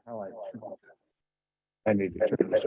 I need to turn this.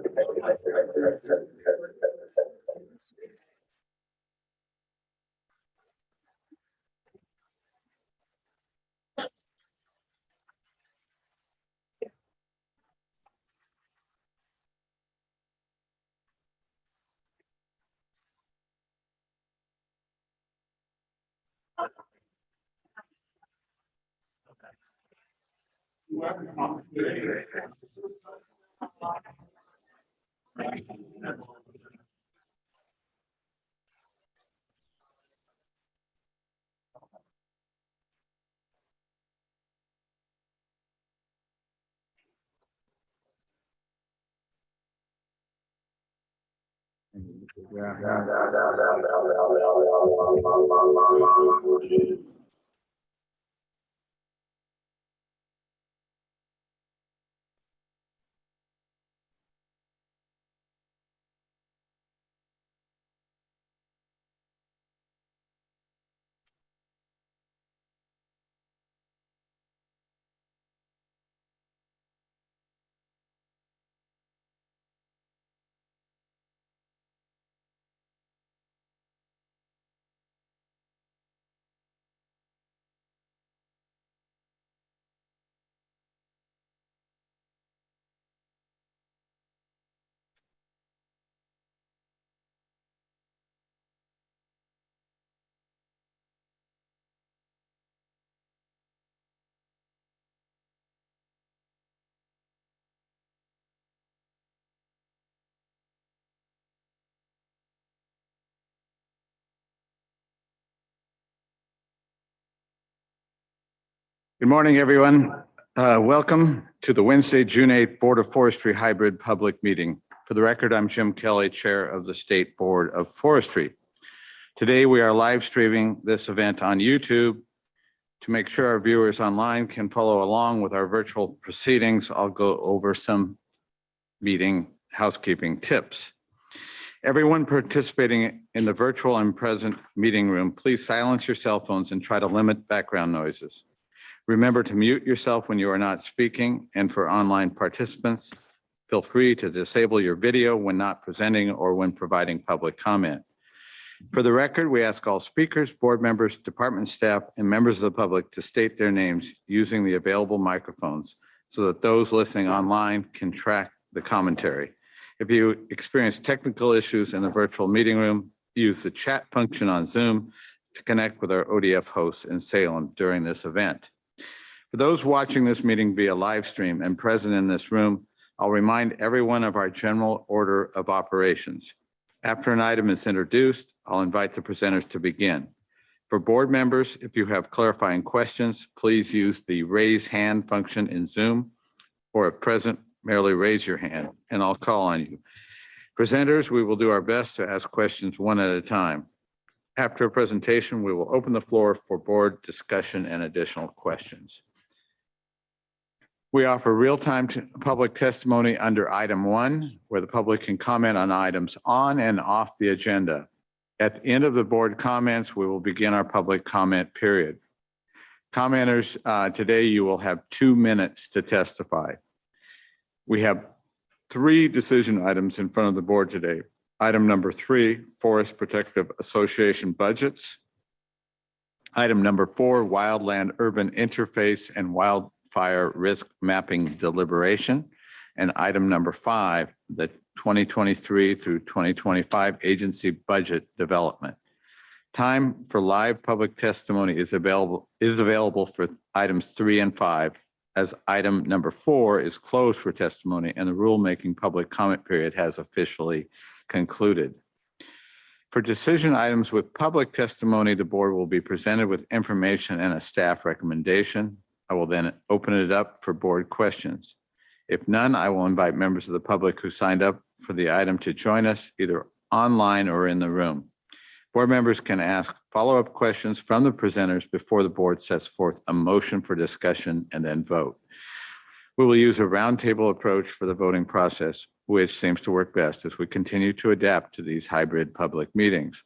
Good morning, everyone. Welcome to the Wednesday, June 8th Board of Forestry Hybrid Public Meeting. For the record, I'm Jim Kelly, Chair of the State Board of Forestry. Today, we are live streaming this event on YouTube. To make sure our viewers online can follow along with our virtual proceedings, I'll go over some meeting housekeeping tips. Everyone participating in the virtual and present meeting room, please silence your cell phones and try to limit background noises. Remember to mute yourself when you are not speaking, and for online participants, feel free to disable your video when not presenting or when providing public comment. For the record, we ask all speakers, board members, department staff, and members of the public to state their names using the available microphones so that those listening online can track the commentary. If you experience technical issues in the virtual meeting room, use the chat function on Zoom to connect with our ODF hosts in Salem during this event. For those watching this meeting via live stream and present in this room, I'll remind everyone of our general order of operations. After an item is introduced, I'll invite the presenters to begin. For board members, if you have clarifying questions, please use the raise hand function in Zoom, or if present, merely raise your hand and I'll call on you. Presenters, we will do our best to ask questions one at a time. After a presentation, we will open the floor for board discussion and additional questions. We offer real-time public testimony under item 1, where the public can comment on items on and off the agenda. At the end of the board comments, we will begin our public comment period. Commenters, today you will have 2 minutes to testify. We have 3 decision items in front of the board today. Item number 3, Forest Protective Association budgets. Item number 4, Wildland-Urban interface and Wildfire risk mapping deliberation. And item number 5, the 2023 through 2025 agency budget development. Time for live public testimony is available for items 3 and 5, as item number 4 is closed for testimony and the rulemaking public comment period has officially concluded. For decision items with public testimony, the board will be presented with information and a staff recommendation. I will then open it up for board questions. If none, I will invite members of the public who signed up for the item to join us either online or in the room. Board members can ask follow-up questions from the presenters before the board sets forth a motion for discussion and then vote. We will use a roundtable approach for the voting process, which seems to work best as we continue to adapt to these hybrid public meetings.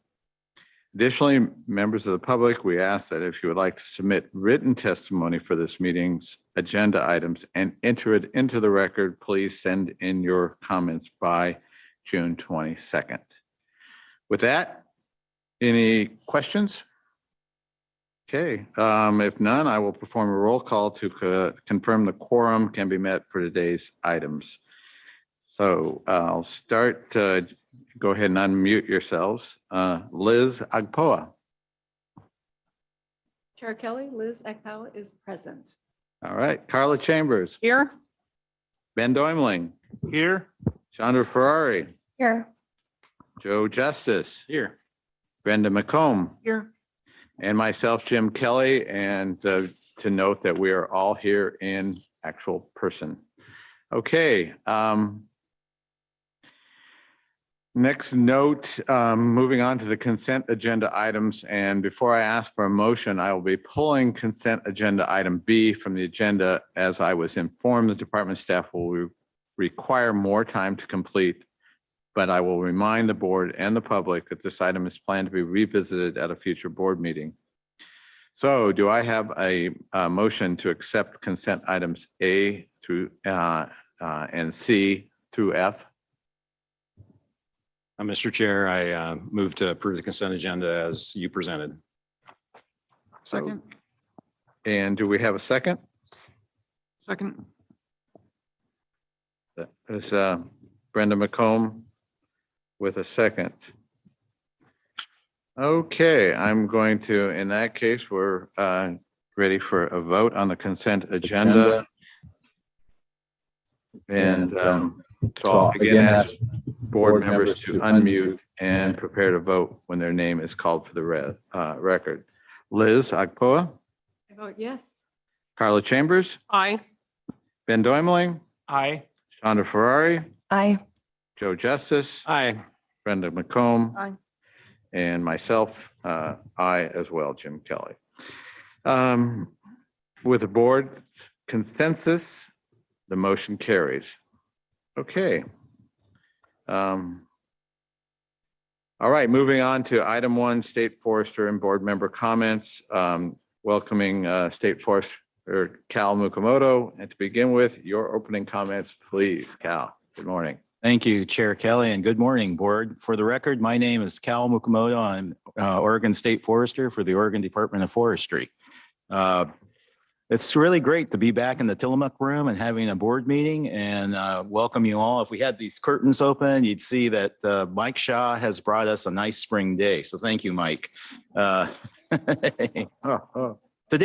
Additionally, members of the public, we ask that if you would like to submit written testimony for this meeting's agenda items and enter it into the record, please send in your comments by June 22nd. With that, any questions? Okay, if none, I will perform a roll call to confirm the quorum can be met for today's items. So I'll start. Go ahead and unmute yourselves. Liz Agpoa. Chair Kelly, Liz Agpoa is present. All right, Carla Chambers. Here. Ben Doimling. Here. Chandra Ferrari. Here. Joe Justice. Here. Brenda McComb. Here. And myself, Jim Kelly. And to note that we are all here in actual person. Okay. Next note, moving on to the consent agenda items. And before I ask for a motion, I will be pulling consent agenda item B from the agenda. As I was informed, the department staff will require more time to complete, but I will remind the board and the public that this item is planned to be revisited at a future board meeting. So do I have a motion to accept consent items A through and C through F? Mr. Chair, I move to approve the consent agenda as you presented. Second. And do we have a second? Second. That is Brenda McComb with a second. Okay, I'm going to, in that case, we're ready for a vote on the consent agenda. And so I'll again ask board members to unmute and prepare to vote when their name is called for the record. Liz Agpoa. I vote yes. Carla Chambers. Aye. Ben Doimling. Aye. Chandra Ferrari. Aye. Joe Justice. Aye. Brenda McComb. Aye. And myself, I as well, Jim Kelly. With the board's consensus, the motion carries. Okay. All right, moving on to item 1, State Forester and board member comments. Welcoming State Forester Cal Mukamoto. And to begin with, your opening comments, please, Cal. Good morning. Thank you, Chair Kelly, and good morning, board. For the record, my name is Cal Mukamoto. I'm Oregon State Forester for the Oregon Department of Forestry. It's really great to be back in the Tillamook room and having a board meeting and welcome you all. If we had these curtains open, you'd see that Mike Shaw has brought us a nice spring day. So thank you, Mike. Today,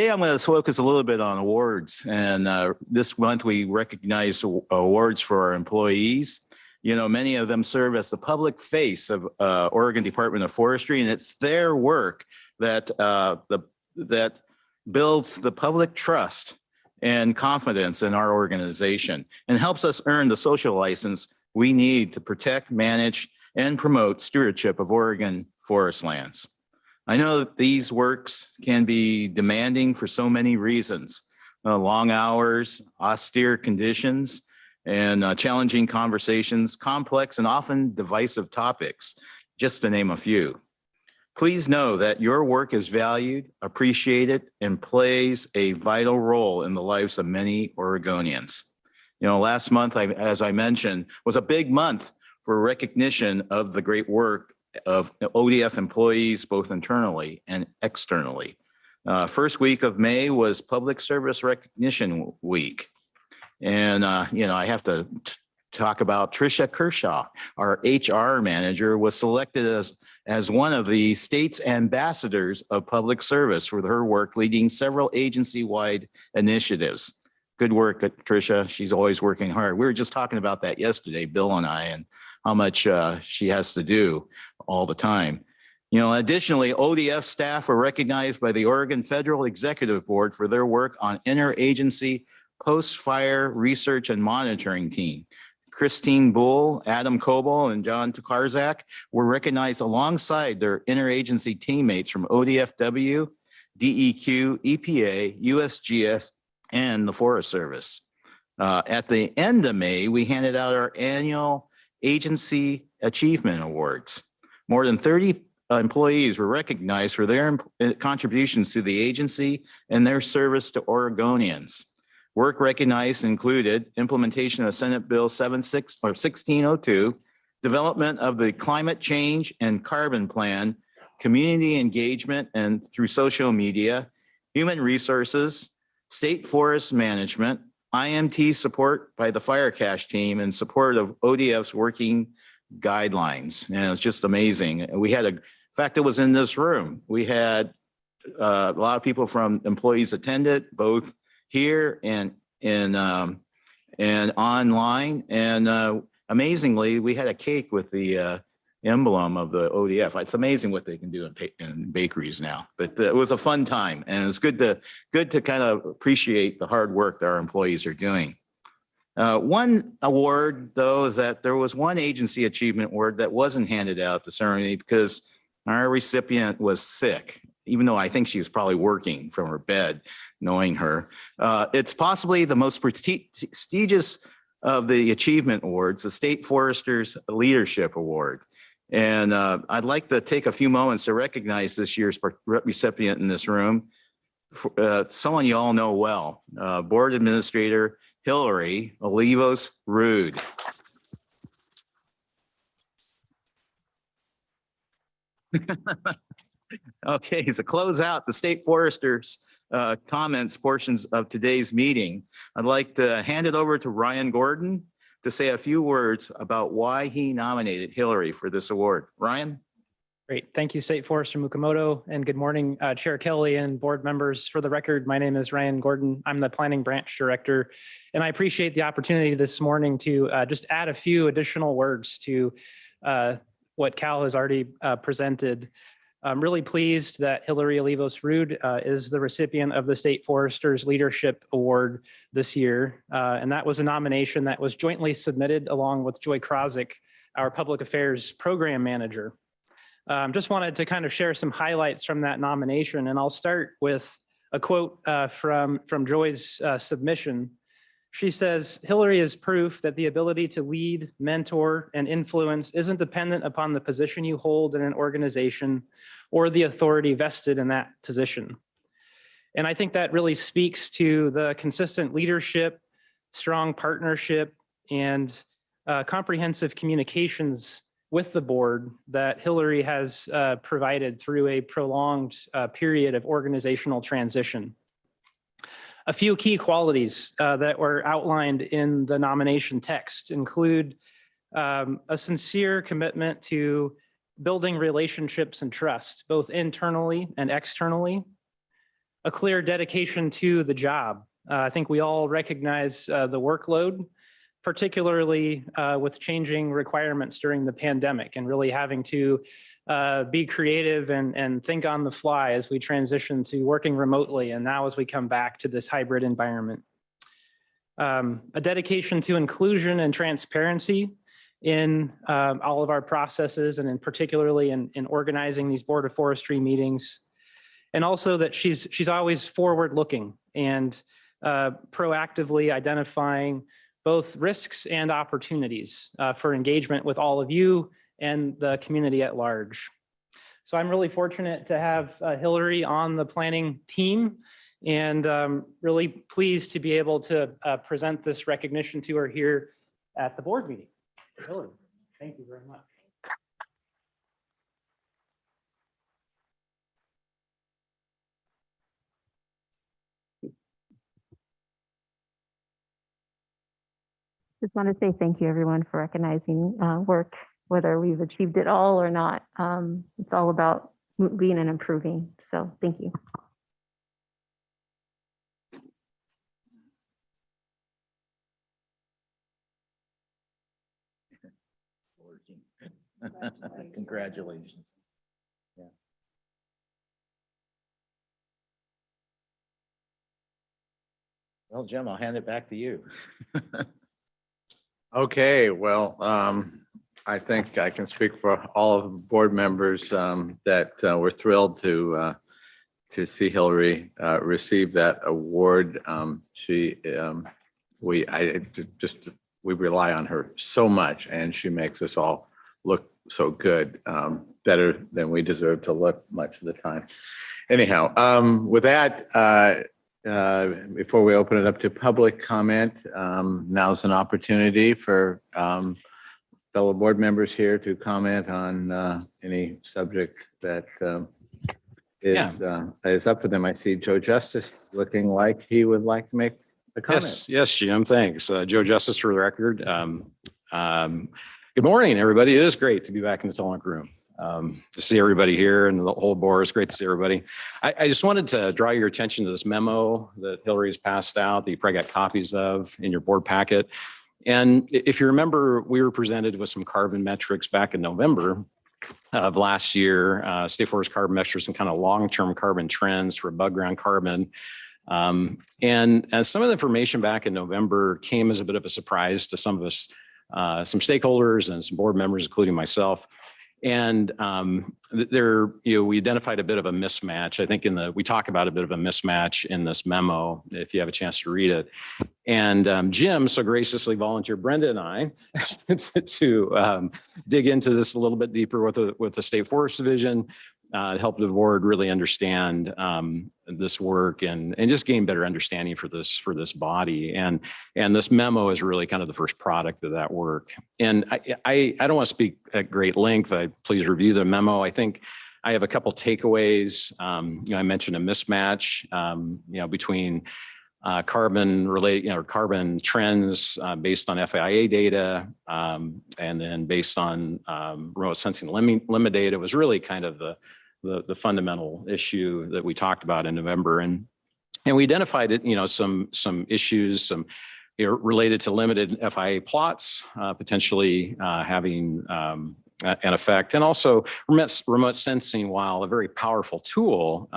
I'm going to focus a little bit on awards. And this month, we recognize awards for our employees. You know, many of them serve as the public face of Oregon Department of Forestry, and it's their work that that builds the public trust and confidence in our organization and helps us earn the social license we need to protect, manage, and promote stewardship of Oregon forest lands. I know that these works can be demanding for so many reasons, long hours, austere conditions, and challenging conversations, complex and often divisive topics, just to name a few. Please know that your work is valued, appreciated, and plays a vital role in the lives of many Oregonians. You know, last month, as I mentioned, was a big month for recognition of the great work of ODF employees, both internally and externally. First week of May was Public Service Recognition Week. And, you know, I have to talk about Tricia Kershaw, our HR manager, was selected as one of the state's ambassadors of public service for her work leading several agency-wide initiatives. Good work, Tricia. She's always working hard. We were just talking about that yesterday, Bill and I, and how much she has to do all the time. You know, additionally, ODF staff were recognized by the Oregon Federal Executive Board for their work on interagency post-fire research and monitoring team. Christine Bull, Adam Coble, and John Tukarzak were recognized alongside their interagency teammates from ODFW, DEQ, EPA, USGS, and the Forest Service. At the end of May, we handed out our annual Agency Achievement Awards. More than 30 employees were recognized for their contributions to the agency and their service to Oregonians. Work recognized included implementation of Senate Bill 1602, development of the climate change and carbon plan, community engagement and through social media, human resources, state forest management, IMT support by the fire cache team in support of ODF's working guidelines. And it's just amazing. We had in fact, it was in this room. We had a lot of people from employees attended both here and online. And amazingly, we had a cake with the emblem of the ODF. It's amazing what they can do in bakeries now. But it was a fun time, and it's good to kind of appreciate the hard work that our employees are doing. One award, though, is that there was one agency achievement award that wasn't handed out at the ceremony because our recipient was sick, even though I think she was probably working from her bed, knowing her. It's possibly the most prestigious of the achievement awards, the State Foresters Leadership Award. And I'd like to take a few moments to recognize this year's recipient in this room, someone you all know well, Board Administrator Hillary Olivos Rude. Okay, to close out the State Foresters comments portions of today's meeting, I'd like to hand it over to Ryan Gordon to say a few words about why he nominated Hillary for this award. Ryan? Great. Thank you, State Forester Mukamoto, and good morning, Chair Kelly and board members. For the record, my name is Ryan Gordon. I'm the Planning Branch Director, and I appreciate the opportunity this morning to just add a few additional words to what Cal has already presented. I'm really pleased that Hillary Olivos Rude is the recipient of the State Foresters Leadership Award this year. And that was a nomination that was jointly submitted along with Joy Krozik, our Public Affairs Program Manager. Just wanted to kind of share some highlights from that nomination. And I'll start with a quote from Joy's submission. She says, Hillary is proof that the ability to lead, mentor, and influence isn't dependent upon the position you hold in an organization or the authority vested in that position. And I think that really speaks to the consistent leadership, strong partnership, and comprehensive communications with the board that Hillary has provided through a prolonged period of organizational transition. A few key qualities that were outlined in the nomination text include a sincere commitment to building relationships and trust, both internally and externally, a clear dedication to the job. I think we all recognize the workload, particularly with changing requirements during the pandemic and really having to be creative and think on the fly as we transition to working remotely and now as we come back to this hybrid environment. A dedication to inclusion and transparency in all of our processes and in particularly in organizing these Board of Forestry meetings. And also that she's always forward looking and proactively identifying both risks and opportunities for engagement with all of you and the community at large. So I'm really fortunate to have Hillary on the planning team and really pleased to be able to present this recognition to her here at the board meeting. Hillary, thank you very much. Just want to say thank you, everyone, for recognizing work, whether we've achieved it all or not. It's all about being and improving. So thank you. Congratulations. Yeah. Well, Jim, I'll hand it back to you. Okay, well, I think I can speak for all of the board members that we're thrilled to see Hillary receive that award. We rely on her so much, and she makes us all look so good, better than we deserve to look much of the time. Anyhow, with that, before we open it up to public comment, now's an opportunity for fellow board members here to comment on any subject that is up for them. I see Joe Justice looking like he would like to make a comment. Yes, Jim, thanks. Joe Justice for the record. Good morning, everybody. It is great to be back in the Tillamook room. To see everybody here and the whole board. It's great to see everybody. I just wanted to draw your attention to this memo that Hillary's passed out that you probably got copies of in your board packet. And if you remember, we were presented with some carbon metrics back in November of last year, State Forest carbon metrics and kind of long-term carbon trends for above ground carbon. And some of the information back in November came as a bit of a surprise to some of us, some stakeholders and some board members, including myself. And we identified a bit of a mismatch. I think we talk about a bit of a mismatch in this memo, if you have a chance to read it. And Jim so graciously volunteered Brenda and I to dig into this a little bit deeper with the State Forest Division, help the board really understand this work and just gain better understanding for this body. And this memo is really kind of the first product of that work. And I don't want to speak at great length. Please review the memo. I think I have a couple takeaways. I mentioned a mismatch, between carbon trends based on FIA data, and then based on remote sensing limit data was really kind of the fundamental issue that we talked about in November. And we identified it, some issues, related to limited FIA plots, potentially having an effect. And also remote sensing, while a very powerful tool,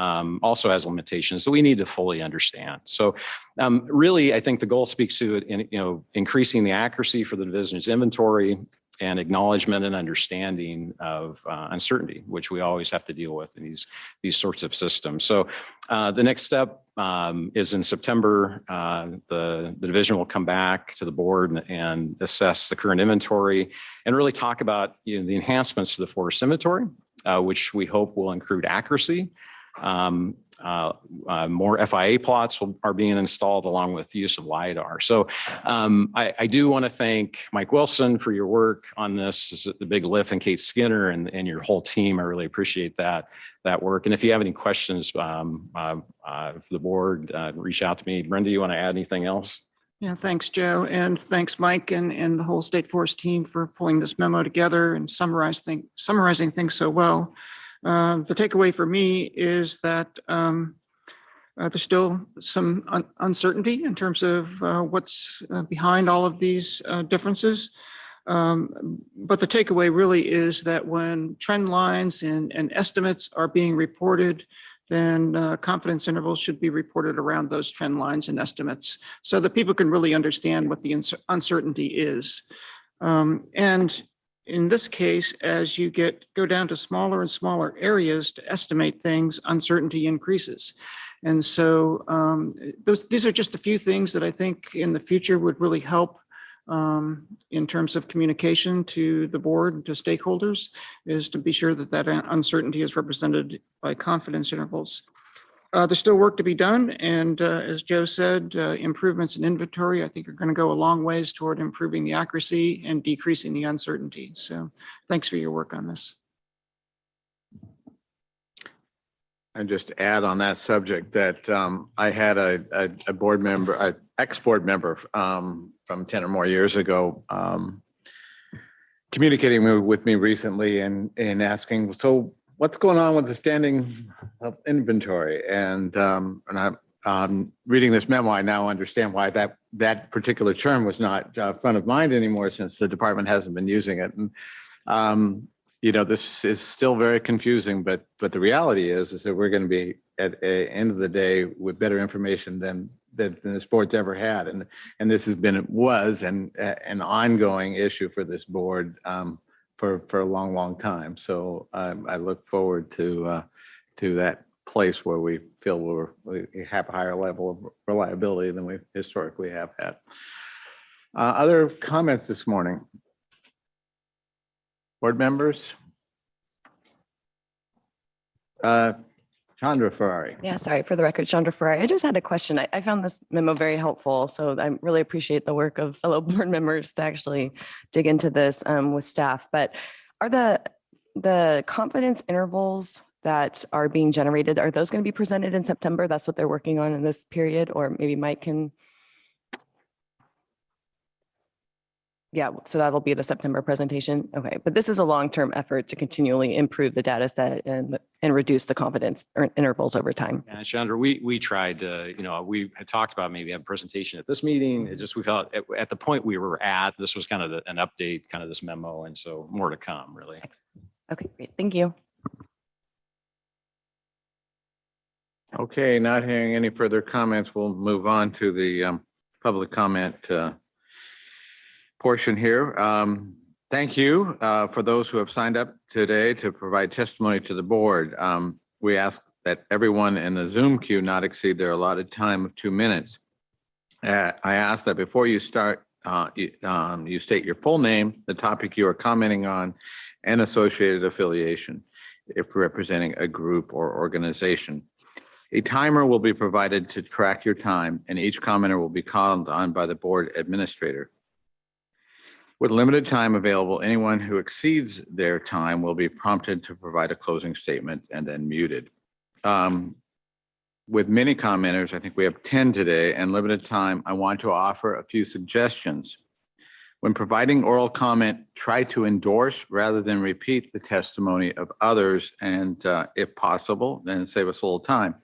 also has limitations that we need to fully understand. So really, I think the goal speaks to it in, increasing the accuracy for the division's inventory and acknowledgement and understanding of uncertainty, which we always have to deal with in these sorts of systems. So the next step is in September. The division will come back to the board and assess the current inventory and really talk about the enhancements to the forest inventory, which we hope will include accuracy. More FIA plots are being installed along with the use of LiDAR. So I do want to thank Mike Wilson for your work on this. This is the big lift, and Kate Skinner and your whole team. I really appreciate that work. And if you have any questions for the board, reach out to me. Brenda, you want to add anything else? Yeah, thanks, Joe. And thanks, Mike and the whole State Forest team for pulling this memo together and summarizing things so well. The takeaway for me is that there's still some uncertainty in terms of what's behind all of these differences. But the takeaway really is that when trend lines and estimates are being reported, then confidence intervals should be reported around those trend lines and estimates so that people can really understand what the uncertainty is. And in this case, as you go down to smaller and smaller areas to estimate things, uncertainty increases. And so these are just a few things that I think in the future would really help in terms of communication to the board and to stakeholders, is to be sure that uncertainty is represented by confidence intervals. There's still work to be done. And as Joe said, improvements in inventory, I think, are going to go a long ways toward improving the accuracy and decreasing the uncertainty. So thanks for your work on this. And just add on that subject that I had a board member, an ex-board member from 10 or more years ago, communicating with me recently and asking, so what's going on with the standing of inventory? And I'm reading this memo, I now understand why that particular term was not front of mind anymore, since the department hasn't been using it. And this is still very confusing, but the reality is that we're going to be at the end of the day with better information than this board's ever had. And this was an ongoing issue for this board for a long, long time. So I look forward to that place where we feel we have a higher level of reliability than we historically have had. Other comments this morning? Board members? Chandra Ferrari. Yeah, sorry, for the record, Chandra Ferrari. I just had a question. I found this memo very helpful, so I really appreciate the work of fellow board members to actually dig into this with staff. But are the confidence intervals that are being generated, are those going to be presented in September? That's what they're working on in this period, or maybe Mike can. Yeah, so that'll be the September presentation. Okay, but this is a long-term effort to continually improve the data set and reduce the confidence intervals over time. And Chandra, we tried to, we had talked about maybe have a presentation at this meeting. It's just, we felt at the point we were at, this was kind of an update, kind of this memo. And so more to come, really. Excellent. Okay, great. Thank you. Okay, not hearing any further comments, we'll move on to the public comment portion here. Thank you for those who have signed up today to provide testimony to the board. We ask that everyone in the Zoom queue not exceed their allotted time of 2 minutes. I ask that before you start, you state your full name, the topic you are commenting on, and associated affiliation, if representing a group or organization. A timer will be provided to track your time, and each commenter will be called on by the board administrator. With limited time available, anyone who exceeds their time will be prompted to provide a closing statement and then muted. With many commenters, I think we have 10 today, and limited time, I want to offer a few suggestions. When providing oral comment, try to endorse rather than repeat the testimony of others, and if possible, then save us a little time.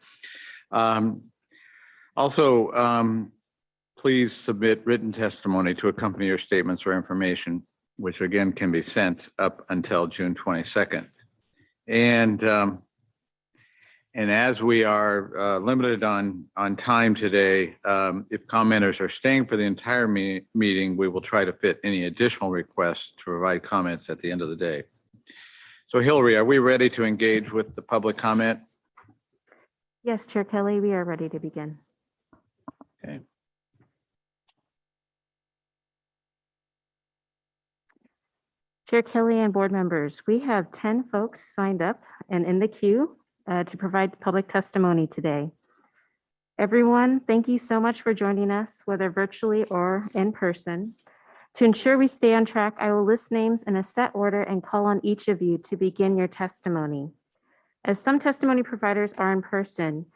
Please submit written testimony to accompany your statements or information, which again can be sent up until June 22nd. And as we are limited on time today, if commenters are staying for the entire meeting, we will try to fit any additional requests to provide comments at the end of the day. So Hillary, are we ready to engage with the public comment? Yes, Chair Kelly, we are ready to begin. Okay. Chair Kelly and board members, we have 10 folks signed up and in the queue to provide public testimony today. Everyone, thank you so much for joining us, whether virtually or in person. To ensure we stay on track, I will list names in a set order and call on each of you to begin your testimony. As some testimony providers are in person,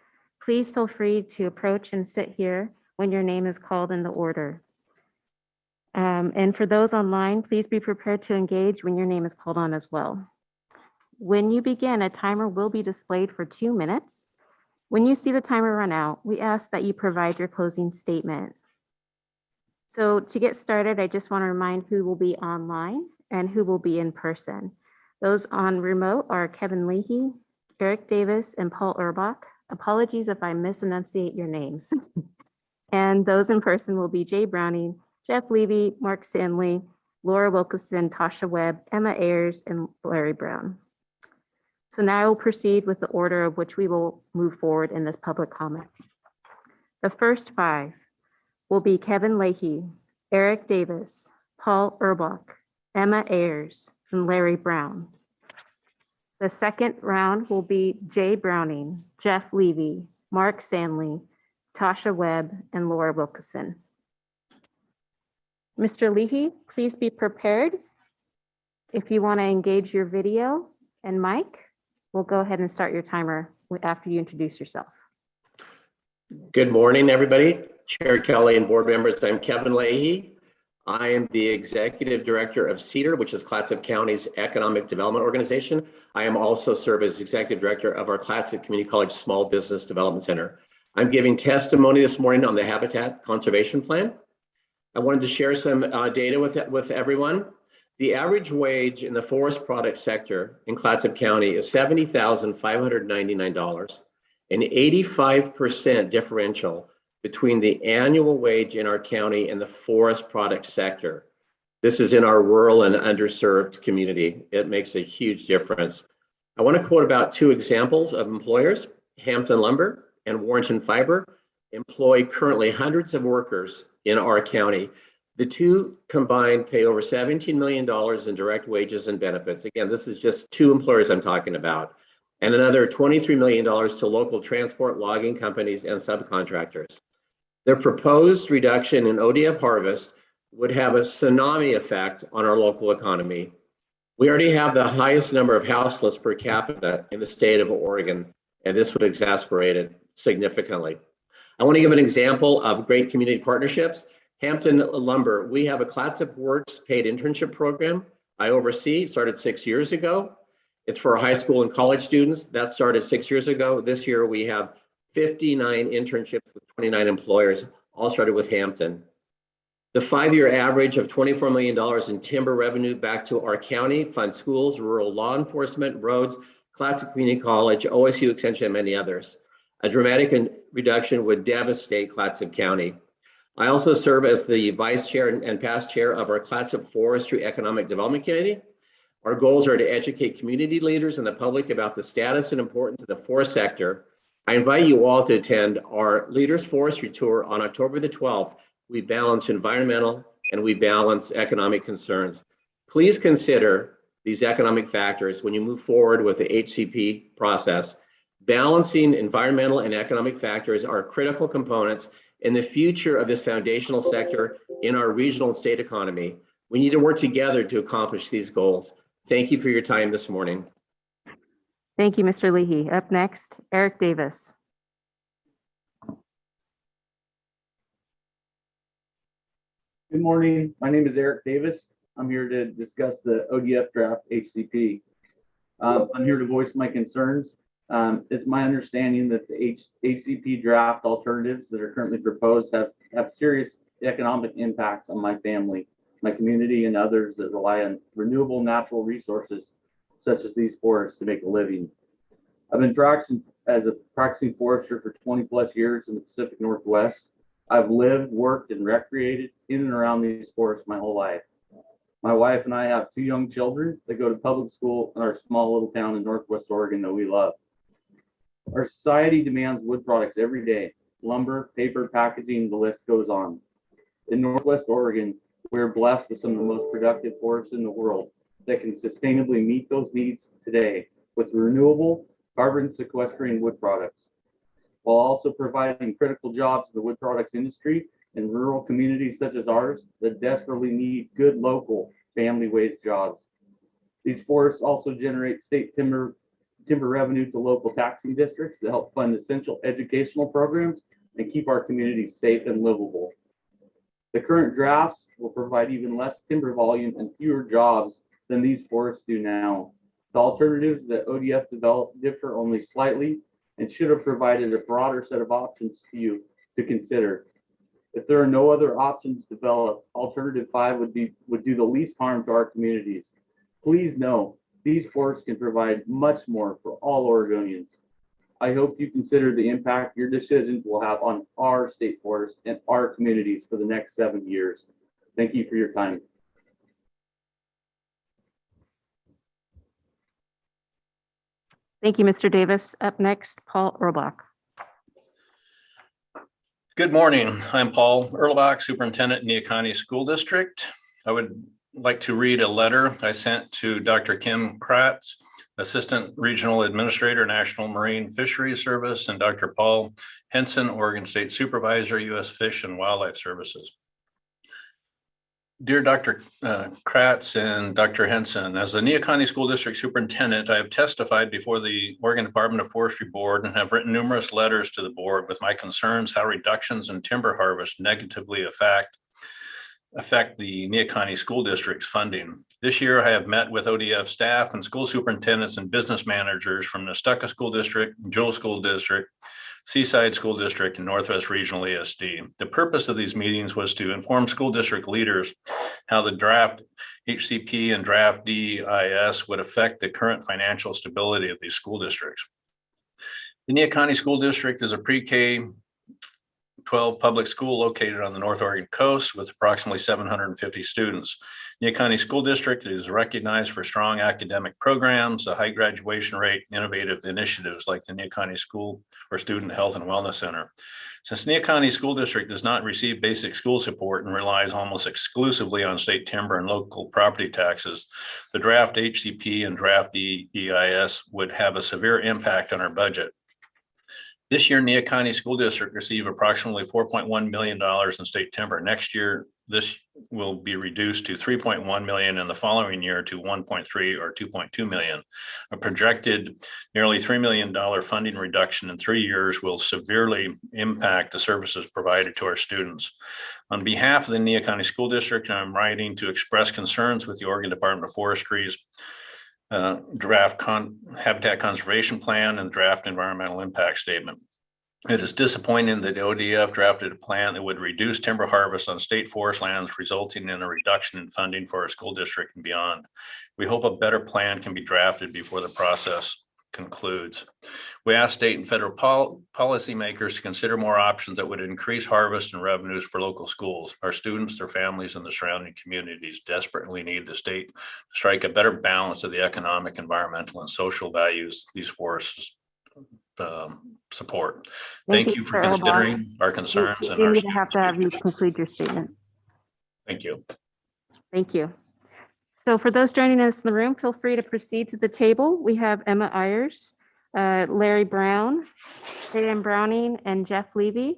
please feel free to approach and sit here when your name is called in the order. And for those online, please be prepared to engage when your name is called on as well. When you begin, a timer will be displayed for 2 minutes. When you see the timer run out, we ask that you provide your closing statement. So to get started, I just want to remind who will be online and who will be in person. Those on remote are Kevin Leahy, Eric Davis, and Paul Urbach. Apologies if I misenunciate your names. And those in person will be Jay Browning, Jeff Levy, Mark Sandley, Laura Wilkinson, Tasha Webb, Emma Ayers, and Larry Brown. So now I will proceed with the order of which we will move forward in this public comment. The first 5 will be Kevin Leahy, Eric Davis, Paul Urbach, Emma Ayers, and Larry Brown. The second round will be Jay Browning, Jeff Levy, Mark Sandley, Tasha Webb, and Laura Wilkinson. Mr. Leahy, please be prepared. If you want to engage your video and mic, we'll go ahead and start your timer after you introduce yourself. Good morning, everybody. Chair Kelly and board members, I'm Kevin Leahy. I am the Executive Director of CEDAR, which is Clatsop County's Economic Development Organization. I am also serve as Executive Director of our Clatsop Community College Small Business Development Center. I'm giving testimony this morning on the Habitat Conservation Plan. I wanted to share some data with everyone. The average wage in the forest product sector in Clatsop County is $70,599, an 85% differential between the annual wage in our county and the forest product sector. This is in our rural and underserved community. It makes a huge difference. I want to quote about 2 examples of employers. Hampton Lumber and Warrenton Fiber employ currently hundreds of workers in our county. The two combined pay over $17 million in direct wages and benefits. Again, this is just two employers I'm talking about, and another $23 million to local transport logging companies and subcontractors. Their proposed reduction in ODF harvest would have a tsunami effect on our local economy. We already have the highest number of houseless per capita in the state of Oregon, and this would exacerbate it significantly. I want to give an example of great community partnerships. Hampton Lumber, we have a Clatsop Works paid internship program I oversee, started 6 years ago. It's for high school and college students. That started 6 years ago. This year we have 59 internships with 29 employers, all started with Hampton. The 5-year average of $24 million in timber revenue back to our county funds schools, rural law enforcement, roads, Clatsop Community College, OSU Extension, and many others. A dramatic reduction would devastate Clatsop County. I also serve as the vice chair and past chair of our Clatsop Forestry Economic Development Committee. Our goals are to educate community leaders and the public about the status and importance of the forest sector. I invite you all to attend our Leaders Forestry Tour on October the 12th. We balance environmental and we balance economic concerns. Please consider these economic factors when you move forward with the HCP process. Balancing environmental and economic factors are critical components in the future of this foundational sector in our regional and state economy. We need to work together to accomplish these goals. Thank you for your time this morning. Thank you, Mr. Leahy. Up next, Eric Davis. Good morning. My name is Eric Davis. I'm here to discuss the ODF draft HCP. I'm here to voice my concerns. It's my understanding that the HCP draft alternatives that are currently proposed have serious economic impacts on my family, my community, and others that rely on renewable natural resources, such as these forests, to make a living. I've been practicing as a practicing forester for 20 plus years in the Pacific Northwest. I've lived, worked, and recreated in and around these forests my whole life. My wife and I have 2 young children that go to public school in our small little town in Northwest Oregon that we love. Our society demands wood products every day: lumber, paper, packaging, the list goes on. In Northwest Oregon, we're blessed with some of the most productive forests in the world that can sustainably meet those needs today with renewable, carbon sequestering wood products, while also providing critical jobs to the wood products industry in rural communities such as ours that desperately need good local family wage jobs. These forests also generate state timber revenue to local taxing districts to help fund essential educational programs and keep our communities safe and livable. The current drafts will provide even less timber volume and fewer jobs than these forests do now. The alternatives that ODF developed differ only slightly and should have provided a broader set of options to you to consider. If there are no other options developed, alternative 5 would do the least harm to our communities. Please know these forests can provide much more for all Oregonians. I hope you consider the impact your decisions will have on our state forests and our communities for the next 7 years. Thank you for your time. Thank you, Mr. Davis. Up next, Paul Earlbach. Good morning. I'm Paul Earlbach, Superintendent, Neocony School District. I would like to read a letter I sent to Dr. Kim Kratz, Assistant Regional Administrator, National Marine Fisheries Service, and Dr. Paul Henson, Oregon State Supervisor, U.S. Fish and Wildlife Services. Dear Dr. Kratz and Dr. Henson, as the Neocony School District Superintendent, I have testified before the Oregon Department of Forestry Board and have written numerous letters to the board with my concerns how reductions in timber harvest negatively affect the Neocony School District's funding. This year, I have met with ODF staff and school superintendents and business managers from the Stucca School District, Jewel School District, Seaside School District, and Northwest Regional ESD. The purpose of these meetings was to inform school district leaders how the draft HCP and draft DIS would affect the current financial stability of these school districts. The Neocony School District is a pre-K 12 public school located on the North Oregon coast with approximately 750 students. Neocony School District is recognized for strong academic programs, a high graduation rate, innovative initiatives like the Neocony School for Student Health and Wellness Center. Since Neocony School District does not receive basic school support and relies almost exclusively on state timber and local property taxes, the draft HCP and draft EIS would have a severe impact on our budget. This year, Neocony School District received approximately $4.1 million in state timber. Next year, this will be reduced to 3.1 million and the following year to 1.3 or 2.2 million. A projected nearly $3 million funding reduction in 3 years will severely impact the services provided to our students. On behalf of the Neocony School District, I'm writing to express concerns with the Oregon Department of Forestry's draft habitat conservation plan and draft environmental impact statement. It is disappointing that ODF drafted a plan that would reduce timber harvest on state forest lands, resulting in a reduction in funding for our school district and beyond. We hope a better plan can be drafted before the process concludes. We ask state and federal policymakers to consider more options that would increase harvest and revenues for local schools. Our students, their families, and the surrounding communities desperately need the state to strike a better balance of the economic, environmental, and social values these forests support. Thank you for Mr. Erlbach. considering our concerns. You need to have you conclude your statement. Thank you. Thank you. So for those joining us in the room, feel free to proceed to the table. We have Emma Ayers, Larry Brown, Dan Browning, and Jeff Levy.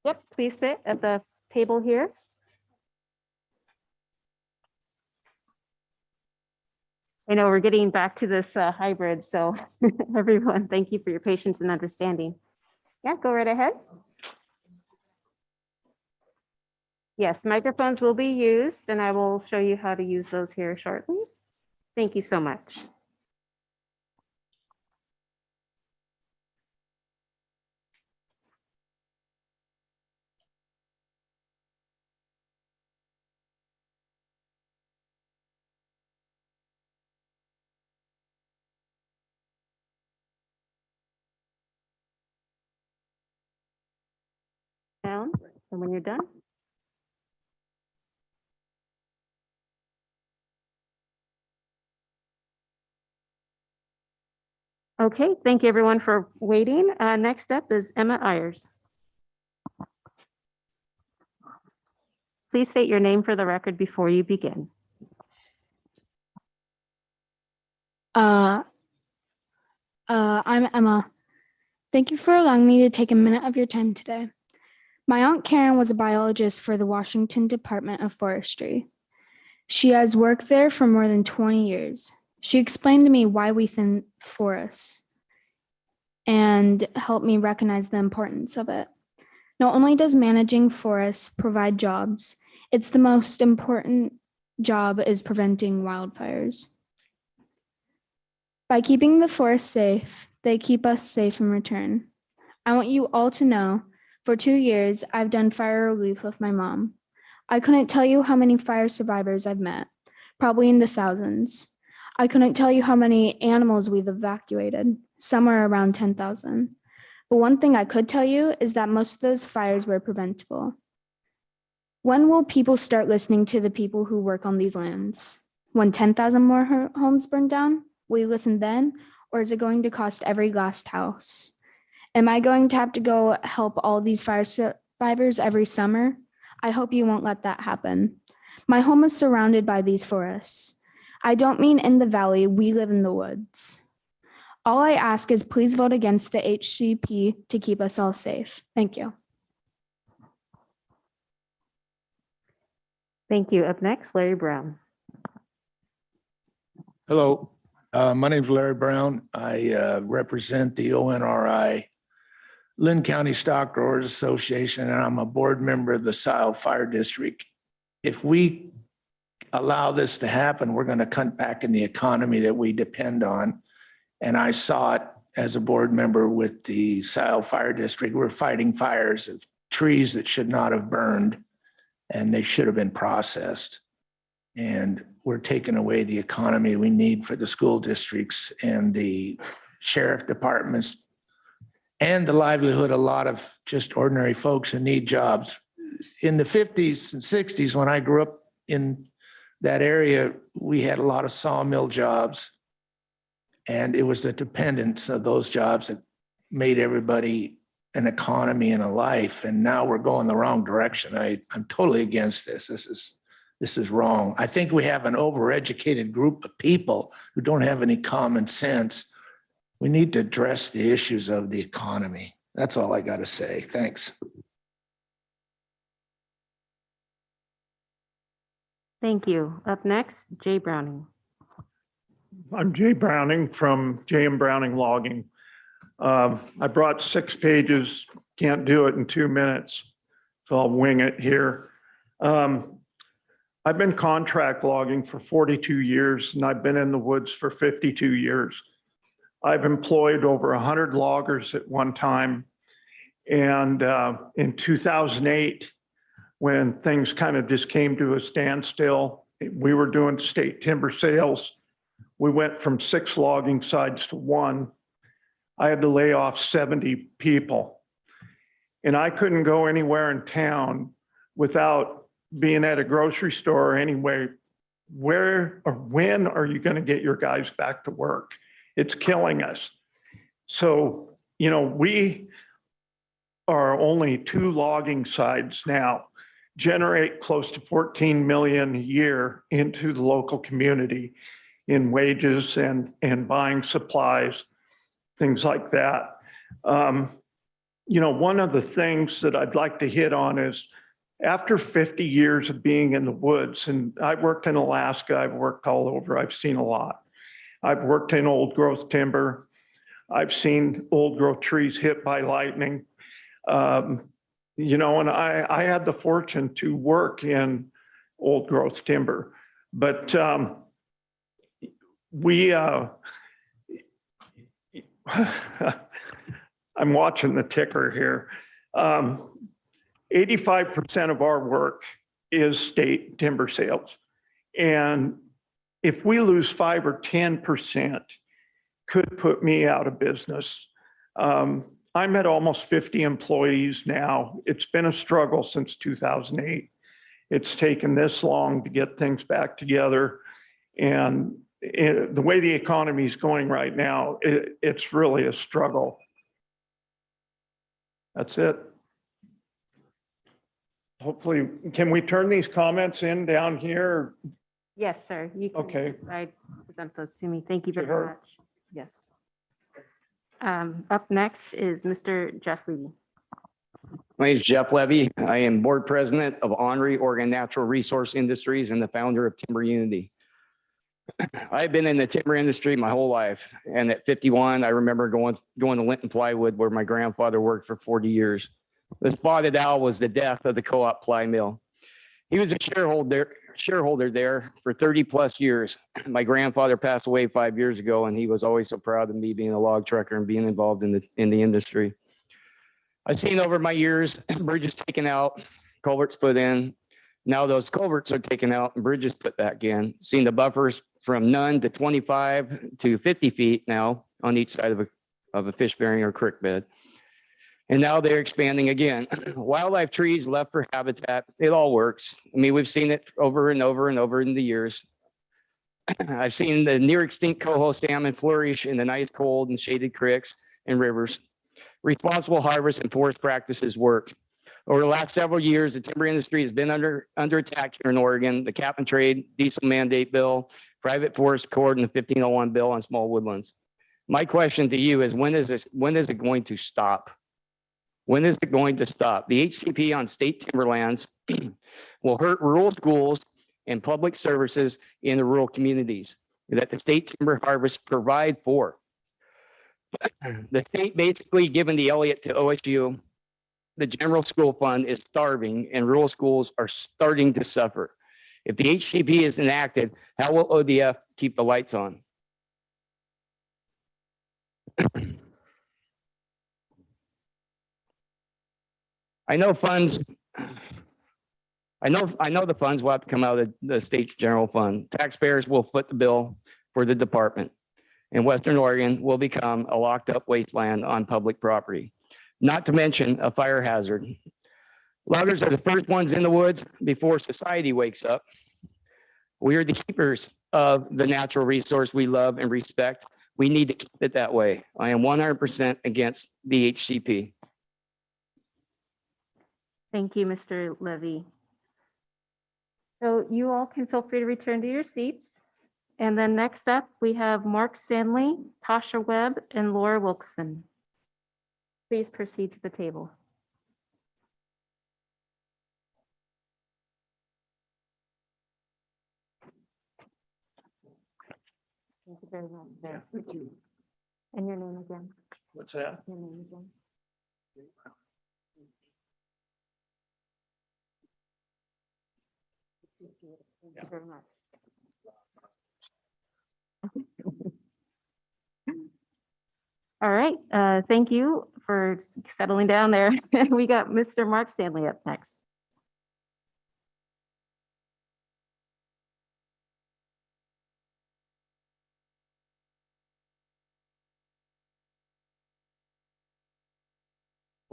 Yep, please sit at the table here. I know we're getting back to this hybrid, so everyone, thank you for your patience and understanding. Yeah, go right ahead. Yes, microphones will be used, and I will show you how to use those here shortly. Thank you so much. Down, and when you're done. Okay, thank you everyone for waiting. Next up is Emma Ayers. Please state your name for the record before you begin. I'm Emma. Thank you for allowing me to take a minute of your time today. My Aunt Karen was a biologist for the Washington Department of Forestry. She has worked there for more than 20 years. She explained to me why we thin forests and helped me recognize the importance of it. Not only does managing forests provide jobs, it's the most important job is preventing wildfires. By keeping the forest safe, they keep us safe in return. I want you all to know, for 2 years, I've done fire relief with my mom. I couldn't tell you how many fire survivors I've met, probably in the thousands. I couldn't tell you how many animals we've evacuated, somewhere around 10,000. But one thing I could tell you is that most of those fires were preventable. When will people start listening to the people who work on these lands? When 10,000 more homes burn down? Will you listen then? Or is it going to cost every last house? Am I going to have to go help all these fire survivors every summer? I hope you won't let that happen. My home is surrounded by these forests. I don't mean in the valley, we live in the woods. All I ask is please vote against the HCP to keep us all safe. Thank you. Thank you. Up next, Larry Brown. Hello, my name is Larry Brown. I represent the ONRI Lynn County Stock Growers Association, and I'm a board member of the Wildfire District. If we allow this to happen, we're going to cut back in the economy that we depend on. And I saw it as a board member with the Wildfire District. We're fighting fires of trees that should not have burned, and they should have been processed. And we're taking away the economy we need for the school districts and the sheriff departments and the livelihood of a lot of just ordinary folks who need jobs. In the 50s and 60s, when I grew up in that area, we had a lot of sawmill jobs. And it was the dependence of those jobs that made everybody an economy and a life. And now we're going the wrong direction. I'm totally against this. This is wrong. I think we have an overeducated group of people who don't have any common sense. We need to address the issues of the economy. That's all I got to say. Thanks. Thank you. Up next, Jay Browning. I'm Jay Browning from J.M. Browning Logging. I brought 6 pages, can't do it in 2 minutes, so I'll wing it here. I've been contract logging for 42 years, and I've been in the woods for 52 years. I've employed over 100 loggers at one time. And in 2008, when things kind of just came to a standstill, we were doing state timber sales. We went from 6 logging sites to 1. I had to lay off 70 people. And I couldn't go anywhere in town without being at a grocery store anyway. Where or when are you going to get your guys back to work? It's killing us. So, you know, we are only 2 logging sites now, generate close to 14 million a year into the local community in wages and buying supplies, things like that. You know, one of the things that I'd like to hit on is after 50 years of being in the woods, and I've worked in Alaska, I've worked all over, I've seen a lot. I've worked in old growth timber. I've seen old growth trees hit by lightning. You know, and I had the fortune to work in old growth timber, but I'm watching the ticker here. 85% of our work is state timber sales. And if we lose 5 or 10%, could put me out of business. I'm at almost 50 employees now. It's been a struggle since 2008. It's taken this long to get things back together. And the way the economy is going right now, it's really a struggle. That's it. Hopefully, can we turn these comments in down here? Yes, sir. You can. Okay. I present those to me. Thank you very Sure. much. Yes. Up next is Mr. Jeff Levy. My name is Jeff Levy. I am board president of Henri Oregon Natural Resource Industries and the founder of Timber Unity. I've been in the timber industry my whole life. And at 51, I remember going to Linton Plywood where my grandfather worked for 40 years. The spotted owl was the death of the co-op ply mill. He was a shareholder there for 30 plus years. My grandfather passed away 5 years ago, and he was always so proud of me being a log trucker and being involved in the industry. I've seen over my years bridges taken out, culverts put in. Now those culverts are taken out and bridges put back in. Seen the buffers from none to 25 to 50 feet now on each side of a fish bearing or creek bed. And now they're expanding again. Wildlife trees left for habitat, it all works. I mean, we've seen it over and over and over in the years. I've seen the near extinct coho salmon flourish in the nice cold and shaded creeks and rivers. Responsible harvest and forest practices work. Over the last several years, the timber industry has been under attack here in Oregon. The cap and trade, diesel mandate bill, private forest accord, and the 1501 bill on small woodlands. My question to you is, when is it going to stop? When is it going to stop? The HCP on state timberlands will hurt rural schools and public services in the rural communities that the state timber harvests provide for. The state basically given the Elliott to OSU. The general school fund is starving and rural schools are starting to suffer. If the HCP is enacted, how will ODF keep the lights on? I know the funds will have to come out of the state's general fund. Taxpayers will foot the bill for the department. in Western Oregon will become a locked up wasteland on public property, not to mention a fire hazard. Loggers are the first ones in the woods before society wakes up. We are the keepers of the natural resource we love and respect. We need to keep it that way. I am 100% against the HCP. Thank you, Mr. Levy. So you all can feel free to return to your seats. And then next up, we have Mark Stanley, Tasha Webb, and Laura Wilkson. Please proceed to the table. Thank you very much. Yeah, thank you. And your name again? What's that? Your name again? Thank you very much. All right, thank you for settling down there. We got Mr. Mark Stanley up next.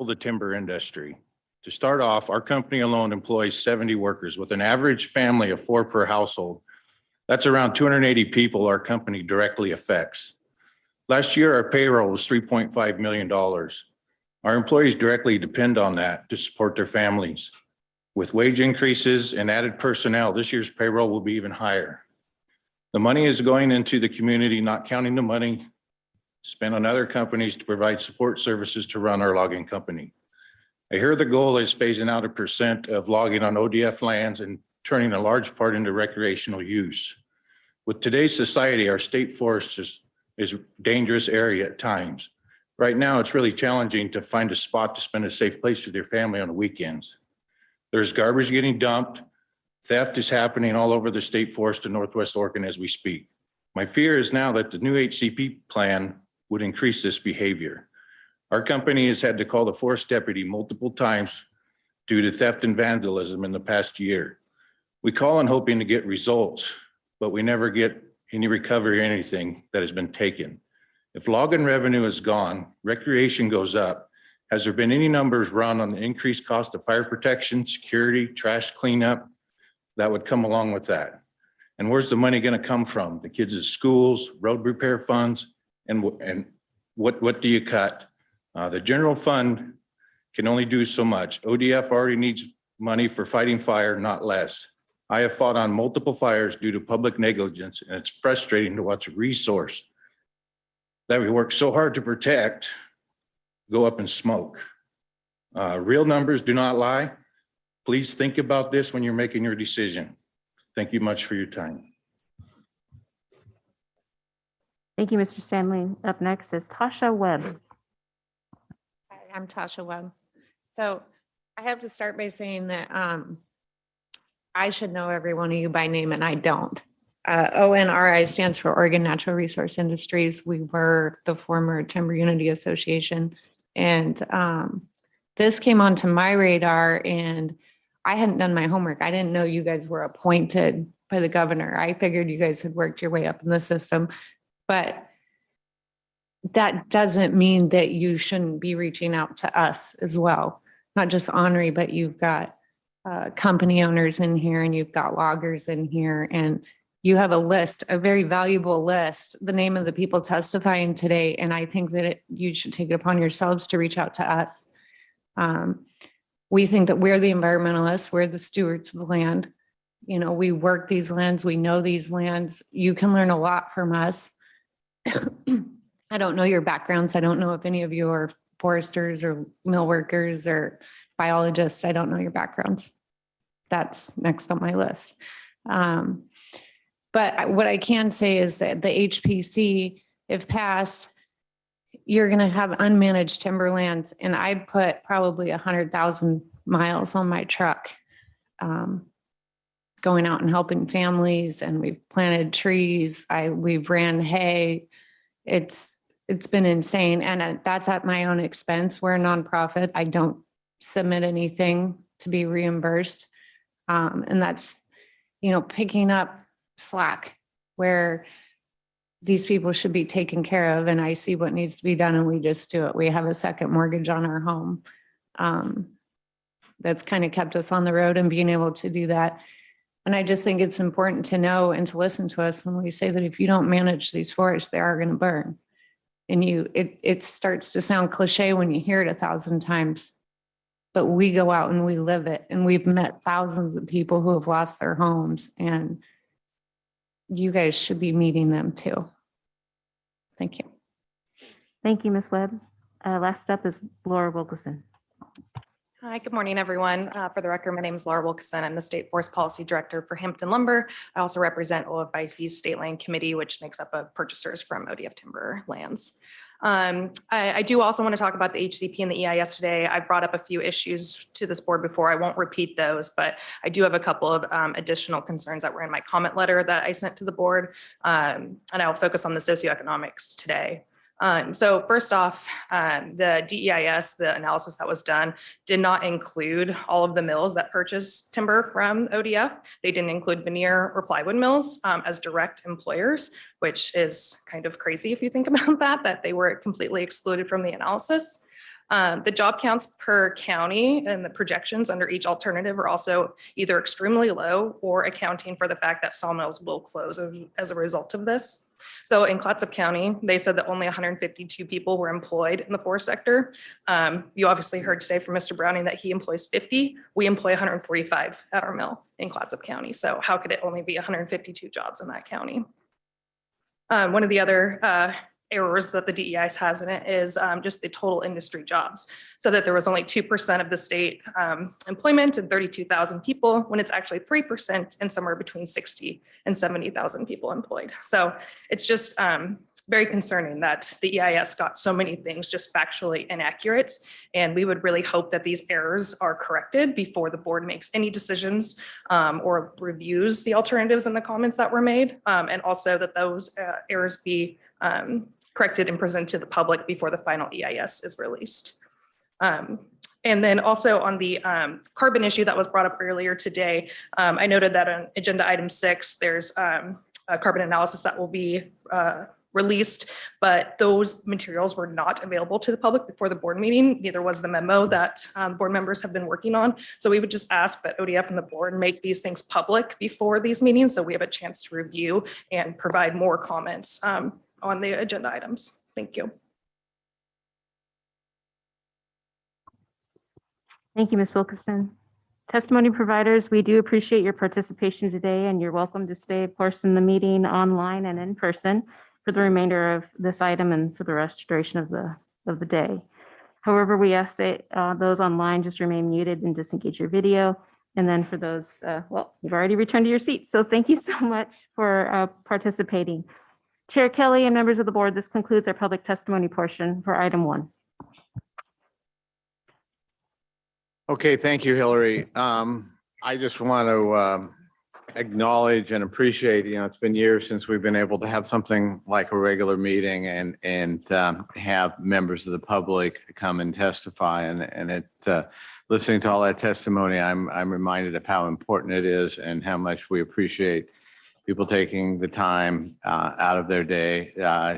The timber industry. To start off, our company alone employs 70 workers with an average family of 4 per household. That's around 280 people our company directly affects. Last year, our payroll was $3.5 million. Our employees directly depend on that to support their families. With wage increases and added personnel, this year's payroll will be even higher. The money is going into the community, not counting the money spent on other companies to provide support services to run our logging company. I hear the goal is phasing out 1% of logging on ODF lands and turning a large part into recreational use. With today's society, our state forest is a dangerous area at times. Right now, it's really challenging to find a spot to spend a safe place with your family on the weekends. There's garbage getting dumped. Theft is happening all over the state forest in Northwest Oregon as we speak. My fear is now that the new HCP plan would increase this behavior. Our company has had to call the forest deputy multiple times due to theft and vandalism in the past year. We call on hoping to get results, but we never get any recovery or anything that has been taken. If logging revenue is gone, recreation goes up. Has there been any numbers run on the increased cost of fire protection, security, trash cleanup that would come along with that? And where's the money going to come from? The kids' schools, road repair funds, and what do you cut? The general fund can only do so much. ODF already needs money for fighting fire, not less. I have fought on multiple fires due to public negligence, and it's frustrating to watch a resource that we work so hard to protect go up in smoke. Real numbers do not lie. Please think about this when you're making your decision. Thank you much for your time. Thank you, Mr. Stanley. Up next is Tasha Webb. Hi, I'm Tasha Webb. So I have to start by saying that I should know every one of you by name, and I don't. ONRI stands for Oregon Natural Resource Industries. We were the former Timber Unity Association. And this came onto my radar, and I hadn't done my homework. I didn't know you guys were appointed by the governor. I figured you guys had worked your way up in the system. But that doesn't mean that you shouldn't be reaching out to us as well. Not just ONRI, but you've got company owners in here, and you've got loggers in here, and you have a list, a very valuable list, the name of the people testifying today. And I think that you should take it upon yourselves to reach out to us. We think that we're the environmentalists, we're the stewards of the land. You know, we work these lands, we know these lands. You can learn a lot from us. I don't know your backgrounds. I don't know if any of you are foresters or mill workers or biologists. I don't know your backgrounds. That's next on my list. But what I can say is that the HPC, if passed, you're going to have unmanaged timberlands, and I'd put probably 100,000 miles on my truck going out and helping families, and we've planted trees. We've ran hay. It's been insane, and that's at my own expense. We're a nonprofit. I don't submit anything to be reimbursed, and that's, you know, picking up slack where these people should be taken care of, and I see what needs to be done, and we just do it. We have a second mortgage on our home. That's kind of kept us on the road and being able to do that. And I just think it's important to know and to listen to us when we say that if you don't manage these forests, they are going to burn. And it starts to sound cliche when you hear it 1,000 times, but we go out and we live it. And we've met thousands of people who have lost their homes, and you guys should be meeting them too. Thank you. Thank you, Ms. Webb. Last up is Laura Wilkerson. Hi, good morning, everyone. For the record, my name is Laura Wilkerson. I'm the State Forest Policy Director for Hampton Lumber. I also represent OFIC's State Land Committee, which makes up of purchasers from ODF timber lands. I do also want to talk about the HCP and the EIS today. I brought up a few issues to this board before. I won't repeat those, but I do have a couple of additional concerns that were in my comment letter that I sent to the board, and I'll focus on the socioeconomics today. So first off, the DEIS, the analysis that was done, did not include all of the mills that purchased timber from ODF. They didn't include veneer or plywood mills as direct employers, which is kind of crazy if you think about that they were completely excluded from the analysis. The job counts per county and the projections under each alternative are also either extremely low or accounting for the fact that sawmills will close as a result of this. So in Clatsop County, they said that only 152 people were employed in the forest sector. You obviously heard today from Mr. Browning that he employs 50. We employ 145 at our mill in Clatsop County. So how could it only be 152 jobs in that county? One of the other errors that the DEIS has in it is just the total industry jobs. So that there was only 2% of the state employment and 32,000 people, when it's actually 3% and somewhere between 60 and 70,000 people employed. So it's just very concerning that the EIS got so many things just factually inaccurate. And we would really hope that these errors are corrected before the board makes any decisions or reviews the alternatives and the comments that were made. And also that those errors be corrected and presented to the public before the final EIS is released. And then also on the carbon issue that was brought up earlier today, I noted that on agenda item 6, there's a carbon analysis that will be released, but those materials were not available to the public before the board meeting. Neither was the memo that board members have been working on. So we would just ask that ODF and the board make these things public before these meetings so we have a chance to review and provide more comments on the agenda items. Thank you. Thank you, Ms. Wilkerson. Testimony providers, we do appreciate your participation today, and you're welcome to stay, of course, in the meeting online and in person for the remainder of this item and for the restoration of the day. However, we ask that those online just remain muted and disengage your video. And then for those, well, you've already returned to your seats. So thank you so much for participating. Chair Kelly and members of the board, this concludes our public testimony portion for item 1. Okay, thank you, Hillary. I just want to acknowledge and appreciate, it's been years since we've been able to have something like a regular meeting and have members of the public come and testify. And listening to all that testimony, I'm reminded of how important it is and how much we appreciate people taking the time out of their day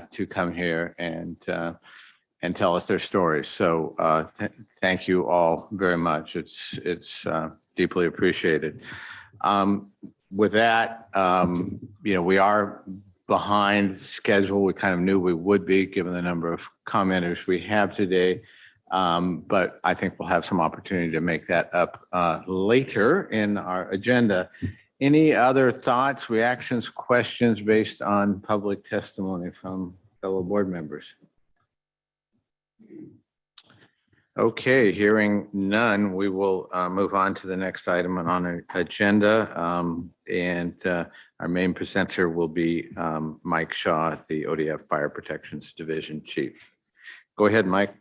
to come here and tell us their stories. So thank you all very much. It's deeply appreciated. With that, we are behind schedule. We kind of knew we would be given the number of commenters we have today. But I think we'll have some opportunity to make that up later in our agenda. Any other thoughts, reactions, questions based on public testimony from fellow board members? Okay, hearing none, we will move on to the next item on our agenda. Our main presenter will be Mike Shaw, the ODF Fire Protections Division Chief. Go ahead, Mike.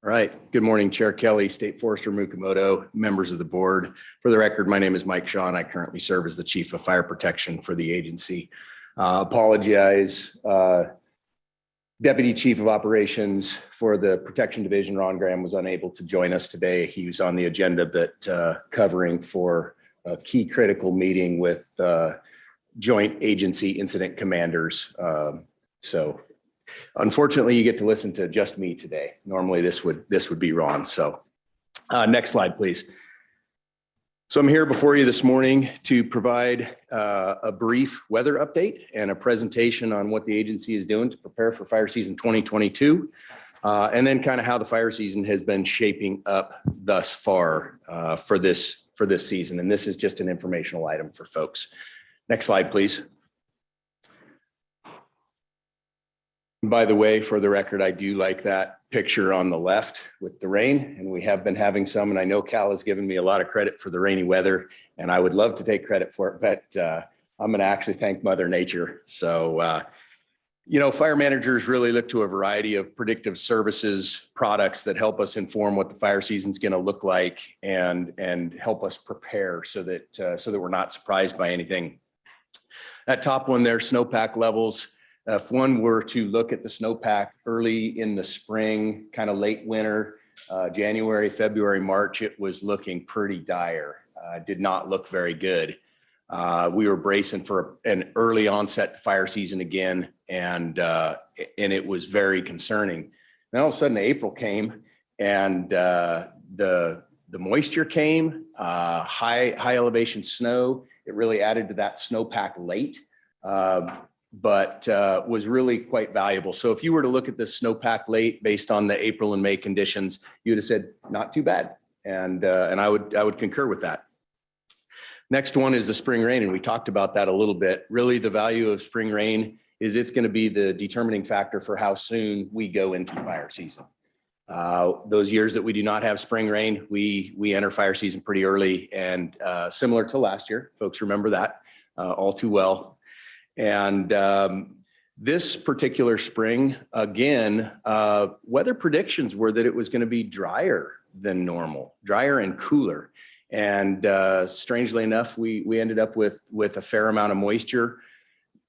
All right. Good morning, Chair Kelly, State Forester Mukamoto, members of the board. For the record, my name is Mike Shaw, and I currently serve as the Chief of Fire Protection for the agency. Apologize, Deputy Chief of Operations for the Protection Division, Ron Graham, was unable to join us today. He was on the agenda, but covering for a key critical meeting with joint agency incident commanders. So unfortunately, you get to listen to just me today. Normally this would be Ron. So next slide, please. So I'm here before you this morning to provide a brief weather update and a presentation on what the agency is doing to prepare for fire season 2022. And then kind of how the fire season has been shaping up thus far for this season. And this is just an informational item for folks. Next slide, please. By the way, for the record, I do like that picture on the left with the rain, and we have been having some, and I know Cal has given me a lot of credit for the rainy weather, and I would love to take credit for it, but I'm going to actually thank Mother Nature. So, you know, fire managers really look to a variety of predictive services, products that help us inform what the fire season's going to look like and help us prepare so that we're not surprised by anything. That top one there, snowpack levels. If one were to look at the snowpack early in the spring, kind of late winter, January, February, March, it was looking pretty dire. Did not look very good. We were bracing for an early onset fire season again, and it was very concerning. Then all of a sudden April came, and the moisture came, high elevation snow. It really added to that snowpack late. But was really quite valuable. So if you were to look at the snowpack late based on the April and May conditions, you would have said not too bad, and I would concur with that. Next one is the spring rain, and we talked about that a little bit. Really, the value of spring rain is it's going to be the determining factor for how soon we go into fire season. Those years that we do not have spring rain, we enter fire season pretty early, and similar to last year, folks remember that all too well. And this particular spring, again, weather predictions were that it was going to be drier than normal, drier and cooler. And strangely enough, we ended up with a fair amount of moisture,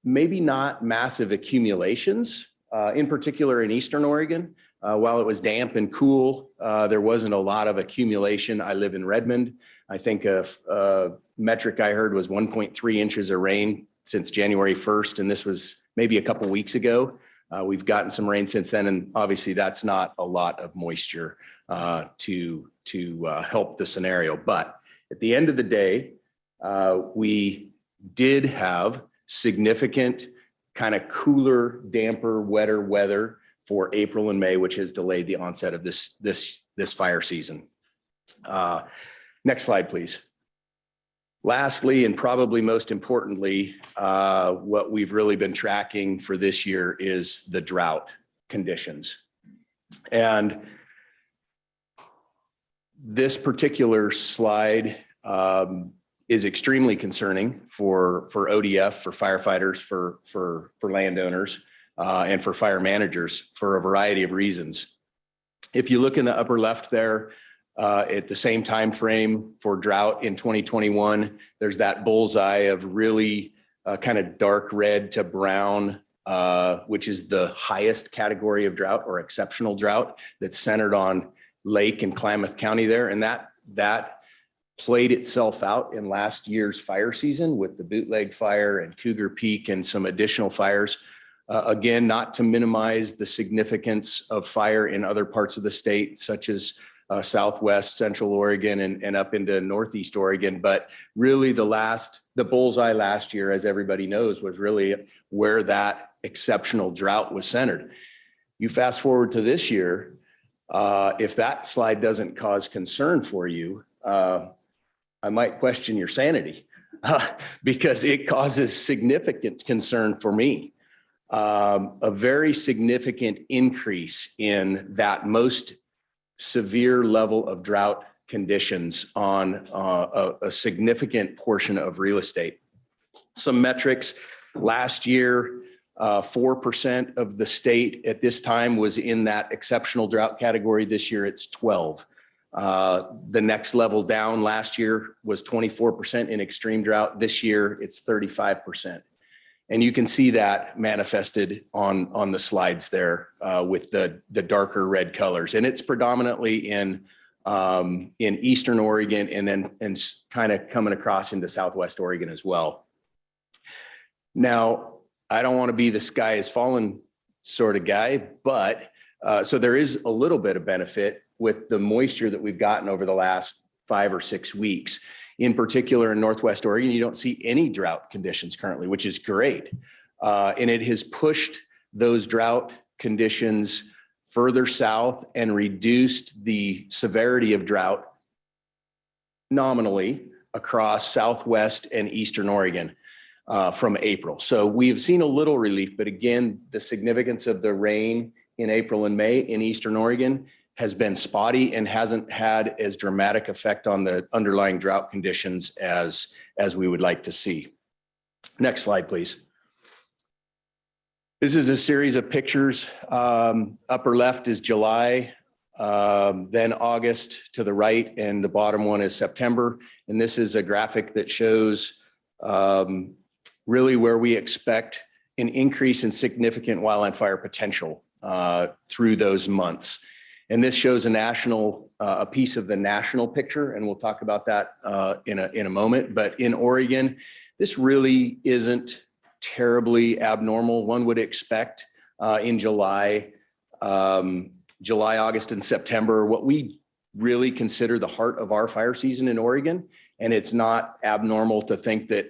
maybe not massive accumulations, in particular in Eastern Oregon. While it was damp and cool, there wasn't a lot of accumulation. I live in Redmond. I think a metric I heard was 1.3 inches of rain since January 1st, and this was maybe a couple weeks ago. We've gotten some rain since then, and obviously that's not a lot of moisture to help the scenario. But at the end of the day, we did have significant kind of cooler, damper, wetter weather for April and May, which has delayed the onset of this fire season. Next slide, please. Lastly, and probably most importantly, what we've really been tracking for this year is the drought conditions. And this particular slide is extremely concerning for ODF, for firefighters, for landowners, and for fire managers for a variety of reasons. If you look in the upper left there, at the same time frame for drought in 2021, there's that bullseye of really kind of dark red to brown, which is the highest category of drought or exceptional drought that's centered on Lake and Klamath County there. And that played itself out in last year's fire season with the Bootleg Fire and Cougar Peak and some additional fires. Again, not to minimize the significance of fire in other parts of the state, such as Southwest, Central Oregon, and up into Northeast Oregon. But really the bullseye last year, as everybody knows, was really where that exceptional drought was centered. You fast forward to this year, if that slide doesn't cause concern for you, I might question your sanity because it causes significant concern for me. A very significant increase in that most severe level of drought conditions on a significant portion of real estate. Some metrics last year, 4% of the state at this time was in that exceptional drought category. This year it's 12. The next level down last year was 24% in extreme drought. This year it's 35%. And you can see that manifested on the slides there with the darker red colors. And it's predominantly in Eastern Oregon and kind of coming across into Southwest Oregon as well. Now, I don't want to be the sky is fallen sort of guy, but so there is a little bit of benefit with the moisture that we've gotten over the last 5 or 6 weeks. In particular, in Northwest Oregon, you don't see any drought conditions currently, which is great. And it has pushed those drought conditions further south and reduced the severity of drought nominally across Southwest and Eastern Oregon from April. So we've seen a little relief, but again, the significance of the rain in April and May in Eastern Oregon has been spotty and hasn't had as dramatic effect on the underlying drought conditions as we would like to see. Next slide, please. This is a series of pictures. Upper left is July, then August to the right, and the bottom one is September. And this is a graphic that shows really where we expect an increase in significant wildland fire potential through those months. And this shows a piece of the national picture, and we'll talk about that in a moment. But in Oregon, this really isn't terribly abnormal. One would expect in July, August, and September, what we really consider the heart of our fire season in Oregon. And it's not abnormal to think that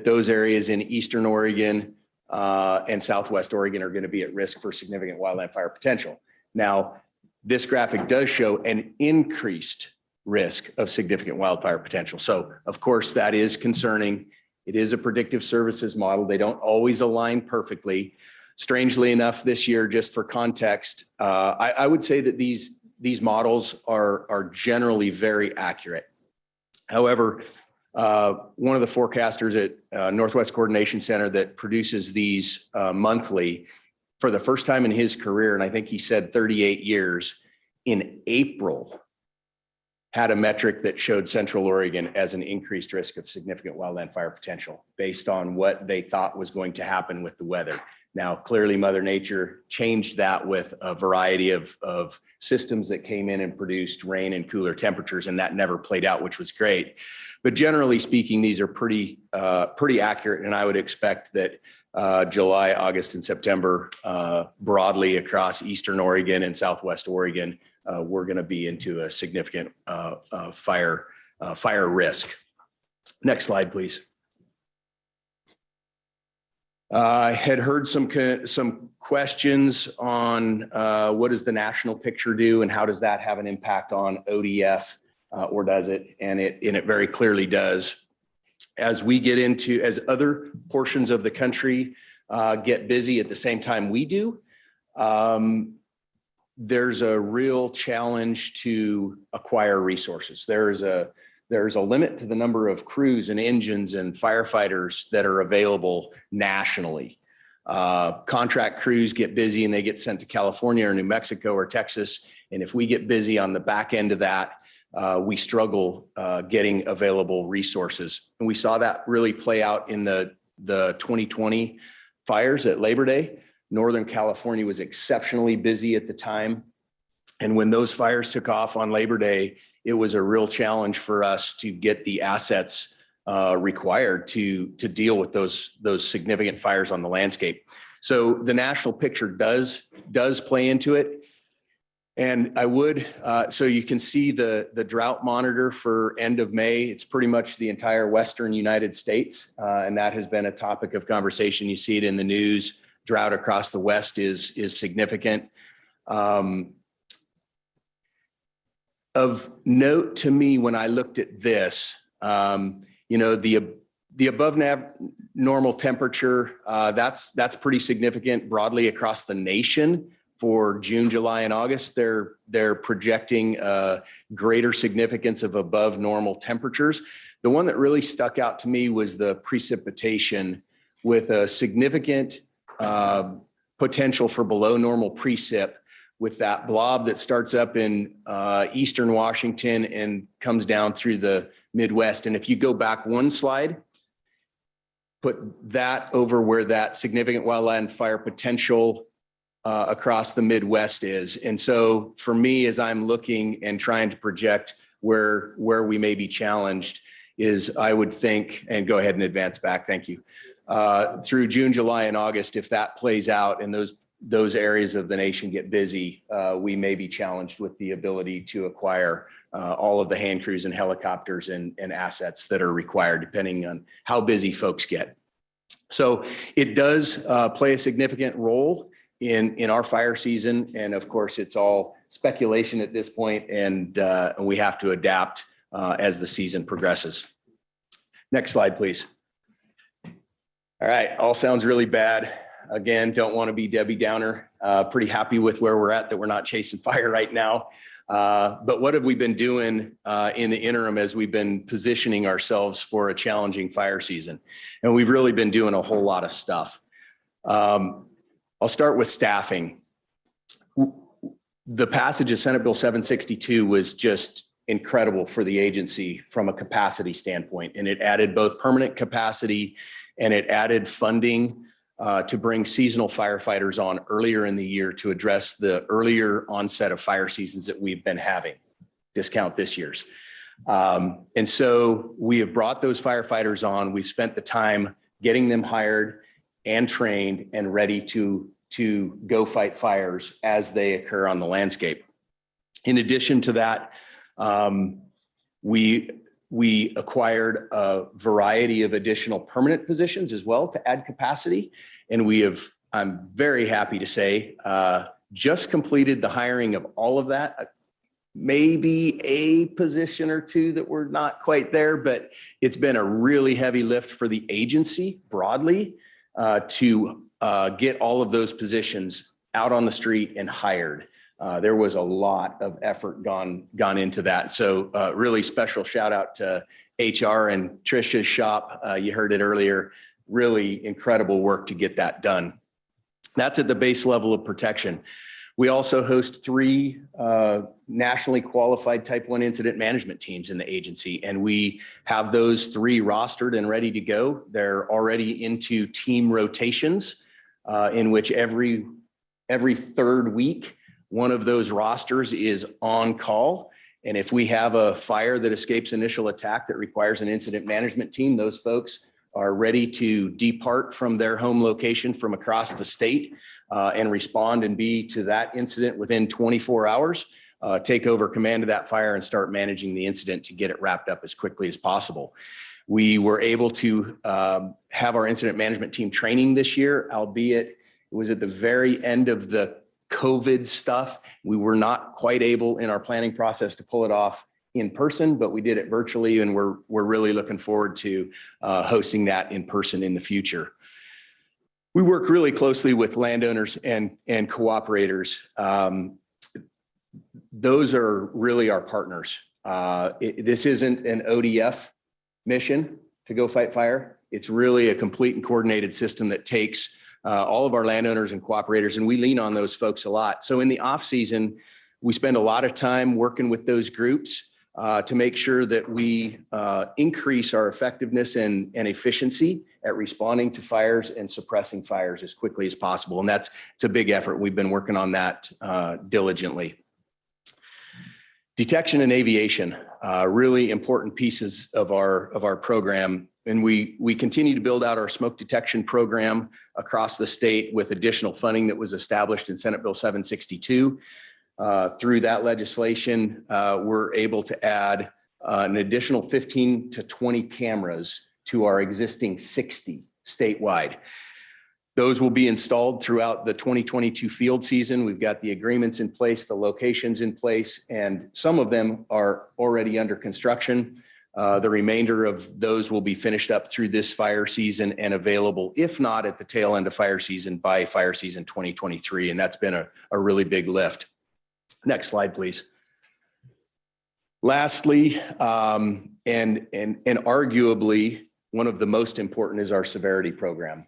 those areas in Eastern Oregon and Southwest Oregon are going to be at risk for significant wildland fire potential. Now, this graphic does show an increased risk of significant wildfire potential. So, of course, that is concerning. It is a predictive services model. They don't always align perfectly. Strangely enough, this year, just for context, I would say that these models are generally very accurate. However, one of the forecasters at Northwest Coordination Center that produces these monthly, for the first time in his career, and I think he said 38 years, in April, had a metric that showed Central Oregon as an increased risk of significant wildland fire potential based on what they thought was going to happen with the weather. Now, clearly, Mother Nature changed that with a variety of systems that came in and produced rain and cooler temperatures, and that never played out, which was great. But generally speaking, these are pretty accurate, and I would expect that July, August, and September, broadly across Eastern Oregon and Southwest Oregon, we're going to be into a significant fire risk. Next slide, please. I had heard some questions on what does the national picture do and how does that have an impact on ODF, or does it? And it very clearly does. As we get into, as other portions of the country get busy at the same time we do, there's a real challenge to acquire resources. There's a limit to the number of crews and engines and firefighters that are available nationally. Contract crews get busy and they get sent to California or New Mexico or Texas. And if we get busy on the back end of that, we struggle getting available resources. And we saw that really play out in the 2020 fires at Labor Day. Northern California was exceptionally busy at the time. And when those fires took off on Labor Day, it was a real challenge for us to get the assets required to deal with those significant fires on the landscape. So the national picture does play into it. And I would, so you can see the drought monitor for end of May. It's pretty much the entire Western United States. And that has been a topic of conversation. You see it in the news. Drought across the West is significant. Of note to me, when I looked at this, the above normal temperature, that's pretty significant broadly across the nation. For June, July, and August, they're projecting greater significance of above normal temperatures. The one that really stuck out to me was the precipitation, with a significant potential for below normal precip, with that blob that starts up in Eastern Washington and comes down through the Midwest. And if you go back one slide, put that over where that significant wildland fire potential across the Midwest is. And so for me, as I'm looking and trying to project where we may be challenged, is I would think, and go ahead and advance back, thank you. through June, July, and August, if that plays out and those areas of the nation get busy, we may be challenged with the ability to acquire all of the hand crews and helicopters and assets that are required, depending on how busy folks get. So it does play a significant role in our fire season. And of course, it's all speculation at this point, and we have to adapt as the season progresses. Next slide, please. All right, all sounds really bad. Again, don't want to be Debbie Downer. Pretty happy with where we're at, that we're not chasing fire right now. But what have we been doing in the interim as we've been positioning ourselves for a challenging fire season? And we've really been doing a whole lot of stuff. I'll start with staffing. The passage of Senate Bill 762 was just incredible for the agency from a capacity standpoint. And it added both permanent capacity and it added funding to bring seasonal firefighters on earlier in the year to address the earlier onset of fire seasons that we've been having, discount this year's. And so we have brought those firefighters on. We've spent the time getting them hired and trained and ready to go fight fires as they occur on the landscape. In addition to that, we acquired a variety of additional permanent positions as well to add capacity. And we have, I'm very happy to say, just completed the hiring of all of that. Maybe a position or two that we're not quite there, but it's been a really heavy lift for the agency broadly to get all of those positions out on the street and hired. There was a lot of effort gone into that. So really special shout out to HR and Trisha's shop. You heard it earlier, really incredible work to get that done. That's at the base level of protection. We also host 3 nationally qualified Type 1 incident management teams in the agency, and we have those 3 rostered and ready to go. They're already into team rotations in which every 3rd week, one of those rosters is on call. And if we have a fire that escapes initial attack that requires an incident management team, those folks are ready to depart from their home location from across the state and respond and be to that incident within 24 hours, take over command of that fire and start managing the incident to get it wrapped up as quickly as possible. We were able to have our incident management team training this year, albeit it was at the very end of the COVID stuff. We were not quite able in our planning process to pull it off in person, but we did it virtually, and we're really looking forward to hosting that in person in the future. We work really closely with landowners and cooperators. Those are really our partners. This isn't an ODF mission to go fight fire. It's really a complete and coordinated system that takes all of our landowners and cooperators, and we lean on those folks a lot. So in the off season, we spend a lot of time working with those groups to make sure that we increase our effectiveness and efficiency at responding to fires and suppressing fires as quickly as possible. And it's a big effort. We've been working on that diligently. Detection and aviation, really important pieces of our program. And we continue to build out our smoke detection program across the state with additional funding that was established in Senate Bill 762. Through that legislation, we're able to add an additional 15 to 20 cameras to our existing 60 statewide. Those will be installed throughout the 2022 field season. We've got the agreements in place, the locations in place, and some of them are already under construction. The remainder of those will be finished up through this fire season and available, if not at the tail end of fire season, by fire season 2023. And that's been a really big lift. Next slide, please. Lastly, and arguably one of the most important is our severity program.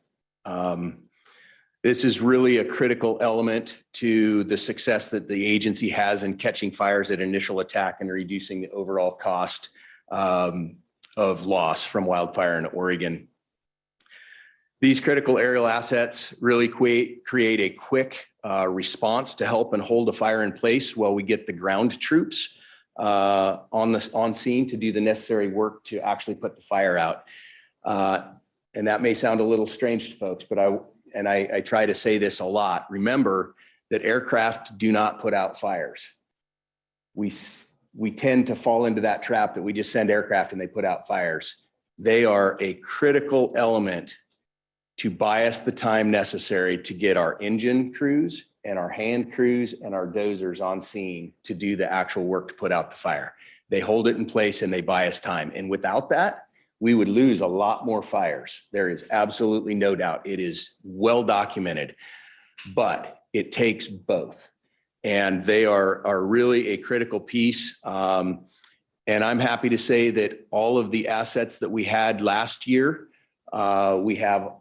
This is really a critical element to the success that the agency has in catching fires at initial attack and reducing the overall cost of loss from wildfire in Oregon. These critical aerial assets really create a quick response to help and hold a fire in place while we get the ground troops on scene to do the necessary work to actually put the fire out. and that may sound a little strange to folks, but I try to say this a lot. Remember that aircraft do not put out fires. We tend to fall into that trap that we just send aircraft and they put out fires. They are a critical element to buy us the time necessary to get our engine crews and our hand crews and our dozers on scene to do the actual work to put out the fire. They hold it in place and they buy us time. And without that, we would lose a lot more fires. There is absolutely no doubt. It is well documented, but it takes both. And they are really a critical piece. And I'm happy to say that all of the assets that we had last year, we have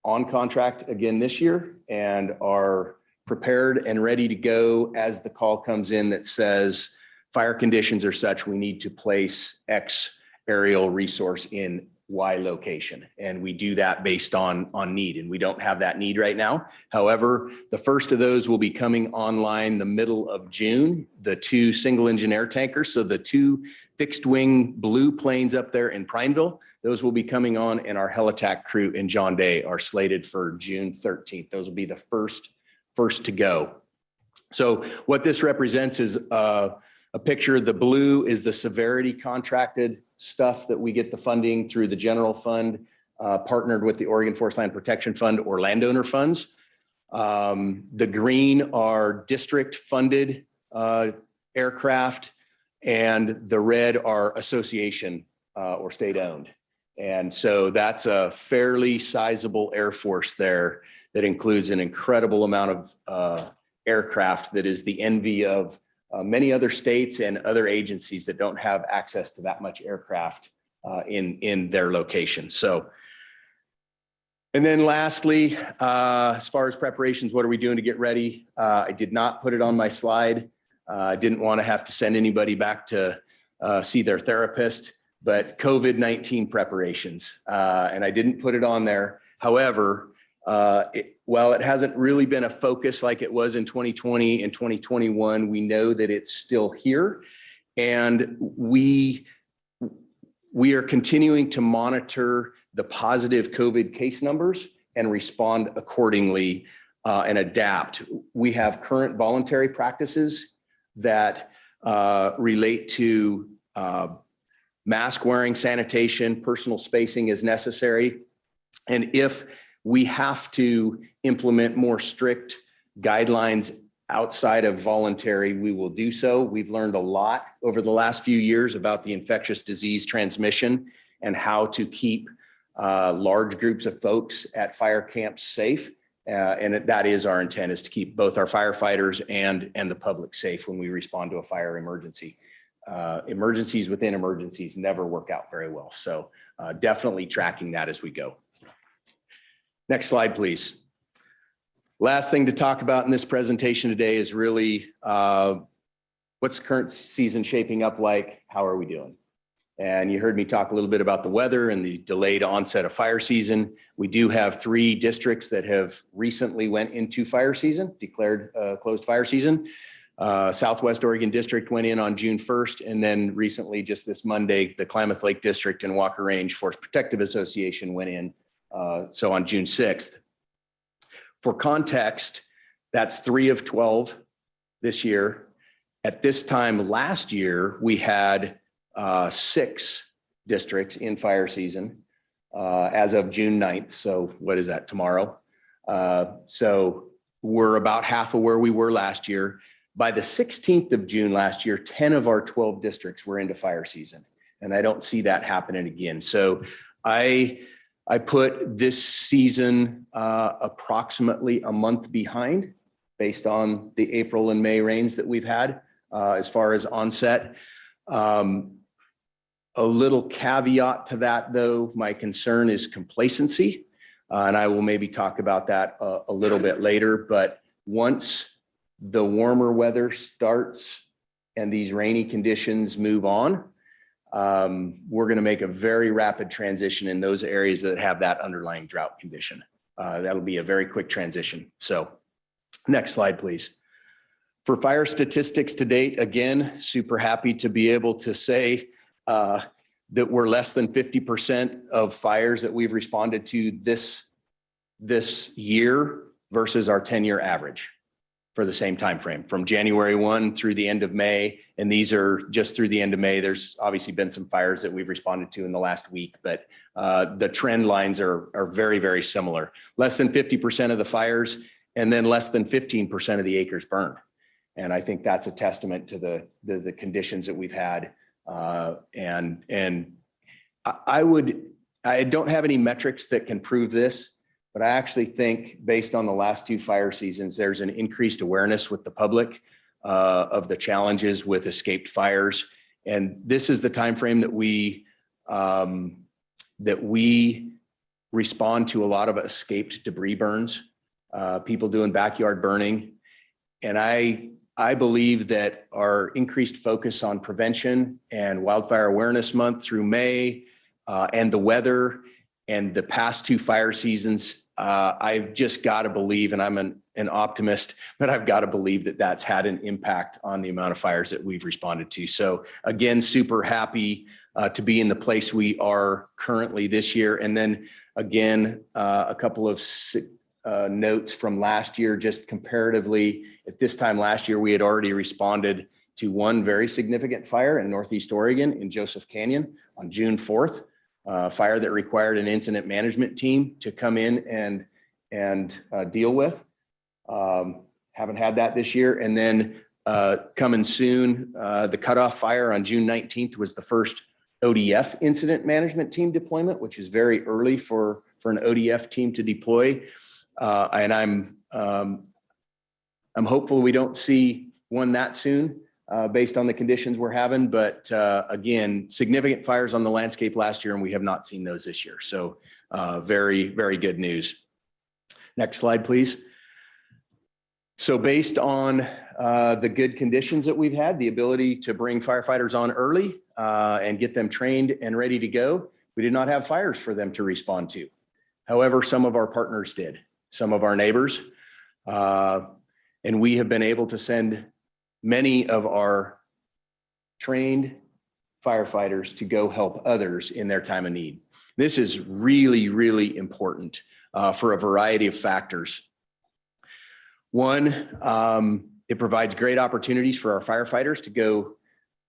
on contract again this year and are prepared and ready to go as the call comes in that says fire conditions are such we need to place X aerial resource in Y location. And we do that based on need, and we don't have that need right now. However, the first of those will be coming online the middle of June, the 2 single engine air tankers. So the 2 fixed wing blue planes up there in Prineville, those will be coming on, and our helitack crew in John Day are slated for June 13th. Those will be the first to go. So what this represents is a picture. The blue is the severity contracted stuff that we get the funding through the general fund, partnered with the Oregon Forest Land Protection Fund or landowner funds. The green are district funded aircraft, and the red are association or state owned. And so that's a fairly sizable Air Force there that includes an incredible amount of aircraft that is the envy of many other states and other agencies that don't have access to that much aircraft in their location. So, and then lastly, as far as preparations, what are we doing to get ready? I did not put it on my slide. I didn't want to have to send anybody back to see their therapist, but COVID-19 preparations, and I didn't put it on there. However, while it hasn't really been a focus like it was in 2020 and 2021, we know that it's still here. And we are continuing to monitor the positive COVID case numbers and respond accordingly and adapt. We have current voluntary practices that relate to mask wearing, sanitation, personal spacing as necessary. And if we have to implement more strict guidelines outside of voluntary, we will do so. We've learned a lot over the last few years about the infectious disease transmission and how to keep large groups of folks at fire camps safe. And that is our intent, is to keep both our firefighters and the public safe when we respond to a fire emergency. Emergencies within emergencies never work out very well. So definitely tracking that as we go. Next slide, please. Last thing to talk about in this presentation today is really what's the current season shaping up like? How are we doing? And you heard me talk a little bit about the weather and the delayed onset of fire season. We do have 3 districts that have recently went into fire season, declared closed fire season. Southwest Oregon District went in on June 1st, and then recently, just this Monday, the Klamath Lake District and Walker Range Forest Protective Association went in, so on June 6th. For context, that's 3 of 12 this year. At this time last year, we had 6 districts in fire season as of June 9th. So what is that, tomorrow? So we're about half of where we were last year. By the 16th of June last year, 10 of our 12 districts were into fire season. And I don't see that happening again. So I put this season approximately a month behind based on the April and May rains that we've had as far as onset. A little caveat to that, though, my concern is complacency. And I will maybe talk about that a little bit later. But once the warmer weather starts and these rainy conditions move on, we're going to make a very rapid transition in those areas that have that underlying drought condition. That'll be a very quick transition. So next slide, please. For fire statistics to date, again, super happy to be able to say that we're less than 50% of fires that we've responded to this year versus our 10-year average for the same time frame, from January 1 through the end of May. And these are just through the end of May. There's obviously been some fires that we've responded to in the last week, but the trend lines are very, very similar. Less than 50% of the fires, and then less than 15% of the acres burned. And I think that's a testament to the conditions that we've had. And I don't have any metrics that can prove this, but I actually think based on the last 2 fire seasons, there's an increased awareness with the public of the challenges with escaped fires. And this is the timeframe that we respond to a lot of escaped debris burns, people doing backyard burning. And I believe that our increased focus on prevention and Wildfire Awareness Month through May, and the weather and the past 2 fire seasons, I've just got to believe, and I'm an optimist, but I've got to believe that that's had an impact on the amount of fires that we've responded to. So again, super happy to be in the place we are currently this year. And then again, a couple of notes from last year, just comparatively. At this time last year, we had already responded to 1 very significant fire in Northeast Oregon in Joseph Canyon on June 4th. Fire that required an incident management team to come in and deal with. Haven't had that this year. And then coming soon, the cutoff fire on June 19th was the first ODF incident management team deployment, which is very early for an ODF team to deploy. And I'm hopeful we don't see one that soon. Based on the conditions we're having, but again, significant fires on the landscape last year, and we have not seen those this year. So very, very good news. Next slide, please. So based on the good conditions that we've had, the ability to bring firefighters on early and get them trained and ready to go, we did not have fires for them to respond to. However, some of our partners did, some of our neighbors, and we have been able to send many of our trained firefighters to go help others in their time of need. This is really, really important for a variety of factors. One, it provides great opportunities for our firefighters to go,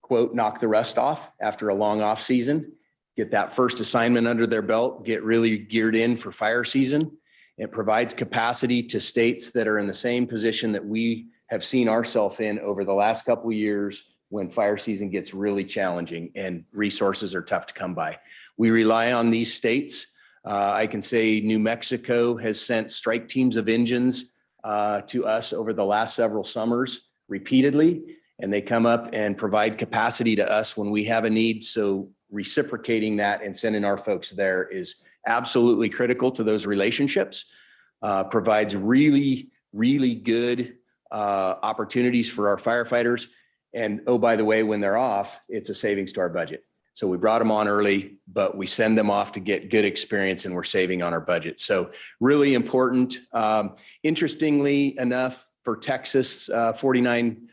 quote, knock the rust off after a long off season, get that first assignment under their belt, get really geared in for fire season. It provides capacity to states that are in the same position that we have seen ourselves in over the last couple of years when fire season gets really challenging and resources are tough to come by. We rely on these states. I can say New Mexico has sent strike teams of engines to us over the last several summers repeatedly, and they come up and provide capacity to us when we have a need. So reciprocating that and sending our folks there is absolutely critical to those relationships, provides really, really good opportunities for our firefighters. And oh, by the way, when they're off, it's a savings to our budget. So we brought them on early, but we send them off to get good experience and we're saving on our budget. So really important. Interestingly enough, for Texas, 49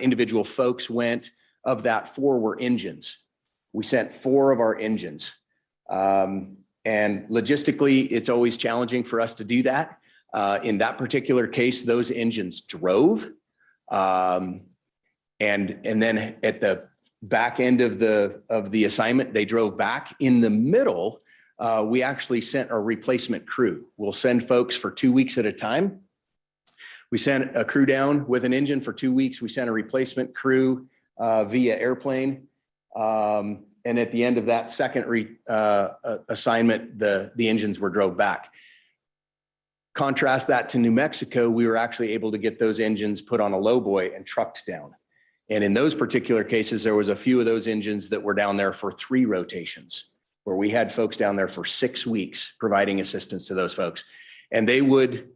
individual folks went. Of that, 4 were engines. We sent 4 of our engines. And logistically, it's always challenging for us to do that. In that particular case, those engines drove. And then at the back end of the assignment, they drove back. In the middle, we actually sent a replacement crew. We'll send folks for 2 weeks at a time. We sent a crew down with an engine for 2 weeks. We sent a replacement crew via airplane. And at the end of that second assignment, the engines were drove back. Contrast that to New Mexico, we were actually able to get those engines put on a lowboy and trucked down. And in those particular cases, there was a few of those engines that were down there for 3 rotations, where we had folks down there for 6 weeks providing assistance to those folks. And they would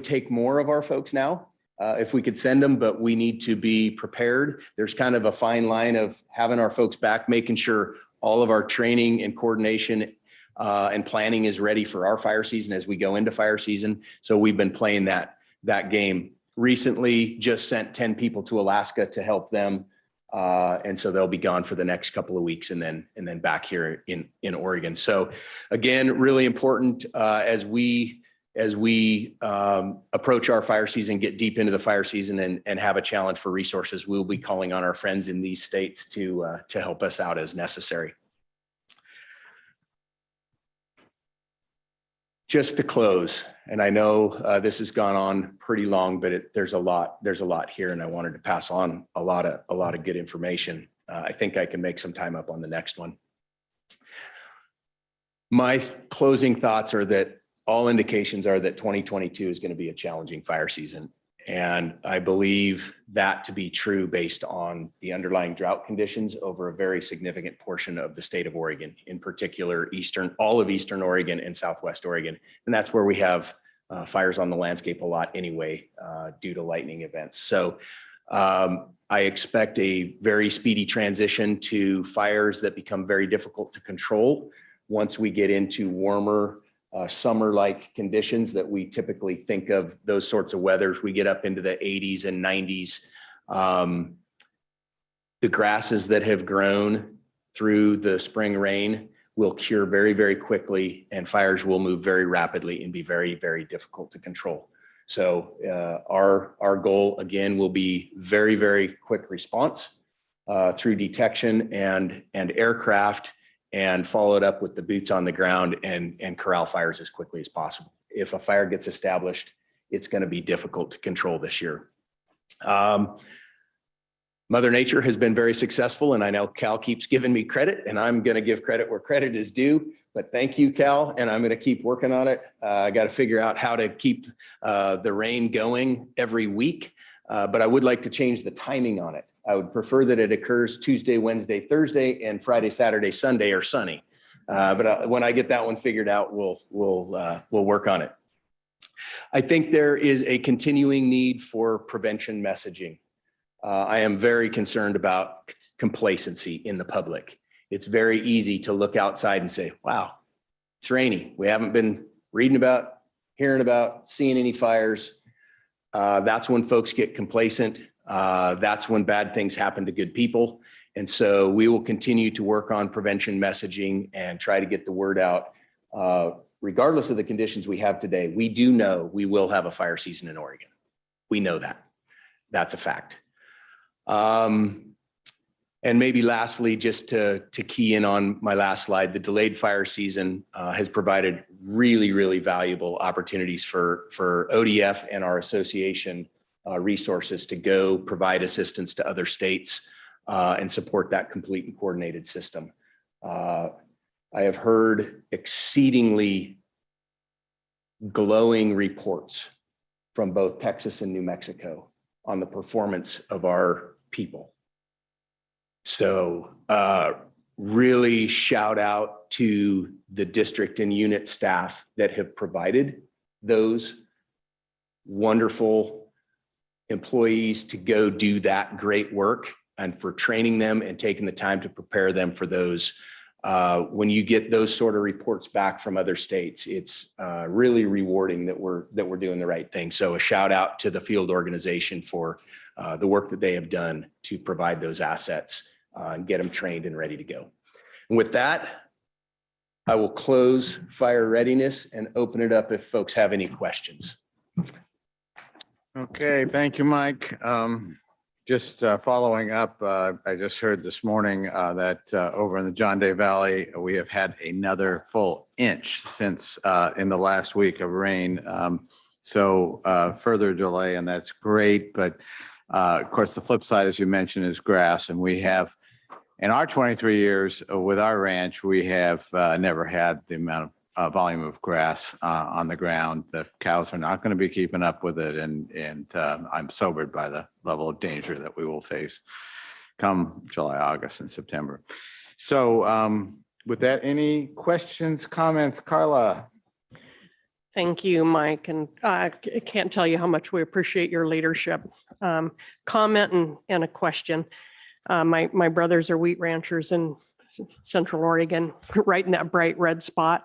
take more of our folks now if we could send them, but we need to be prepared. There's kind of a fine line of having our folks back, making sure all of our training and coordination and planning is ready for our fire season as we go into fire season. So we've been playing that game. Recently just sent 10 people to Alaska to help them And so they'll be gone for the next couple of weeks and then back here in Oregon. So again, really important as we approach our fire season, get deep into the fire season and have a challenge for resources, we'll be calling on our friends in these states to help us out as necessary. Just to close, and I know this has gone on pretty long, but there's a lot here, and I wanted to pass on a lot of good information. I think I can make some time up on the next one. My closing thoughts are that all indications are that 2022 is going to be a challenging fire season. And I believe that to be true based on the underlying drought conditions over a very significant portion of the state of Oregon, in particular, all of Eastern Oregon and Southwest Oregon. And that's where we have fires on the landscape a lot anyway, due to lightning events. So I expect a very speedy transition to fires that become very difficult to control once we get into warmer summer-like conditions that we typically think of those sorts of weathers. We get up into the 80s and 90s. The grasses that have grown through the spring rain will cure very, very quickly, and fires will move very rapidly and be very, very difficult to control. So our goal, again, will be very, very quick response through detection and aircraft, and follow it up with the boots on the ground and corral fires as quickly as possible. If a fire gets established, it's going to be difficult to control this year. Mother Nature has been very successful, and I know Cal keeps giving me credit, and I'm going to give credit where credit is due, but thank you, Cal, and I'm going to keep working on it. I got to figure out how to keep the rain going every week, but I would like to change the timing on it. I would prefer that it occurs Tuesday, Wednesday, Thursday, and Friday, Saturday, Sunday are sunny. But when I get that one figured out, we'll work on it. I think there is a continuing need for prevention messaging. I am very concerned about complacency in the public. It's very easy to look outside and say, wow, it's rainy. We haven't been reading about, hearing about, seeing any fires. That's when folks get complacent. That's when bad things happen to good people. And so we will continue to work on prevention messaging and try to get the word out. Regardless of the conditions we have today, we do know we will have a fire season in Oregon. We know that. That's a fact. And maybe lastly, just to key in on my last slide, the delayed fire season has provided really, really valuable opportunities for ODF and our association resources to go provide assistance to other states and support that complete and coordinated system. I have heard exceedingly glowing reports from both Texas and New Mexico on the performance of our people. So really shout out to the district and unit staff that have provided those wonderful employees to go do that great work, and for training them and taking the time to prepare them for those. When you get those sort of reports back from other states, it's really rewarding that we're doing the right thing. So a shout out to the field organization for the work that they have done to provide those assets and get them trained and ready to go. And with that, I will close fire readiness and open it up if folks have any questions. Okay, thank you, Mike. Just following up, I just heard this morning that over in the John Day Valley, we have had another full inch since in the last week of rain. So further delay, and that's great. But of course, the flip side, as you mentioned, is grass. And we have, in our 23 years with our ranch, we have never had the amount of volume of grass on the ground. The cows are not going to be keeping up with it, and I'm sobered by the level of danger that we will face come July, August, and September. So with that, any questions, comments? Carla? Thank you, Mike, and I can't tell you how much we appreciate your leadership. Comment and a question. My brothers are wheat ranchers in Central Oregon, right in that bright red spot.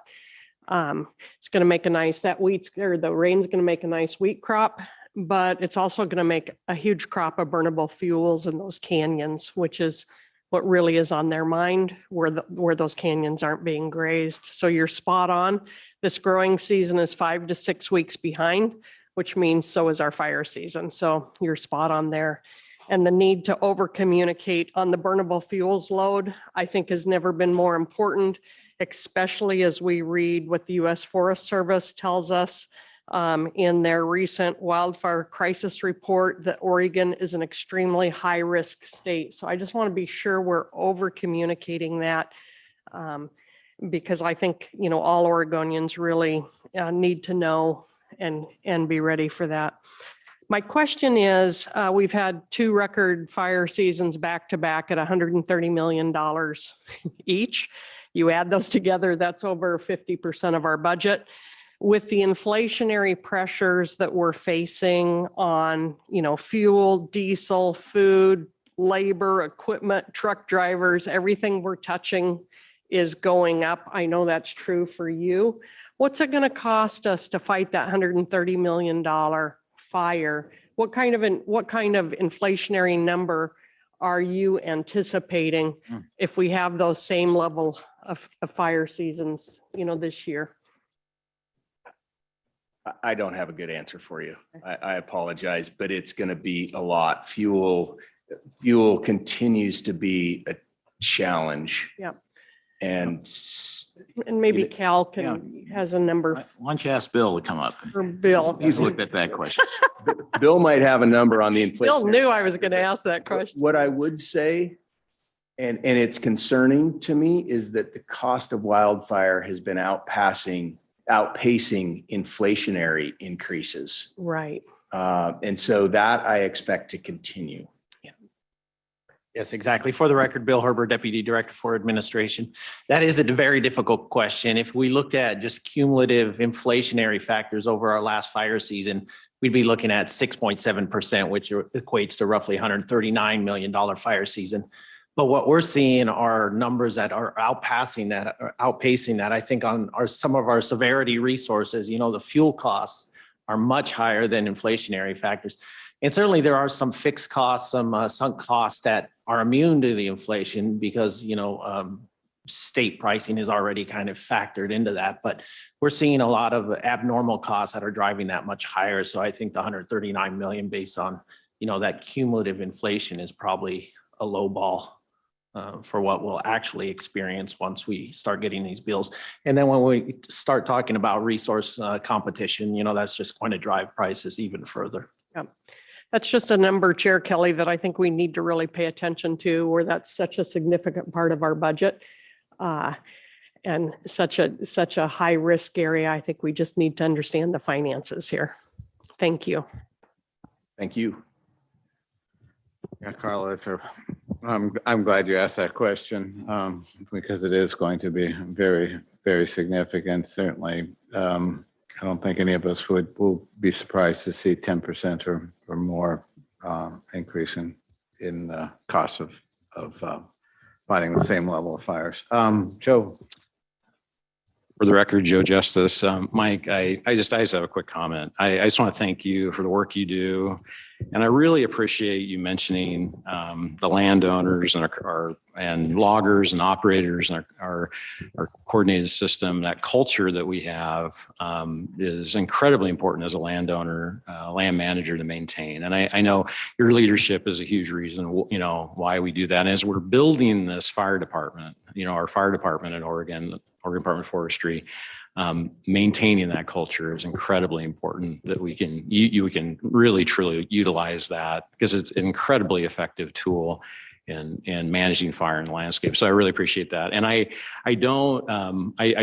It's going to make a nice, the rain's going to make a nice wheat crop, but it's also going to make a huge crop of burnable fuels in those canyons, which is what really is on their mind, where those canyons aren't being grazed. So you're spot on. This growing season is 5 to 6 weeks behind, which means so is our fire season. So you're spot on there. And the need to over communicate on the burnable fuels load, I think, has never been more important, especially as we read what the U.S. Forest Service tells us in their recent wildfire crisis report that Oregon is an extremely high risk state. So I just want to be sure we're over communicating that because I think, you know, all Oregonians really need to know and be ready for that. My question is, we've had 2 record fire seasons back to back at $130 million each. You add those together, that's over 50% of our budget. With the inflationary pressures that we're facing on, you know, fuel, diesel, food, labor, equipment, truck drivers, everything we're touching is going up. I know that's true for you. What's it going to cost us to fight that $130 million fire? What kind of inflationary number are you anticipating if we have those same level of fire seasons, you know, this year? I don't have a good answer for you. I apologize, but it's going to be a lot. Fuel continues to be a challenge. Yeah. And maybe Cal has a number. Why don't you ask Bill to come up? For Bill. He's looked at that question. Bill might have a number on the inflation. Bill knew I was going to ask that question. What I would say, and it's concerning to me, is that the cost of wildfire has been outpacing inflationary increases. Right. And so that I expect to continue. Yes, exactly. For the record, Bill Herber, Deputy Director for Administration. That is a very difficult question. If we looked at just cumulative inflationary factors over our last fire season, we'd be looking at 6.7%, which equates to roughly $139 million fire season. But what we're seeing are numbers that are outpacing that. I think on some of our severity resources, you know, the fuel costs are much higher than inflationary factors. And certainly there are some fixed costs, some sunk costs that are immune to the inflation because, you know, state pricing is already kind of factored into that. But we're seeing a lot of abnormal costs that are driving that much higher. So I think the 139 million based on, you know, that cumulative inflation is probably a low ball for what we'll actually experience once we start getting these bills. And then when we start talking about resource competition, you know, that's just going to drive prices even further. Yeah. That's just a number, Chair Kelly, that I think we need to really pay attention to, where that's such a significant part of our budget and such a high risk area. I think we just need to understand the finances here. Thank you. Thank you. Yeah, Carla, I'm glad you asked that question because it is going to be very, very significant. Certainly, I don't think any of us will be surprised to see 10% or more increase in costs of fighting the same level of fires. Joe. For the record, Joe Justice. Mike, I just have a quick comment. I just want to thank you for the work you do. And I really appreciate you mentioning the landowners and loggers and operators and our coordinated system. That culture that we have is incredibly important as a landowner, land manager to maintain. And I know your leadership is a huge reason, you know, why we do that. And as we're building this fire department, you know, our fire department in Oregon Department of Forestry, maintaining that culture is incredibly important, that we can really truly utilize that because it's an incredibly effective tool in managing fire in the landscape. So I really appreciate that. And I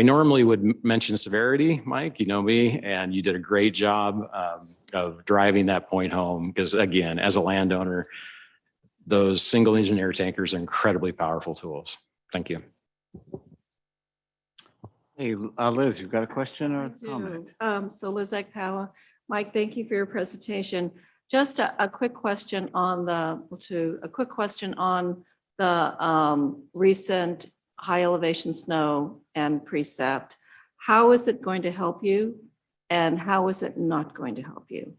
normally would mention severity, Mike, you know me, and you did a great job of driving that point home because again, as a landowner, those single engine air tankers are incredibly powerful tools. Thank you. Hey, Liz, you've got a question or a comment? So Liz Eckpower, Mike, thank you for your presentation. Just a quick question on the recent high elevation snow and precept. How is it going to help you and how is it not going to help you?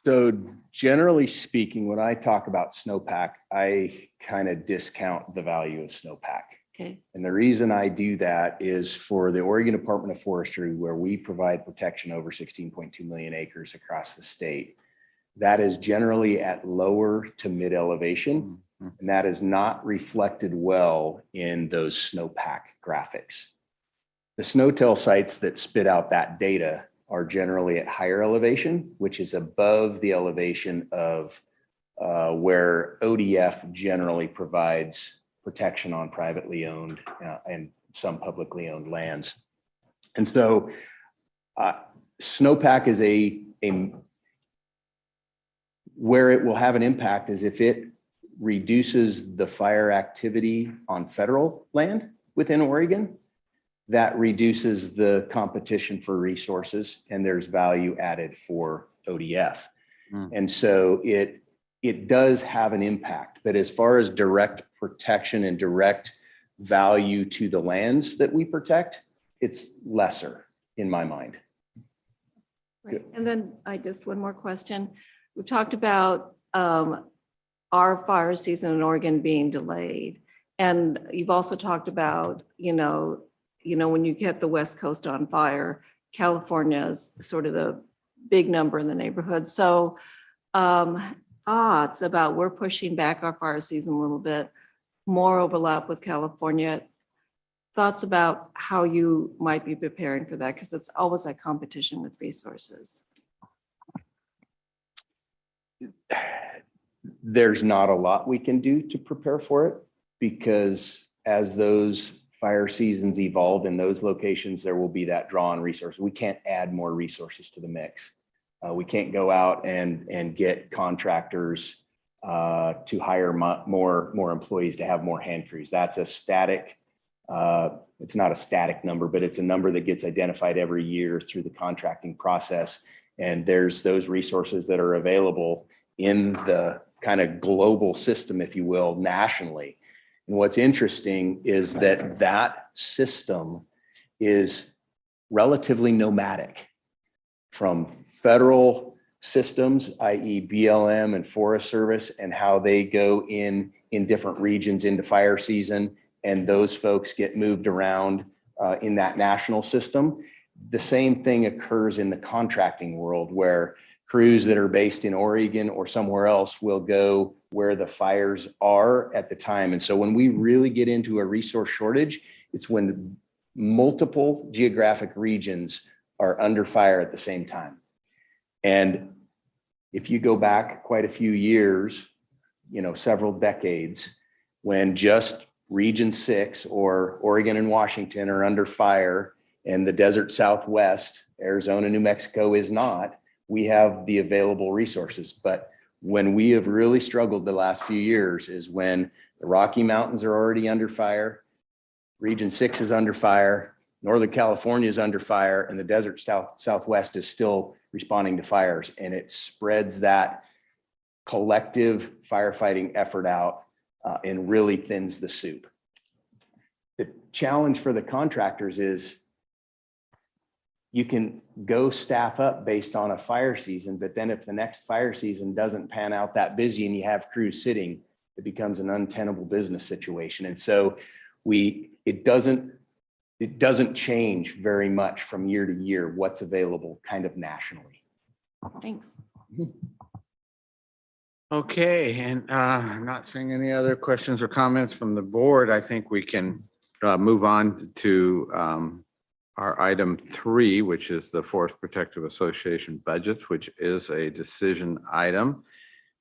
So generally speaking, when I talk about snowpack, I kind of discount the value of snowpack. Okay. And the reason I do that is for the Oregon Department of Forestry, where we provide protection over 16.2 million acres across the state. That is generally at lower to mid elevation, and that is not reflected well in those snowpack graphics. The SNOTEL sites that spit out that data are generally at higher elevation, which is above the elevation of where ODF generally provides protection on privately owned and some publicly owned lands. And so snowpack is where it will have an impact is if it reduces the fire activity on federal land within Oregon, that reduces the competition for resources and there's value added for ODF. And so it does have an impact, but as far as direct protection and direct value to the lands that we protect, it's lesser in my mind. Right. And then one more question. We've talked about our fire season in Oregon being delayed. And you've also talked about, when you get the West Coast on fire, California is sort of the big number in the neighborhood. So thoughts about we're pushing back our fire season a little bit, more overlap with California. Thoughts about how you might be preparing for that, because it's always a competition with resources. There's not a lot we can do to prepare for it because as those fire seasons evolve in those locations, there will be that draw on resources. We can't add more resources to the mix. We can't go out and get contractors to hire more employees to have more hand crews. That's a static, it's not a static number, but it's a number that gets identified every year through the contracting process. And there's those resources that are available in the kind of global system, if you will, nationally. And what's interesting is that that system is relatively nomadic from federal systems, i.e. BLM and Forest Service, and how they go in different regions into fire season. And those folks get moved around in that national system. The same thing occurs in the contracting world where crews that are based in Oregon or somewhere else will go where the fires are at the time. And so when we really get into a resource shortage, it's when multiple geographic regions are under fire at the same time. And if you go back quite a few years, several decades, when just Region 6 or Oregon and Washington are under fire and the desert Southwest, Arizona, New Mexico is not, we have the available resources. But when we have really struggled the last few years is when the Rocky Mountains are already under fire, Region 6 is under fire, Northern California is under fire, and the desert Southwest is still responding to fires. And it spreads that collective firefighting effort out and really thins the soup. The challenge for the contractors is you can go staff up based on a fire season, but then if the next fire season doesn't pan out that busy and you have crews sitting, it becomes an untenable business situation. And so it doesn't change very much from year to year what's available kind of nationally. Thanks. Okay, and I'm not seeing any other questions or comments from the board. I think we can move on to our item 3, which is the Forest Protective Association budgets, which is a decision item.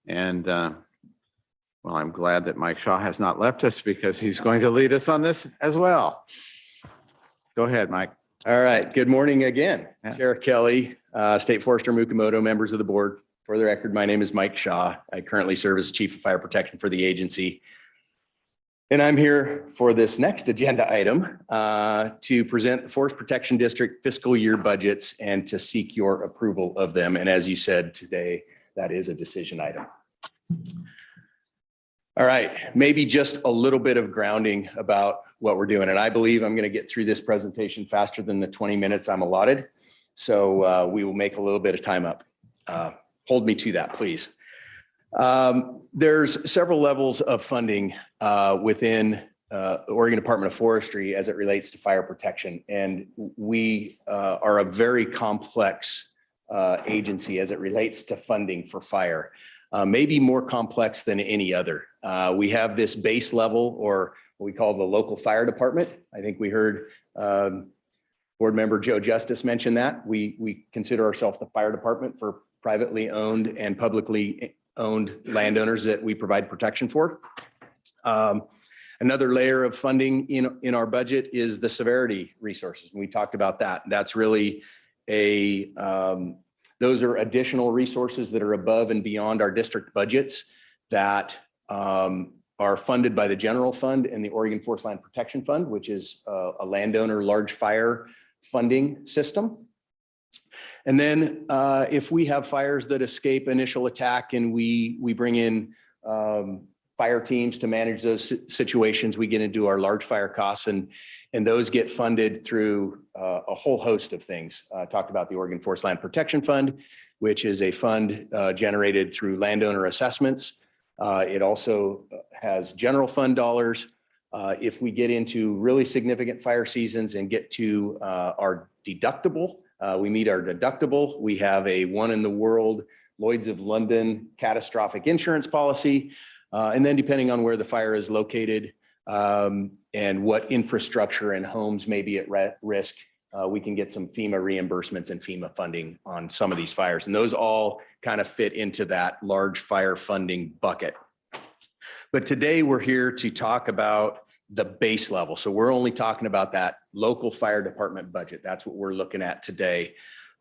And well, I'm glad that Mike Shaw has not left us because he's going to lead us on this as well. Go ahead, Mike. All right. Good morning again. Sheriff Kelly, State Forester Mukomoto, members of the board. For the record, my name is Mike Shaw. I currently serve as Chief of Fire Protection for the agency. And I'm here for this next agenda item to present the Forest Protection District fiscal year budgets and to seek your approval of them. And as you said today, that is a decision item. All right, maybe just a little bit of grounding about what we're doing. And I believe I'm going to get through this presentation faster than the 20 minutes I'm allotted. So we will make a little bit of time up. hold me to that, please. There's several levels of funding within the Oregon Department of Forestry as it relates to fire protection. And we are a very complex agency as it relates to funding for fire, maybe more complex than any other. We have this base level, or what we call the local fire department. I think we heard Board Member Joe Justice mention that. We consider ourselves the fire department for privately owned and publicly owned landowners that we provide protection for. Another layer of funding in our budget is the severity resources. And we talked about that. That's really those are additional resources that are above and beyond our district budgets that are funded by the general fund and the Oregon Forest Land Protection Fund, which is a landowner large fire funding system. And then if we have fires that escape initial attack and we bring in fire teams to manage those situations, we get into our large fire costs, and those get funded through a whole host of things. Talked about the Oregon Forest Land Protection Fund, which is a fund generated through landowner assessments. It also has general fund dollars. If we get into really significant fire seasons and get to our deductible, we meet our deductible. We have a one in the world Lloyd's of London catastrophic insurance policy. And then depending on where the fire is located and what infrastructure and homes may be at risk, we can get some FEMA reimbursements and FEMA funding on some of these fires. And those all kind of fit into that large fire funding bucket. But today we're here to talk about the base level. So we're only talking about that local fire department budget. That's what we're looking at today.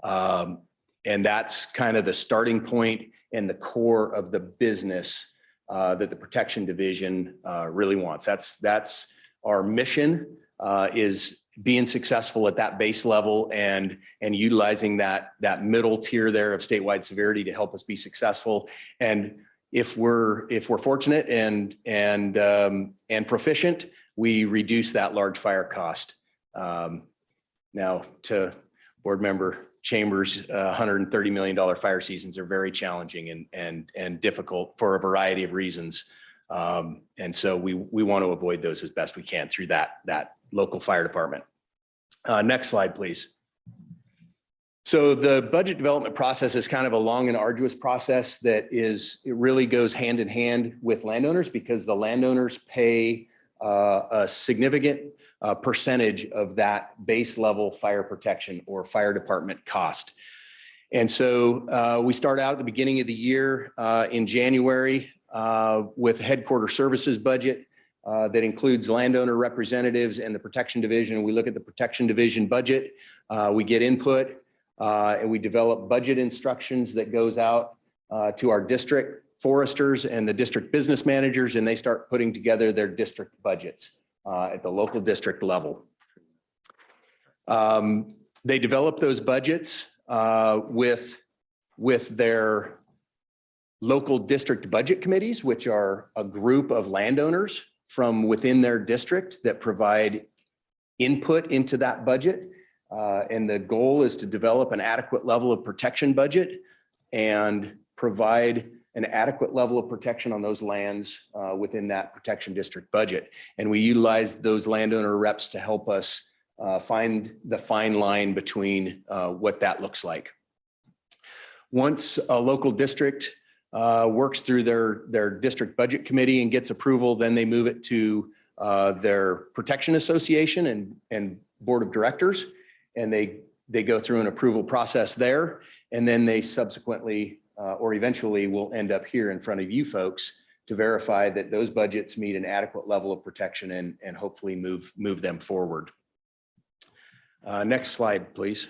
And that's kind of the starting point and the core of the business that the Protection Division really wants. That's our mission, is being successful at that base level and utilizing that middle tier there of statewide severity to help us be successful. And if we're fortunate and proficient, we reduce that large fire cost. Now, to Board Member Chambers, $130 million fire seasons are very challenging and difficult for a variety of reasons. And so we want to avoid those as best we can through that local fire department. Next slide, please. So the budget development process is kind of a long and arduous process that it really goes hand in hand with landowners, because the landowners pay a significant percentage of that base level fire protection or fire department cost. And so we start out at the beginning of the year in January with a headquarter services budget that includes landowner representatives and the Protection Division. We look at the Protection Division budget, we get input, and we develop budget instructions that goes out to our district foresters and the district business managers, and they start putting together their district budgets at the local district level. They develop those budgets with their local district budget committees, which are a group of landowners from within their district that provide input into that budget. And the goal is to develop an adequate level of protection budget and provide an adequate level of protection on those lands within that protection district budget. And we utilize those landowner reps to help us find the fine line between what that looks like. Once a local district works through their district budget committee and gets approval, then they move it to their protection association and board of directors, and they go through an approval process there, and then they subsequently or eventually will end up here in front of you folks to verify that those budgets meet an adequate level of protection and hopefully move them forward. Next slide, please.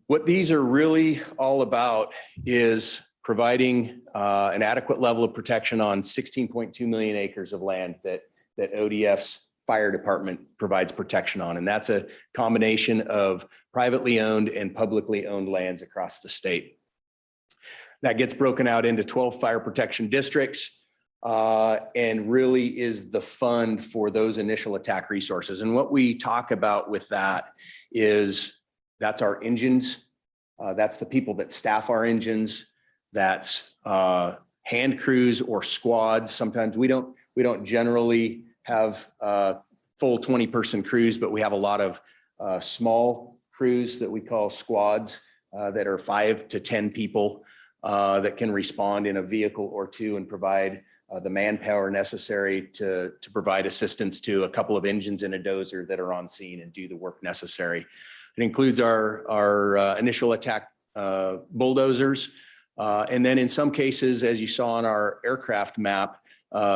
What these are really all about is providing an adequate level of protection on 16.2 million acres of land that ODF's fire department provides protection on. And that's a combination of privately owned and publicly owned lands across the state. That gets broken out into 12 fire protection districts and really is the fund for those initial attack resources. And what we talk about with that is that's our engines That's the people that staff our engines. That's hand crews or squads. Sometimes we don't generally have full 20-person crews, but we have a lot of small crews that we call squads that are 5 to 10 people that can respond in a vehicle or two and provide the manpower necessary to provide assistance to a couple of engines and a dozer that are on scene and do the work necessary. It includes our initial attack bulldozers. And then in some cases, as you saw on our aircraft map,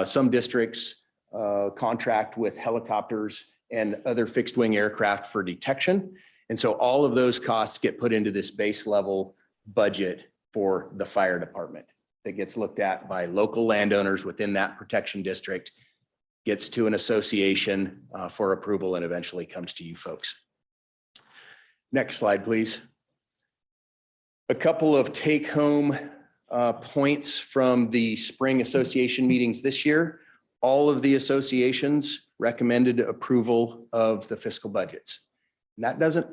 some districts contract with helicopters and other fixed wing aircraft for detection. And so all of those costs get put into this base level budget for the fire department that gets looked at by local landowners within that protection district, gets to an association for approval, and eventually comes to you folks. Next slide, please. A couple of take-home points from the spring association meetings this year. All of the associations recommended approval of the fiscal budgets. And that doesn't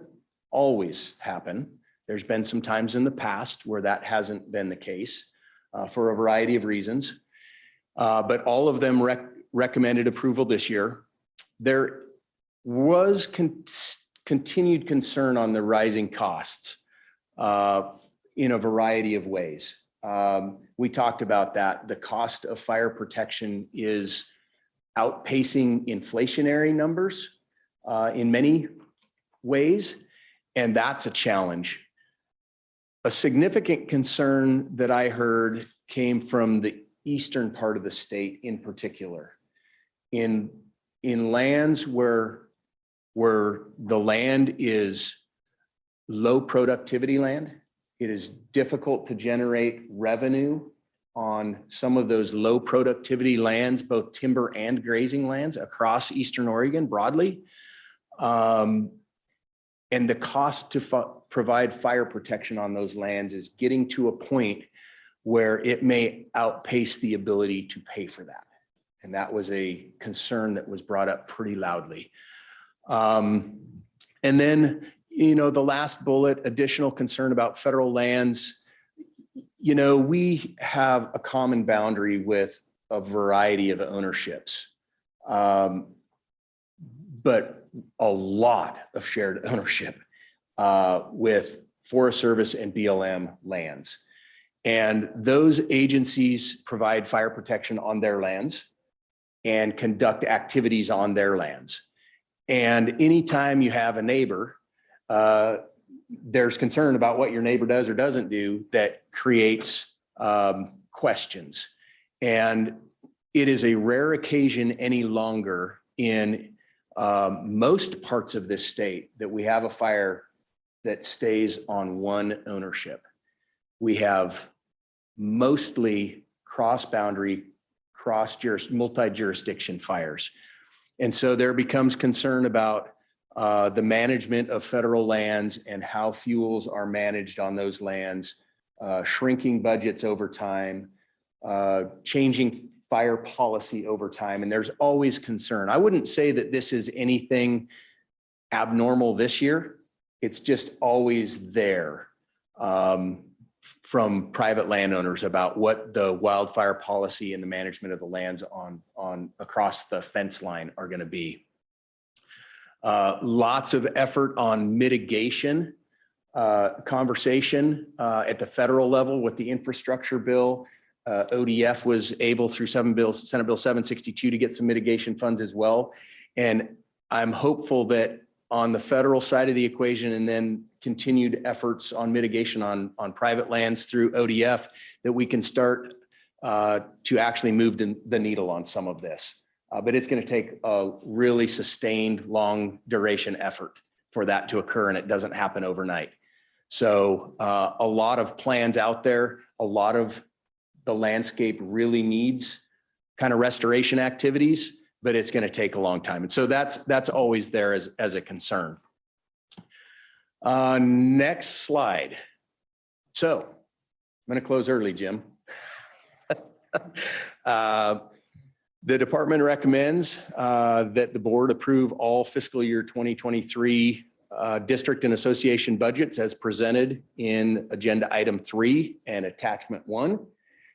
always happen. There's been some times in the past where that hasn't been the case for a variety of reasons. But all of them recommended approval this year. There was continued concern on the rising costs in a variety of ways. We talked about that. The cost of fire protection is outpacing inflationary numbers in many ways, and that's a challenge. A significant concern that I heard came from the eastern part of the state in particular. In lands where the land is low productivity land, it is difficult to generate revenue on some of those low productivity lands, both timber and grazing lands across Eastern Oregon broadly. And the cost to provide fire protection on those lands is getting to a point where it may outpace the ability to pay for that. And that was a concern that was brought up pretty loudly. And then, the last bullet, additional concern about federal lands. We have a common boundary with a variety of ownerships, but a lot of shared ownership with Forest Service and BLM lands. And those agencies provide fire protection on their lands and conduct activities on their lands. And anytime you have a neighbor, there's concern about what your neighbor does or doesn't do that creates questions. And it is a rare occasion any longer in most parts of this state that we have a fire that stays on one ownership. We have mostly cross-boundary, multi-jurisdiction fires. And so there becomes concern about the management of federal lands and how fuels are managed on those lands, shrinking budgets over time, changing fire policy over time. And there's always concern. I wouldn't say that this is anything abnormal this year. It's just always there from private landowners about what the wildfire policy and the management of the lands on across the fence line are going to be. Lots of effort on mitigation conversation at the federal level with the infrastructure bill. ODF was able through Senate Bill 762 to get some mitigation funds as well. And I'm hopeful that on the federal side of the equation and then continued efforts on mitigation on private lands through ODF, that we can start to actually move the needle on some of this. But it's going to take a really sustained, long duration effort for that to occur, and it doesn't happen overnight. So a lot of plans out there, a lot of the landscape really needs kind of restoration activities, but it's going to take a long time. And so that's always there as a concern. Next slide. So I'm going to close early, Jim. The department recommends that the board approve all fiscal year 2023 district and association budgets as presented in agenda item 3 and attachment 1.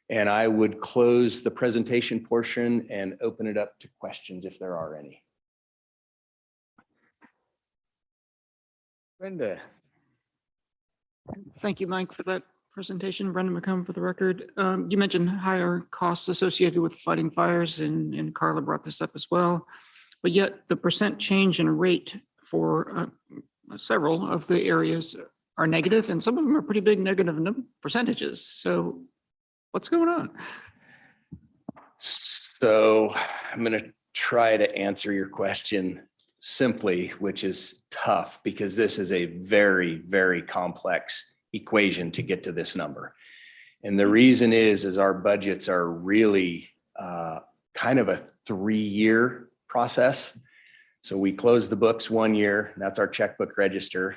And I would close the presentation portion and open it up to questions if there are any. Brenda. Thank you, Mike, for that presentation. Brenda McComb for the record. You mentioned higher costs associated with fighting fires, and Carla brought this up as well. But yet the percent change in rate for several of the areas are negative, and some of them are pretty big negative percentages. So what's going on? So I'm going to try to answer your question simply, which is tough because this is a very, very complex equation to get to this number. And the reason is our budgets are really kind of a 3-year process. So we close the books 1 year, that's our checkbook register.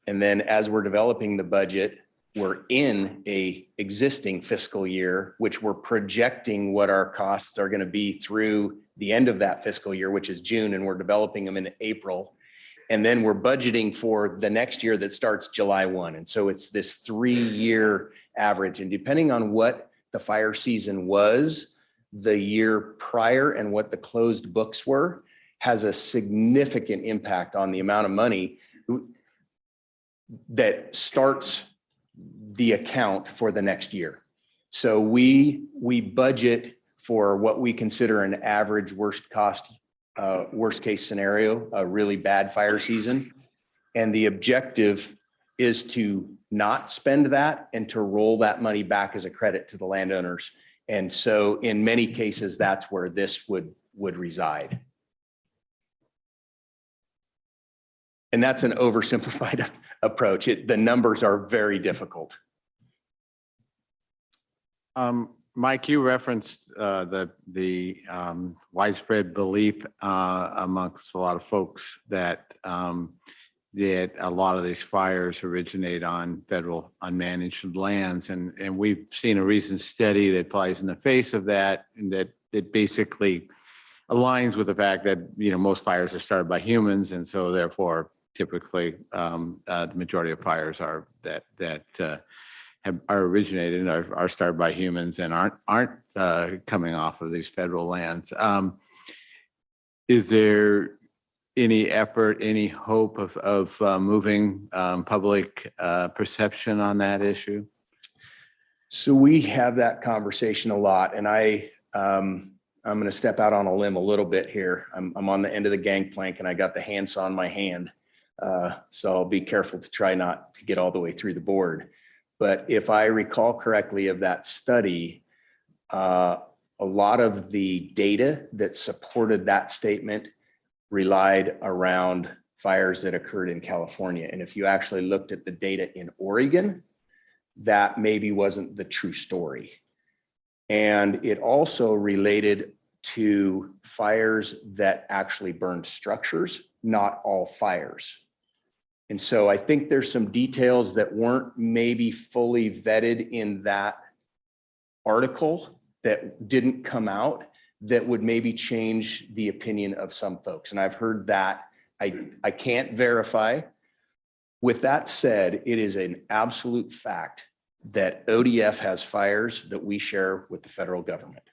And then as we're developing the budget, we're in a existing fiscal year, which we're projecting what our costs are going to be through the end of that fiscal year, which is June, and we're developing them in April. And then we're budgeting for the next year that starts July 1. And so it's this 3-year average. And depending on what the fire season was the year prior and what the closed books were, has a significant impact on the amount of money that starts the account for the next year. So we budget for what we consider an average worst case scenario, a really bad fire season. And the objective is to not spend that and to roll that money back as a credit to the landowners. And so in many cases, that's where this would reside. And that's an oversimplified approach. The numbers are very difficult. Mike, you referenced the widespread belief amongst a lot of folks that that a lot of these fires originate on federal unmanaged lands, and we've seen a recent study that flies in the face of that, and that it basically aligns with the fact that most fires are started by humans, and so therefore typically the majority of fires are are originated and are started by humans and aren't coming off of these federal lands. Is there any effort, any hope of moving public perception on that issue? So we have that conversation a lot, and I'm going to step out on a limb a little bit here. I'm on the end of the gangplank and I got the handsaw on my hand. So I'll be careful to try not to get all the way through the board. But if I recall correctly of that study, a lot of the data that supported that statement relied around fires that occurred in California. And if you actually looked at the data in Oregon, that maybe wasn't the true story. And it also related to fires that actually burned structures, not all fires. And so I think there's some details that weren't maybe fully vetted in that article that didn't come out that would maybe change the opinion of some folks. And I've heard that. I can't verify. With that said, it is an absolute fact that ODF has fires that we share with the federal government.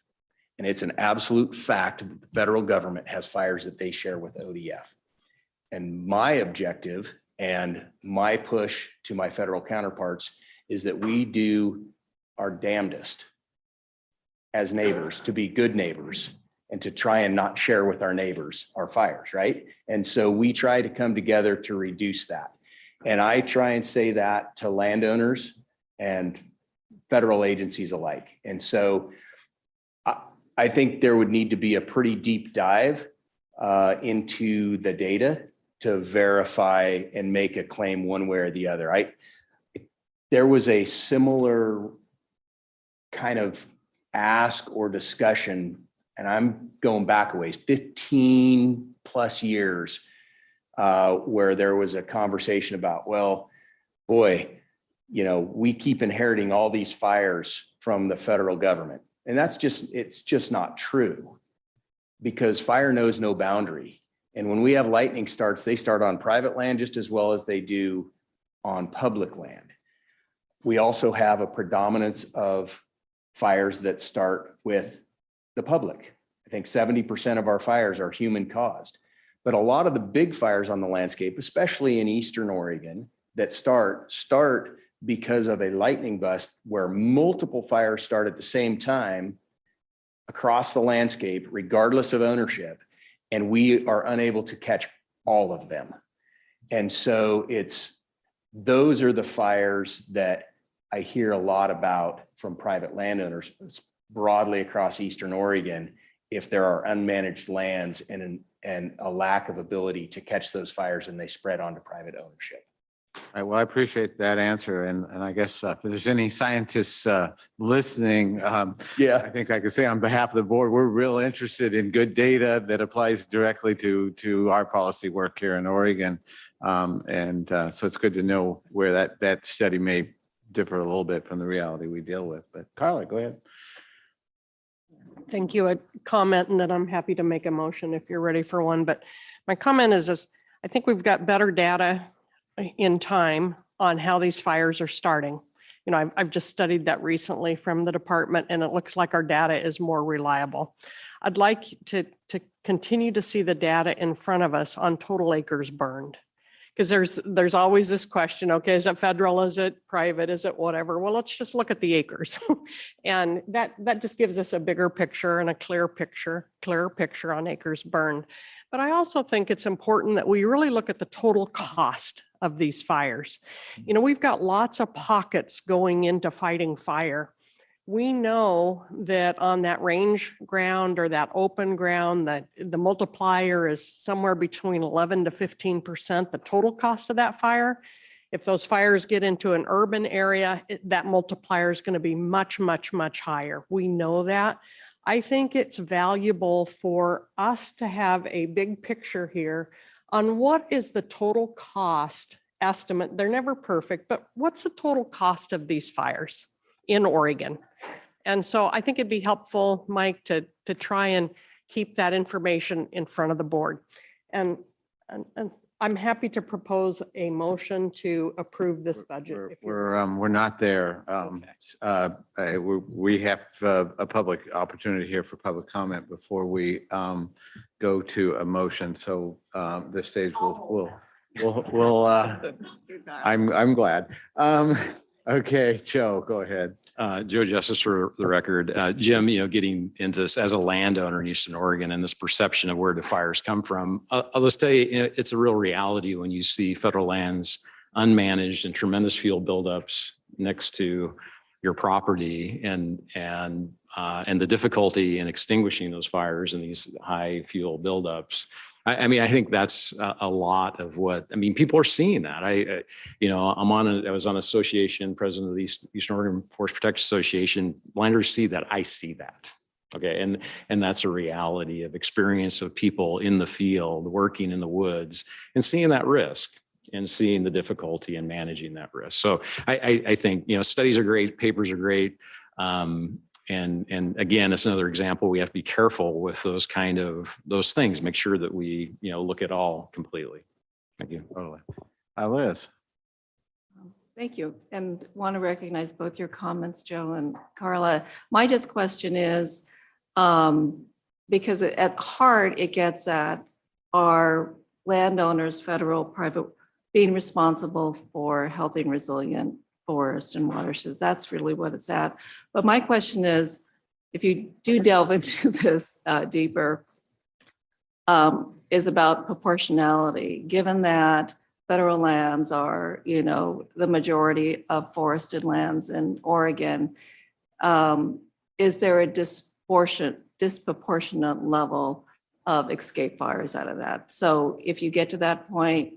And it's an absolute fact that the federal government has fires that they share with ODF. And my objective and my push to my federal counterparts is that we do our damnedest as neighbors to be good neighbors and to try and not share with our neighbors our fires, right? And so we try to come together to reduce that. And I try and say that to landowners and federal agencies alike. And so I think there would need to be a pretty deep dive into the data to verify and make a claim one way or the other. There was a similar kind of ask or discussion, and I'm going back a ways, 15 plus years, where there was a conversation about, well, boy, we keep inheriting all these fires from the federal government. And it's just not true, because fire knows no boundary. And when we have lightning starts, they start on private land just as well as they do on public land. We also have a predominance of fires that start with the public. I think 70% of our fires are human caused. But a lot of the big fires on the landscape, especially in Eastern Oregon, that start because of a lightning bust where multiple fires start at the same time across the landscape, regardless of ownership, and we are unable to catch all of them. And so those are the fires that I hear a lot about from private landowners broadly across Eastern Oregon. If there are unmanaged lands and a lack of ability to catch those fires and they spread onto private ownership. All right, well, I appreciate that answer. And I guess if there's any scientists listening, yeah, I think I could say on behalf of the board, we're real interested in good data that applies directly to our policy work here in Oregon. So it's good to know where that study may differ a little bit from the reality we deal with. But Carla, go ahead. Thank you. A comment, and then I'm happy to make a motion if you're ready for one. But my comment is this: I think we've got better data in time on how these fires are starting. You know, I've just studied that recently from the department, and it looks like our data is more reliable. I'd like to continue to see the data in front of us on total acres burned. Because there's always this question, okay, is it federal, is it private, is it whatever? Well, let's just look at the acres. And that just gives us a bigger picture and a clearer picture on acres burned. But I also think it's important that we really look at the total cost of these fires. You know, we've got lots of pockets going into fighting fire. We know that on that range ground or that open ground, that the multiplier is somewhere between 11 to 15%, the total cost of that fire. If those fires get into an urban area, that multiplier is going to be much, much, much higher. We know that. I think it's valuable for us to have a big picture here on what is the total cost estimate. They're never perfect, but what's the total cost of these fires in Oregon? And so I think it'd be helpful, Mike, to try and keep that information in front of the board. And I'm happy to propose a motion to approve this budget. We're not there. We have a public opportunity here for public comment before we go to a motion. So this stage we'll I'm glad. Okay, Joe, go ahead. Joe Justice for the record. Jim, you know, getting into this as a landowner in Eastern Oregon and this perception of where the fires come from, I'll just tell you, it's a real reality when you see federal lands unmanaged and tremendous fuel buildups next to your property and the difficulty in extinguishing those fires and these high fuel buildups. I mean, I think that's a lot of what, I mean, people are seeing that. I was on association, president of the Eastern Oregon Forest Protection Association. Landers see that, I see that. Okay, and that's a reality of experience of people in the field, working in the woods and seeing that risk and seeing the difficulty in managing that risk. So I think, you know, studies are great, papers are great. And again, it's another example. We have to be careful with those things. Make sure that we, you know, look at all completely. Thank you. Totally. Liz. Thank you. And want to recognize both your comments, Joe and Carla. My just question is, because at heart, it gets at our landowners, federal, private, being responsible for healthy and resilient forest and watersheds. That's really what it's at. But my question is, if you do delve into this deeper, is about proportionality, given that federal lands are, you know, the majority of forested lands in Oregon. Is there a disproportionate level of escape fires out of that? So if you get to that point,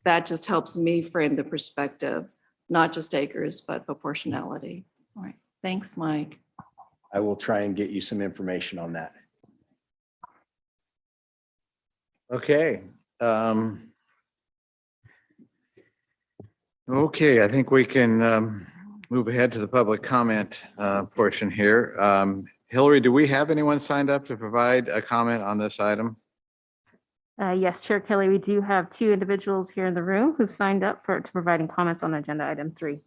that just helps me frame the perspective, not just acres, but proportionality. All right. Thanks, Mike. I will try and get you some information on that. Okay. Okay, I think we can move ahead to the public comment portion here. Hillary, do we have anyone signed up to provide a comment on this item? Yes, Chair Kelly, we do have two individuals here in the room who've signed up to providing comments on agenda item 3.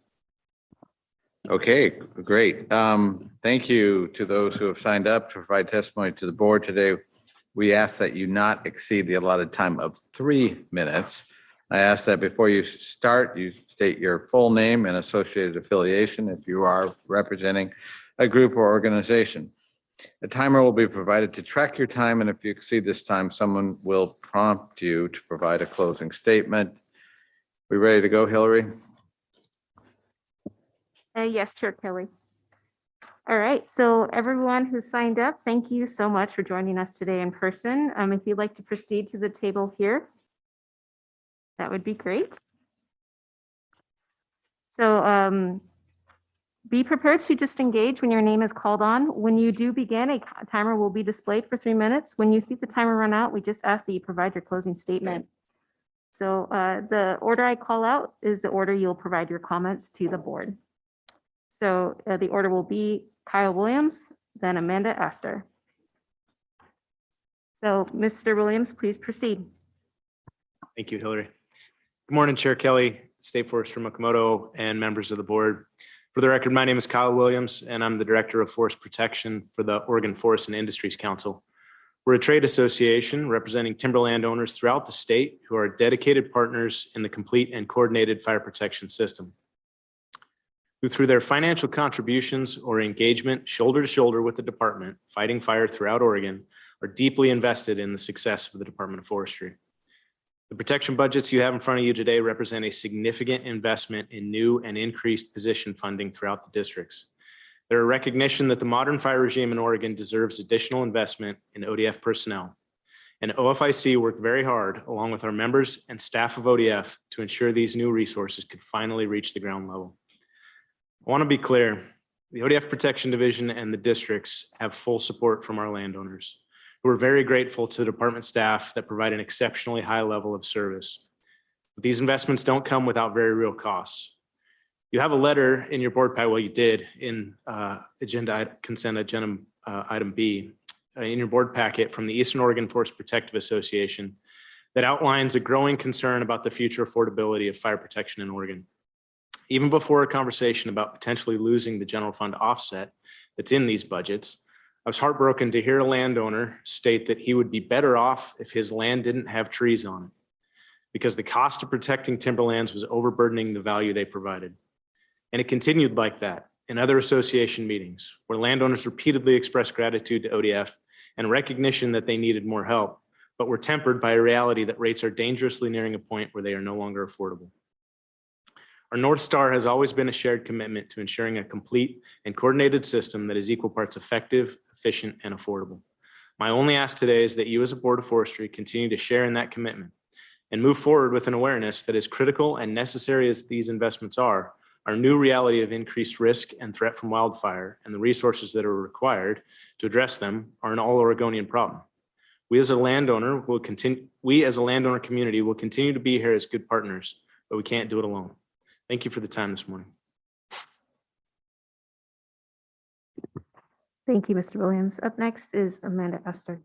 Okay, great. Thank you to those who have signed up to provide testimony to the board today. We ask that you not exceed the allotted time of 3 minutes. I ask that before you start, you state your full name and associated affiliation if you are representing a group or organization. A timer will be provided to track your time, and if you exceed this time, someone will prompt you to provide a closing statement. We ready to go, Hillary? Yes, Chair Kelly. All right, so everyone who signed up, thank you so much for joining us today in person. If you'd like to proceed to the table here, that would be great. So be prepared to just engage when your name is called on. When you do begin, a timer will be displayed for 3 minutes. When you see the timer run out, we just ask that you provide your closing statement. So the order I call out is the order you'll provide your comments to the board. So the order will be Kyle Williams, then Amanda Astor. So Mr. Williams, please proceed. Thank you, Hillary. Good morning, Chair Kelly, State Forester Makamoto, and members of the board. For the record, my name is Kyle Williams, and I'm the Director of Forest Protection for the Oregon Forest and Industries Council. We're a trade association representing timberland owners throughout the state who are dedicated partners in the complete and coordinated fire protection system, who through their financial contributions or engagement shoulder to shoulder with the department fighting fire throughout Oregon are deeply invested in the success of the Department of Forestry. The protection budgets you have in front of you today represent a significant investment in new and increased position funding throughout the districts. They're a recognition that the modern fire regime in Oregon deserves additional investment in ODF personnel. And OFIC worked very hard along with our members and staff of ODF to ensure these new resources could finally reach the ground level. I want to be clear, the ODF Protection Division and the districts have full support from our landowners. We're very grateful to the department staff that provide an exceptionally high level of service. But these investments don't come without very real costs. You have a letter in your board packet, well, you did in consent agenda item B, in your board packet from the Eastern Oregon Forest Protective Association that outlines a growing concern about the future affordability of fire protection in Oregon. Even before a conversation about potentially losing the general fund offset that's in these budgets, I was heartbroken to hear a landowner state that he would be better off if his land didn't have trees on it because the cost of protecting timberlands was overburdening the value they provided. And it continued like that in other association meetings where landowners repeatedly expressed gratitude to ODF and recognition that they needed more help, but were tempered by a reality that rates are dangerously nearing a point where they are no longer affordable. Our North Star has always been a shared commitment to ensuring a complete and coordinated system that is equal parts effective, efficient, and affordable. My only ask today is that you as a Board of Forestry continue to share in that commitment and move forward with an awareness that as critical and necessary as these investments are, our new reality of increased risk and threat from wildfire and the resources that are required to address them are an all Oregonian problem. We as a landowner community will continue to be here as good partners, but we can't do it alone. Thank you for the time this morning. Thank you, Mr. Williams. Up next is Amanda Astor.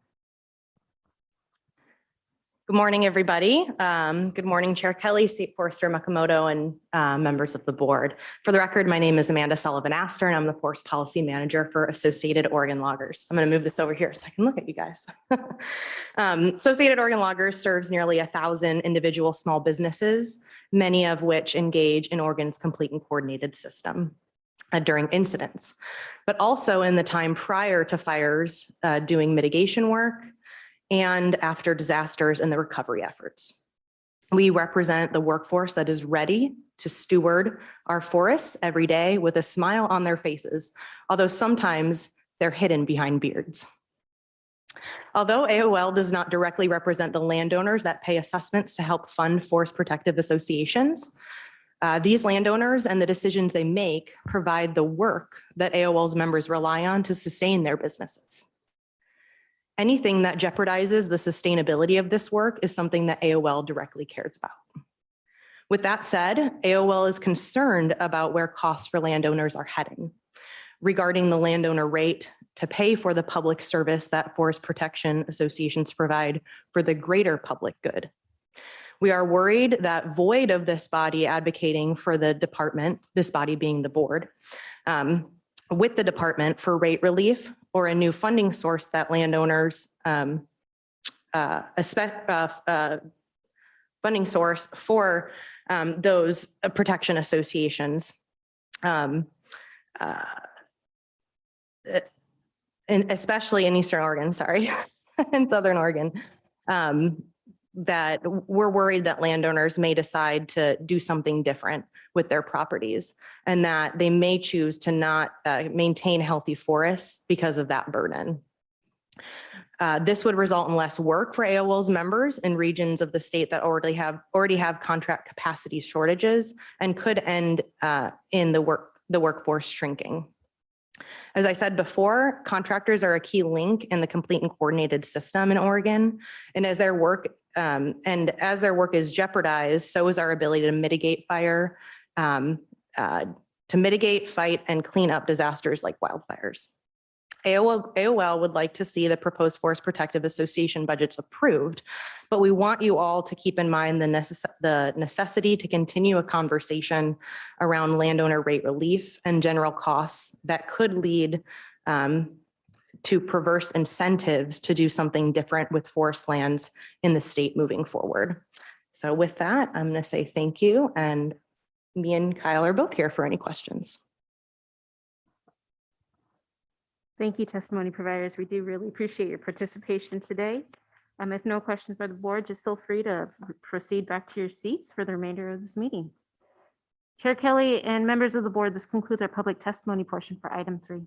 Good morning, everybody. Good morning, Chair Kelly, State Forester Makamoto, and members of the board. For the record, my name is Amanda Sullivan Astor, and I'm the Forest Policy Manager for Associated Oregon Loggers. I'm going to move this over here so I can look at you guys. Associated Oregon Loggers serves nearly 1,000 individual small businesses, many of which engage in Oregon's complete and coordinated system during incidents, but also in the time prior to fires, doing mitigation work, and after disasters and the recovery efforts. We represent the workforce that is ready to steward our forests every day with a smile on their faces, although sometimes they're hidden behind beards. Although AOL does not directly represent the landowners that pay assessments to help fund forest protective associations, these landowners and the decisions they make provide the work that AOL's members rely on to sustain their businesses. Anything that jeopardizes the sustainability of this work is something that AOL directly cares about. With that said, AOL is concerned about where costs for landowners are heading. regarding the landowner rate to pay for the public service that forest protection associations provide for the greater public good. We are worried that void of this body advocating for the department, this body being the board, with the department for rate relief or a new funding source that landowners funding source for those protection associations. And especially in Eastern Oregon, sorry, in Southern Oregon, that we're worried that landowners may decide to do something different with their properties and that they may choose to not maintain healthy forests because of that burden. This would result in less work for AOL's members in regions of the state that already have contract capacity shortages and could end in the workforce shrinking. As I said before, contractors are a key link in the complete and coordinated system in Oregon. And as their work is jeopardized, so is our ability to mitigate fire, to mitigate, fight, and clean up disasters like wildfires. AOL would like to see the proposed Forest Protective Association budgets approved, but we want you all to keep in mind the necessity to continue a conversation around landowner rate relief and general costs that could lead to perverse incentives to do something different with forest lands in the state moving forward. So with that, I'm going to say thank you, and me and Kyle are both here for any questions. Thank you, testimony providers. We do really appreciate your participation today. If no questions by the board, just feel free to proceed back to your seats for the remainder of this meeting. Chair Kelly and members of the board, this concludes our public testimony portion for item 3.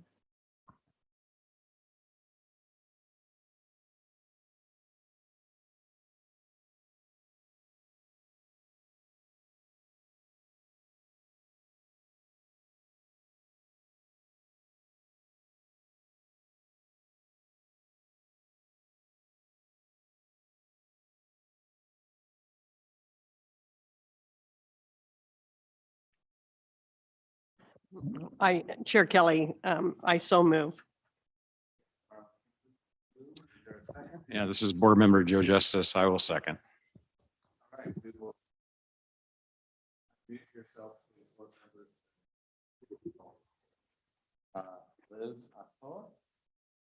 Chair Kelly, I so move. Yeah, this is Board Member Joe Justice. I will second.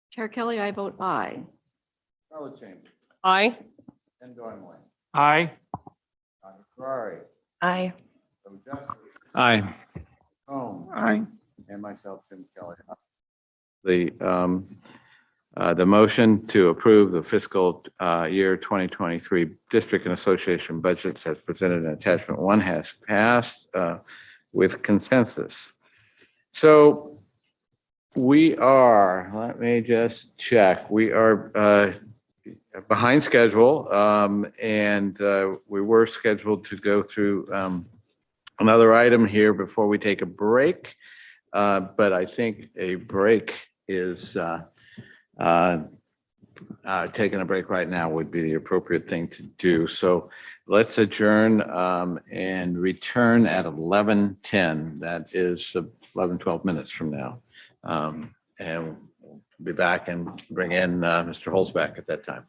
Chair Kelly, I vote aye. Charlotte Chambers. Aye. Ken Dornway. Aye. Tanya Ferrari. Aye. Joe Justice. Aye. Holmes. Aye. And myself, Jim Kelly. The motion to approve the fiscal year 2023 district and association budgets as presented in attachment 1 has passed with consensus. So we are, let me just check, we are behind schedule, and we were scheduled to go through another item here before we take a break. But I think a break is taking a break right now would be the appropriate thing to do. So let's adjourn and return at 11:10. That is 12 minutes from now. And we'll be back and bring in Mr. Holzback at that time.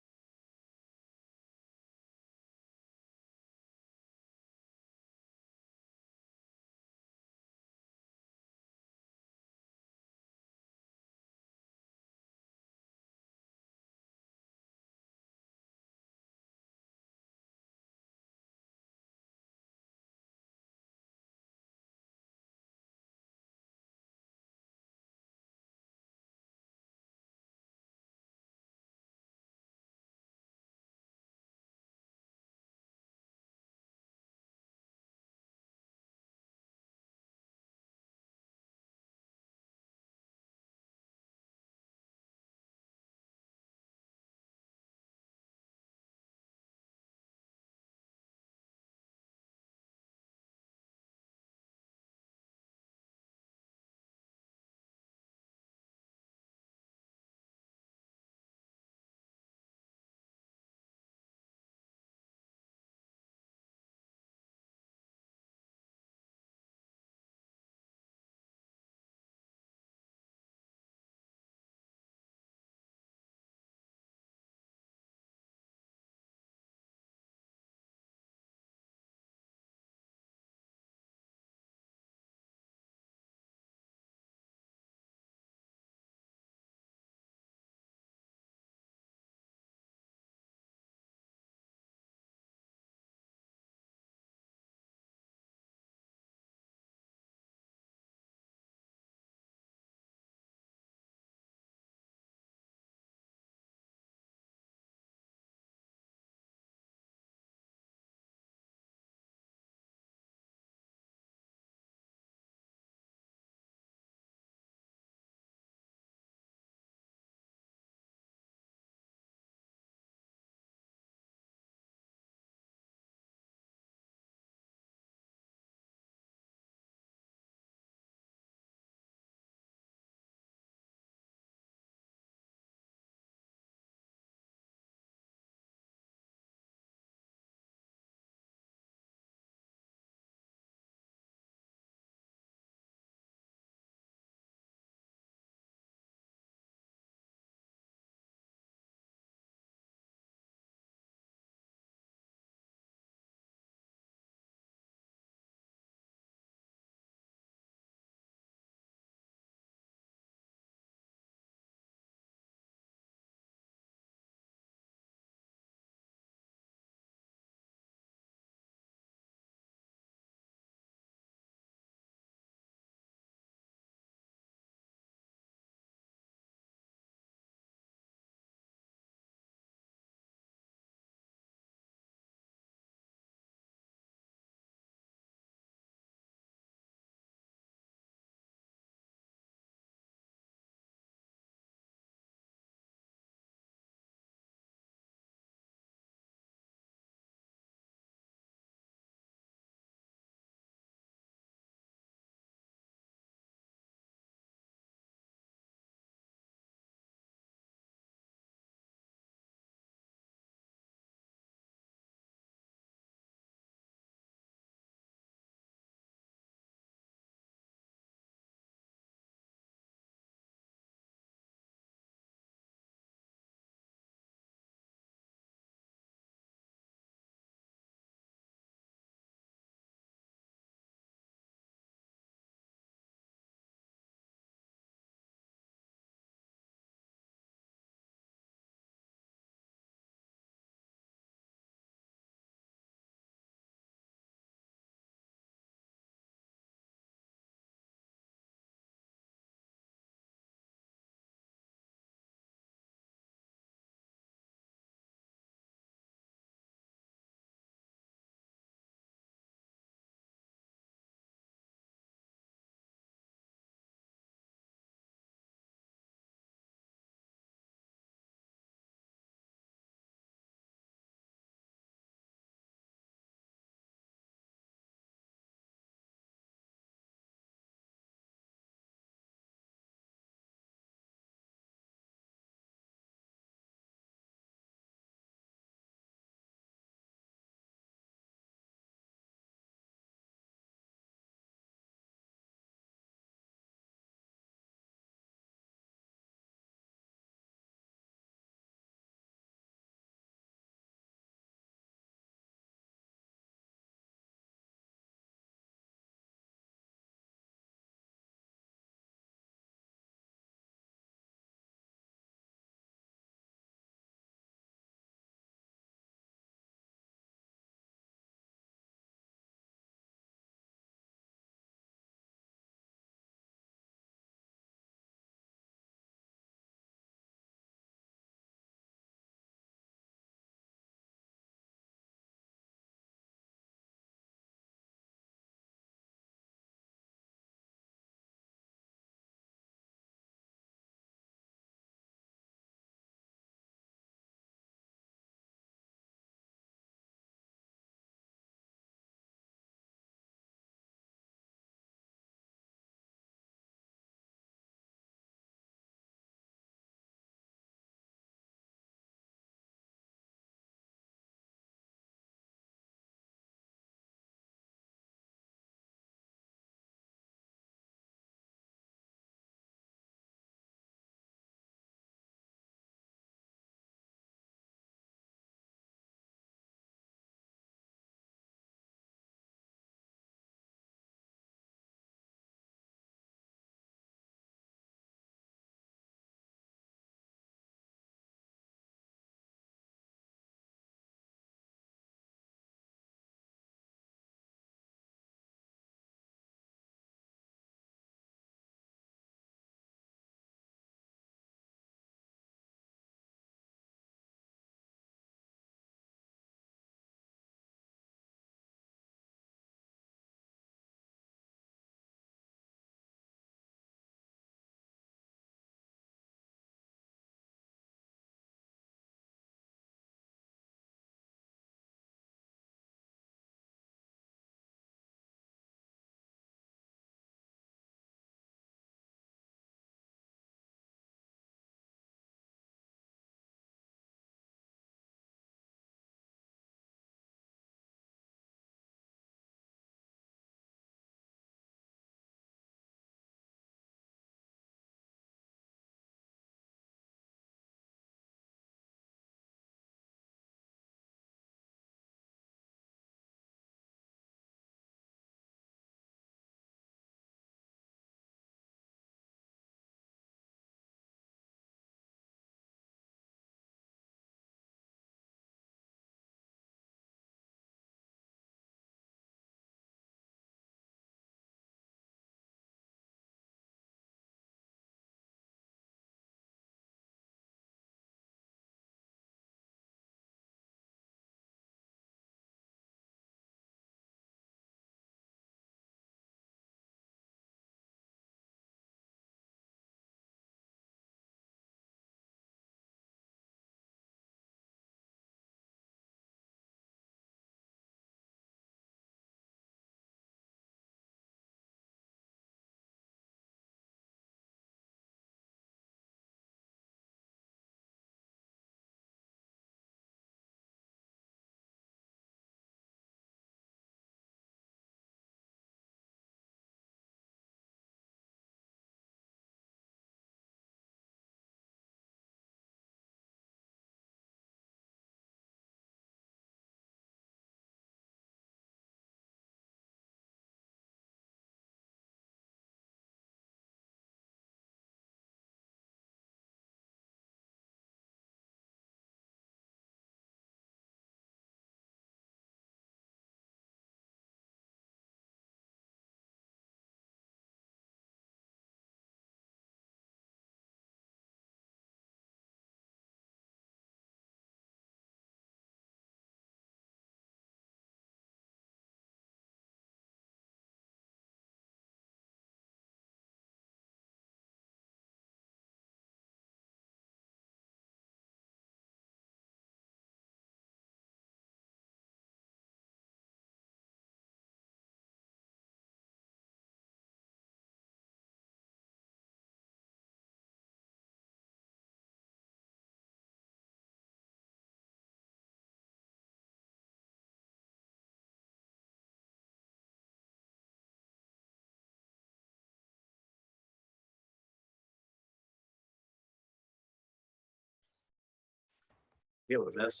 Deal with this.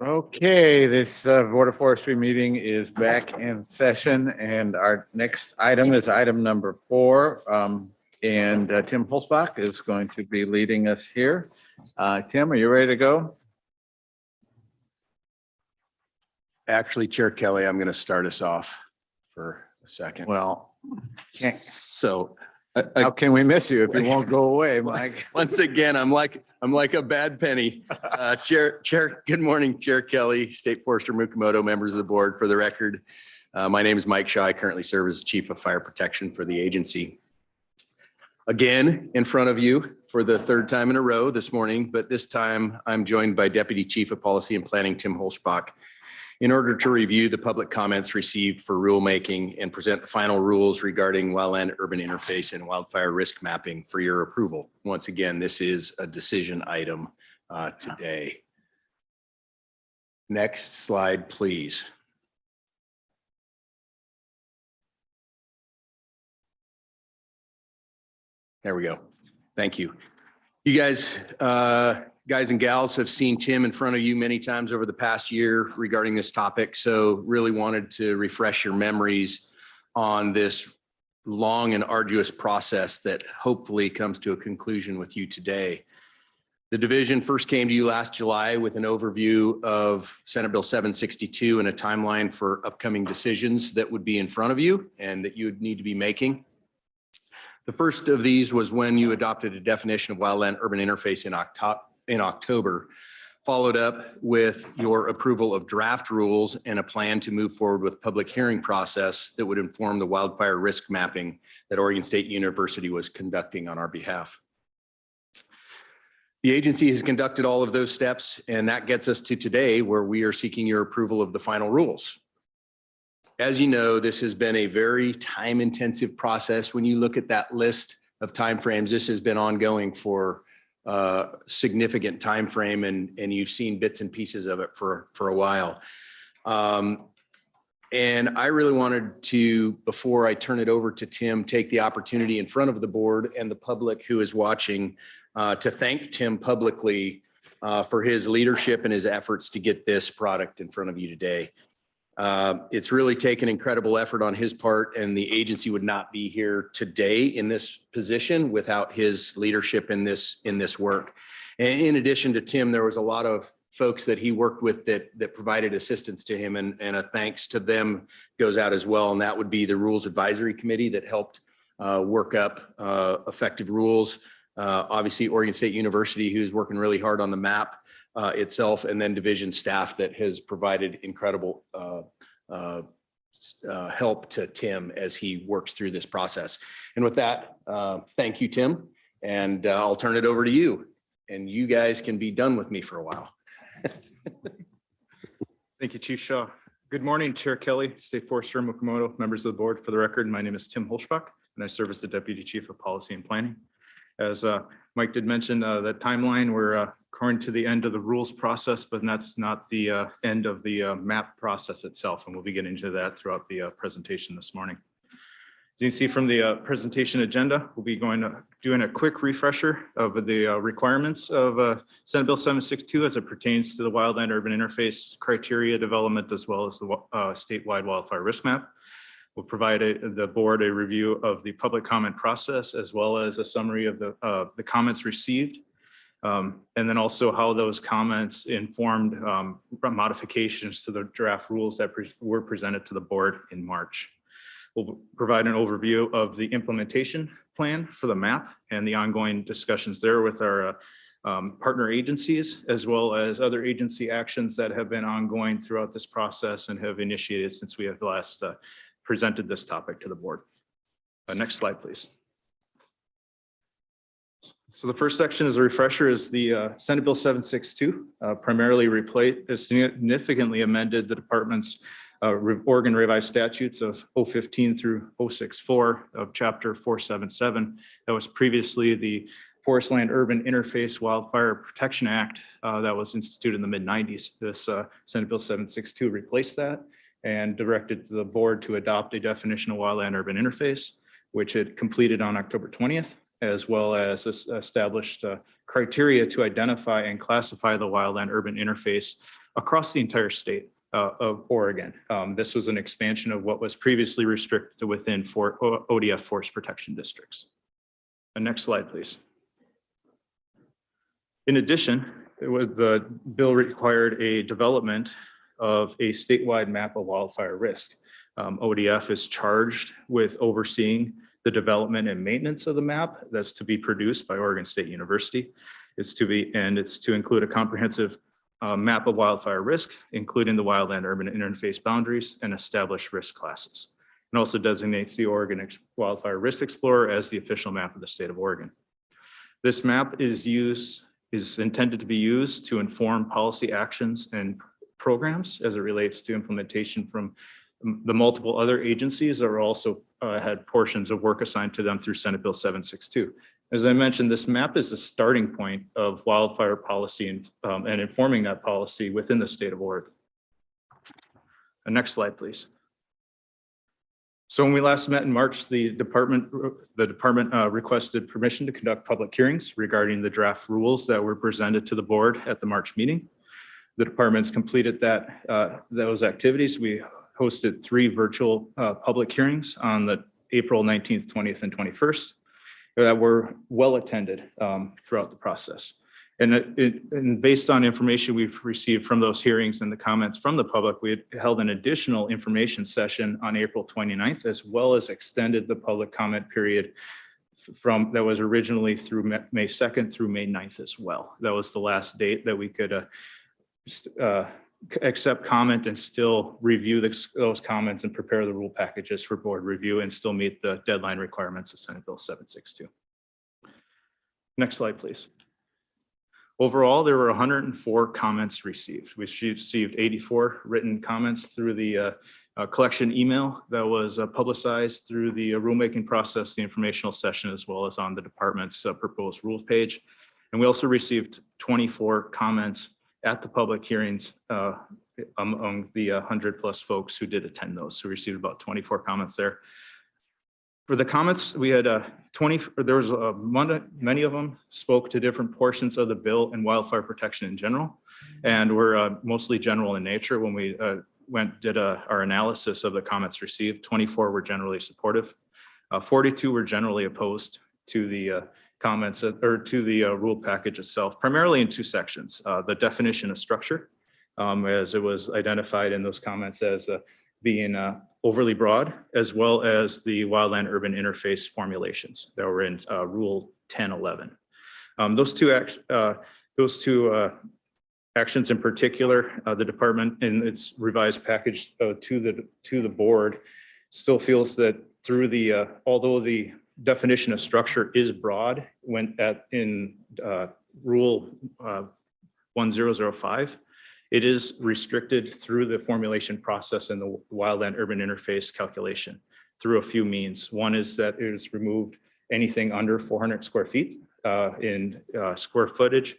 Okay, this Board of Forestry meeting is back in session, and our next item is item number 4. And Tim Holzbach is going to be leading us here. Tim, are you ready to go? Actually, Chair Kelly, I'm going to start us off for a second. Well, So how can we miss you if you won't go away, Mike? once again, I'm like a bad penny. Chair, good morning, Chair Kelly, State Forester Mukomoto, members of the board. For the record, my name is Mike Shaw. I currently serve as Chief of Fire Protection for the agency. Again, in front of you for the 3rd time in a row this morning, but this time I'm joined by Deputy Chief of Policy and Planning, Tim Holzbach, in order to review the public comments received for rulemaking and present the final rules regarding wildland-urban interface and wildfire risk mapping for your approval. Once again, this is a decision item today. Next slide, please. There we go. Thank you. You guys and gals have seen Tim in front of you many times over the past year regarding this topic. So really wanted to refresh your memories on this long and arduous process that hopefully comes to a conclusion with you today. The division first came to you last July with an overview of Senate Bill 762 and a timeline for upcoming decisions that would be in front of you and that you would need to be making. The first of these was when you adopted a definition of wildland-urban interface in October, followed up with your approval of draft rules and a plan to move forward with public hearing process that would inform the wildfire risk mapping that Oregon State University was conducting on our behalf. The agency has conducted all of those steps, and that gets us to today, where we are seeking your approval of the final rules. As you know, this has been a very time-intensive process. When you look at that list of timeframes, this has been ongoing for a significant time frame, and you've seen bits and pieces of it for a while. And I really wanted to, before I turn it over to Tim, take the opportunity in front of the board and the public who is watching to thank Tim publicly for his leadership and his efforts to get this product in front of you today. It's really taken incredible effort on his part, and the agency would not be here today in this position without his leadership in this work. And in addition to Tim, there was a lot of folks that he worked with that provided assistance to him, and a thanks to them goes out as well. And that would be the Rules Advisory Committee that helped work up effective rules. Obviously, Oregon State University, who's working really hard on the map itself, and then division staff that has provided incredible help to Tim as he works through this process. And with that, thank you, Tim, and I'll turn it over to you, and you guys can be done with me for a while. Thank you, Chief Shaw. Good morning, Chair Kelly, State Forester Mukomoto, members of the board. For the record, my name is Tim Holzbach, and I serve as the Deputy Chief of Policy and Planning. As Mike did mention, that timeline, we're according to the end of the rules process, but that's not the end of the map process itself. And we'll be getting into that throughout the presentation this morning. As you can see from the presentation agenda, we'll be doing a quick refresher of the requirements of Senate Bill 762 as it pertains to the wildland-urban interface criteria development, as well as the statewide wildfire risk map. We'll provide the board a review of the public comment process, as well as a summary of the comments received. And then also how those comments informed modifications to the draft rules that were presented to the board in March. We'll provide an overview of the implementation plan for the map and the ongoing discussions there with our partner agencies, as well as other agency actions that have been ongoing throughout this process and have initiated since we have last presented this topic to the board. Next slide, please. So the first section is a refresher is the Senate Bill 762, primarily significantly amended the department's Oregon revised statutes of 015 through 064 of chapter 477. That was previously the Forestland-Urban Interface Wildfire Protection Act that was instituted in the mid-90s. This Senate Bill 762 replaced that and directed the board to adopt a definition of wildland-urban interface, which it completed on October 20th, as well as established criteria to identify and classify the wildland-urban interface across the entire state of Oregon. This was an expansion of what was previously restricted to within ODF forest protection districts. Next slide, please. In addition, the bill required a development of a statewide map of wildfire risk. ODF is charged with overseeing the development and maintenance of the map that's to be produced by Oregon State University. It's to include a comprehensive map of wildfire risk, including the wildland-urban interface boundaries and established risk classes. It also designates the Oregon Wildfire Risk Explorer as the official map of the state of Oregon. This map is intended to be used to inform policy actions and programs as it relates to implementation from the multiple other agencies that are also had portions of work assigned to them through Senate Bill 762. As I mentioned, this map is the starting point of wildfire policy and informing that policy within the state of Oregon. Next slide, please. So when we last met in March, the department requested permission to conduct public hearings regarding the draft rules that were presented to the board at the March meeting. The department's completed those activies. We hosted 3 virtual public hearings on the April 19th, 20th, and 21st that were well attended throughout the process. And based on information we've received from those hearings and the comments from the public, we had held an additional information session on April 29th, as well as extended the public comment period that was originally through May 2nd through May 9th as well. That was the last date that we could accept comment and still review those comments and prepare the rule packages for board review and still meet the deadline requirements of Senate Bill 762. Next slide, please. Overall, there were 104 comments received. We received 84 written comments through the collection email that was publicized through the rulemaking process, the informational session, as well as on the department's proposed rules page. And we also received 24 comments at the public hearings among the 100+ folks who did attend those. So we received about 24 comments there. For the comments, we had many of them spoke to different portions of the bill and wildfire protection in general, and were mostly general in nature. When we did our analysis of the comments received, 24 were generally supportive. 42 were generally opposed to the comments or to the rule package itself, primarily in 2 sections. The definition of structure, as it was identified in those comments as being overly broad, as well as the wildland-urban interface formulations that were in Rule 1011. Those two actions in particular, the department in its revised package to the board still feels that through although the definition of structure is broad in Rule 1005, it is restricted through the formulation process and the wildland-urban interface calculation through a few means. One is that it has removed anything under 400 square feet in square footage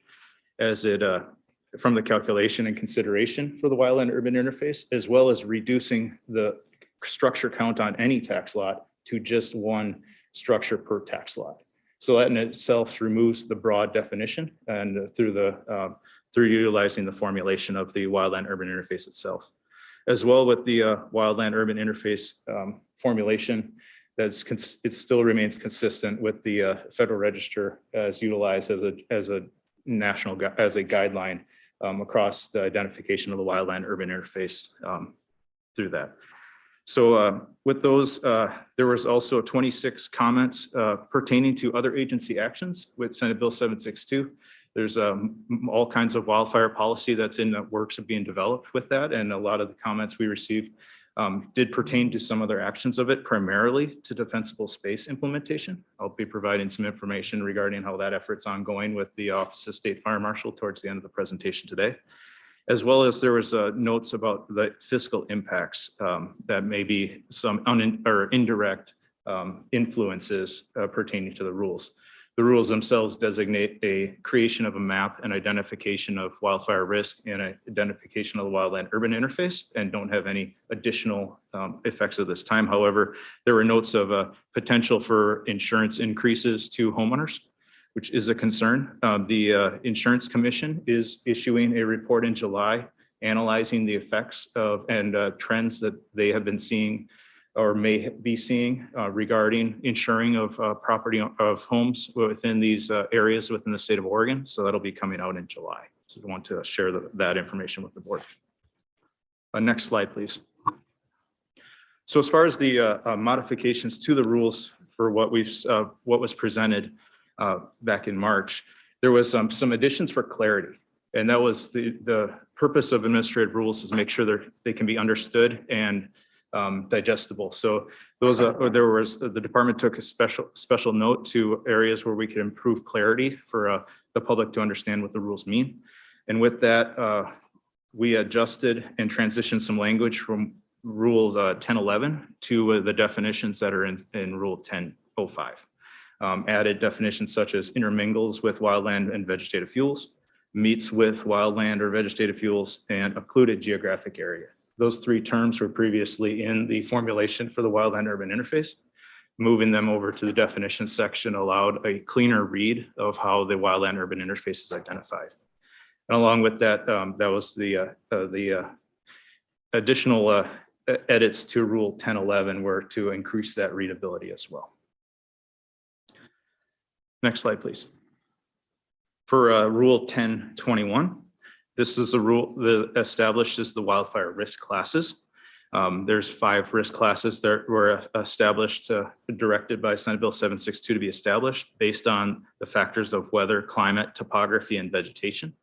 from the calculation and consideration for the wildland-urban interface, as well as reducing the structure count on any tax lot to just 1 structure per tax lot. So that in itself removes the broad definition, and through utilizing the formulation of the wildland-urban interface itself. As well with the wildland-urban interface formulation, it still remains consistent with the Federal Register as utilized as a guideline across the identification of the wildland-urban interface through that. So with those, there was also 26 comments pertaining to other agency actions with Senate Bill 762. There's all kinds of wildfire policy that's in the works of being developed with that. And a lot of the comments we received did pertain to some other actions of it, primarily to defensible space implementation. I'll be providing some information regarding how that effort's ongoing with the Office of State Fire Marshal towards the end of the presentation today. As well as there was notes about the fiscal impacts that may be some indirect influences pertaining to the rules. The rules themselves designate a creation of a map and identification of wildfire risk and identification of the wildland-urban interface, and don't have any additional effects at this time. However, there were notes of a potential for insurance increases to homeowners, which is a concern. The Insurance Commission is issuing a report in July analyzing the effects of and trends that they have been seeing or may be seeing regarding insuring of property of homes within these areas within the state of Oregon. So that'll be coming out in July. So I want to share that information with the board. Next slide, please. So as far as the modifications to the rules for what was presented back in March, there was some additions for clarity. And that was the purpose of administrative rules, is make sure they can be understood and digestible. So the department took a special note to areas where we could improve clarity for the public to understand what the rules mean. And with that, we adjusted and transitioned some language from rules 1011 to the definitions that are in rule 1005. Added definitions such as intermingles with wildland and vegetative fuels, meets with wildland or vegetative fuels, and occluded geographic area. Those three terms were previously in the formulation for the wildland-urban interface. Moving them over to the definition section allowed a cleaner read of how the wildland-urban interface is identified. And along with that, that was the additional edits to Rule 1011 were to increase that readability as well. Next slide, please. For Rule 1021, this is a rule that establishes the wildfire risk classes. There's 5 risk classes that were established, directed by Senate Bill 762 to be established based on the factors of weather, climate, topography, and vegetation.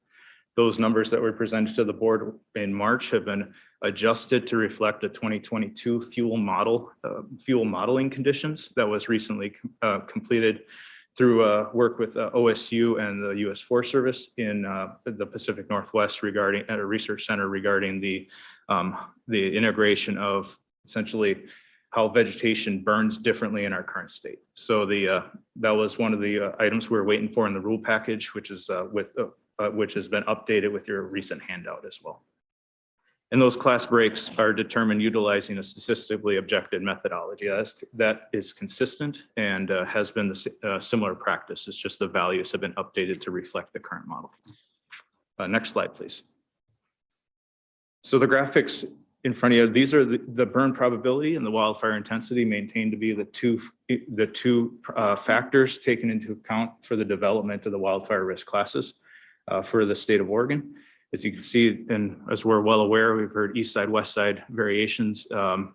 Those numbers that were presented to the board in March have been adjusted to reflect a 2022 fuel modeling conditions that was recently completed through work with OSU and the U.S. Forest Service in the Pacific Northwest regarding at a research center regarding the integration of essentially how vegetation burns differently in our current state. So that was one of the items we're waiting for in the rule package, which is which has been updated with your recent handout as well. And those class breaks are determined utilizing a statistically objective methodology. That is consistent and has been the similar practice. It's just the values have been updated to reflect the current model. Next slide, please. So the graphics in front of you, these are the burn probability and the wildfire intensity maintained to be the two factors taken into account for the development of the wildfire risk classes for the state of Oregon. As you can see, and as we're well aware, we've heard east side, west side variations.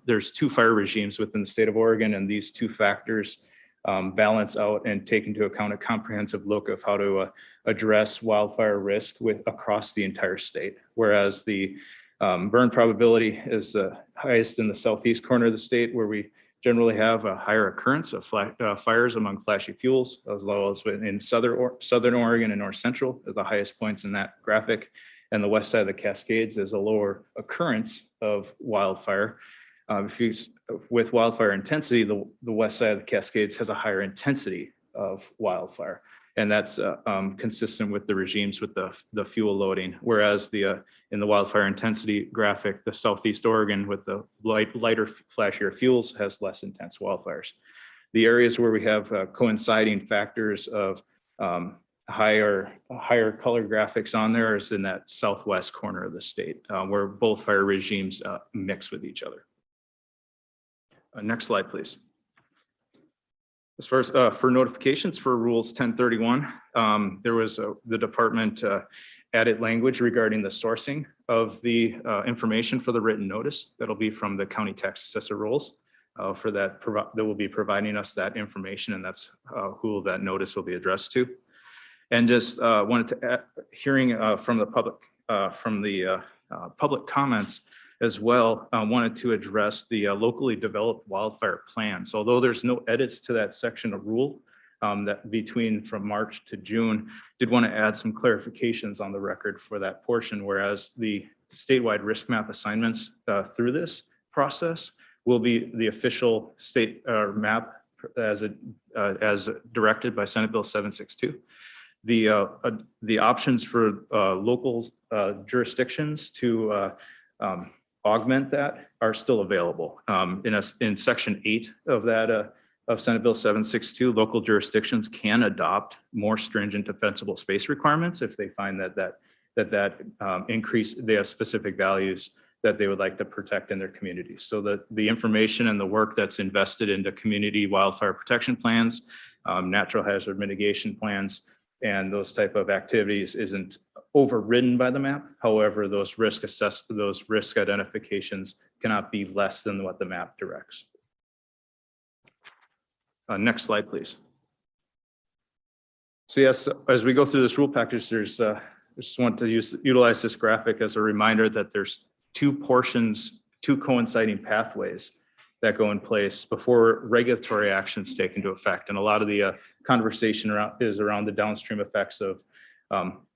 There's 2 fire regimes within the state of Oregon, and these 2 factors balance out and take into account a comprehensive look of how to address wildfire risk across the entire state. Whereas the burn probability is the highest in the southeast corner of the state, where we generally have a higher occurrence of fires among flashy fuels, as well as in southern Oregon and north central, at the highest points in that graphic. And the west side of the Cascades is a lower occurrence of wildfire. With wildfire intensity, the west side of the Cascades has a higher intensity of wildfire. And that's consistent with the regimes with the fuel loading. Whereas in the wildfire intensity graphic, the southeast Oregon with the lighter, flashier fuels has less intense wildfires. The areas where we have coinciding factors of higher color graphics on there is in that southwest corner of the state, where both fire regimes mix with each other. Next slide, please. As far as for notifications for rules 1031, there was the department added language regarding the sourcing of the information for the written notice. That'll be from the county tax assessor rules. For that, they will be providing us that information, and that's who that notice will be addressed to. And just wanted to add, hearing from the public comments as well, wanted to address the locally developed wildfire plans. Although there's no edits to that section of rule that between from March to June, did want to add some clarifications on the record for that portion, whereas the statewide risk map assignments through this process will be the official state map as directed by Senate Bill 762. The options for local jurisdictions to augment that are still available. In Section 8 of that of Senate Bill 762, local jurisdictions can adopt more stringent defensible space requirements if they find that increase, they have specific values that they would like to protect in their community. So that the information and the work that's invested into community wildfire protection plans, natural hazard mitigation plans, and those type of activities isn't overridden by the map. However, those risk identifications cannot be less than what the map directs. Next slide, please. So yes, as we go through this rule package, I just want to utilize this graphic as a reminder that there's two coinciding pathways that go in place before regulatory actions take into effect. And a lot of the conversation is around the downstream effects of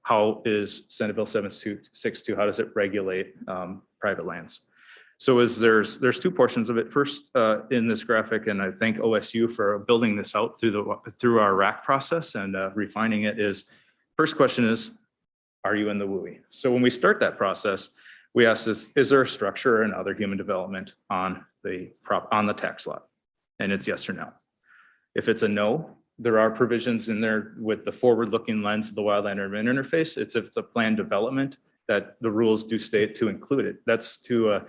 how is Senate Bill 762, how does it regulate private lands? So there's two portions of it. First, in this graphic, and I thank OSU for building this out through our RAC process and refining it, is first question is, are you in the WUI? So when we start that process, we ask this, is there a structure and other human development on the tax lot? And it's yes or no. If it's a no, there are provisions in there with the forward-looking lens of the Wildland-Urban interface. If it's a planned development, that the rules do state to include it. That's to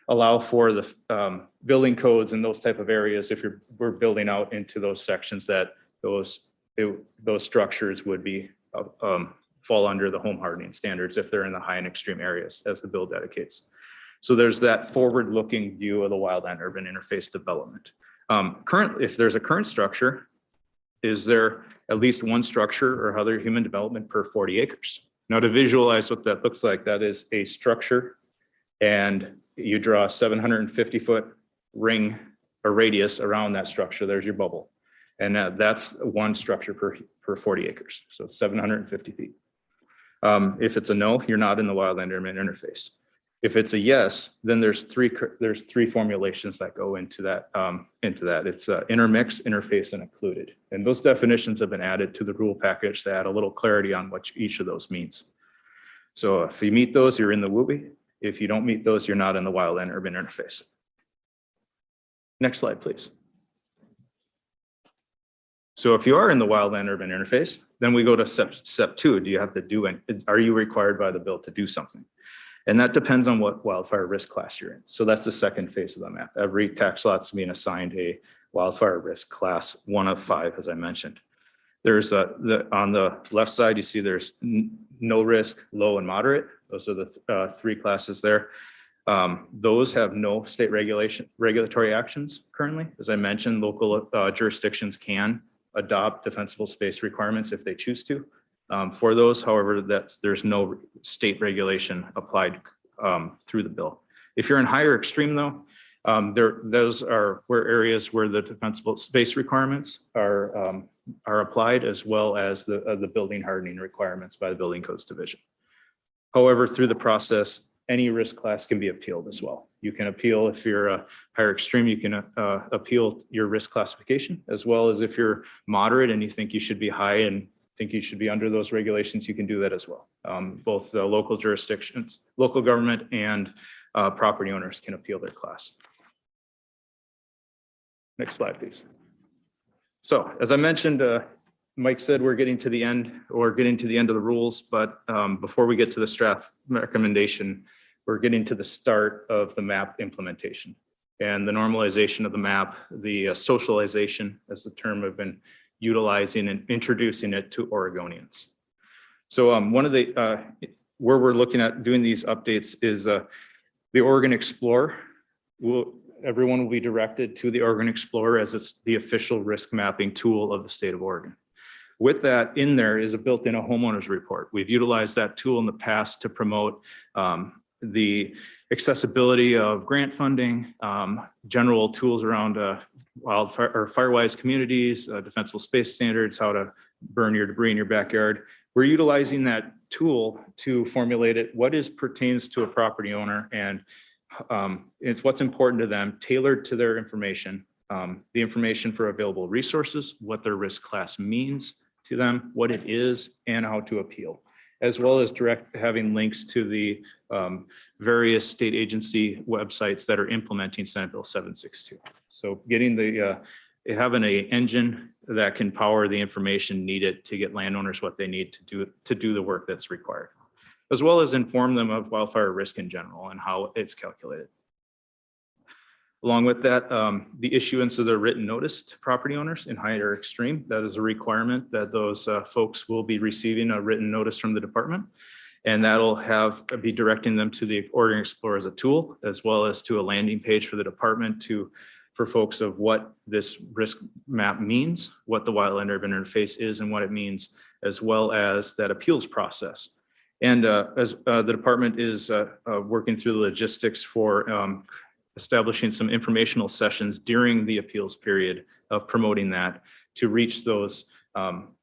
allow for the building codes and those type of areas. If we're building out into those sections, that those structures would be fall under the home hardening standards if they're in the high and extreme areas, as the bill dedicates. So there's that forward-looking view of the Wildland-Urban interface development. If there's a current structure, is there at least one structure or other human development per 40 acres? Now, to visualize what that looks like, that is a structure, and you draw a 750-foot ring or radius around that structure. There's your bubble. And that's one structure per 40 acres. So 750 feet. If it's a no, you're not in the Wildland-Urban interface. If it's a yes, then there's three formulations that go into that. It's intermix, interface, and included. And those definitions have been added to the rule package to add a little clarity on what each of those means. So if you meet those, you're in the WUI. If you don't meet those, you're not in the Wildland-Urban interface. Next slide, please. So if you are in the Wildland-Urban interface, then we go to step 2. Do you have to do it? Are you required by the bill to do something? And that depends on what wildfire risk class you're in. So that's the second phase of the map. Every tax lot's being assigned a wildfire risk class 1 of 5, as I mentioned. There's on the left side, you see there's no risk, low, and moderate. Those are the 3 classes there. Those have no state regulatory actions currently. As I mentioned, local jurisdictions can adopt defensible space requirements if they choose to. For those, however, there's no state regulation applied through the bill. If you're in higher extreme though, those are where areas where the defensible space requirements are applied, as well as the building hardening requirements by the Building Codes Division. However, through the process, any risk class can be appealed as well. You can appeal if you're a higher extreme, you can appeal your risk classification, as well as if you're moderate and you think you should be high and think you should be under those regulations, you can do that as well. Both the local jurisdictions, local government, and property owners can appeal their class. Next slide, please. So as I mentioned, Mike said we're getting to the end, or getting to the end of the rules, but before we get to the staff recommendation, we're getting to the start of the map implementation and the normalization of the map, the socialization, as the term I've been utilizing, and introducing it to Oregonians. So one of the, where we're looking at doing these updates is the Oregon Explorer. Everyone will be directed to the Oregon Explorer as it's the official risk mapping tool of the state of Oregon. With that in there is a built-in homeowners report. We've utilized that tool in the past to promote the accessibility of grant funding, general tools around wildfire or fire-wise communities, defensible space standards, how to burn your debris in your backyard. We're utilizing that tool to formulate it, what pertains to a property owner, and it's what's important to them, tailored to their information, the information for available resources, what their risk class means to them, what it is, and how to appeal, as well as having links to the various state agency websites that are implementing Senate Bill 762. So getting having an engine that can power the information needed to get landowners what they need to do the work that's required, as well as inform them of wildfire risk in general and how it's calculated. Along with that, the issuance of the written notice to property owners in high or extreme, that is a requirement that those folks will be receiving a written notice from the department. And that'll be directing them to the Oregon Explorer as a tool, as well as to a landing page for the department for folks of what this risk map means, what the wildland-urban interface is and what it means, as well as that appeals process. And as the department is working through the logistics for establishing some informational sessions during the appeals period of promoting that to reach those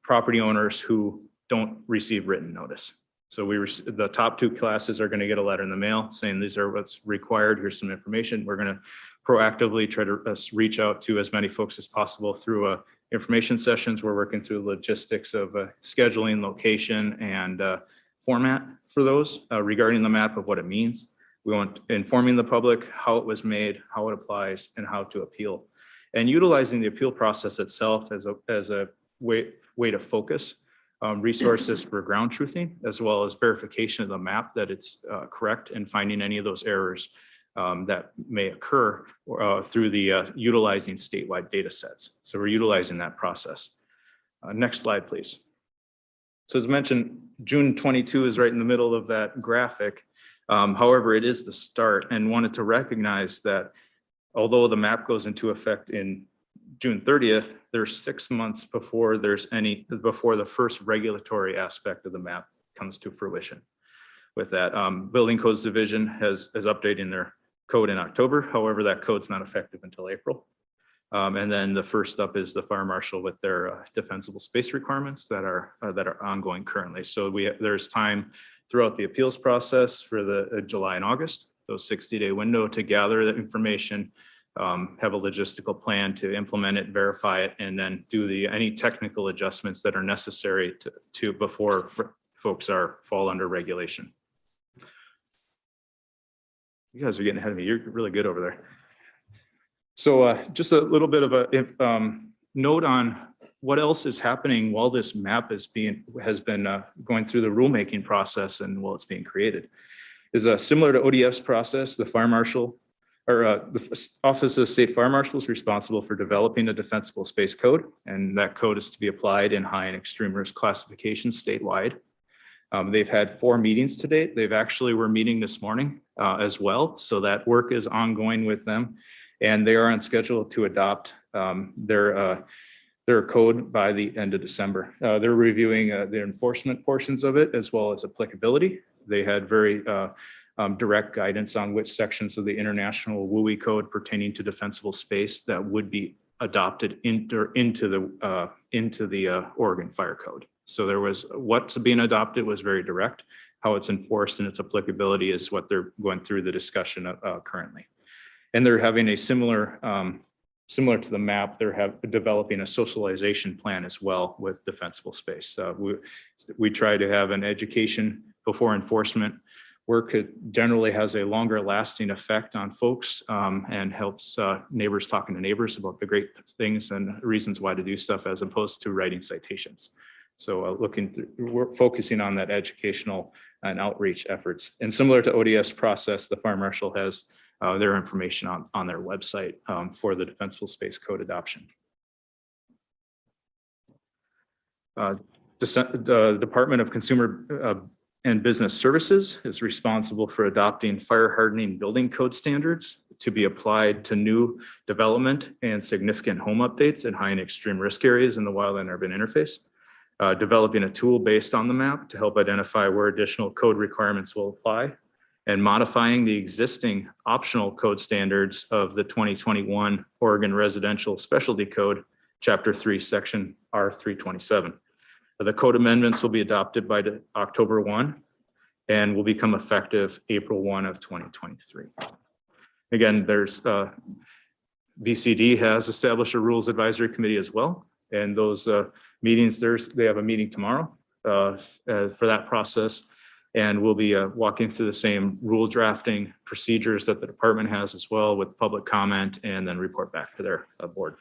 property owners who don't receive written notice. So the top 2 classes are going to get a letter in the mail saying these are what's required. Here's some information. We're going to proactively try to reach out to as many folks as possible through information sessions. We're working through logistics of scheduling, location, and format for those regarding the map of what it means. We want informing the public how it was made, how it applies, and how to appeal. And utilizing the appeal process itself as a way to focus resources for ground truthing, as well as verification of the map that it's correct and finding any of those errors that may occur through the utilizing statewide data sets. So we're utilizing that process. Next slide, please. So as mentioned, June 22 is right in the middle of that graphic. However, it is the start, and wanted to recognize that although the map goes into effect in June 30th, there's 6 months before before the first regulatory aspect of the map comes to fruition. With that, Building Codes Division is updating their code in October. However, that code's not effective until April. And then the first up is the fire marshal with their defensible space requirements that are ongoing currently. So there's time throughout the appeals process for the July and August, those 60-day window to gather the information, have a logistical plan to implement it, verify it, and then do any technical adjustments that are necessary to before folks fall under regulation. You guys are getting ahead of me. You're really good over there. So just a little bit of a note on what else is happening while this map has been going through the rulemaking process and while it's being created. Is similar to ODF's process, the fire marshal or the Office of State Fire Marshal is responsible for developing a defensible space code, and that code is to be applied in high and extreme risk classifications statewide. They've had 4 meetings to date. We're meeting this morning as well. So that work is ongoing with them, and they are on schedule to adopt their code by the end of December. They're reviewing the enforcement portions of it as well as applicability. They had very direct guidance on which sections of the International WUI code pertaining to defensible space that would be adopted into the Oregon Fire Code. So there was what's being adopted was very direct. How it's enforced and its applicability is what they're going through the discussion currently. And they're having a similar to the map, they're developing a socialization plan as well with defensible space. We try to have an education before enforcement work. It generally has a longer lasting effect on folks and helps neighbors talking to neighbors about the great things and reasons why to do stuff as opposed to writing citations. So we're focusing on that educational and outreach efforts. And similar to ODF's process, the fire marshal has their information on their website for the defensible space code adoption. The Department of Consumer and Business Services is responsible for adopting fire hardening building code standards to be applied to new development and significant home updates in high and extreme risk areas in the wildland-urban interface. Developing a tool based on the map to help identify where additional code requirements will apply, and modifying the existing optional code standards of the 2021 Oregon Residential Specialty Code, Chapter 3, Section R327. The code amendments will be adopted by October 1 and will become effective April 1 of 2023. Again, there's VCD has established a rules advisory committee as well. And those meetings, they have a meeting tomorrow for that process. And we'll be walking through the same rule drafting procedures that the department has as well, with public comment, and then report back to their board.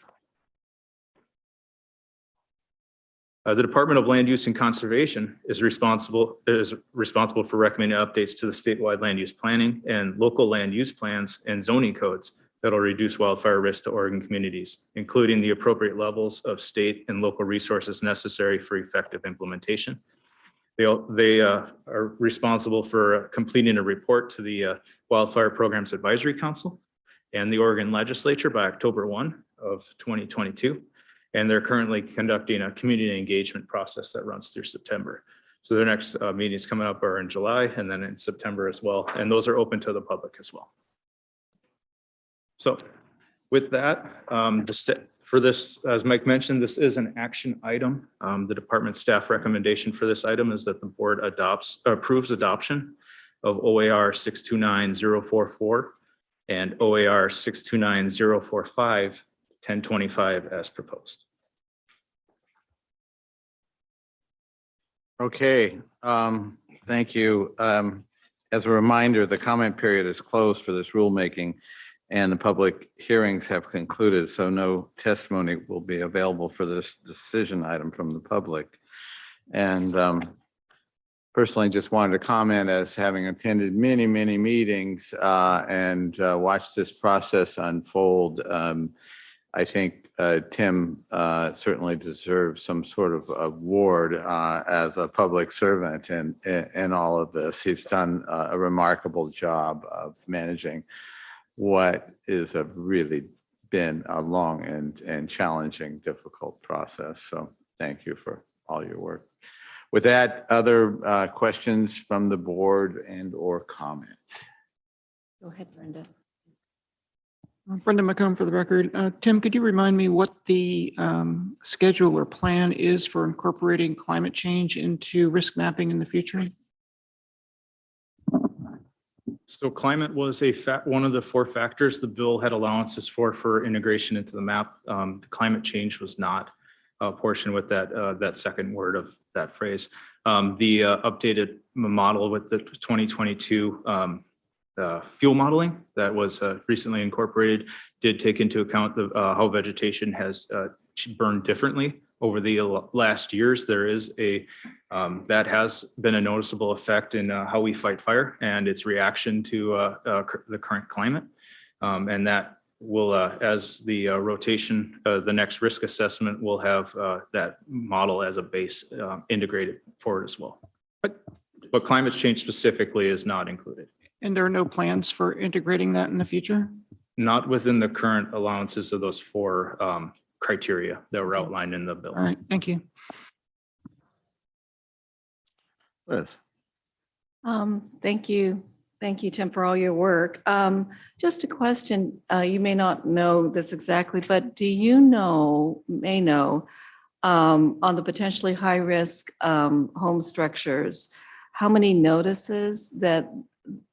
The Department of Land Use and Conservation is responsible for recommending updates to the statewide land use planning and local land use plans and zoning codes that'll reduce wildfire risk to Oregon communities, including the appropriate levels of state and local resources necessary for effective implementation. They are responsible for completing a report to the Wildfire Programs Advisory Council and the Oregon Legislature by October 1 of 2022. And they're currently conducting a community engagement process that runs through September. So their next meetings coming up are in July and then in September as well. And those are open to the public as well. So with that, for this, as Mike mentioned, this is an action item. The department staff recommendation for this item is that the board approves adoption of OAR 629044 and OAR 629045 1025 as proposed. Okay, thank you. As a reminder, the comment period is closed for this rulemaking and the public hearings have concluded, so no testimony will be available for this decision item from the public. And personally just wanted to comment, as having attended many meetings and watched this process unfold. I think Tim certainly deserves some sort of award as a public servant in all of this. He's done a remarkable job of managing what is really been a long and challenging, difficult process. So thank you for all your work. With that, other questions from the board and or comments? Go ahead, Brenda. Brenda McComb for the record. Tim, could you remind me what the schedule or plan is for incorporating climate change into risk mapping in the future? So climate was one of the 4 factors the bill had allowances for integration into the map. The climate change was not a portion with that second word of that phrase. The updated model with the 2022 fuel modeling that was recently incorporated did take into account how vegetation has burned differently over the last years. There is that has been a noticeable effect in how we fight fire and its reaction to the current climate. And that will, as the rotation, the next risk assessment will have that model as a base integrated forward as well. But climate change specifically is not included. And there are no plans for integrating that in the future? Not within the current allowances of those 4 criteria that were outlined in the bill. All right, thank you. Liz. Thank you. Thank you, Tim, for all your work. Just a question, you may not know this exactly, but do you may know on the potentially high risk home structures, how many notices that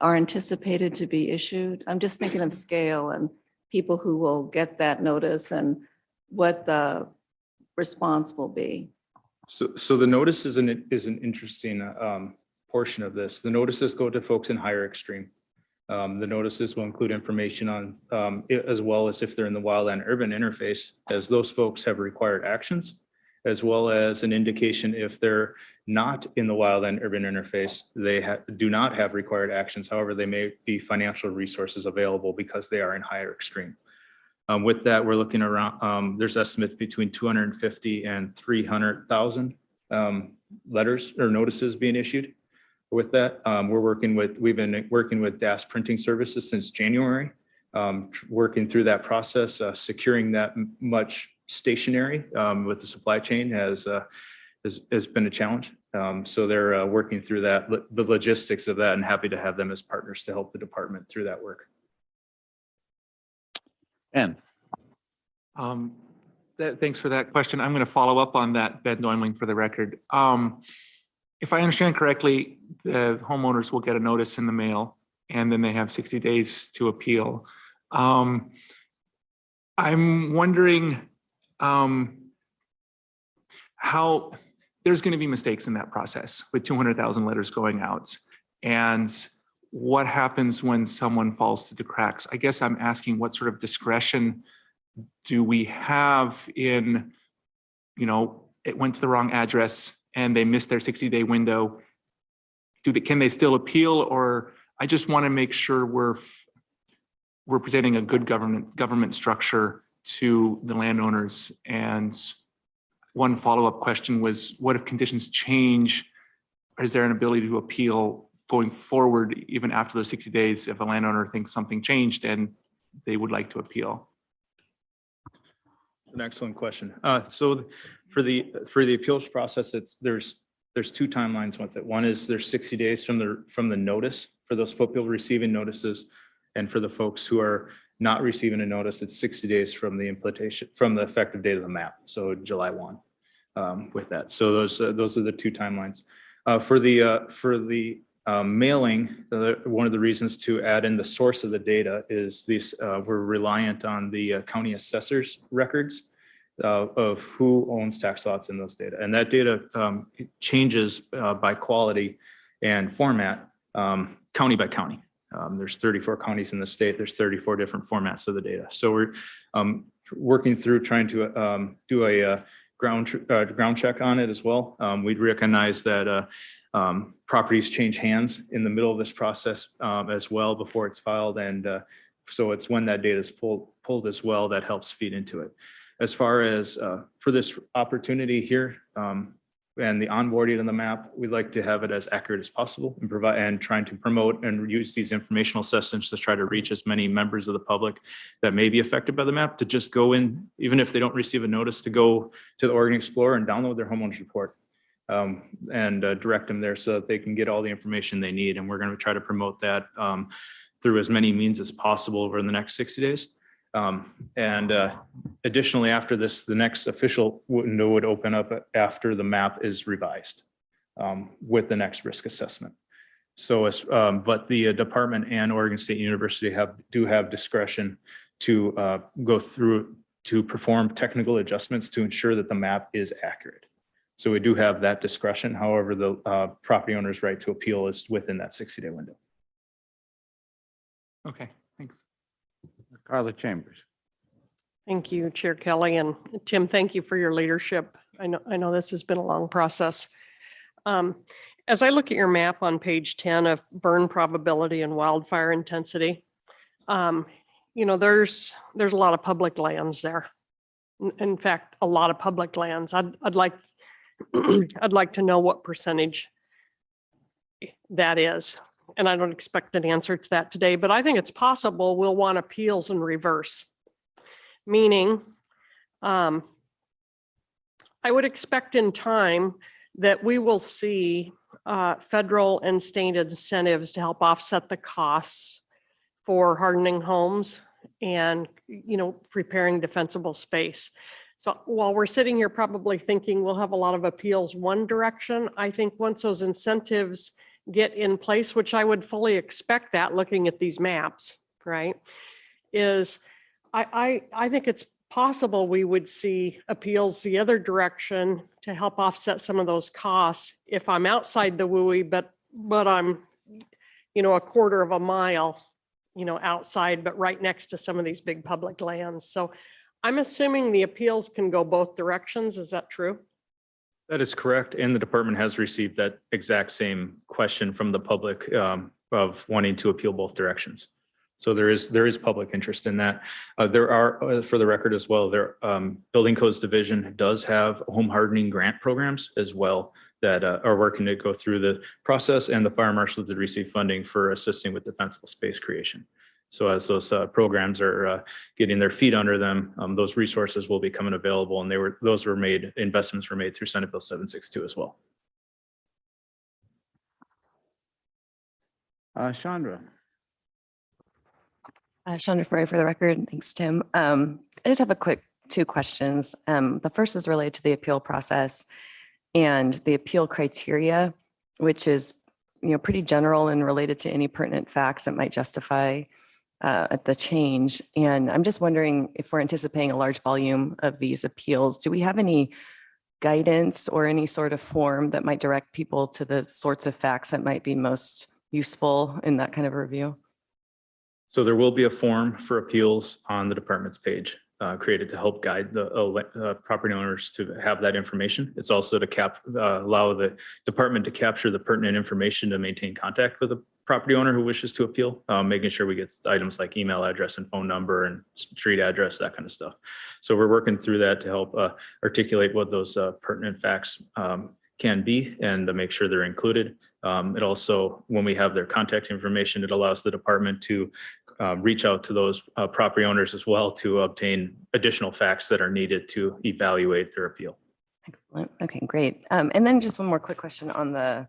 are anticipated to be issued? I'm just thinking of scale and people who will get that notice and what the response will be. So the notice is an interesting portion of this. The notices go to folks in higher extreme. The notices will include information on as well as if they're in the wildland-urban interface, as those folks have required actions, as well as an indication if they're not in the wildland-urban interface, they do not have required actions. However, they may be financial resources available because they are in higher extreme. With that, we're looking around, there's estimates between 250 and 300,000 letters or notices being issued. With that, we've been working with DAS Printing Services since January, working through that process, securing that much stationery with the supply chain has been a challenge. So they're working through that, the logistics of that, and happy to have them as partners to help the department through that work. And thanks for that question. I'm going to follow up on that, Bed Neumling, for the record. If I understand correctly, the homeowners will get a notice in the mail and then they have 60 days to appeal. I'm wondering how there's going to be mistakes in that process with 200,000 letters going out. And what happens when someone falls through the cracks? I guess I'm asking what sort of discretion do we have in, it went to the wrong address and they missed their 60-day window. Can they still appeal? Or I just want to make sure we're presenting a good government structure to the landowners. And one follow-up question was, what if conditions change? Is there an ability to appeal going forward, even after those 60 days, if a landowner thinks something changed and they would like to appeal? An excellent question. So for the appeals process, there's two timelines with it. One is there's 60 days from the notice for those people receiving notices, and for the folks who are not receiving a notice, it's 60 days from the implementation, from the effective date of the map. So July 1 with that. So those are the two timelines. For the mailing, one of the reasons to add in the source of the data is we're reliant on the county assessors records of who owns tax lots in those data. And that data changes by quality and format, county by county. There's 34 counties in the state. There's 34 different formats of the data. So we're working through trying to do a ground check on it as well. We'd recognize that properties change hands in the middle of this process as well before it's filed. And so it's when that data is pulled as well that helps feed into it. As far as for this opportunity here and the onboarding on the map, we'd like to have it as accurate as possible and trying to promote and use these informational systems to try to reach as many members of the public that may be affected by the map to just go in, even if they don't receive a notice, to go to the Oregon Explorer and download their homeowner's report and direct them there so that they can get all the information they need. And we're going to try to promote that through as many means as possible over the next 60 days. Additionally, after this, the next official window would open up after the map is revised with the next risk assessment. So, but the department and Oregon State University do have discretion to go through to perform technical adjustments to ensure that the map is accurate. So we do have that discretion. However, the property owner's right to appeal is within that 60-day window. Okay, thanks. Carla Chambers. Thank you, Chair Kelly, and Tim, thank you for your leadership. I know this has been a long process. As I look at your map on page 10 of burn probability and wildfire intensity, there's a lot of public lands there. In fact, a lot of public lands. I'd like to know what percentage that is. And I don't expect an answer to that today, but I think it's possible we'll want appeals in reverse. Meaning, I would expect in time that we will see federal and state incentives to help offset the costs for hardening homes and, preparing defensible space. So while we're sitting here probably thinking we'll have a lot of appeals one direction, I think once those incentives get in place, which I would fully expect that looking at these maps, right, is I think it's possible we would see appeals the other direction to help offset some of those costs if I'm outside the WUI, but I'm, a quarter of a mile, outside, but right next to some of these big public lands. So I'm assuming the appeals can go both directions. Is that true? That is correct. And the department has received that exact same question from the public of wanting to appeal both directions. So there is public interest in that. There are, for the record as well, Building Codes Division does have home hardening grant programs as well that are working to go through the process, and the fire marshal did receive funding for assisting with defensible space creation. So as those programs are getting their feet under them, those resources will be coming available, and investments were made through Senate Bill 762 as well. Chandra. Chandra Ferry for the record. Thanks, Tim. I just have a quick two questions. The first is related to the appeal process and the appeal criteria, which is pretty general and related to any pertinent facts that might justify at the change. And I'm just wondering if we're anticipating a large volume of these appeals. Do we have any guidance or any sort of form that might direct people to the sorts of facts that might be most useful in that kind of review? So there will be a form for appeals on the department's page, created to help guide the property owners to have that information. It's also to allow the department to capture the pertinent information to maintain contact with the property owner who wishes to appeal, making sure we get items like email address and phone number and street address, that kind of stuff. So we're working through that to help articulate what those pertinent facts can be and to make sure they're included. It also, when we have their contact information, it allows the department to reach out to those property owners as well to obtain additional facts that are needed to evaluate their appeal. Excellent. Okay, great. And then just one more quick question on the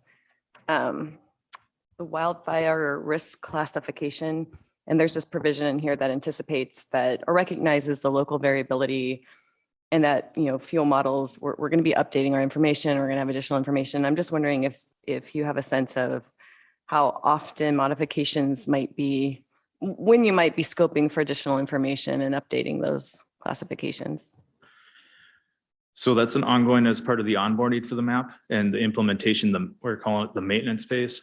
wildfire risk classification. And there's this provision in here that anticipates that or recognizes the local variability and that, you know, fuel models, we're going to be updating our information. We're going to have additional information. I'm just wondering if you have a sense of how often modifications might be, when you might be scoping for additional information and updating those classifications. So that's an ongoing as part of the onboarding for the map and the implementation, we're calling it the maintenance phase.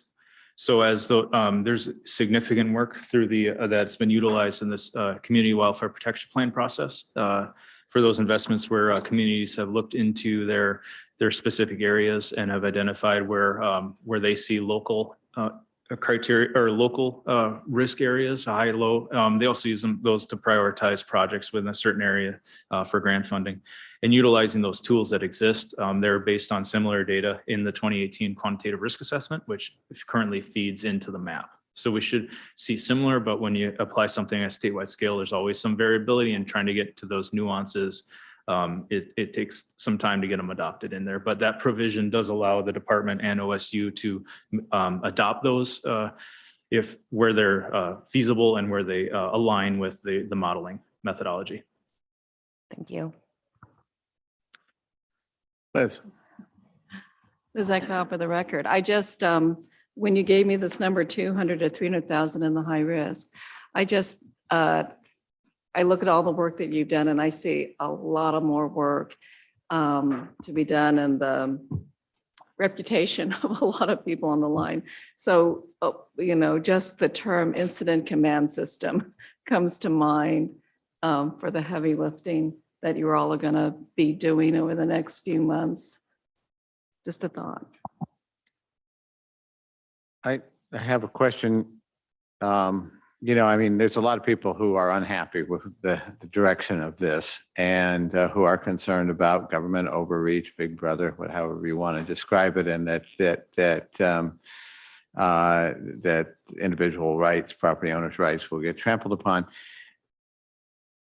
So as there's significant work through that's been utilized in this community wildfire protection plan process for those investments where communities have looked into their specific areas and have identified where they see local criteria or local risk areas, high, low. They also use those to prioritize projects within a certain area for grant funding. And utilizing those tools that exist, they're based on similar data in the 2018 quantitative risk assessment, which currently feeds into the map. So we should see similar, but when you apply something at a statewide scale, there's always some variability in trying to get to those nuances. It takes some time to get them adopted in there, but that provision does allow the department and OSU to adopt those where they're feasible and where they align with the modeling methodology. Thank you. Liz. Liz Eckbauer for the record. I just, when you gave me this number 200 to 300,000 in the high risk, I look at all the work that you've done and I see a lot of more work to be done and the reputation of a lot of people on the line. So, you know, just the term incident command system comes to mind for the heavy lifting that you're all going to be doing over the next few months. Just a thought. I have a question. You know, I mean, there's a lot of people who are unhappy with the direction of this and who are concerned about government overreach, big brother, however you want to describe it, and that individual rights, property owners' rights will get trampled upon.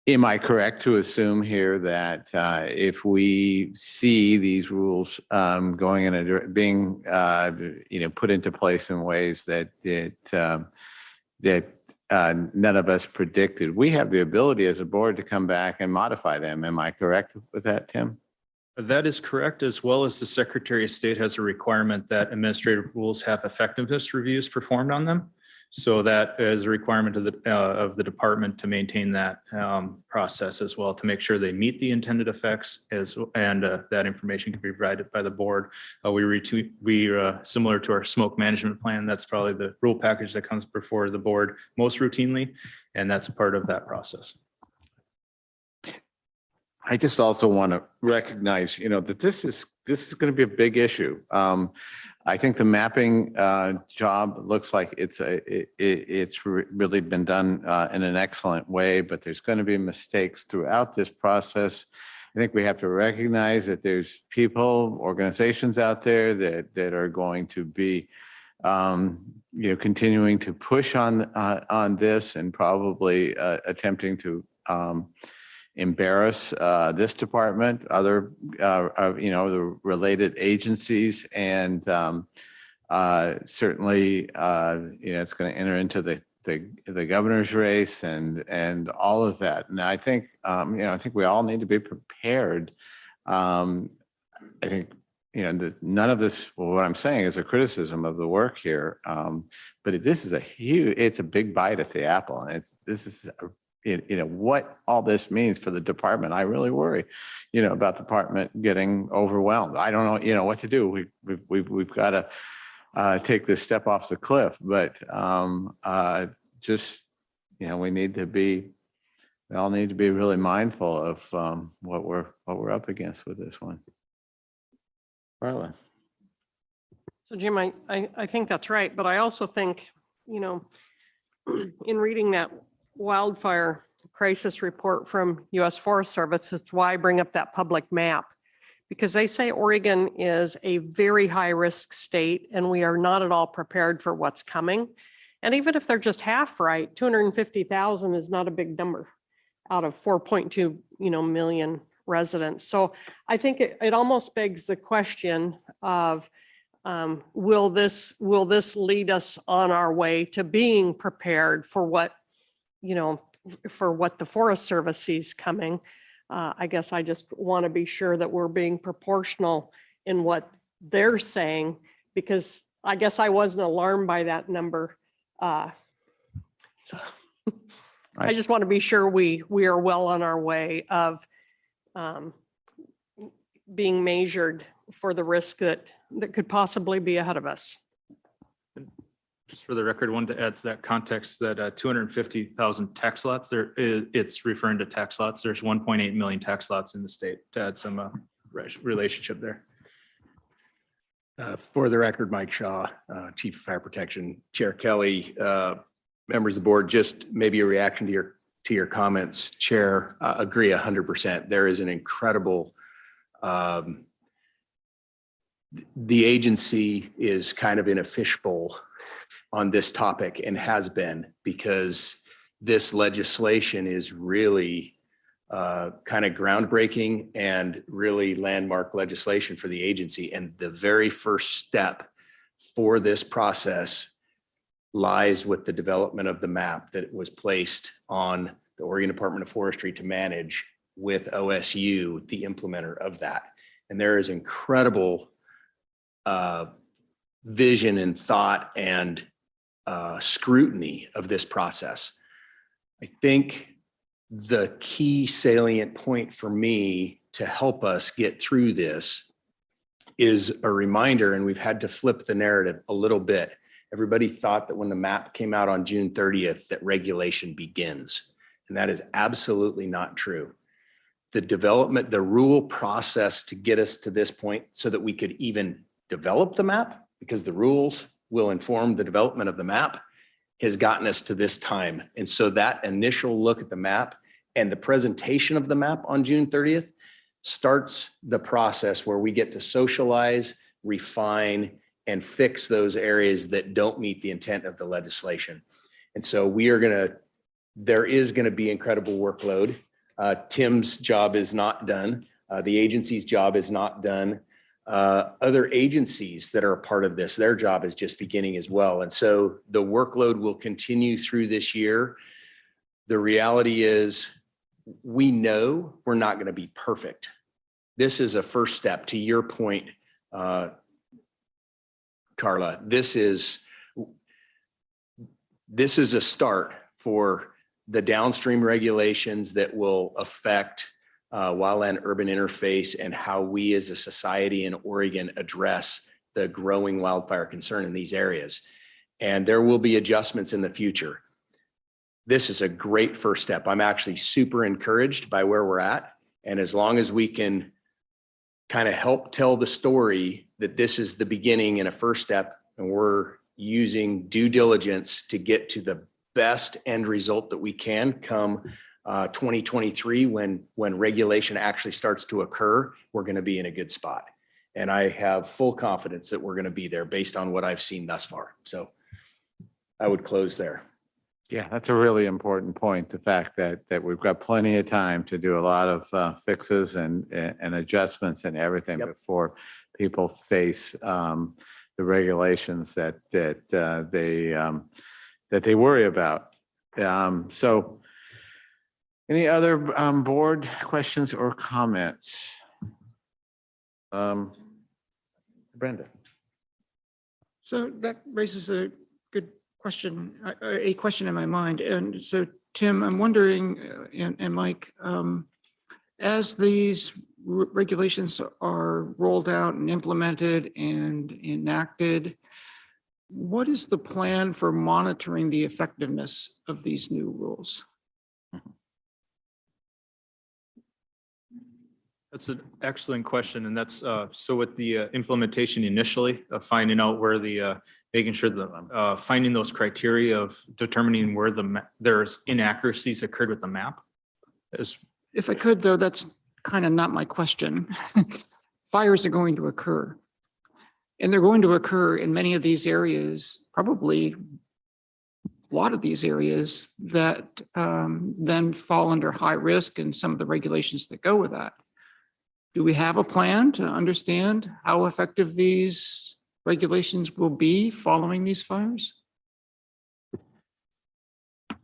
Am I correct to assume here that if we see these rules going in being you know, put into place in ways that none of us predicted, we have the ability as a board to come back and modify them? Am I correct with that, Tim? That is correct, as well as the Secretary of State has a requirement that administrative rules have effectiveness reviews performed on them. So that is a requirement of the department to maintain that process as well, to make sure they meet the intended effects and that information can be provided by the board. We similar to our smoke management plan, that's probably the rule package that comes before the board most routinely, and that's part of that process. I just also want to recognize, you know, that this is going to be a big issue. I think the mapping job looks like it's really been done in an excellent way, but there's going to be mistakes throughout this process. I think we have to recognize that there's people, organizations out there that are going to be, you know, continuing to push on this and probably attempting to embarrass this department, other, you know, the related agencies, and certainly, you know, it's going to enter into the governor's race and all of that. And I think, you know, I think we all need to be prepared. I think none of this, well, what I'm saying is a criticism of the work here. But this is it's a big bite at the apple. And this is, what all this means for the department. I really worry, about the department getting overwhelmed. I don't know, what to do. We've got to take this step off the cliff, but just, we all need to be really mindful of what we're up against with this one. Carla. So Jim, I think that's right, but I also think, in reading that wildfire crisis report from U.S. Forest Service, that's why I bring up that public map, because they say Oregon is a very high risk state and we are not at all prepared for what's coming. And even if they're just half right, 250,000 is not a big number out of 4.2, million residents. So I think it almost begs the question of, will this lead us on our way to being prepared for what the Forest Service sees coming? I guess I just want to be sure that we're being proportional in what they're saying, because I guess I wasn't alarmed by that number. So I just want to be sure we are well on our way of being measured for the risk that could possibly be ahead of us. Just for the record, I wanted to add to that context that 250,000 tax lots, it's referring to tax lots. There's 1.8 million tax lots in the state, to add some relationship there. For the record, Mike Shaw, Chief of Fire Protection, Chair Kelly, members of the board, just maybe a reaction to your comments, Chair. Agree 100%. There is an incredible, the agency is kind of in a fishbowl on this topic and has been, because this legislation is really kind of groundbreaking and really landmark legislation for the agency. And the very first step for this process lies with the development of the map that was placed on the Oregon Department of Forestry to manage with OSU, the implementer of that. And there is incredible vision and thought and scrutiny of this process. I think the key salient point for me to help us get through this is a reminder, and we've had to flip the narrative a little bit. Everybody thought that when the map came out on June 30th, that regulation begins. And that is absolutely not true. The development, the rule process to get us to this point so that we could even develop the map, because the rules will inform the development of the map, has gotten us to this time. And so that initial look at the map and the presentation of the map on June 30th starts the process where we get to socialize, refine, and fix those areas that don't meet the intent of the legislation. And so there is going to be incredible workload. Tim's job is not done. The agency's job is not done. Other agencies that are a part of this, their job is just beginning as well. And so the workload will continue through this year. The reality is we know we're not going to be perfect. This is a first step. To your point, Carla, this is a start for the downstream regulations that will affect wildland-urban interface and how we as a society in Oregon address the growing wildfire concern in these areas. And there will be adjustments in the future. This is a great first step. I'm actually super encouraged by where we're at. And as long as we can kind of help tell the story that this is the beginning and a first step, and we're using due diligence to get to the best end result that we can come 2023, when regulation actually starts to occur, we're going to be in a good spot. And I have full confidence that we're going to be there based on what I've seen thus far. So I would close there. Yeah, that's a really important point. The fact that we've got plenty of time to do a lot of fixes and adjustments and everything before people face the regulations that they worry about. So any other board questions or comments? Brenda. So that raises a good question, a question in my mind. And so, Tim, I'm wondering, and Mike, as these regulations are rolled out and implemented and enacted, what is the plan for monitoring the effectiveness of these new rules? That's an excellent question. And that's so with the implementation initially of finding out where the making sure that finding those criteria of determining where there's inaccuracies occurred with the map. If I could, though, that's kind of not my question. Fires are going to occur. And they're going to occur in many of these areas, probably a lot of these areas that then fall under high risk and some of the regulations that go with that. Do we have a plan to understand how effective these regulations will be following these fires?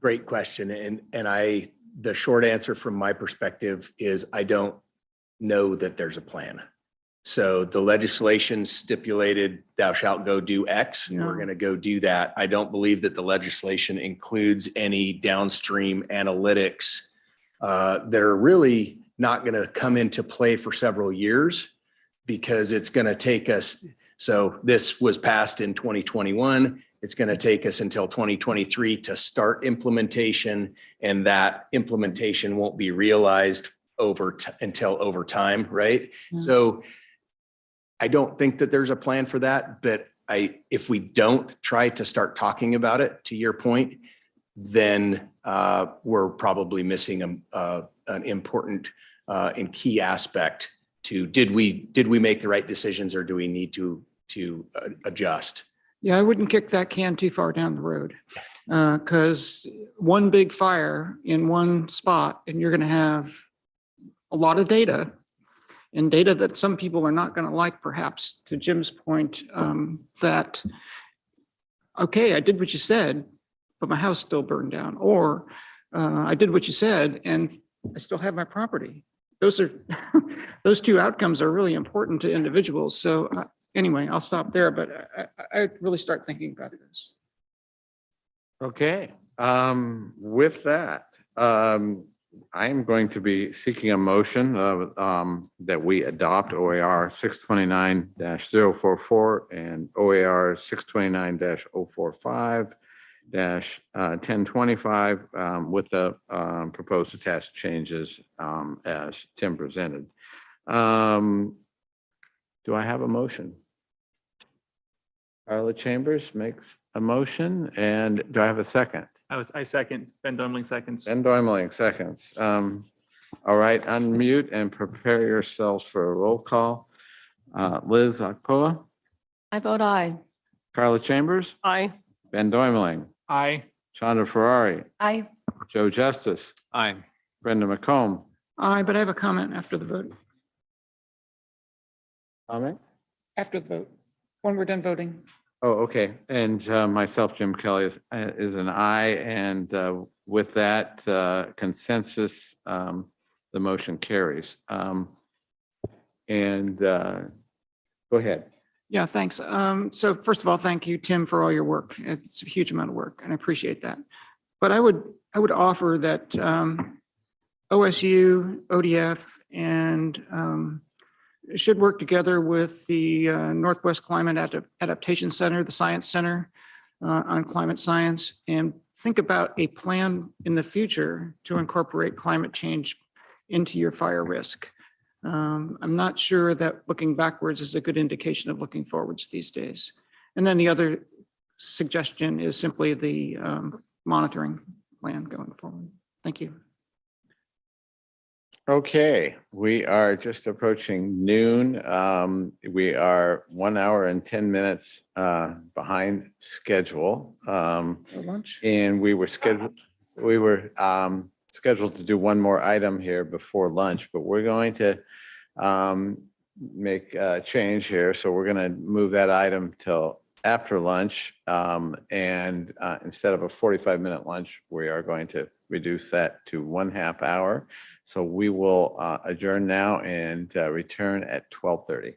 Great question. And the short answer from my perspective is I don't know that there's a plan. So the legislation stipulated thou shalt go do X. We're going to go do that. I don't believe that the legislation includes any downstream analytics that are really not going to come into play for several years because it's going to take us. So this was passed in 2021. It's going to take us until 2023 to start implementation, and that implementation won't be realized until over time, right? So I don't think that there's a plan for that, but if we don't try to start talking about it, to your point, then we're probably missing an important and key aspect to did we make the right decisions or do we need to adjust? Yeah, I wouldn't kick that can too far down the road because one big fire in one spot and you're going to have a lot of data and data that some people are not going to like, perhaps, to Jim's point, that, okay, I did what you said, but my house still burned down, or I did what you said and I still have my property. Those two outcomes are really important to individuals. So anyway, I'll stop there, but I really start thinking about this. Okay, with that, I'm going to be seeking a motion that we adopt OAR 629-044 and OAR 629-045-1025 with the proposed attached changes as Tim presented. Do I have a motion? Carla Chambers makes a motion, and do I have a second? I second. Ben Dumling seconds. Ben Doimling seconds. All right, unmute and prepare yourselves for a roll call. Liz Akpoa, I vote aye. Carla Chambers, Aye. Ben Doimling, Aye. Chandra Ferrari, Aye. Joe Justice, Aye. Brenda McComb. Aye, but I have a comment after the vote. Comment? After the vote, when we're done voting. Oh, okay. And myself, Jim Kelly, is an aye. And with that consensus, the motion carries. And go ahead. Yeah, thanks. So first of all, thank you, Tim, for all your work. It's a huge amount of work and I appreciate that. But I would offer that OSU, ODF, and should work together with the Northwest Climate Adaptation Center, the Science Center on climate science, and think about a plan in the future to incorporate climate change into your fire risk. I'm not sure that looking backwards is a good indication of looking forwards these days. And then the other suggestion is simply the monitoring plan going forward. Thank you. Okay, we are just approaching noon. We are 1 hour and 10 minutes behind schedule. Lunch? And we were scheduled to do one more item here before lunch, but we're going to make a change here. So we're going to move that item till after lunch. And instead of a 45-minute lunch, we are going to reduce that to 1/2 hour. So we will adjourn now and return at 12:30.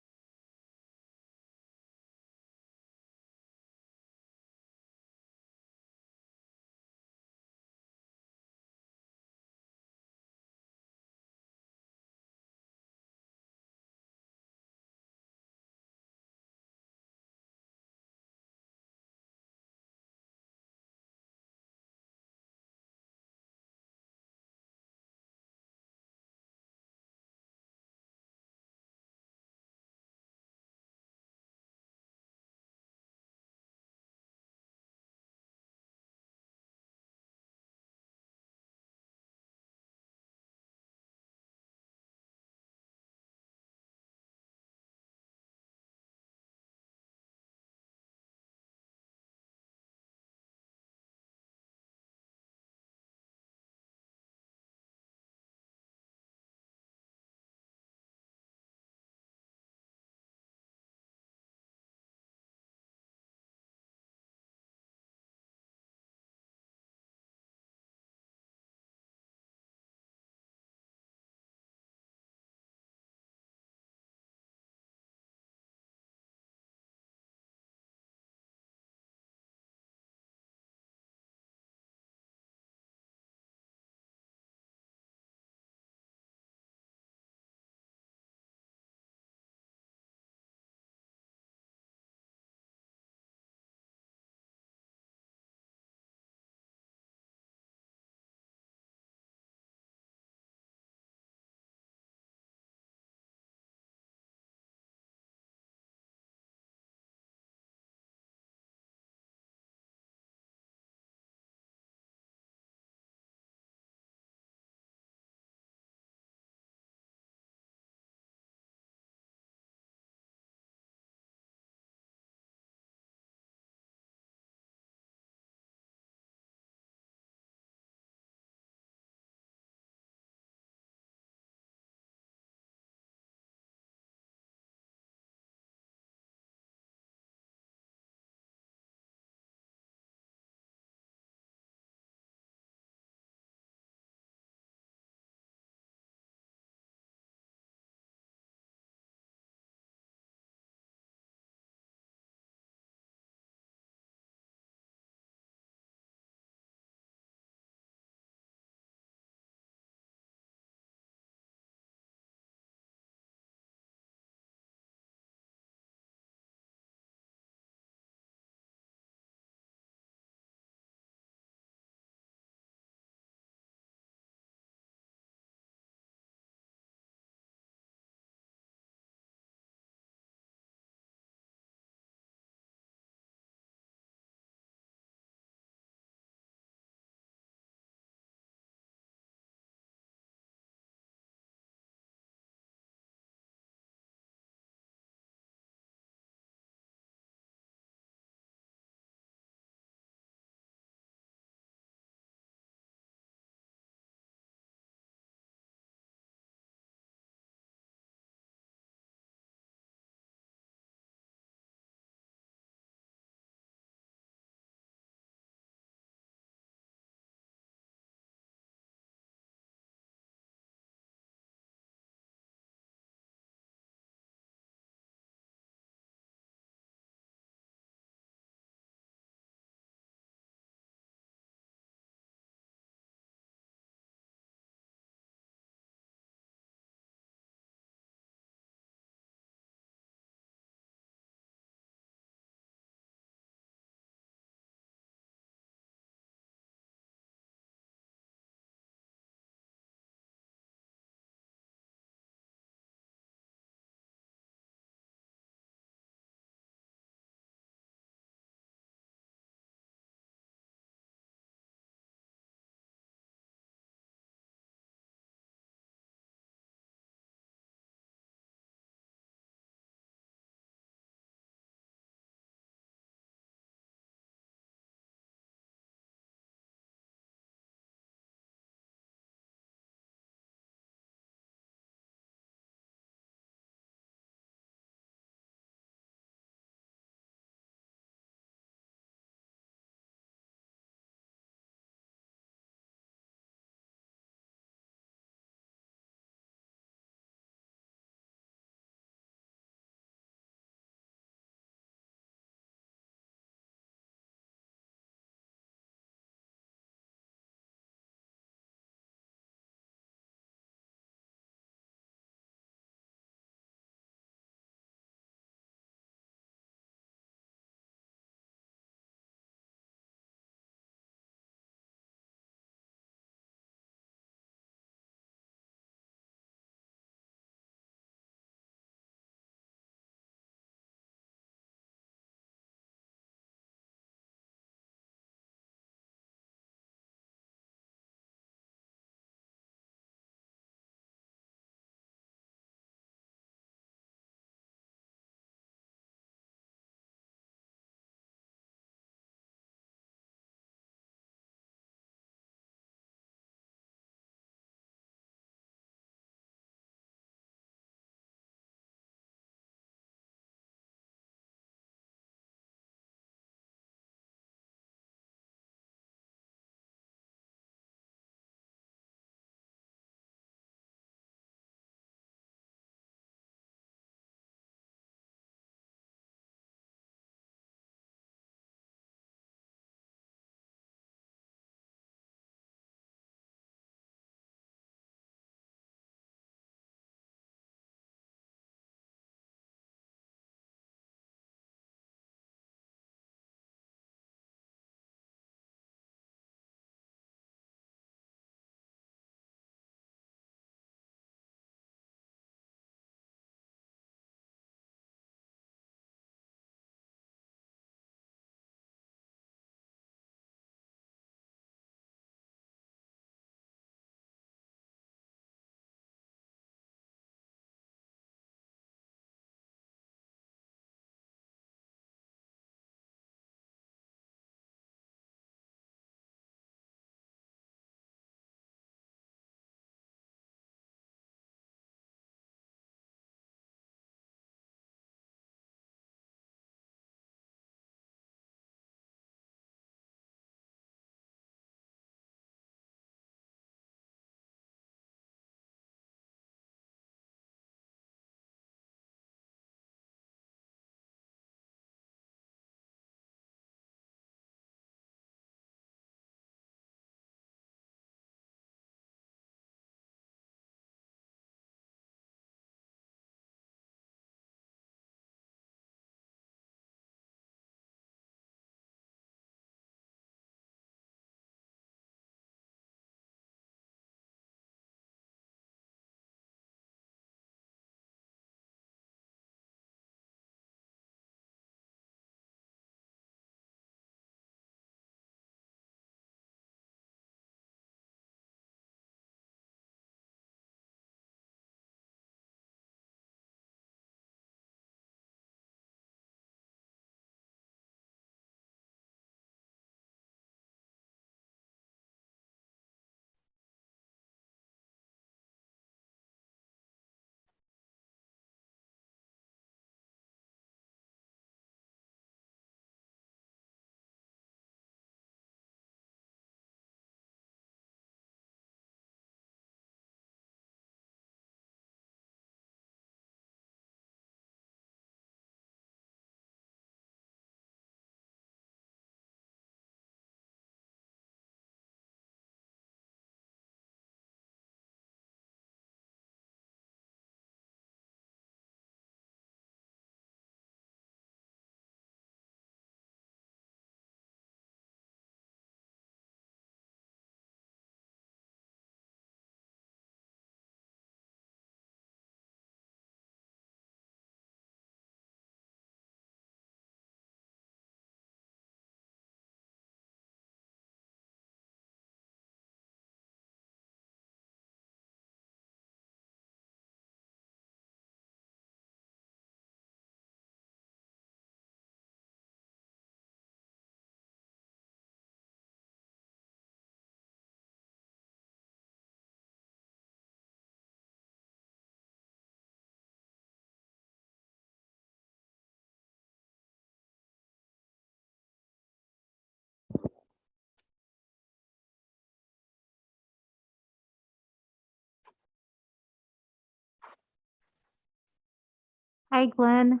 Hi, Glenn.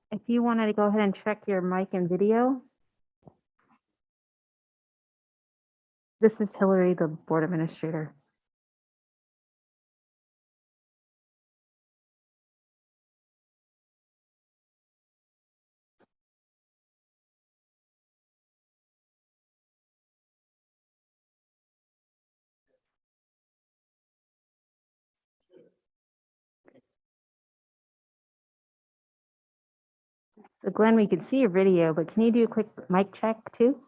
If you wanted to go ahead and check your mic and video. This is Hillary, the board administrator. So Glenn, we can see your video, but can you do a quick mic check too?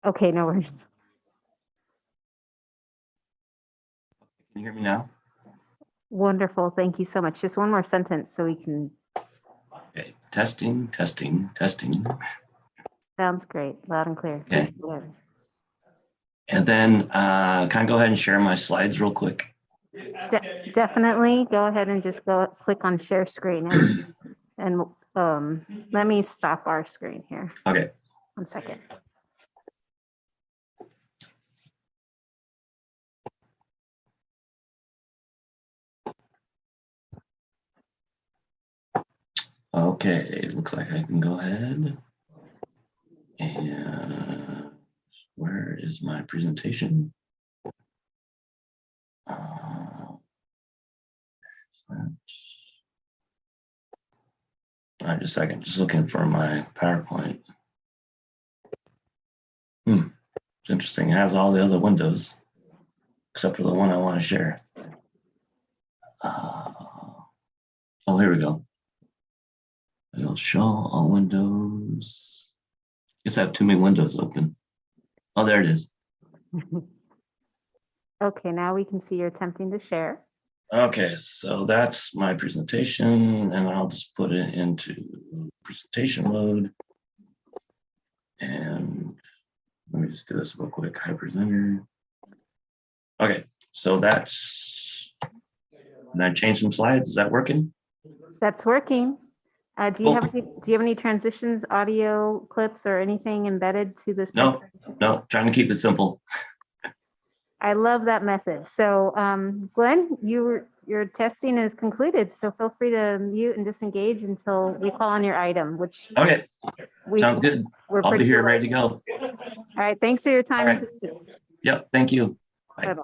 Okay, no worries. Can you hear me now? Wonderful. Thank you so much. Just one more sentence so we can. Okay, testing, testing, testing. Sounds great. Loud and clear. Okay. And then can I go ahead and share my slides real quick? Definitely. Go ahead and just click on share screen and let me stop our screen here. Okay. 1 second. Okay, it looks like I can go ahead. And where is my presentation? Just a second, just looking for my PowerPoint. It's interesting. It has all the other windows except for the one I want to share. Oh, here we go. It'll show all windows. Guess I have too many windows open. Oh, there it is. Okay, now we can see you're attempting to share. Okay, so that's my presentation, and I'll just put it into presentation mode. And let me just do this real quick. Hi, presenter. Okay, so that's. And I changed some slides. Is that working? That's working. Do you have any transitions, audio clips, or anything embedded to this? No, trying to keep it simple. I love that method. So Glenn, your testing is concluded. So feel free to mute and disengage until we call on your item, which. Okay, sounds good. I'll be here ready to go. All right, thanks for your time. All right. Yep, thank you. Bye. Bye-bye.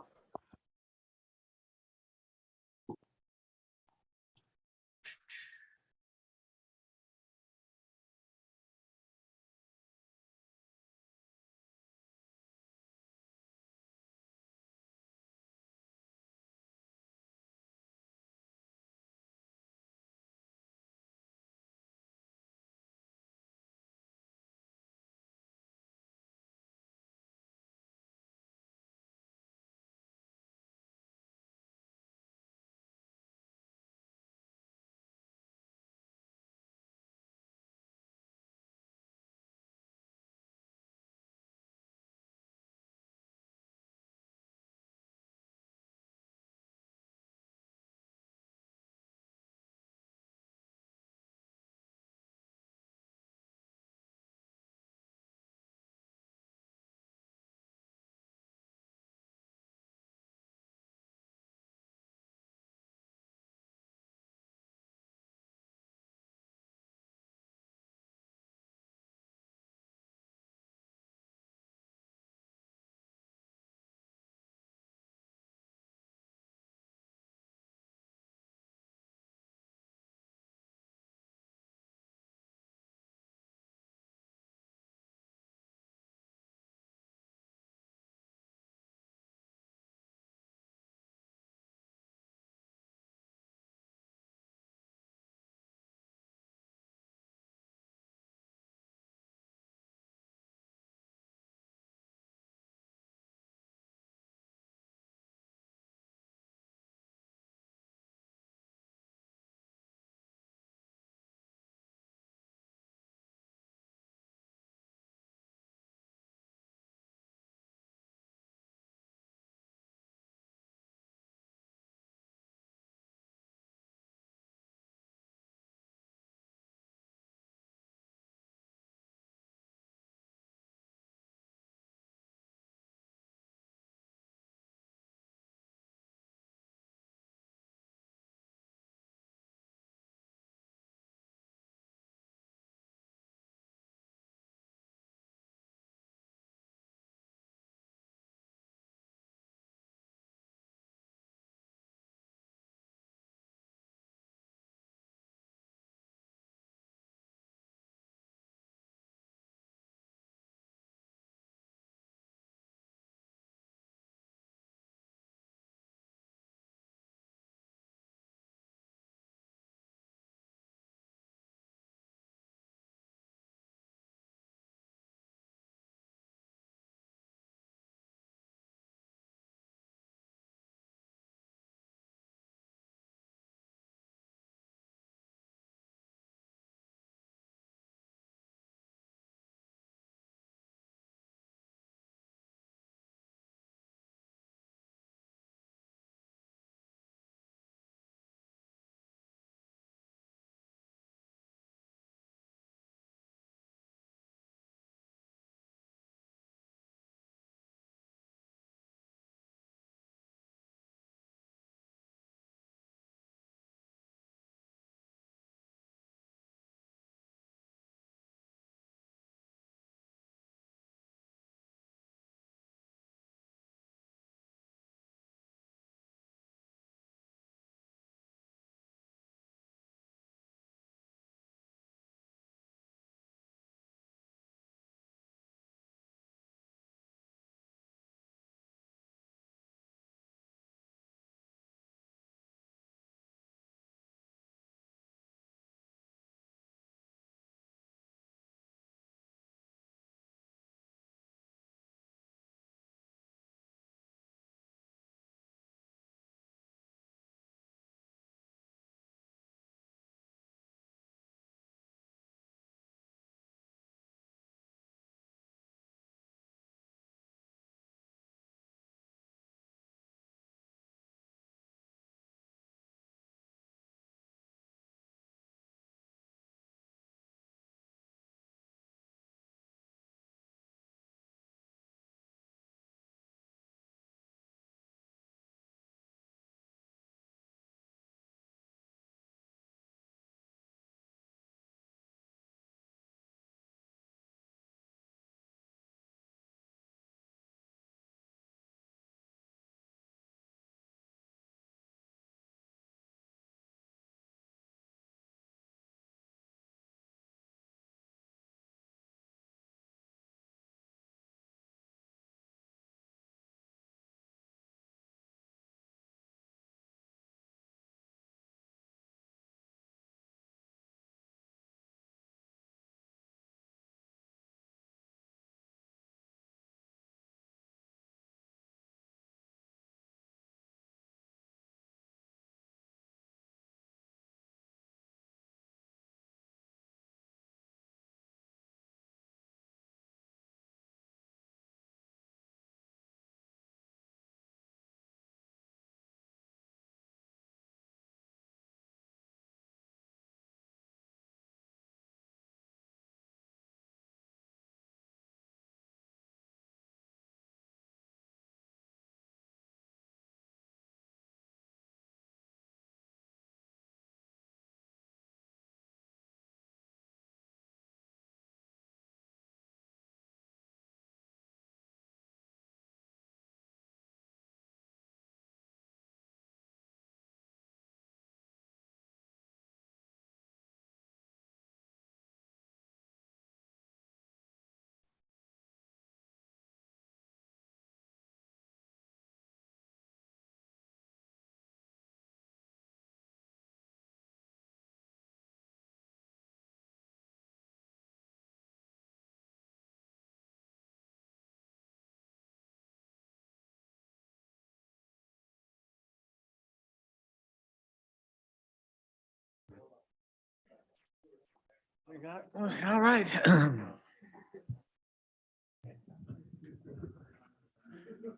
All right.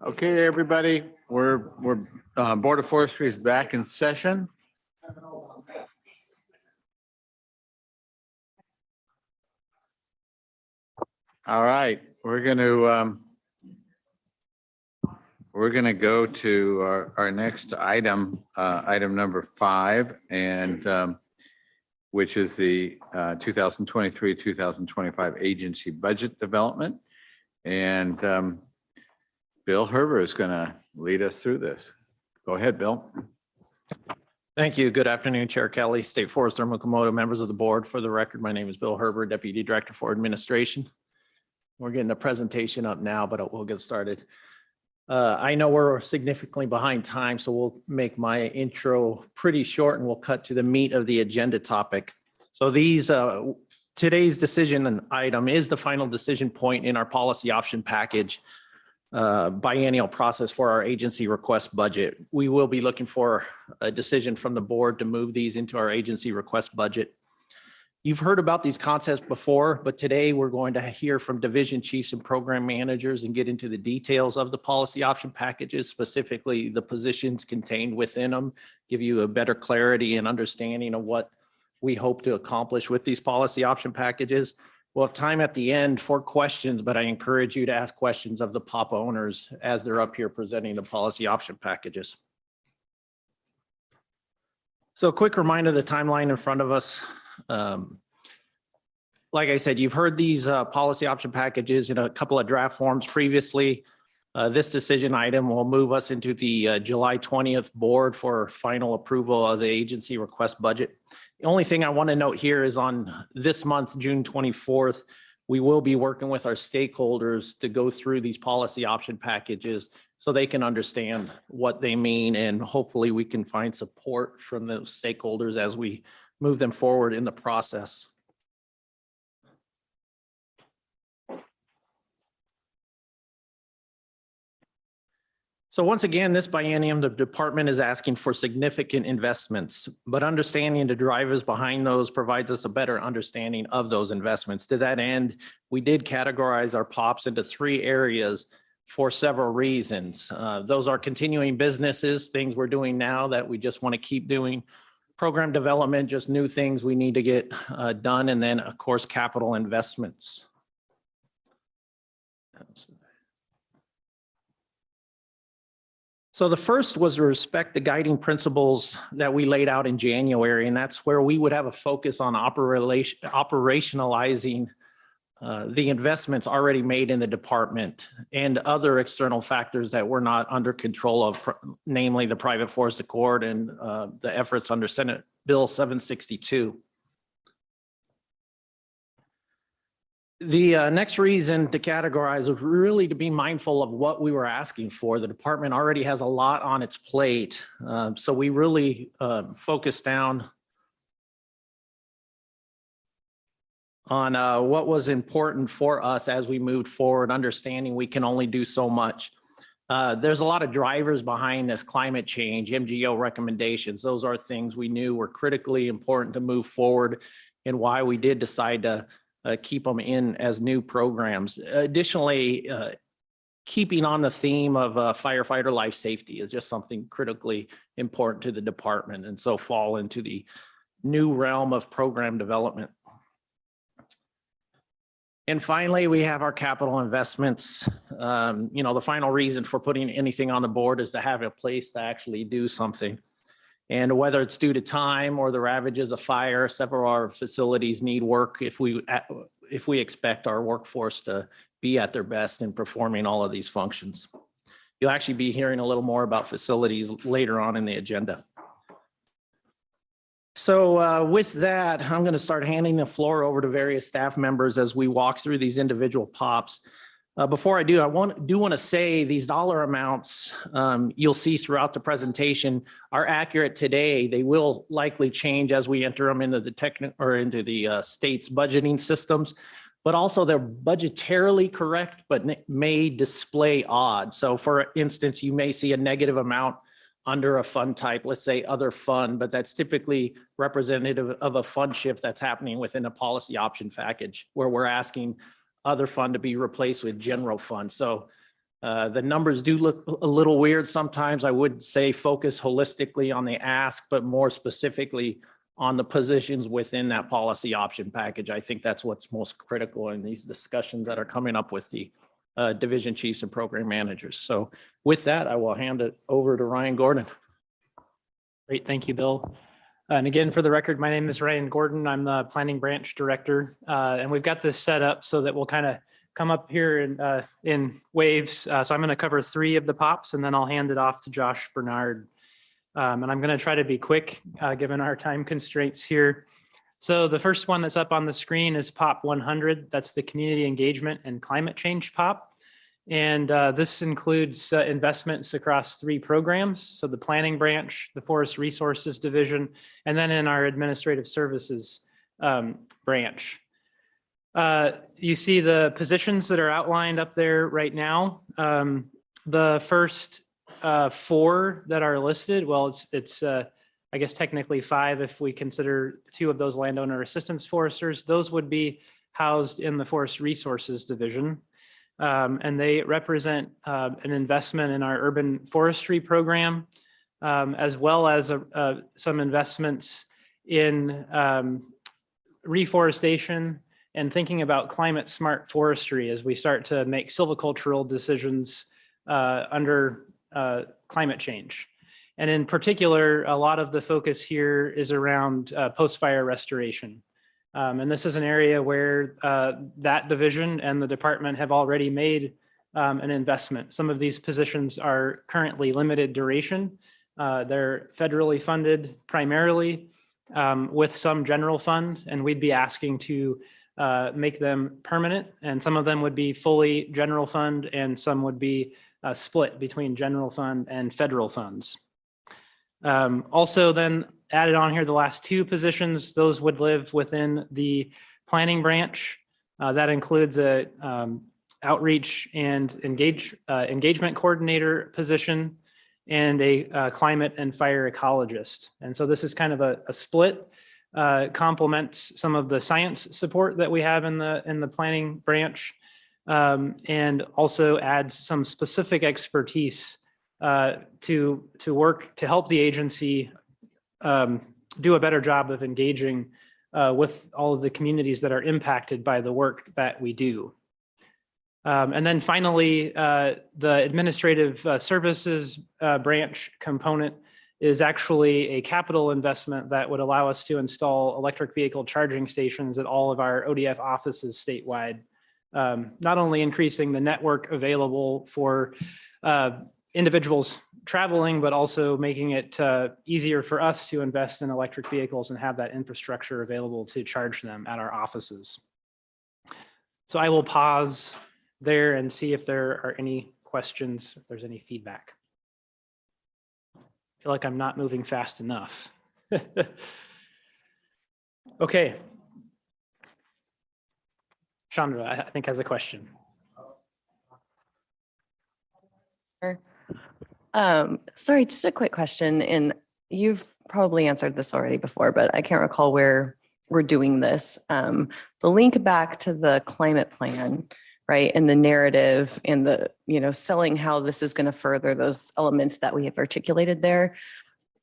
Okay, everybody, we're Board of Forestry is back in session. All right, we're going to go to our next item, item number 5, and which is the 2023-2025 agency budget development. And Bill Herber is going to lead us through this. Go ahead, Bill. Thank you. Good afternoon, Chair Kelly, State Forester Mukomoto, members of the board. For the record, my name is Bill Herber, Deputy Director for Administration. We're getting a presentation up now, but we'll get started. I know we're significantly behind time, so we'll make my intro pretty short and we'll cut to the meat of the agenda topic. So today's decision item is the final decision point in our policy option package biennial process for our agency request budget. We will be looking for a decision from the board to move these into our agency request budget. You've heard about these concepts before, but today we're going to hear from division chiefs and program managers and get into the details of the policy option packages, specifically the positions contained within them, give you a better clarity and understanding of what we hope to accomplish with these policy option packages. We'll have time at the end for questions, but I encourage you to ask questions of the POP owners as they're up here presenting the policy option packages. So a quick reminder of the timeline in front of us. Like I said, you've heard these policy option packages in a couple of draft forms previously. This decision item will move us into the July 20th board for final approval of the agency request budget. The only thing I want to note here is on this month, June 24th, we will be working with our stakeholders to go through these policy option packages so they can understand what they mean, and hopefully we can find support from those stakeholders as we move them forward in the process. So once again, this biennium, the department is asking for significant investments, but understanding the drivers behind those provides us a better understanding of those investments. To that end, we did categorize our POPs into 3 areas for several reasons. Those are continuing businesses, things we're doing now that we just want to keep doing, program development, just new things we need to get done, and then of course, capital investments. So the first was to respect the guiding principles that we laid out in January, and that's where we would have a focus on operationalizing the investments already made in the department and other external factors that we're not under control of, namely the private forest accord and the efforts under Senate Bill 762. The next reason to categorize was really to be mindful of what we were asking for. The department already has a lot on its plate. So we really focused down on what was important for us as we moved forward, understanding we can only do so much. There's a lot of drivers behind this: climate change, MGO recommendations. Those are things we knew were critically important to move forward, and why we did decide to keep them in as new programs. Additionally, keeping on the theme of firefighter life safety is just something critically important to the department, and so fall into the new realm of program development. And finally, we have our capital investments. The final reason for putting anything on the board is to have a place to actually do something. And whether it's due to time or the ravages of fire, several of our facilities need work if we expect our workforce to be at their best in performing all of these functions. You'll actually be hearing a little more about facilities later on in the agenda. So with that, I'm going to start handing the floor over to various staff members as we walk through these individual POPs. Before I do, I want to say these dollar amounts you'll see throughout the presentation are accurate today. They will likely change as we enter them into the state's budgeting systems, but also they're budgetarily correct, but may display odd. So for instance, you may see a negative amount under a fund type, let's say other fund, but that's typically representative of a fund shift that's happening within a policy option package where we're asking other fund to be replaced with general fund. So the numbers do look a little weird sometimes. I would say focus holistically on the ask, but more specifically on the positions within that policy option package. I think that's what's most critical in these discussions that are coming up with the division chiefs and program managers. So with that, I will hand it over to Ryan Gordon. Great, thank you, Bill. And again, for the record, my name is Ryan Gordon. I'm the planning branch director. And we've got this set up so that we'll kind of come up here in waves. So I'm going to cover 3 of the pops and then I'll hand it off to Josh Bernard. And I'm going to try to be quick given our time constraints here. So the first one that's up on the screen is POP 100. That's the Community Engagement and Climate Change POP. And this includes investments across 3 programs. So the Planning Branch, the Forest Resources Division, and then in our Administrative Services branch. You see the positions that are outlined up there right now. The first 4 that are listed, well, it's I guess technically 5 if we consider 2 of those landowner assistance foresters. Those would be housed in the Forest Resources Division. And they represent an investment in our urban forestry program, as well as some investments in reforestation and thinking about climate smart forestry as we start to make silvicultural decisions under climate change. And in particular, a lot of the focus here is around post-fire restoration. And this is an area where that division and the department have already made an investment. Some of these positions are currently limited duration. They're federally funded primarily with some general fund, and we'd be asking to make them permanent. And some of them would be fully general fund and some would be split between general fund and federal funds. Also then added on here, the last 2 positions, those would live within the planning branch. That includes a outreach and engagement coordinator position and a climate and fire ecologist. And so this is kind of a split, complements some of the science support that we have in the planning branch, and also adds some specific expertise to work to help the agency do a better job of engaging with all of the communities that are impacted by the work that we do. And then finally, the administrative services branch component is actually a capital investment that would allow us to install electric vehicle charging stations at all of our ODF offices statewide, not only increasing the network available for individuals traveling, but also making it easier for us to invest in electric vehicles and have that infrastructure available to charge them at our offices. So I will pause there and see if there are any questions, if there's any feedback. I feel like I'm not moving fast enough. Okay. Chandra, I think has a question. Sorry, just a quick question. And you've probably answered this already before, but I can't recall where we're doing this. The link back to the climate plan, right? And the narrative and the, selling how this is going to further those elements that we have articulated there.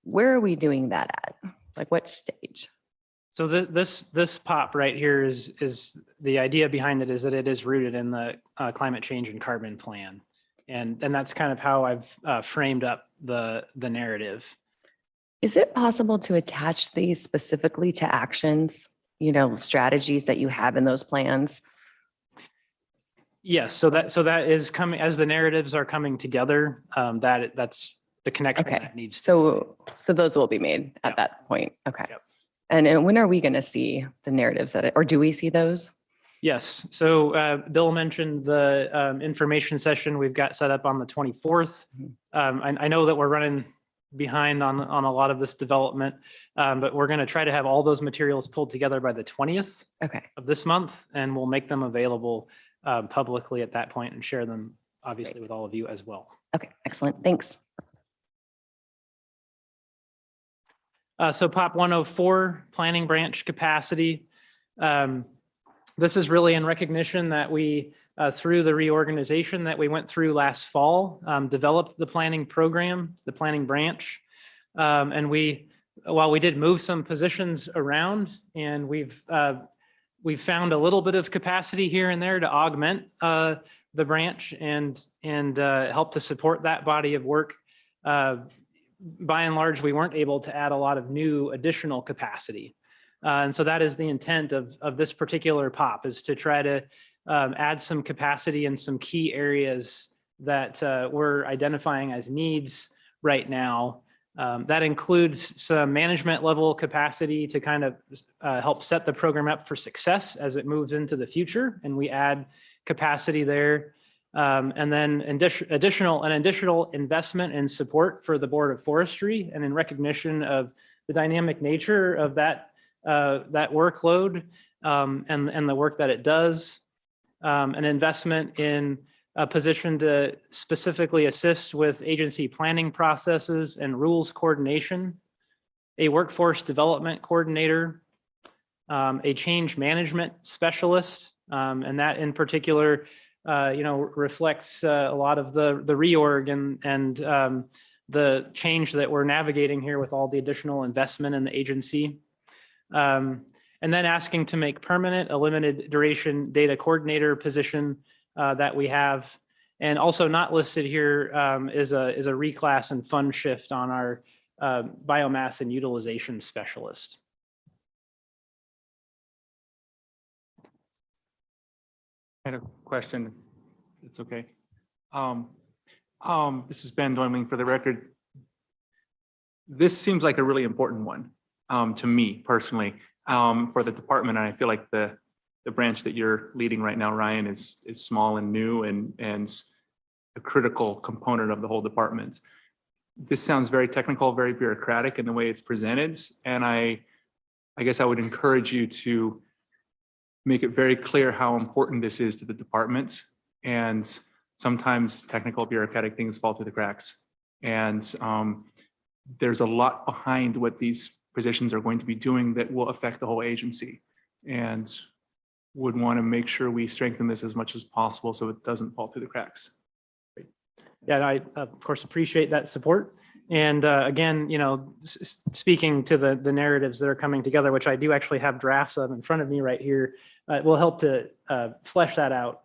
Where are we doing that at? Like what stage? So this pop right here is the idea behind it is that it is rooted in the climate change and carbon plan. And that's kind of how I've framed up the narrative. Is it possible to attach these specifically to actions, strategies that you have in those plans? Yes, so that is coming as the narratives are coming together. That's the connection that needs. So those will be made at that point. Okay. Yep. And when are we going to see the narratives or do we see those? Yes. So Bill mentioned the information session we've got set up on the 24th. I know that we're running behind on a lot of this development, but we're going to try to have all those materials pulled together by the 20th of this month, and we'll make them available publicly at that point and share them obviously with all of you as well. Okay, excellent. Thanks. So POP 104, planning branch capacity. This is really in recognition that we, through the reorganization that we went through last fall, developed the planning program, the planning branch. And while we did move some positions around, and we've found a little bit of capacity here and there to augment the branch and help to support that body of work. By and large, we weren't able to add a lot of new additional capacity. And so that is the intent of this particular POP, is to try to add some capacity in some key areas that we're identifying as needs right now. That includes some management level capacity to kind of help set the program up for success as it moves into the future, and we add capacity there. And then additional investment and support for the Board of Forestry, and in recognition of the dynamic nature of that workload and the work that it does. An investment in a position to specifically assist with agency planning processes and rules coordination, a workforce development coordinator, a change management specialist, and that in particular reflects a lot of the reorg and the change that we're navigating here with all the additional investment in the agency. And then asking to make permanent a limited duration data coordinator position that we have. And also not listed here is a reclass and fund shift on our biomass and utilization specialist. I had a question. It's okay. This is Ben Doimling for the record. This seems like a really important one to me personally for the department. And I feel like the branch that you're leading right now, Ryan, is small and new and a critical component of the whole department. This sounds very technical, very bureaucratic in the way it's presented. And I guess I would encourage you to make it very clear how important this is to the department. And sometimes technical bureaucratic things fall through the cracks. And there's a lot behind what these positions are going to be doing that will affect the whole agency. And would want to make sure we strengthen this as much as possible so it doesn't fall through the cracks. Yeah, I of course appreciate that support. And again, speaking to the narratives that are coming together, which I do actually have drafts of in front of me right here, will help to flesh that out.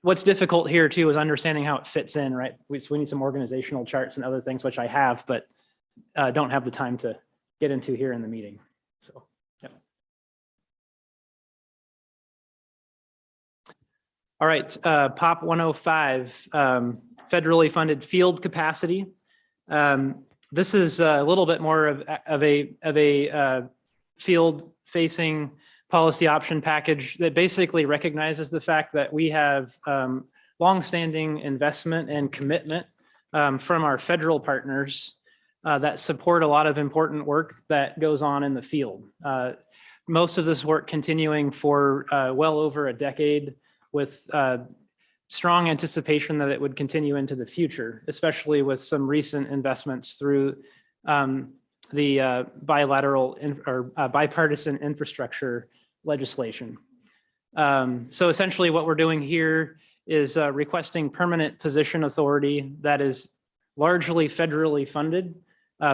What's difficult here too is understanding how it fits in, right? We need some organizational charts and other things, which I have, but don't have the time to get into here in the meeting. So, yeah. All right, POP 105, federally funded field capacity. This is a little bit more of a field-facing policy option package that basically recognizes the fact that we have longstanding investment and commitment from our federal partners that support a lot of important work that goes on in the field. Most of this work continuing for well over a decade, with strong anticipation that it would continue into the future, especially with some recent investments through the bilateral or bipartisan infrastructure legislation. So essentially what we're doing here is requesting permanent position authority that is largely federally funded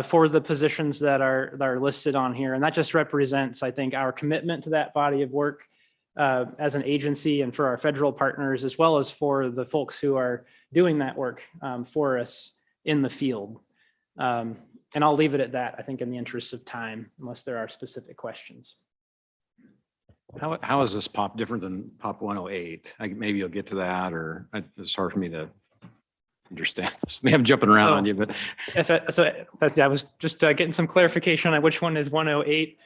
for the positions that are listed on here. And that just represents, I think, our commitment to that body of work as an agency and for our federal partners, as well as for the folks who are doing that work for us in the field. And I'll leave it at that, I think, in the interest of time, unless there are specific questions. How is this POP different than POP 108? Maybe you'll get to that, or it's hard for me to understand this. Maybe I'm jumping around on you, but. I was just getting some clarification on which one is 108.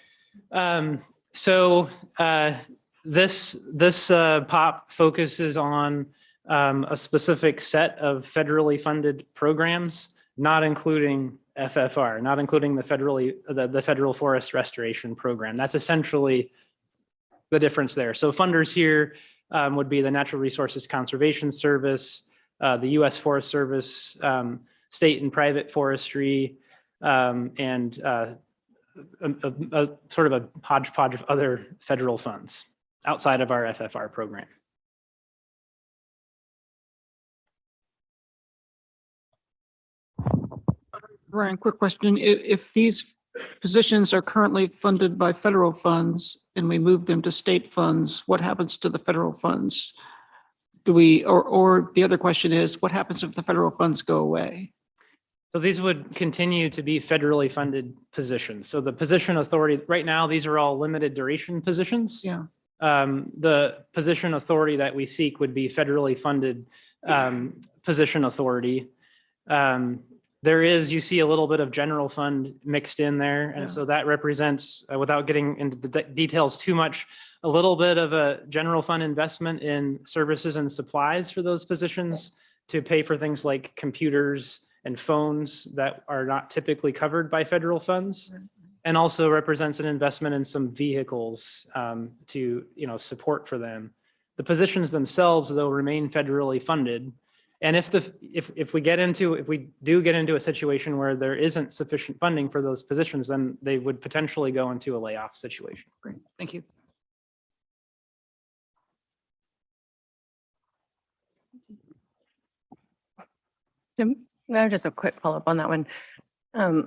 This POP focuses on a specific set of federally funded programs, not including FFR, not including the Federal Forest Restoration Program. That's essentially the difference there. So funders here would be the Natural Resources Conservation Service, the U.S. Forest Service, state and private forestry, and a sort of a hodgepodge of other federal funds outside of our FFR program. Ryan, quick question. If these positions are currently funded by federal funds and we move them to state funds, what happens to the federal funds? Do we, or the other question is, what happens if the federal funds go away? So these would continue to be federally funded positions. So the position authority, right now, these are all limited duration positions. Yeah. The position authority that we seek would be federally funded position authority. There is, you see a little bit of general fund mixed in there. And so that represents, without getting into the details too much, a little bit of a general fund investment in services and supplies for those positions to pay for things like computers and phones that are not typically covered by federal funds. And also represents an investment in some vehicles to, support for them. The positions themselves, though, remain federally funded. And if we do get into a situation where there isn't sufficient funding for those positions, then they would potentially go into a layoff situation. Great, thank you. Jim, I have just a quick follow-up on that one.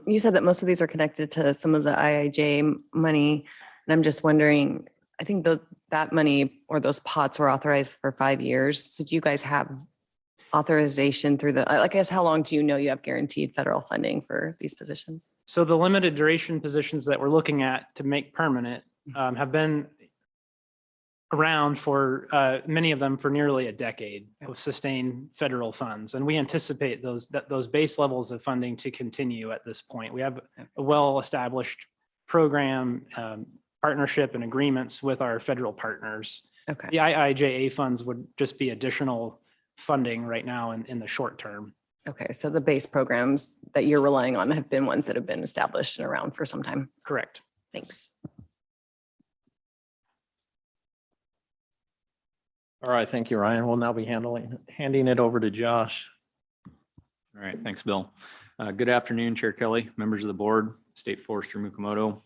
You said that most of these are connected to some of the IIJ money, and I'm just wondering, I think that money or those pots were authorized for 5 years. So do you guys have authorization through I guess, how long do you know you have guaranteed federal funding for these positions? So the limited duration positions that we're looking at to make permanent have been around for many of them for nearly a decade with sustained federal funds. And we anticipate those base levels of funding to continue at this point. We have a well-established program, partnership and agreements with our federal partners. Okay. The IIJA funds would just be additional funding right now in the short term. Okay, so the base programs that you're relying on have been ones that have been established and around for some time. Correct. Thanks. All right, thank you, Ryan. We'll now be handing it over to Josh. All right, thanks, Bill. Good afternoon, Chair Kelly, members of the board, State Forester Mukomoto.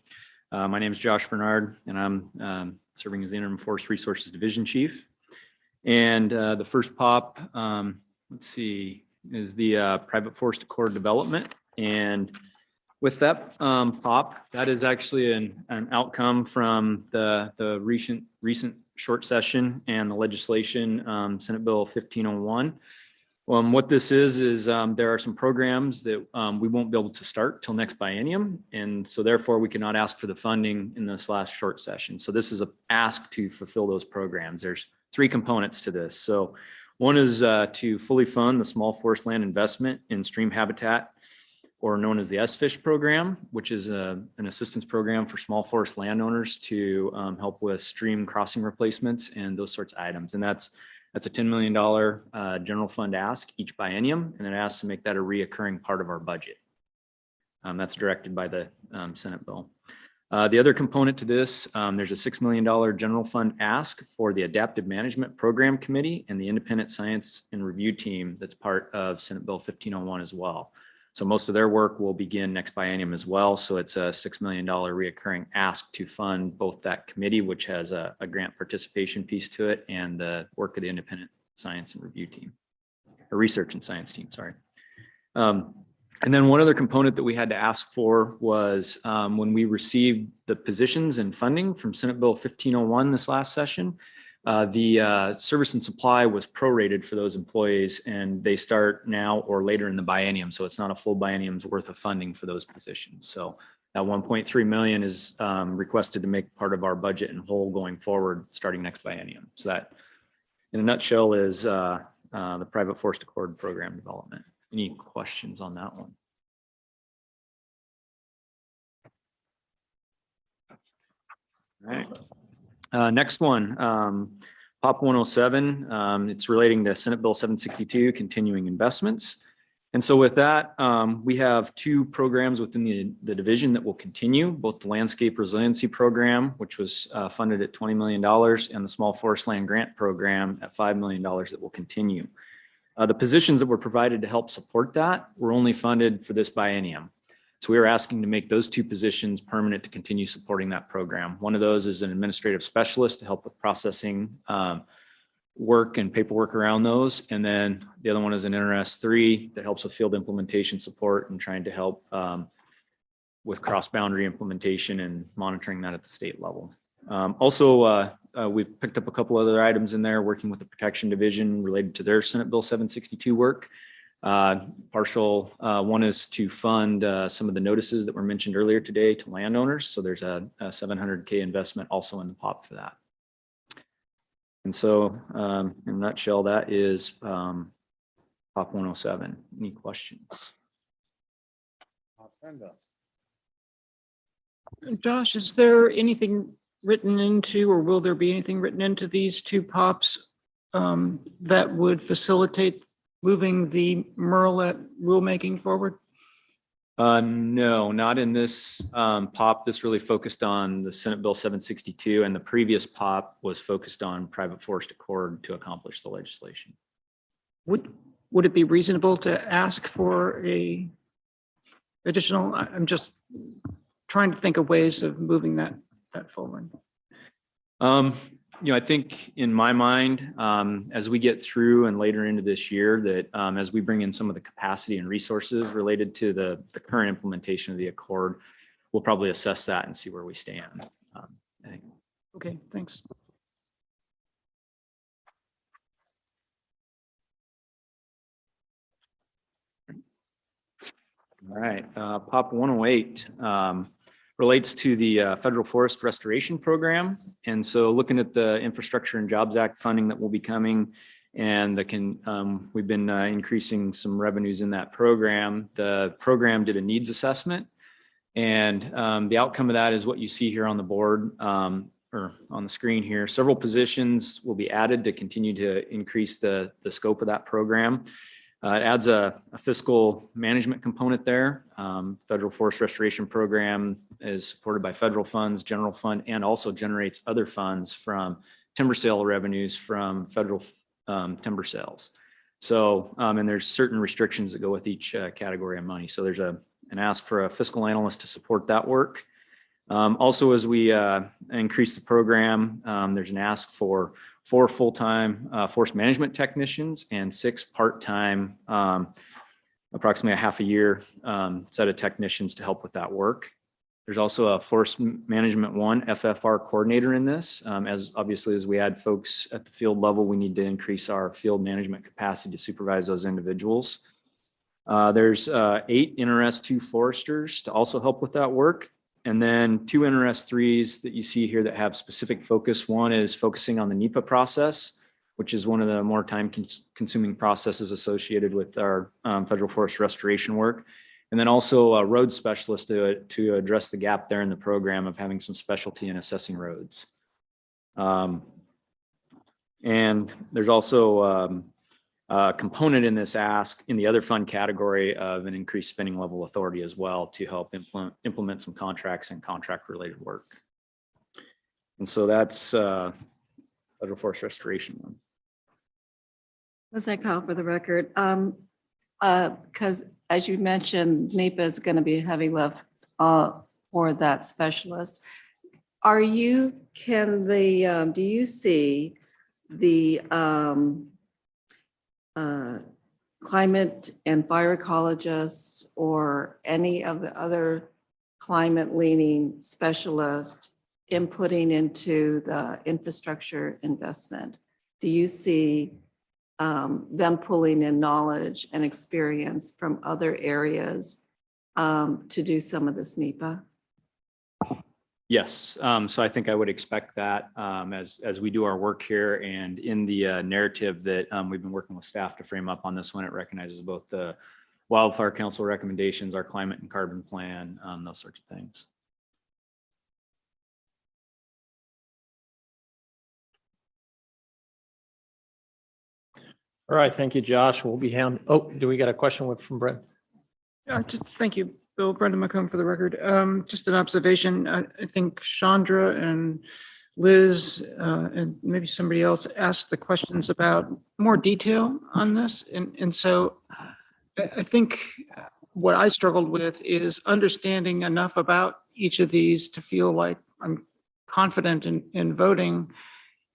My name is Josh Bernard, and I'm serving as the Interim Forest Resources Division Chief. And the first POP, let's see, is the Private Forest Accord Development. And with that POP, that is actually an outcome from the recent short session and the legislation, Senate Bill 1501. What this is there are some programs that we won't be able to start till next biennium. And so therefore we cannot ask for the funding in this last short session. So this is an ask to fulfill those programs. There's 3 components to this. So one is to fully fund the small forest land investment in stream habitat, or known as the SFISH program, which is an assistance program for small forest landowners to help with stream crossing replacements and those sorts of items. And that's a $10 million general fund ask each biennium, and it asks to make that a reoccurring part of our budget. That's directed by the Senate bill. The other component to this, there's a $6 million general fund ask for the Adaptive Management Program Committee and the Independent Science and Review Team that's part of Senate Bill 1501 as well. So most of their work will begin next biennium as well. So it's a $6 million reoccurring ask to fund both that committee, which has a grant participation piece to it, and the work of the Independent Science and Review Team, or Research and Science Team, sorry. And then one other component that we had to ask for was when we received the positions and funding from Senate Bill 1501 this last session, the service and supply was prorated for those employees, and they start now or later in the biennium. So it's not a full biennium's worth of funding for those positions. So that 1.3 million is requested to make part of our budget in whole going forward, starting next biennium. So that, in a nutshell, is the Private Forest Accord program development. Any questions on that one? All right. Next one, POP 107. It's relating to Senate Bill 762, continuing investments. And so with that, we have 2 programs within the division that will continue, both the Landscape Resiliency Program, which was funded at $20 million, and the Small Forest Land Grant Program at $5 million that will continue. The positions that were provided to help support that were only funded for this biennium. So we are asking to make those 2 positions permanent to continue supporting that program. One of those is an administrative specialist to help with processing work and paperwork around those. And then the other one is an NRS 3 that helps with field implementation support and trying to help with cross-boundary implementation and monitoring that at the state level. We've picked up a couple other items in there, working with the Protection Division related to their Senate Bill 762 work. One is to fund some of the notices that were mentioned earlier today to landowners. So there's a $700K investment also in the POP for that. And so in a nutshell, that is POP 107. Any questions? Josh, is there anything written into, or will there be anything written into these 2 POPs that would facilitate moving the MERLET rulemaking forward? No, not in this POP. This really focused on the Senate Bill 762, and the previous POP was focused on private forest accord to accomplish the legislation. Would it be reasonable to ask for a additional? I'm just trying to think of ways of moving that forward. I think in my mind, as we get through and later into this year, that as we bring in some of the capacity and resources related to the current implementation of the accord, we'll probably assess that and see where we stand. I think. Okay, thanks. All right, POP 108 relates to the Federal Forest Restoration Program. And so looking at the Infrastructure and Jobs Act funding that will be coming, and we've been increasing some revenues in that program. The program did a needs assessment, and the outcome of that is what you see here on the board or on the screen here. Several positions will be added to continue to increase the scope of that program. It adds a fiscal management component there. Federal Forest Restoration Program is supported by federal funds, general fund, and also generates other funds from timber sale revenues from federal timber sales. So, and there's certain restrictions that go with each category of money. So there's an ask for a fiscal analyst to support that work. Also, as we increase the program, there's an ask for 4 full-time forest management technicians and 6 part-time, approximately a half a year set of technicians to help with that work. There's also a Forest Management 1 FFR coordinator in this. As obviously as we add folks at the field level, we need to increase our field management capacity to supervise those individuals. There's 8 NRS 2 foresters to also help with that work. And then 2 NRS 3s that you see here that have specific focus. One is focusing on the NEPA process, which is one of the more time-consuming processes associated with our federal forest restoration work. And then also a road specialist to address the gap there in the program of having some specialty in assessing roads. And there's also a component in this ask in the other fund category of an increased spending level authority as well to help implement some contracts and contract related work. And so that's federal forest restoration one. Was that call for the record? Because as you mentioned, NEPA is going to be a heavy lift for that specialist. Do you see the climate and fire ecologists or any of the other climate leaning specialists inputting into the infrastructure investment? Do you see them pulling in knowledge and experience from other areas to do some of this NEPA? Yes, so I think I would expect that as we do our work here, and in the narrative that we've been working with staff to frame up on this one, it recognizes both the Wildfire Council recommendations, our climate and carbon plan, those sorts of things. All right, thank you, Josh. We'll be do we got a question from Brent? Just thank you, Bill. Brendan McComb for the record. Just an observation. I think Chandra and Liz and maybe somebody else asked the questions about more detail on this. And so I think what I struggled with is understanding enough about each of these to feel like I'm confident in voting.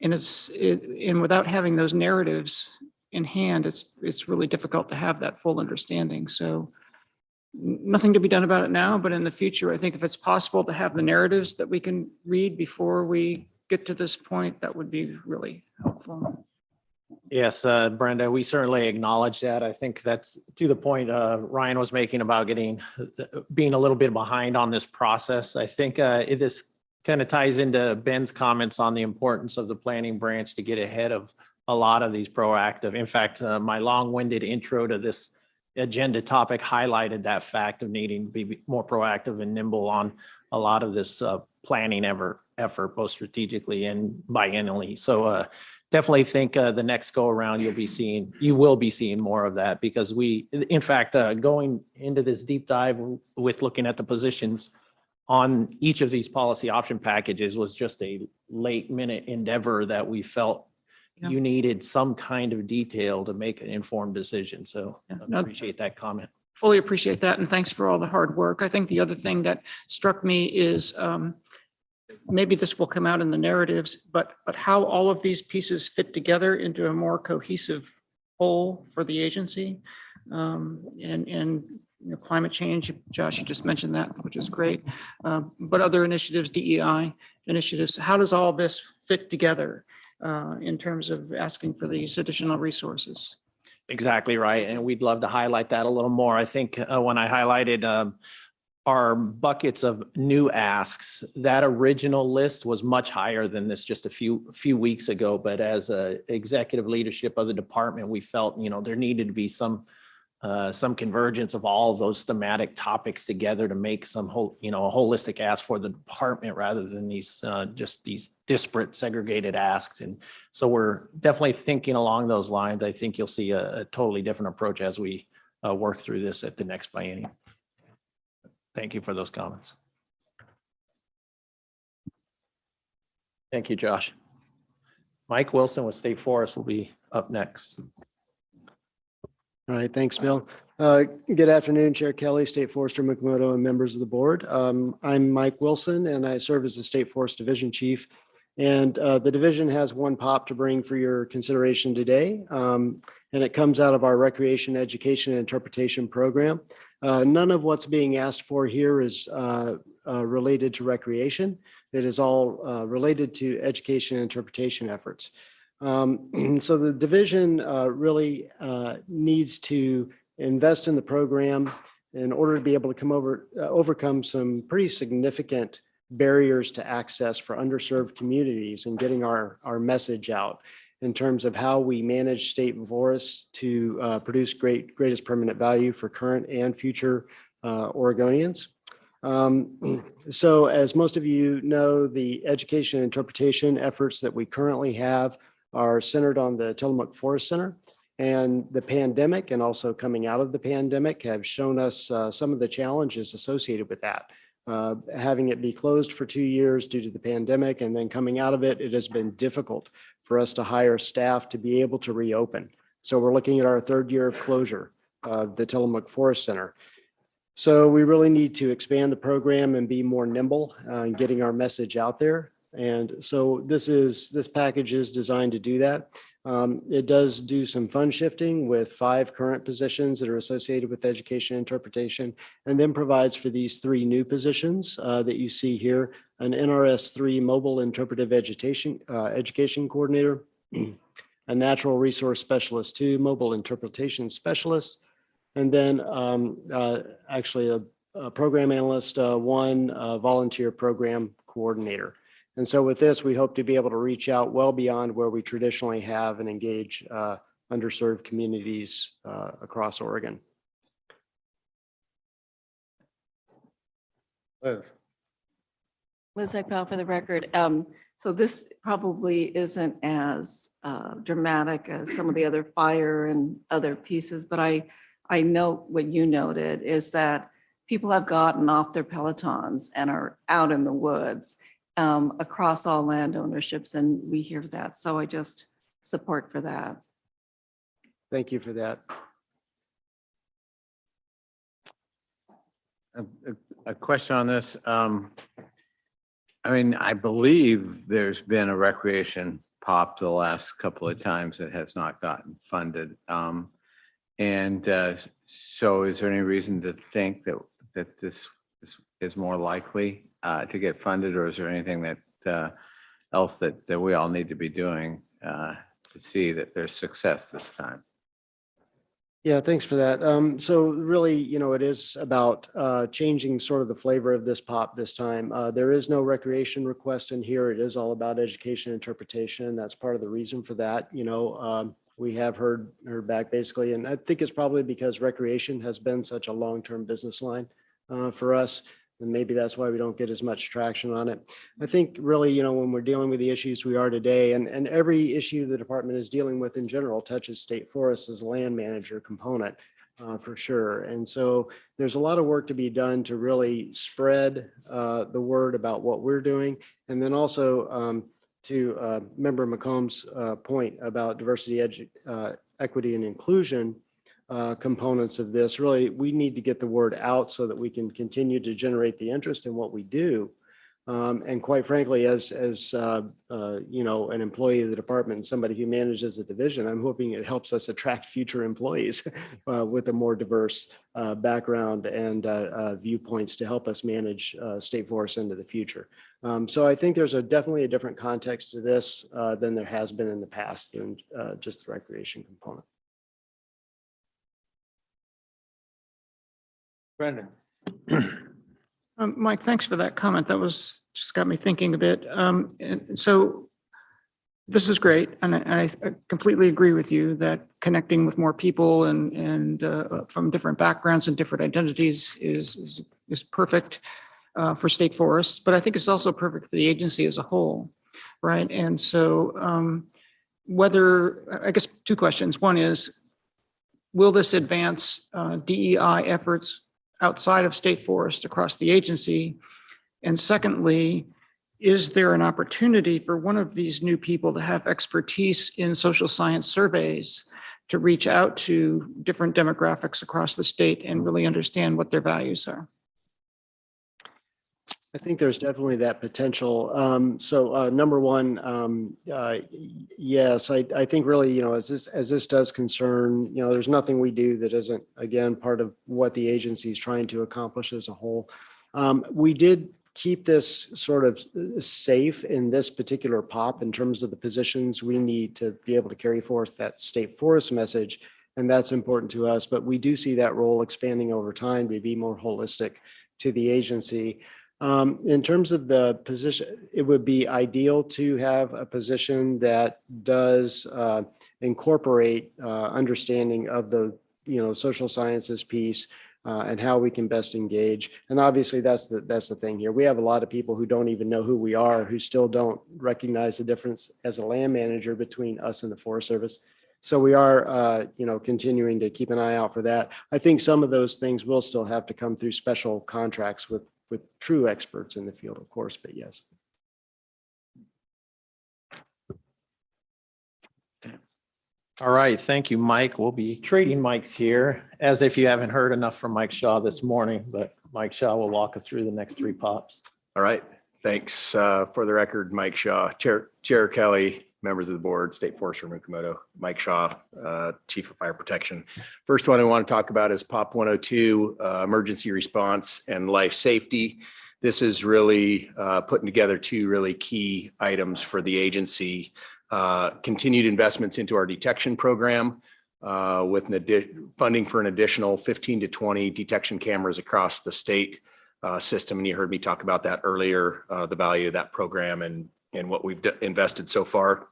And and without having those narratives in hand, it's really difficult to have that full understanding. So nothing to be done about it now, but in the future, I think if it's possible to have the narratives that we can read before we get to this point, that would be really helpful. Yes, Brenda, we certainly acknowledge that. I think that's to the point Ryan was making about being a little bit behind on this process. I think this kind of ties into Ben's comments on the importance of the planning branch to get ahead of a lot of these proactive. In fact, my long-winded intro to this agenda topic highlighted that fact of needing to be more proactive and nimble on a lot of this planning effort, both strategically and biennially. So definitely think the next go around you will be seeing more of that, because in fact, going into this deep dive with looking at the positions on each of these policy option packages was just a late minute endeavor that we felt you needed some kind of detail to make an informed decision. So I appreciate that comment. Fully appreciate that. And thanks for all the hard work. I think the other thing that struck me is maybe this will come out in the narratives, but how all of these pieces fit together into a more cohesive whole for the agency. And climate change, Josh, you just mentioned that, which is great. But other initiatives, DEI initiatives, how does all this fit together in terms of asking for these additional resources? Exactly right. And we'd love to highlight that a little more. I think when I highlighted our buckets of new asks, that original list was much higher than this just a few weeks ago. But as executive leadership of the department, we felt, there needed to be some convergence of all of those thematic topics together to make a holistic ask for the department rather than these disparate segregated asks. And so we're definitely thinking along those lines. I think you'll see a totally different approach as we work through this at the next biennium. Thank you for those comments. Thank you, Josh. Mike Wilson with State Forest will be up next. All right, thanks, Bill. Good afternoon, Chair Kelly, State Forester Mukimoto, and members of the board. I'm Mike Wilson, and I serve as the State Forest Division Chief. And the division has one POP to bring for your consideration today, and it comes out of our Recreation, Education, and Interpretation program. None of what's being asked for here is related to recreation. It is all related to education and interpretation efforts. So the division really needs to invest in the program in order to be able to overcome some pretty significant barriers to access for underserved communities and getting our message out in terms of how we manage state forests to produce greatest permanent value for current and future Oregonians. So as most of you know, the education and interpretation efforts that we currently have are centered on the Tillamook Forest Center, and the pandemic and also coming out of the pandemic have shown us some of the challenges associated with that. Having it be closed for 2 years due to the pandemic and then coming out of it, it has been difficult for us to hire staff to be able to reopen. So we're looking at our 3rd year of closure of the Tillamook Forest Center. So we really need to expand the program and be more nimble in getting our message out there. And so this package is designed to do that. It does do some fund shifting with 5 current positions that are associated with education and interpretation, and then provides for these 3 new positions that you see here: an NRS 3 mobile interpretive education coordinator, a natural resource specialist 2 mobile interpretation specialist, and then actually a program analyst 1 volunteer program coordinator. And so with this, we hope to be able to reach out well beyond where we traditionally have and engage underserved communities across Oregon. Liz. Liz Eckpal for the record. So this probably isn't as dramatic as some of the other fire and other pieces, but I know what you noted is that people have gotten off their pelotons and are out in the woods across all land ownerships, and we hear that. So I just support for that. Thank you for that. a question on this. I mean, I believe there's been a recreation pop the last couple of times that has not gotten funded. So is there any reason to think that this is more likely to get funded, or is there anything that else that we all need to be doing to see that there's success this time? Yeah, thanks for that. So really, it is about changing sort of the flavor of this pop this time. There is no recreation request in here. It is all about education interpretation. That's part of the reason for that. We have heard back basically, and I think it's probably because recreation has been such a long-term business line for us. And maybe that's why we don't get as much traction on it. I think really, when we're dealing with the issues we are today, and every issue the department is dealing with in general touches state forests as a land manager component for sure. And so there's a lot of work to be done to really spread the word about what we're doing. And then also to Member McComb's point about diversity, equity, and inclusion, components of this. Really, we need to get the word out so that we can continue to generate the interest in what we do. And quite frankly, as an employee of the department and somebody who manages a division, I'm hoping it helps us attract future employees with a more diverse background and viewpoints to help us manage state forests into the future. So I think there's definitely a different context to this than there has been in the past than just the recreation component. Brendan. Mike, thanks for that comment. That was just got me thinking a bit. And so this is great. And I completely agree with you that connecting with more people and from different backgrounds and different identities is perfect for state forests. But I think it's also perfect for the agency as a whole, right? And so I guess two questions. One is, will this advance DEI efforts outside of state forest across the agency? And secondly, is there an opportunity for one of these new people to have expertise in social science surveys to reach out to different demographics across the state and really understand what their values are? I think there's definitely that potential. Number one, yes, I think really, as this does concern, there's nothing we do that isn't, again, part of what the agency is trying to accomplish as a whole. We did keep this sort of safe in this particular pop in terms of the positions we need to be able to carry forth that state forest message. And that's important to us, but we do see that role expanding over time to be more holistic to the agency. In terms of the position, it would be ideal to have a position that does incorporate understanding of the social sciences piece and how we can best engage. And obviously, that's the thing here. We have a lot of people who don't even know who we are, who still don't recognize the difference as a land manager between us and the Forest Service. So we are, continuing to keep an eye out for that. I think some of those things will still have to come through special contracts with true experts in the field, of course, but yes. All right, thank you, Mike. We'll be trading mics here, as if you haven't heard enough from Mike Shaw this morning, but Mike Shaw will walk us through the next three pops. All right. Thanks. For the record, Mike Shaw, Chair Kelly, members of the board, State Forester Mukomoto, Mike Shaw, Chief of Fire Protection. First one I want to talk about is POP 102, emergency response and life safety. This is really putting together two really key items for the agency. Continued investments into our detection program with funding for an additional 15 to 20 detection cameras across the state system. And you heard me talk about that earlier, the value of that program and what we've invested so far.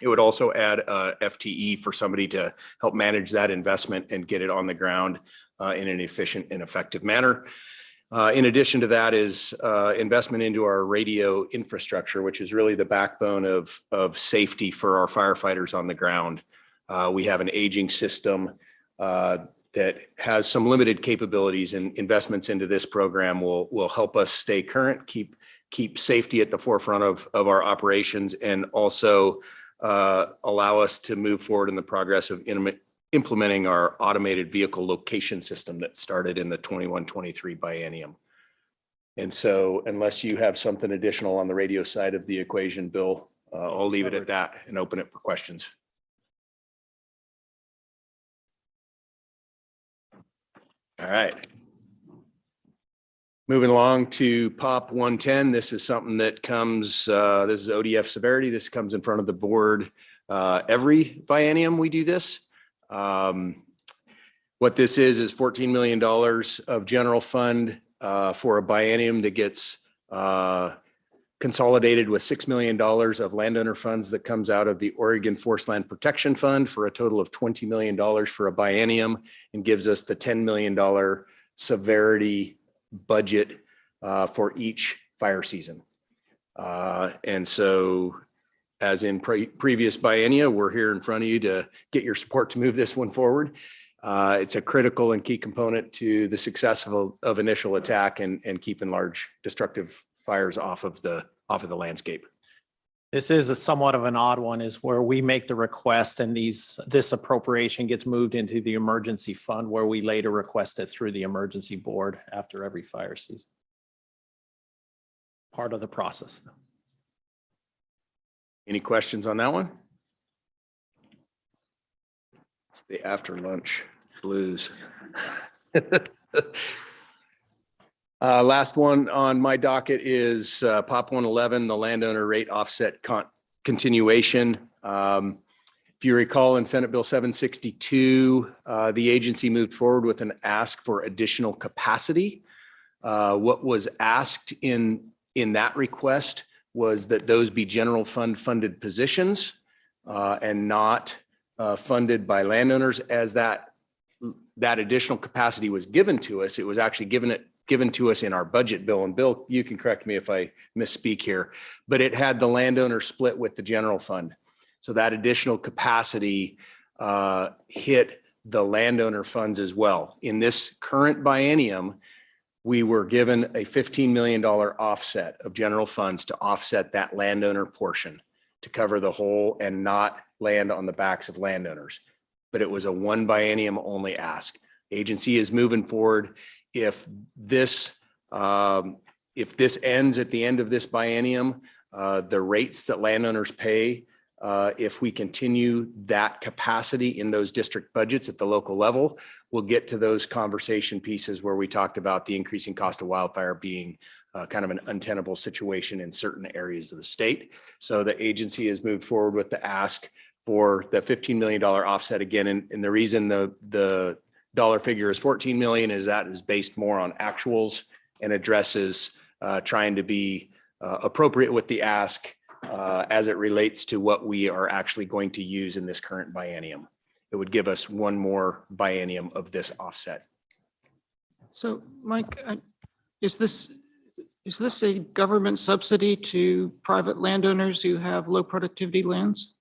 It would also add FTE for somebody to help manage that investment and get it on the ground in an efficient and effective manner. In addition to that is investment into our radio infrastructure, which is really the backbone of safety for our firefighters on the ground. We have an aging system that has some limited capabilities, and investments into this program will help us stay current, keep safety at the forefront of our operations, and also allow us to move forward in the progress of implementing our automated vehicle location system that started in the 21-23 biennium. And so unless you have something additional on the radio side of the equation, Bill, I'll leave it at that and open it for questions. All right. Moving along to POP 110. This is something that comes, this is ODF severity. This comes in front of the board every biennium we do this. What this is $14 million of general fund for a biennium that gets consolidated with $6 million of landowner funds that comes out of the Oregon Forest Land Protection Fund for a total of $20 million for a biennium, and gives us the $10 million severity budget for each fire season. And so as in previous biennia, we're here in front of you to get your support to move this one forward. It's a critical and key component to the success of initial attack and keeping large destructive fires off of the landscape. This is a somewhat of an odd one, is where we make the request and this appropriation gets moved into the emergency fund, where we later request it through the emergency board after every fire season. Part of the process. Any questions on that one? It's the after lunch blues. Last one on my docket is POP 111, the landowner rate offset continuation. If you recall, in Senate Bill 762, the agency moved forward with an ask for additional capacity. What was asked in that request was that those be general fund funded positions and not funded by landowners. As that additional capacity was given to us, it was actually given to us in our budget bill. And Bill, you can correct me if I misspeak here, but it had the landowner split with the general fund. So that additional capacity hit the landowner funds as well. In this current biennium, we were given a $15 million offset of general funds to offset that landowner portion, to cover the whole and not land on the backs of landowners. But it was a one biennium only ask. Agency is moving forward. If this ends at the end of this biennium, the rates that landowners pay, if we continue that capacity in those district budgets at the local level, we'll get to those conversation pieces where we talked about the increasing cost of wildfire being kind of an untenable situation in certain areas of the state. So the agency has moved forward with the ask for the $15 million offset again. And the reason the dollar figure is 14 million is that is based more on actuals and addresses trying to be appropriate with the ask as it relates to what we are actually going to use in this current biennium. It would give us one more biennium of this offset. So Mike, is this a government subsidy to private landowners who have low productivity lands?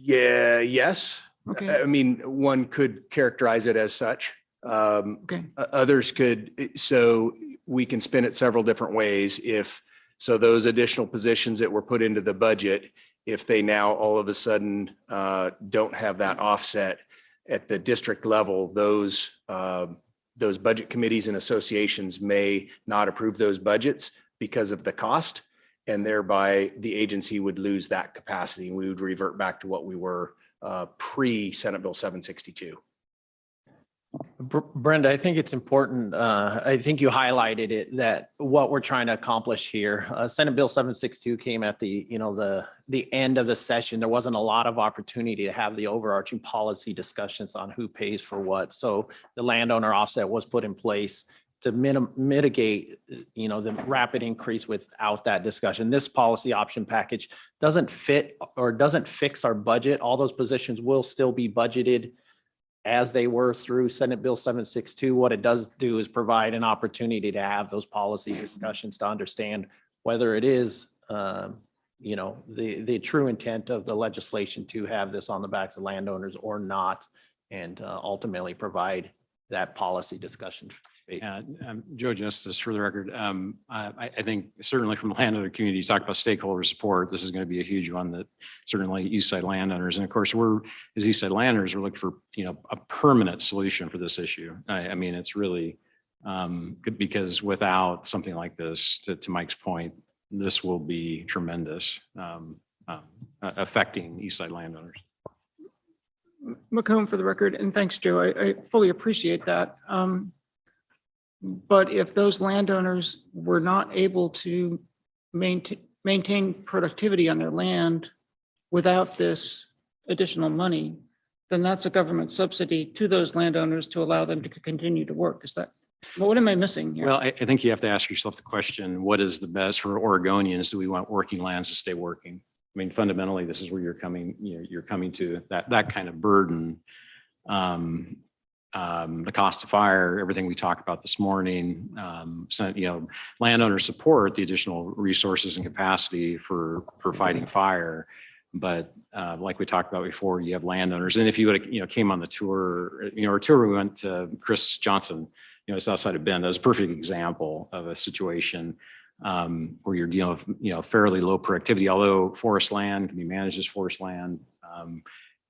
Yeah, yes. Okay. I mean, one could characterize it as such. Okay. Others could, so we can spin it several different ways. So those additional positions that were put into the budget, if they now all of a sudden don't have that offset at the district level, those budget committees and associations may not approve those budgets because of the cost, and thereby the agency would lose that capacity and we would revert back to what we were pre-Senate Bill 762. Brenda, I think it's important. I think you highlighted it, that what we're trying to accomplish here. Senate Bill 762 came at the end of the session. There wasn't a lot of opportunity to have the overarching policy discussions on who pays for what. So the landowner offset was put in place to mitigate, the rapid increase without that discussion. This policy option package doesn't fit or doesn't fix our budget. All those positions will still be budgeted as they were through Senate Bill 762. What it does do is provide an opportunity to have those policy discussions to understand whether it is, the true intent of the legislation to have this on the backs of landowners or not, and ultimately provide that policy discussion. Joe Justice, for the record, I think certainly from the landowner community, you talk about stakeholder support. This is going to be a huge one that certainly East Side landowners, and of course, as East Side landowners, we're looking for a permanent solution for this issue. I mean, it's really good because without something like this, to Mike's point, this will be tremendous, affecting East Side landowners. McComb, for the record, and thanks, Joe. I fully appreciate that. But if those landowners were not able to maintain productivity on their land without this additional money, then that's a government subsidy to those landowners to allow them to continue to work. Is that, well, what am I missing here? Well, I think you have to ask yourself the question, what is the best for Oregonians? Do we want working lands to stay working? I mean, fundamentally, this is where you're coming to that kind of burden. The cost of fire, everything we talked about this morning, landowners support the additional resources and capacity for fighting fire. But like we talked about before, you have landowners. And if you would have, came on the tour, our tour, we went to Chris Johnson, it's outside of Bend. That's a perfect example of a situation where you're dealing with, fairly low productivity, although forest land can be managed as forest land.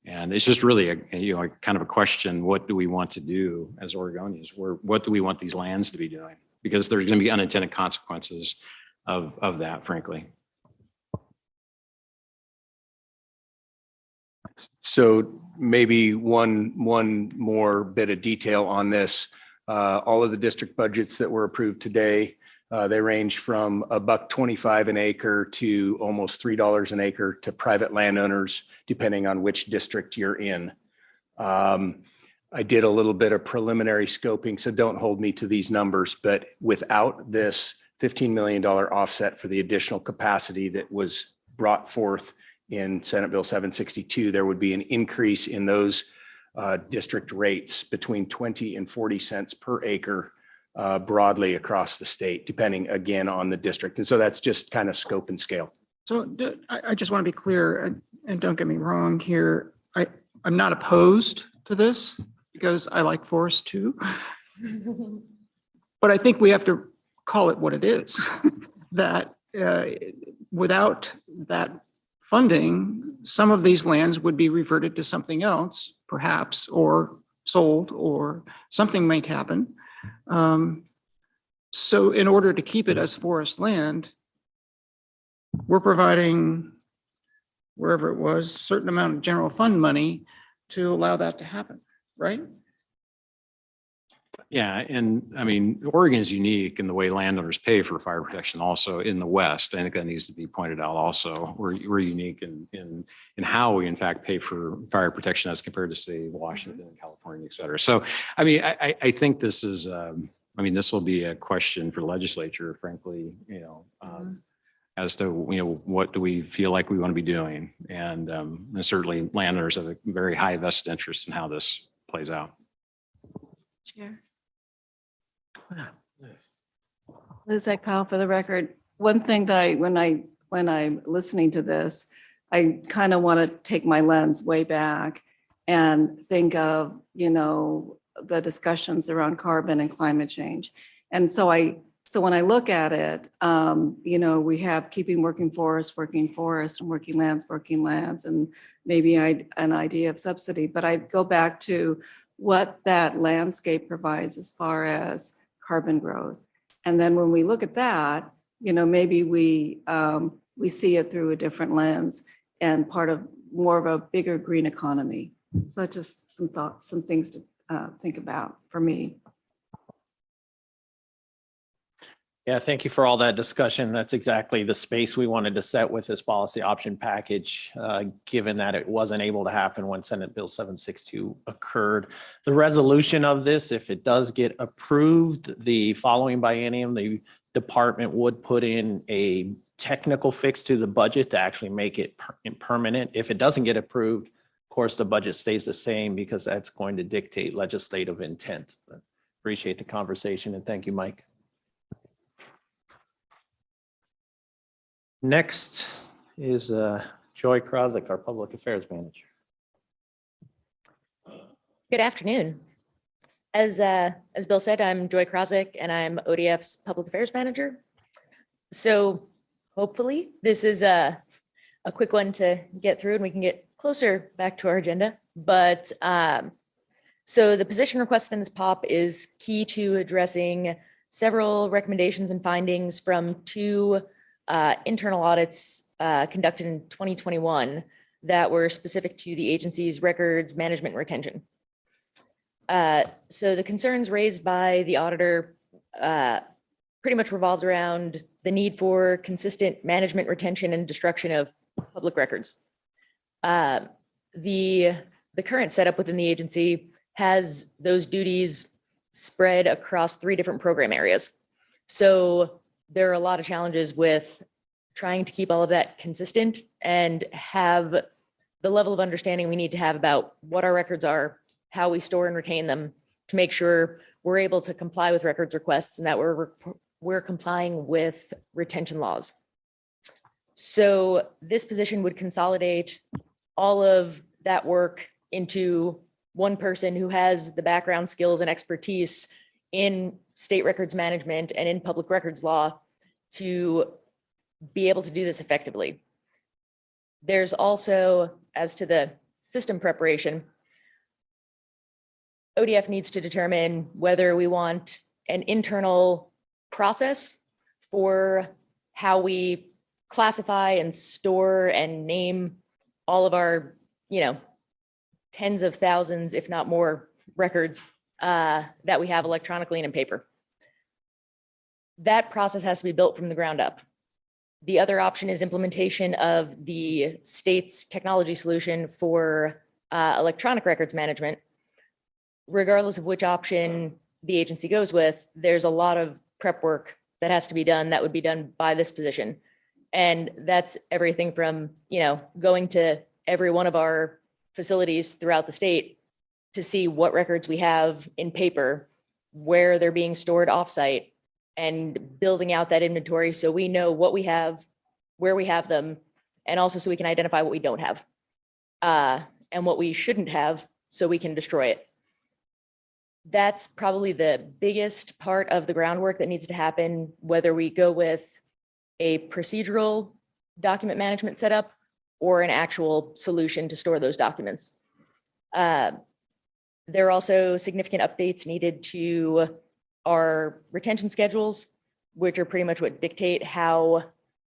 And it's just really a kind of a question, what do we want to do as Oregonians? What do we want these lands to be doing? Because there's going to be unintended consequences of that, frankly. So maybe one more bit of detail on this. All of the district budgets that were approved today, they range from $1.25 an acre to almost $3 an acre to private landowners, depending on which district you're in. I did a little bit of preliminary scoping, so don't hold me to these numbers, but without this $15 million offset for the additional capacity that was brought forth in Senate Bill 762, there would be an increase in those district rates between 20 and 40 cents per acre broadly across the state, depending again on the district. And so that's just kind of scope and scale. So I just want to be clear, and don't get me wrong here. I'm not opposed to this because I like forests too. But I think we have to call it what it is. That without that funding, some of these lands would be reverted to something else, perhaps, or sold, or something might happen. So in order to keep it as forest land, we're providing, wherever it was, a certain amount of general fund money to allow that to happen, right? Yeah, and I mean, Oregon is unique in the way landowners pay for fire protection also in the West. I think that needs to be pointed out also. We're unique in how we in fact pay for fire protection as compared to say Washington, California, et cetera. So, I mean, I think this is, this will be a question for the legislature, frankly, as to, what do we feel like we want to be doing? And certainly landowners have a very high vested interest in how this plays out. Chair. Liz Eckpile, for the record, one thing that when I'm listening to this, I kind of want to take my lens way back and think of, the discussions around carbon and climate change. And so when I look at it, we have keeping working forests, and working lands, and maybe an idea of subsidy, but I go back to what that landscape provides as far as carbon growth. And then when we look at that, maybe we see it through a different lens and part of more of a bigger green economy. So just some thoughts, some things to think about for me. Yeah, thank you for all that discussion. That's exactly the space we wanted to set with this policy option package, given that it wasn't able to happen when Senate Bill 762 occurred. The resolution of this, if it does get approved, the following biennium, the department would put in a technical fix to the budget to actually make it permanent. If it doesn't get approved, of course, the budget stays the same because that's going to dictate legislative intent. But appreciate the conversation and thank you, Mike. Next is Joy Krosik, our Public Affairs Manager. Good afternoon. As Bill said, I'm Joy Krosick and I'm ODF's Public Affairs Manager. So hopefully this is a quick one to get through and we can get closer back to our agenda. But so the position request in this POP is key to addressing several recommendations and findings from two internal audits conducted in 2021 that were specific to the agency's records management and retention. So the concerns raised by the auditor pretty much revolved around the need for consistent management, retention, and destruction of public records. The current setup within the agency has those duties spread across 3 different program areas. So there are a lot of challenges with trying to keep all of that consistent and have the level of understanding we need to have about what our records are, how we store and retain them, to make sure we're able to comply with records requests and that we're complying with retention laws. So this position would consolidate all of that work into one person who has the background, skills, and expertise in state records management and in public records law to be able to do this effectively. There's also, as to the system preparation, ODF needs to determine whether we want an internal process for how we classify and store and name all of our, tens of thousands, if not more, records that we have electronically and in paper. That process has to be built from the ground up. The other option is implementation of the state's technology solution for electronic records management. Regardless of which option the agency goes with, there's a lot of prep work that has to be done that would be done by this position. And that's everything from, going to every one of our facilities throughout the state to see what records we have in paper, where they're being stored offsite, and building out that inventory so we know what we have, where we have them, and also so we can identify what we don't have and what we shouldn't have so we can destroy it. That's probably the biggest part of the groundwork that needs to happen, whether we go with a procedural document management setup or an actual solution to store those documents. There are also significant updates needed to our retention schedules, which are pretty much what dictate how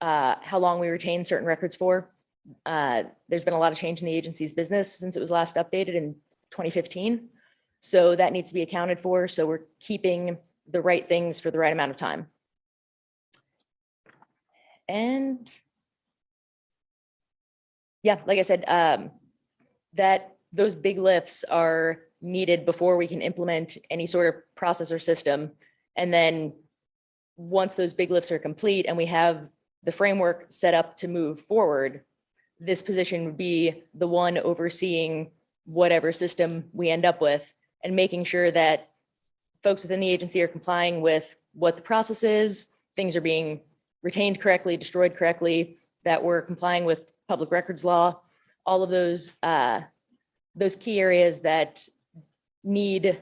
long we retain certain records for. There's been a lot of change in the agency's business since it was last updated in 2015. So that needs to be accounted for. So we're keeping the right things for the right amount of time. And yeah, like I said, that those big lifts are needed before we can implement any sort of process or system. And then once those big lifts are complete and we have the framework set up to move forward, this position would be the one overseeing whatever system we end up with and making sure that folks within the agency are complying with what the process is, things are being retained correctly, destroyed correctly, that we're complying with public records law, all of those key areas that need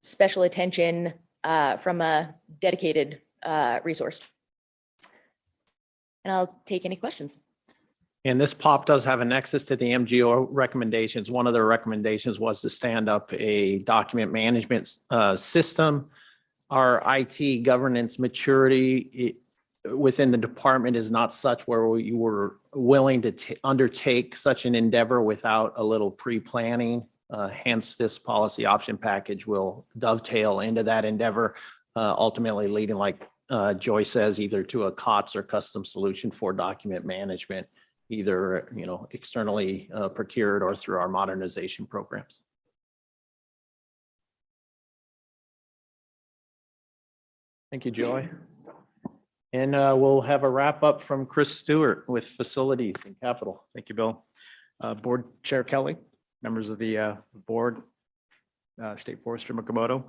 special attention from a dedicated resource. And I'll take any questions. And this POP does have a nexus to the MGO recommendations. One of their recommendations was to stand up a document management system. Our IT governance maturity within the department is not such where we were willing to undertake such an endeavor without a little pre-planning. Hence, this policy option package will dovetail into that endeavor, ultimately leading, like Joy says, either to a COTS or custom solution for document management, either externally procured or through our modernization programs. Thank you, Joy. And we'll have a wrap up from Chris Stewart with Facilities and Capital. Thank you, Bill. Board Chair Kelly, members of the board, State Forester Makamoto.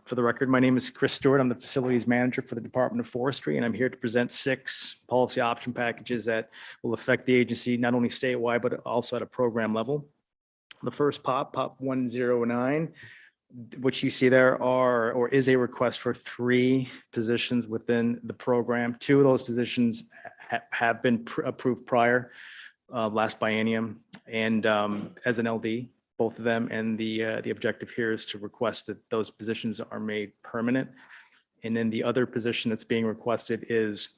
For the record, my name is Chris Stewart. I'm the Facilities Manager for the Department of Forestry, and I'm here to present 6 policy option packages that will affect the agency not only statewide, but also at a program level. The first POP 109, What you see there are, or is a request for 3 positions within the program. 2 of those positions have been approved prior, last biennium, and as an LD, both of them. And the objective here is to request that those positions are made permanent. And then the other position that's being requested is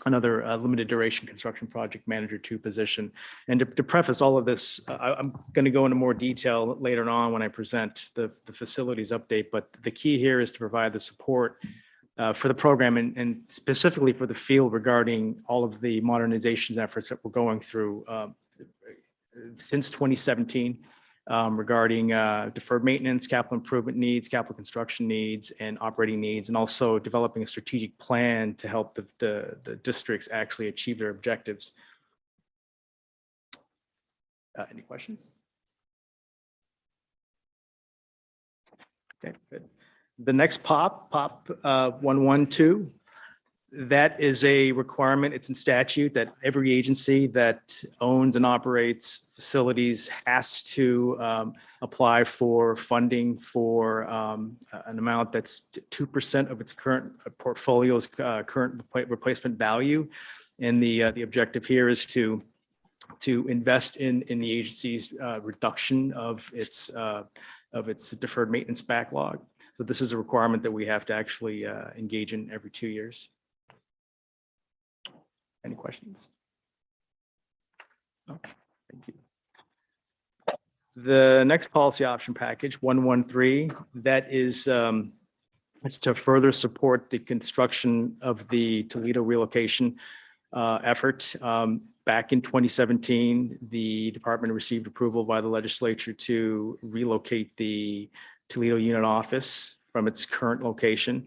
another limited duration construction project manager 2 position. And to preface all of this, I'm going to go into more detail later on when I present the facilities update, but the key here is to provide the support for the program and specifically for the field regarding all of the modernization efforts that we're going through since 2017. Regarding deferred maintenance, capital improvement needs, capital construction needs, and operating needs, and also developing a strategic plan to help the districts actually achieve their objectives. Any questions? Okay, good. The next POP 112. That is a requirement. It's in statute that every agency that owns and operates facilities has to apply for funding for an amount that's 2% of its current portfolio's current replacement value. And the objective here is to invest in the agency's reduction of its deferred maintenance backlog. So this is a requirement that we have to actually engage in every 2 years. Any questions? No, thank you. The next policy option package 113, that is it's to further support the construction of the Toledo relocation effort. Back in 2017, the department received approval by the legislature to relocate the Toledo unit office from its current location.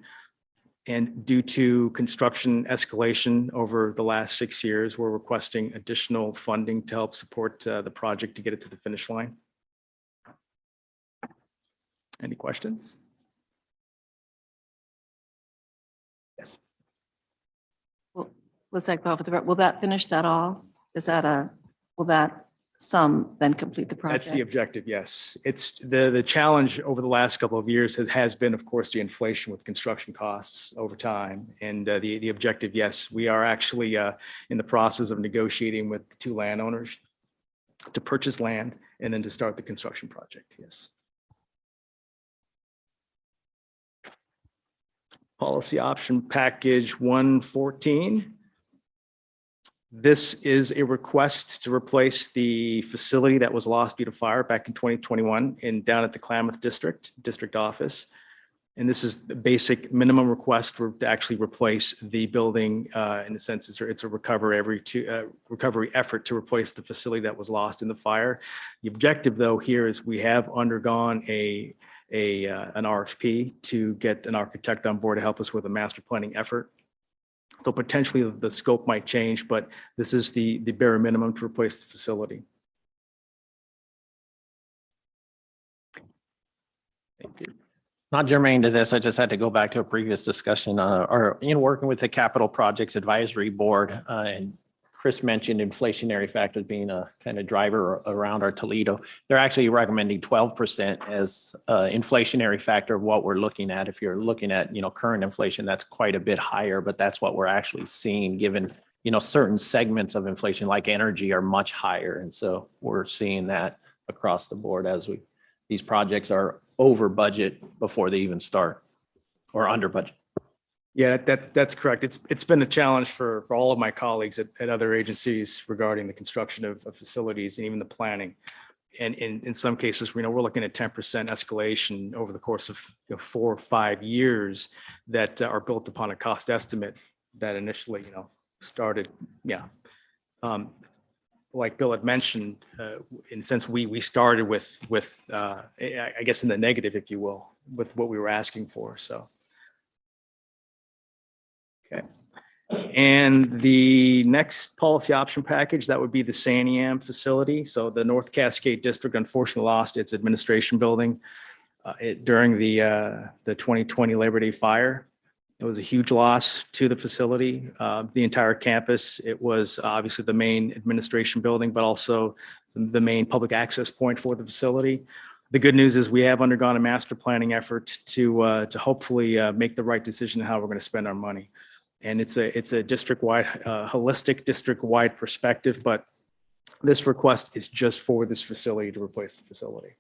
And due to construction escalation over the last 6 years, we're requesting additional funding to help support the project to get it to the finish line. Any questions? Yes. Well, let's go off the, will that finish that all? Is that will that sum then complete the project? That's the objective, yes. It's the challenge over the last couple of years has been, of course, the inflation with construction costs over time. And the objective, yes, we are actually in the process of negotiating with the 2 landowners to purchase land and then to start the construction project, yes. Policy option package 114. This is a request to replace the facility that was lost due to fire back in 2021 down at the Klamath district office. And this is the basic minimum request to actually replace the building. In a sense, it's a recovery effort to replace the facility that was lost in the fire. The objective, though, here is we have undergone an RFP to get an architect on board to help us with a master planning effort. So potentially the scope might change, but this is the bare minimum to replace the facility. Thank you. Not germane to this, I just had to go back to a previous discussion or in working with the Capital Projects Advisory Board, and Chris mentioned inflationary factors being a kind of driver around our Toledo. They're actually recommending 12% as inflationary factor of what we're looking at. If you're looking at, current inflation, that's quite a bit higher, but that's what we're actually seeing given, certain segments of inflation like energy are much higher. And so we're seeing that across the board as these projects are over budget before they even start or under budget. Yeah, that's correct. It's been a challenge for all of my colleagues at other agencies regarding the construction of facilities and even the planning. And in some cases, we're looking at 10% escalation over the course of 4 or 5 years that are built upon a cost estimate that initially, started. Yeah. Like Bill had mentioned, in a sense, we started with I guess in the negative, if you will, with what we were asking for. So. Okay. And the next policy option package, that would be the Saniam facility. So the North Cascade District unfortunately lost its administration building during the 2020 Labor Day fire. It was a huge loss to the facility, the entire campus. It was obviously the main administration building, but also the main public access point for the facility. The good news is we have undergone a master planning effort to hopefully make the right decision how we're going to spend our money. And it's a district-wide, holistic district-wide perspective, but this request is just for this facility to replace the facility.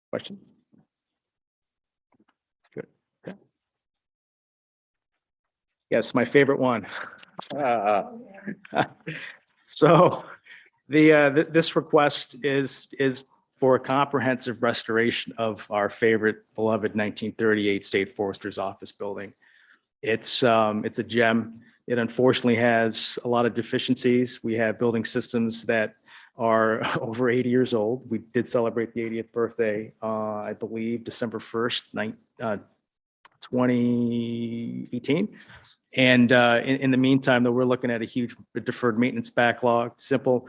Questions? Good. Okay. Yes, my favorite one. So this request is for a comprehensive restoration of our favorite beloved 1938 State Forester's office building. It's a gem. It unfortunately has a lot of deficiencies. We have building systems that are over 80 years old. We did celebrate the 80th birthday, I believe, December 1st, 2018. And in the meantime, though, we're looking at a huge deferred maintenance backlog, simple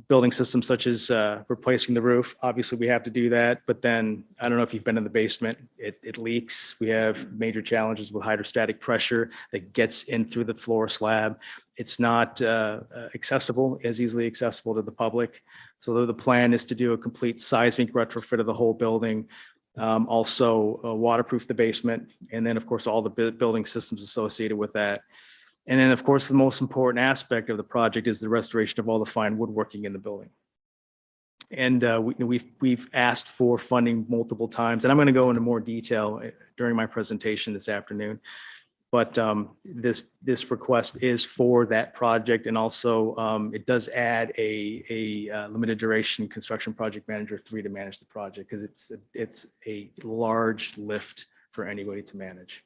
building systems such as replacing the roof. Obviously, we have to do that. But then I don't know if you've been in the basement, it leaks. We have major challenges with hydrostatic pressure that gets in through the floor slab. It's not accessible, as easily accessible to the public. So the plan is to do a complete seismic retrofit of the whole building. Also waterproof the basement, and then of course all the building systems associated with that. And then of course the most important aspect of the project is the restoration of all the fine woodworking in the building. And we've asked for funding multiple times, and I'm going to go into more detail during my presentation this afternoon. But this request is for that project, and also it does add a limited duration construction project manager 3 to manage the project, because it's a large lift for anybody to manage.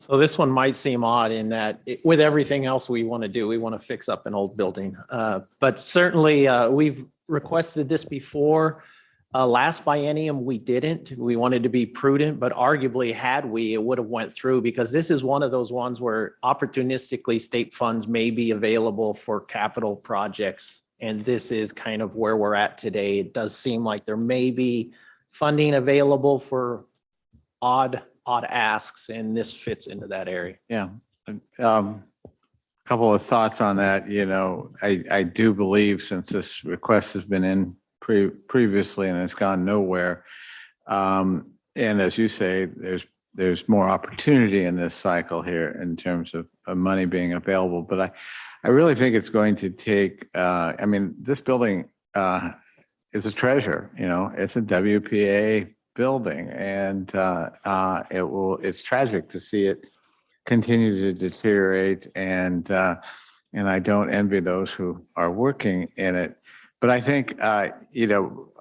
So this one might seem odd in that with everything else we want to do, we want to fix up an old building. But certainly we've requested this before. Last biennium, we didn't. We wanted to be prudent, but arguably had we, it would have went through, because this is one of those ones where opportunistically state funds may be available for capital projects. And this is kind of where we're at today. It does seem like there may be funding available for odd asks, and this fits into that area. Yeah. Couple of thoughts on that. You know, I do believe, since this request has been in previously and it's gone nowhere, and as you say, there's more opportunity in this cycle here in terms of money being available. But I really think it's going to take, I mean, this building is a treasure. You know, it's a WPA building, and it's tragic to see it continue to deteriorate, and I don't envy those who are working in it. But I think, you know,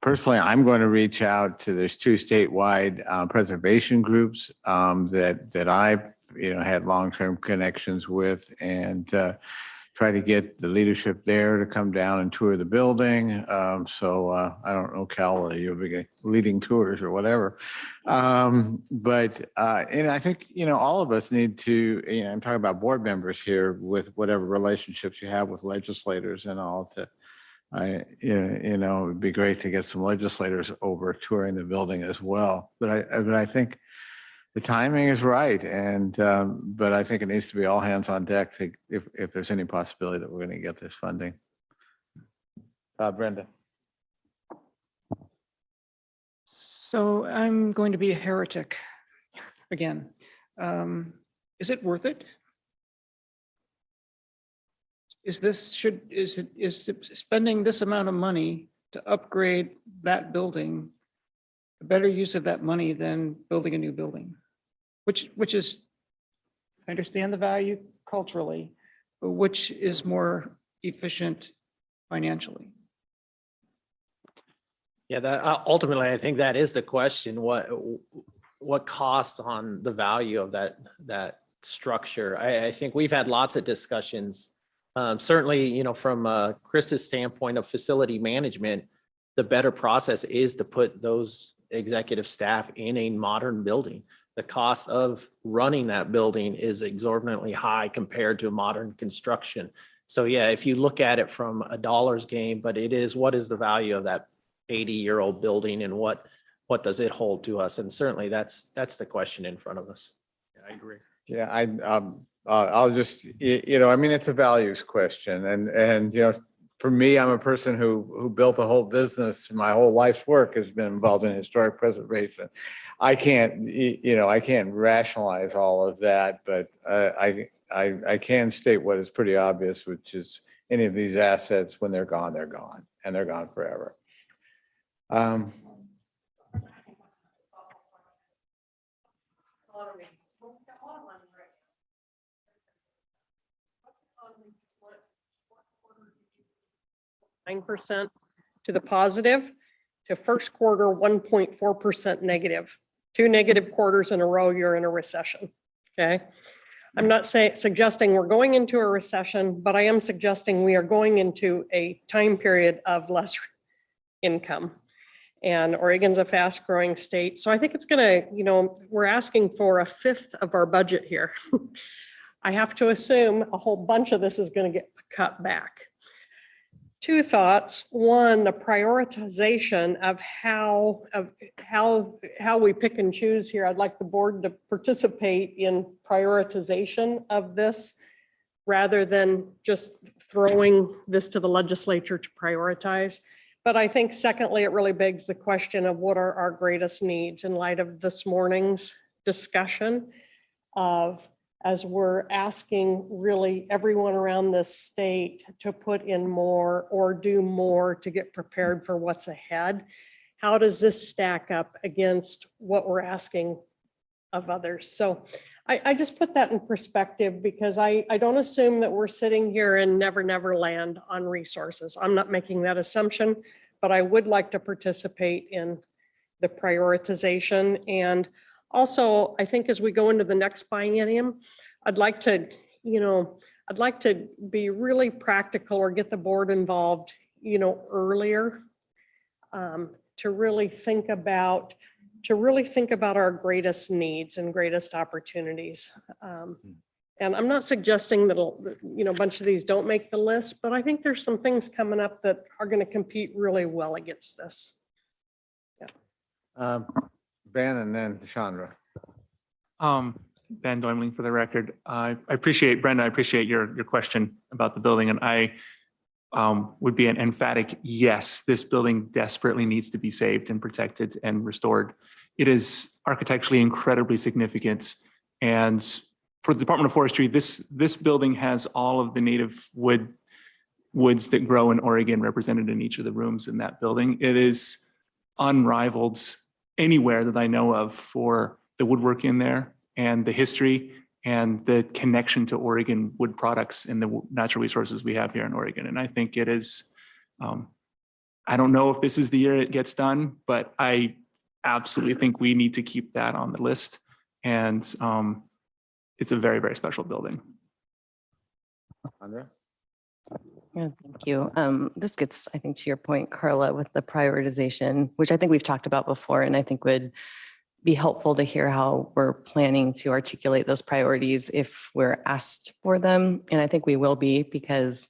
personally, I'm going to reach out to, there's 2 statewide preservation groups that I've, you know, had long-term connections with, and try to get the leadership there to come down and tour the building. So I don't know, Cal, whether you'll be leading tours or whatever. But and I think, you know, all of us need to, you know, I'm talking about board members here, with whatever relationships you have with legislators and all, to, you know, it'd be great to get some legislators over touring the building as well. But I think the timing is right, and but I think it needs to be all hands on deck to, if there's any possibility that we're going to get this funding. Brenda. So I'm going to be a heretic again. Is it worth it? Is spending this amount of money to upgrade that building a better use of that money than building a new building? Which is, I understand the value culturally, but which is more efficient financially? Yeah, that ultimately, I think that is the question. What costs on the value of that structure? I think we've had lots of discussions. Certainly, you know, from Chris's standpoint of facility management, the better process is to put those executive staff in a modern building. The cost of running that building is exorbitantly high compared to modern construction. So yeah, if you look at it from a dollars game, but it is, what is the value of that 80-year-old building, and what does it hold to us? And certainly that's the question in front of us. Yeah, I agree. Yeah, I'll just, I mean, it's a values question and, for me, I'm a person who built a whole business. My whole life's work has been involved in historic preservation. I can't, I can't rationalize all of that, but I can state what is pretty obvious, which is any of these assets, when they're gone, and they're gone forever. %9 to the positive, to first quarter 1.4% negative. 2 negative quarters in a row, you're in a recession. Okay. I'm not suggesting we're going into a recession, but I am suggesting we are going into a time period of less income. And Oregon's a fast growing state. So I think it's gonna, we're asking for 1/5 of our budget here. I have to assume a whole bunch of this is gonna get cut back. 2 thoughts. One, the prioritization of how we pick and choose here. I'd like the board to participate in prioritization of this rather than just throwing this to the legislature to prioritize. But I think secondly, it really begs the question of what are our greatest needs in light of this morning's discussion of, as we're asking really everyone around this state to put in more or do more to get prepared for what's ahead. How does this stack up against what we're asking of others? So I just put that in perspective because I don't assume that we're sitting here in never land on resources. I'm not making that assumption, but I would like to participate in the prioritization. And also, I think as we go into the next biennium, I'd like to be really practical or get the board involved, earlier to really think about our greatest needs and greatest opportunities. And I'm not suggesting that, a bunch of these don't make the list, but I think there's some things coming up that are going to compete really well against this. Yeah. Ben and then Chandra. Ben Doimling for the record. I appreciate, Brenda, I appreciate your question about the building, and I would be an emphatic yes, this building desperately needs to be saved and protected and restored. It is architecturally incredibly significant. And for the Department of Forestry, this building has all of the native woods that grow in Oregon represented in each of the rooms in that building. It is unrivaled anywhere that I know of for the woodwork in there and the history and the connection to Oregon wood products and the natural resources we have here in Oregon. And I think it is, I don't know if this is the year it gets done, but I absolutely think we need to keep that on the list. And it's a very, very special building. Andrea? Yeah, thank you. This gets, I think, to your point, Carla, with the prioritization, which I think we've talked about before, and I think would be helpful to hear how we're planning to articulate those priorities if we're asked for them. And I think we will be, because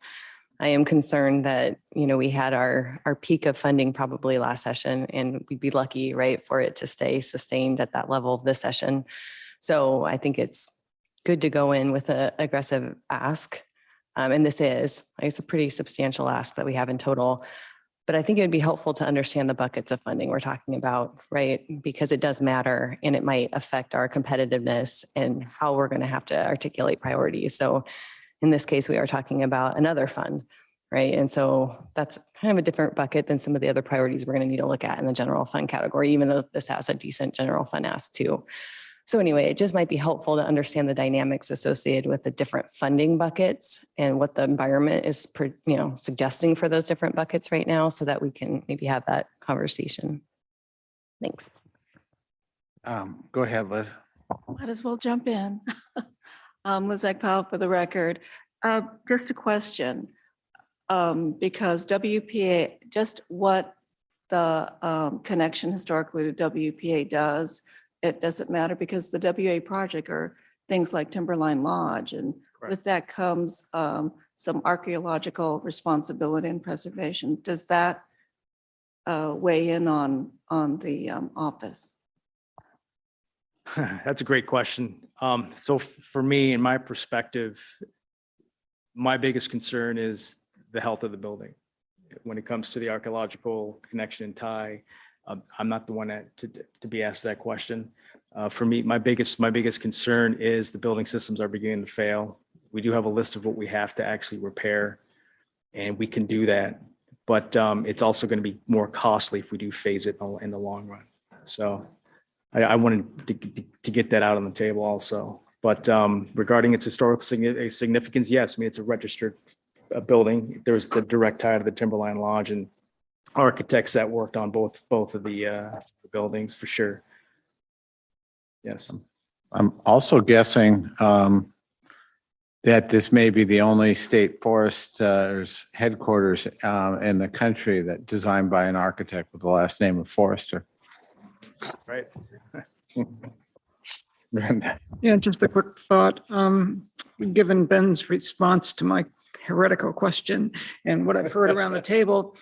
I am concerned that, we had our peak of funding probably last session, and we'd be lucky, right, for it to stay sustained at that level this session. So I think it's good to go in with an aggressive ask. And this is, it's a pretty substantial ask that we have in total. But I think it would be helpful to understand the buckets of funding we're talking about, right? Because it does matter, and it might affect our competitiveness and how we're going to have to articulate priorities. So in this case, we are talking about another fund, right? And so that's kind of a different bucket than some of the other priorities we're going to need to look at in the general fund category, even though this has a decent general fund ask too. So anyway, it just might be helpful to understand the dynamics associated with the different funding buckets and what the environment is, suggesting for those different buckets right now, so that we can maybe have that conversation. Thanks. Go ahead, Liz. Might as well jump in. Liz Eckpile for the record. Just a question, because WPA, just what the connection historically to WPA does, it doesn't matter, because the WA project are things like Timberline Lodge, and with that comes some archaeological responsibility and preservation. Does that weigh in on the office? That's a great question. So for me, in my perspective, my biggest concern is the health of the building. When it comes to the archaeological connection and tie, I'm not the one to be asked that question. For me, my biggest concern is the building systems are beginning to fail. We do have a list of what we have to actually repair, and we can do that. But it's also going to be more costly if we do phase it in the long run. So I wanted to get that out on the table also. But regarding its historical significance, yes, I mean, it's a registered building. There's the direct tie to the Timberline Lodge and architects that worked on both of the buildings for sure. Yes. I'm also guessing that this may be the only state forest's headquarters in the country that designed by an architect with the last name of Forester. Right. Yeah, just a quick thought. Given Ben's response to my heretical question and what I've heard around the table,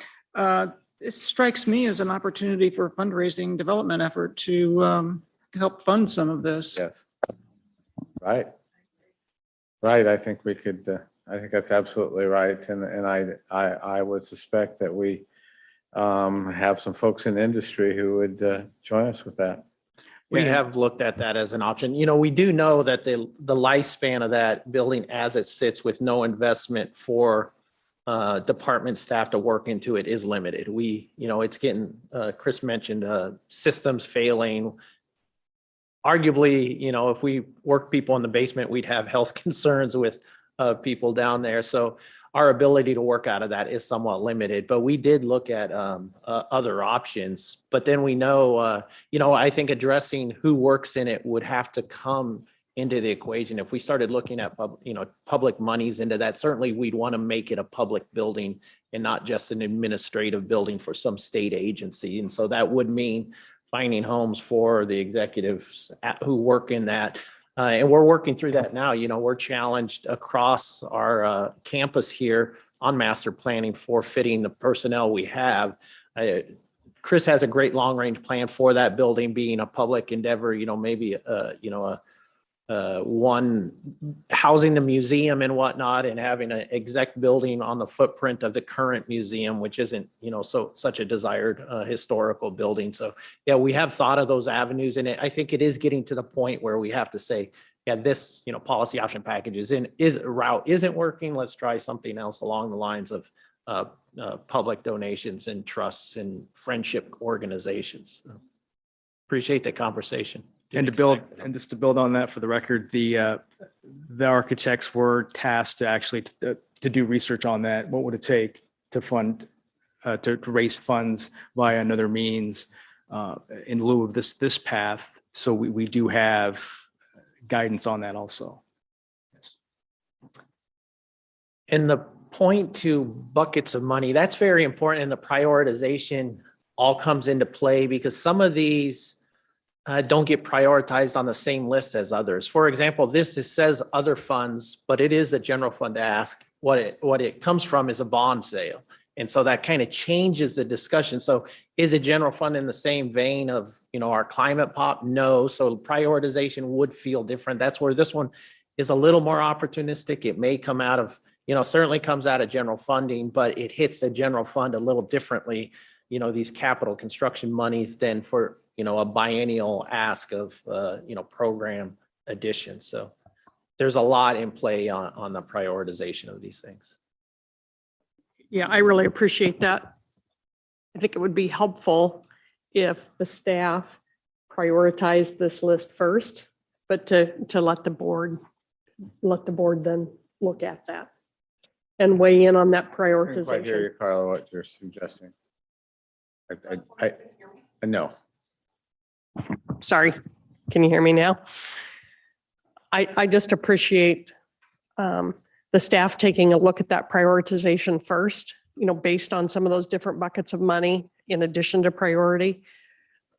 this strikes me as an opportunity for a fundraising development effort to help fund some of this. Yes. Right. Right. I think we could, I think that's absolutely right. And I would suspect that we have some folks in industry who would join us with that. We have looked at that as an option. You know, we do know that the lifespan of that building as it sits with no investment for department staff to work into it is limited. It's getting, Chris mentioned systems failing. Arguably, if we work people in the basement, we'd have health concerns with people down there. So our ability to work out of that is somewhat limited, but we did look at other options. But then we know, I think addressing who works in it would have to come into the equation. If we started looking at, public monies into that, certainly we'd want to make it a public building and not just an administrative building for some state agency. And so that would mean finding homes for the executives who work in that. And we're working through that now. We're challenged across our campus here on master planning for fitting the personnel we have. Chris has a great long range plan for that building being a public endeavor, maybe, one housing the museum and whatnot and having an exec building on the footprint of the current museum, which isn't, such a desired historical building. So yeah, we have thought of those avenues, and I think it is getting to the point where we have to say, yeah, this, policy option package isn't working. Let's try something else along the lines of public donations and trusts and friendship organizations. Appreciate the conversation. And just to build on that for the record, the architects were tasked to actually to do research on that. What would it take to fund, to raise funds via another means in lieu of this path? So we do have guidance on that also. Yes. And the point to buckets of money, that's very important. And the prioritization all comes into play because some of these don't get prioritized on the same list as others. For example, this says other funds, but it is a general fund ask. What it comes from is a bond sale. And so that kind of changes the discussion. So is a general fund in the same vein of, our climate pop? No. So prioritization would feel different. That's where this one is a little more opportunistic. It may come out of, certainly comes out of general funding, but it hits the general fund a little differently, these capital construction monies than for, a biennial ask of, program additions. So there's a lot in play on the prioritization of these things. Yeah, I really appreciate that. I think it would be helpful if the staff prioritized this list first, but to let the board then look at that and weigh in on that I didn't quite hear prioritization. you, Carla, what you're suggesting. No. Sorry, can you hear me now? I just appreciate the staff taking a look at that prioritization first, based on some of those different buckets of money in addition to priority.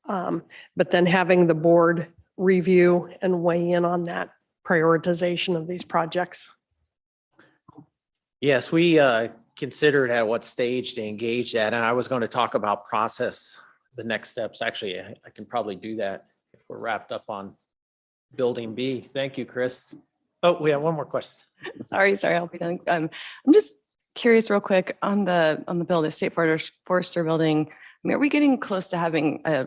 But then having the board review and weigh in on that prioritization of these projects. Yes, we considered at what stage to engage that. And I was going to talk about process, the next steps. Actually, I can probably do that if we're wrapped up on building B. Thank you, Chris. Oh, we have one more question. Sorry, I'll be done. I'm just curious real quick on the bill, the State Forester building. I mean, are we getting close to having a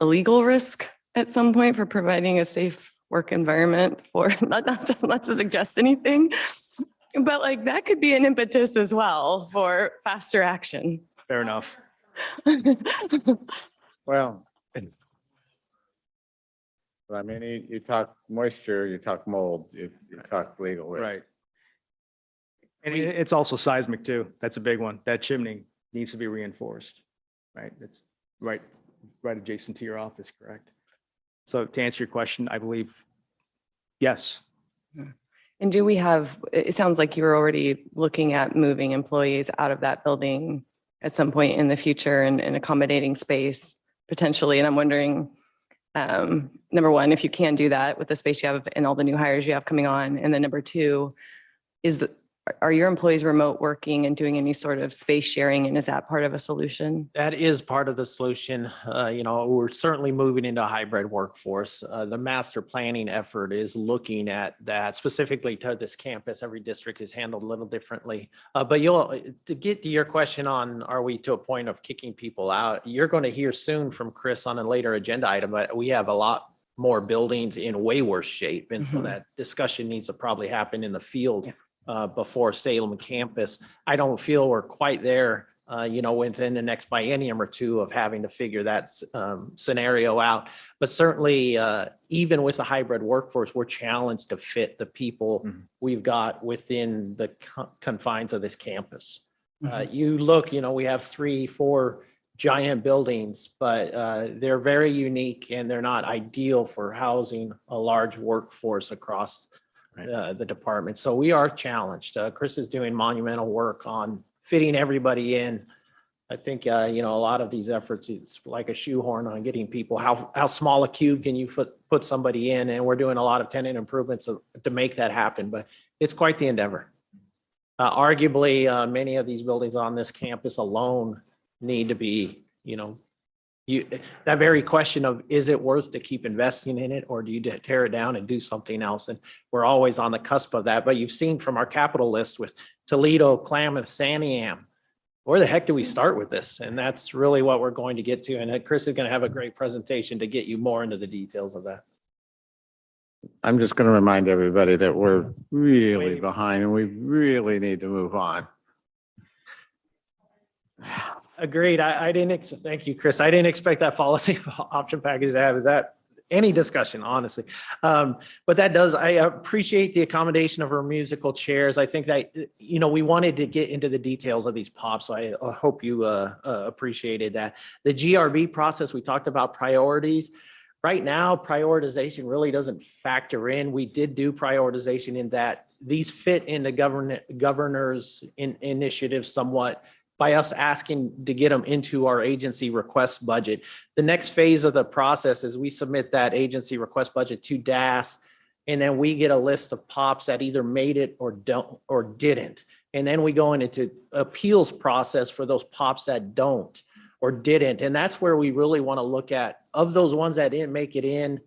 legal risk at some point for providing a safe work environment for, not to suggest anything, but like that could be an impetus as well for faster action. Fair enough. Well, I mean, you talk moisture, you talk mold, you talk legal risk. Right. And it's also seismic too. That's a big one. That chimney needs to be reinforced, right? It's right adjacent to your office, correct? So to answer your question, I believe, yes. And do we have, it sounds like you were already looking at moving employees out of that building at some point in the future and accommodating space potentially. And I'm wondering, number one, if you can do that with the space you have and all the new hires you have coming on. And then number two, are your employees remote working and doing any sort of space sharing? And is that part of a solution? That is part of the solution. We're certainly moving into a hybrid workforce. The master planning effort is looking at that specifically to this campus. Every district is handled a little differently. But to get to your question on, are we to a point of kicking people out? You're going to hear soon from Chris on a later agenda item, but we have a lot more buildings in way worse shape. And so that discussion needs to probably happen in the field. Yeah. Before Salem campus. I don't feel we're quite there, within the next biennium or two of having to figure that scenario out. But certainly, even with the hybrid workforce, we're challenged to fit the people we've got within the confines of this campus. You look, we have 3-4 giant buildings, but they're very unique and they're not ideal for housing a large workforce across the department. So we are challenged. Chris is doing monumental work on fitting everybody in. I think, a lot of these efforts, it's like a shoehorn on getting people, how small a cube can you put somebody in? And we're doing a lot of tenant improvements to make that happen, but it's quite the endeavor. Arguably, many of these buildings on this campus alone need to be, that very question of, is it worth to keep investing in it, or do you tear it down and do something else? And we're always on the cusp of that. But you've seen from our capital list with Toledo, Klamath, Santiam, where the heck do we start with this? And that's really what we're going to get to. And Chris is going to have a great presentation to get you more into the details of that. I'm just going to remind everybody that we're really behind and we really need to move on. Agreed. Thank you, Chris. I didn't expect that policy option package to have that any discussion, honestly. But I appreciate the accommodation of our musical chairs. I think that, we wanted to get into the details of these pops. So I hope you appreciated that. The GRB process, we talked about priorities. Right now, prioritization really doesn't factor in. We did do prioritization in that these fit in the governor's initiative somewhat, by us asking to get them into our agency request budget. The next phase of the process is we submit that agency request budget to DAS, and then we get a list of POPs that either made it or didn't. And then we go into appeals process for those POPs that don't or didn't. And that's where we really want to look at, of those ones that didn't make it in,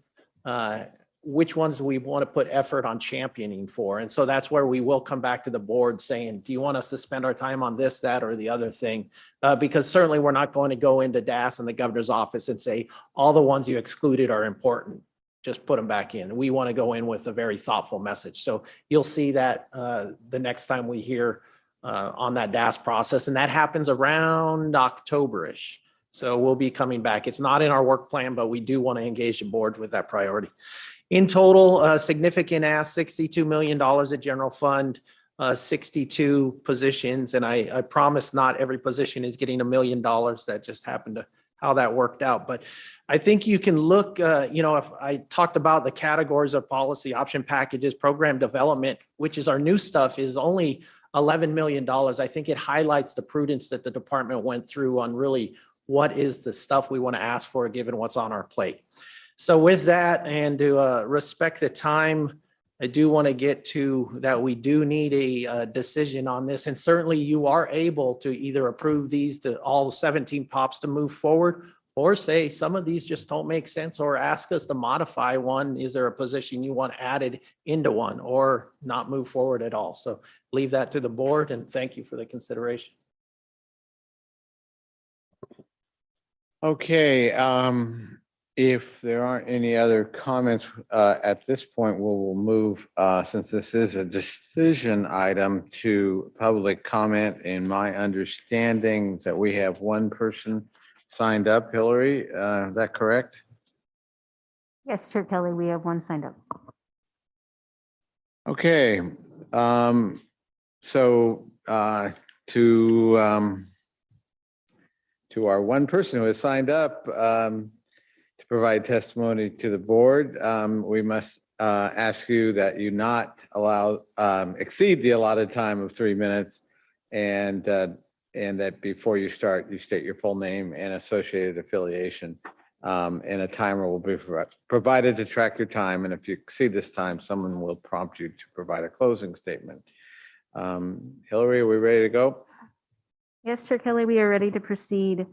which ones do we want to put effort on championing for? And so that's where we will come back to the board saying, do you want us to spend our time on this, that, or the other thing? Because certainly we're not going to go into DAS and the governor's office and say, all the ones you excluded are important. Just put them back in. We want to go in with a very thoughtful message. So you'll see that the next time we hear on that DAS process, and that happens around October-ish. So we'll be coming back. It's not in our work plan, but we do want to engage the board with that priority. In total, significant ask, $62 million at general fund, 62 positions. And I promise not every position is getting $1 million. That just happened to how that worked out. But I think you can look, if I talked about the categories of policy, option packages, program development, which is our new stuff, is only $11 million. I think it highlights the prudence that the department went through on really what is the stuff we want to ask for given what's on our plate. So with that, and to respect the time, I do want to get to that we do need a decision on this. And certainly you are able to either approve these to all 17 POPs to move forward, or say some of these just don't make sense, or ask us to modify one. Is there a position you want added into one, or not move forward at all? So leave that to the board, and thank you for the consideration. Okay, if there aren't any other comments at this point, we'll move, since this is a decision item, to public comment. In my understanding that we have one person signed up. Hillary, is that correct? Yes, Chair Kelly, we have one signed up. Okay, so to our one person who has signed up to provide testimony to the board, we must ask you that you not exceed the allotted time of 3 minutes, and that before you start, you state your full name and associated affiliation. And a timer will be provided to track your time. And if you exceed this time, someone will prompt you to provide a closing statement. Hillary, are we ready to go? Yes, Chair Kelly, we are ready to proceed.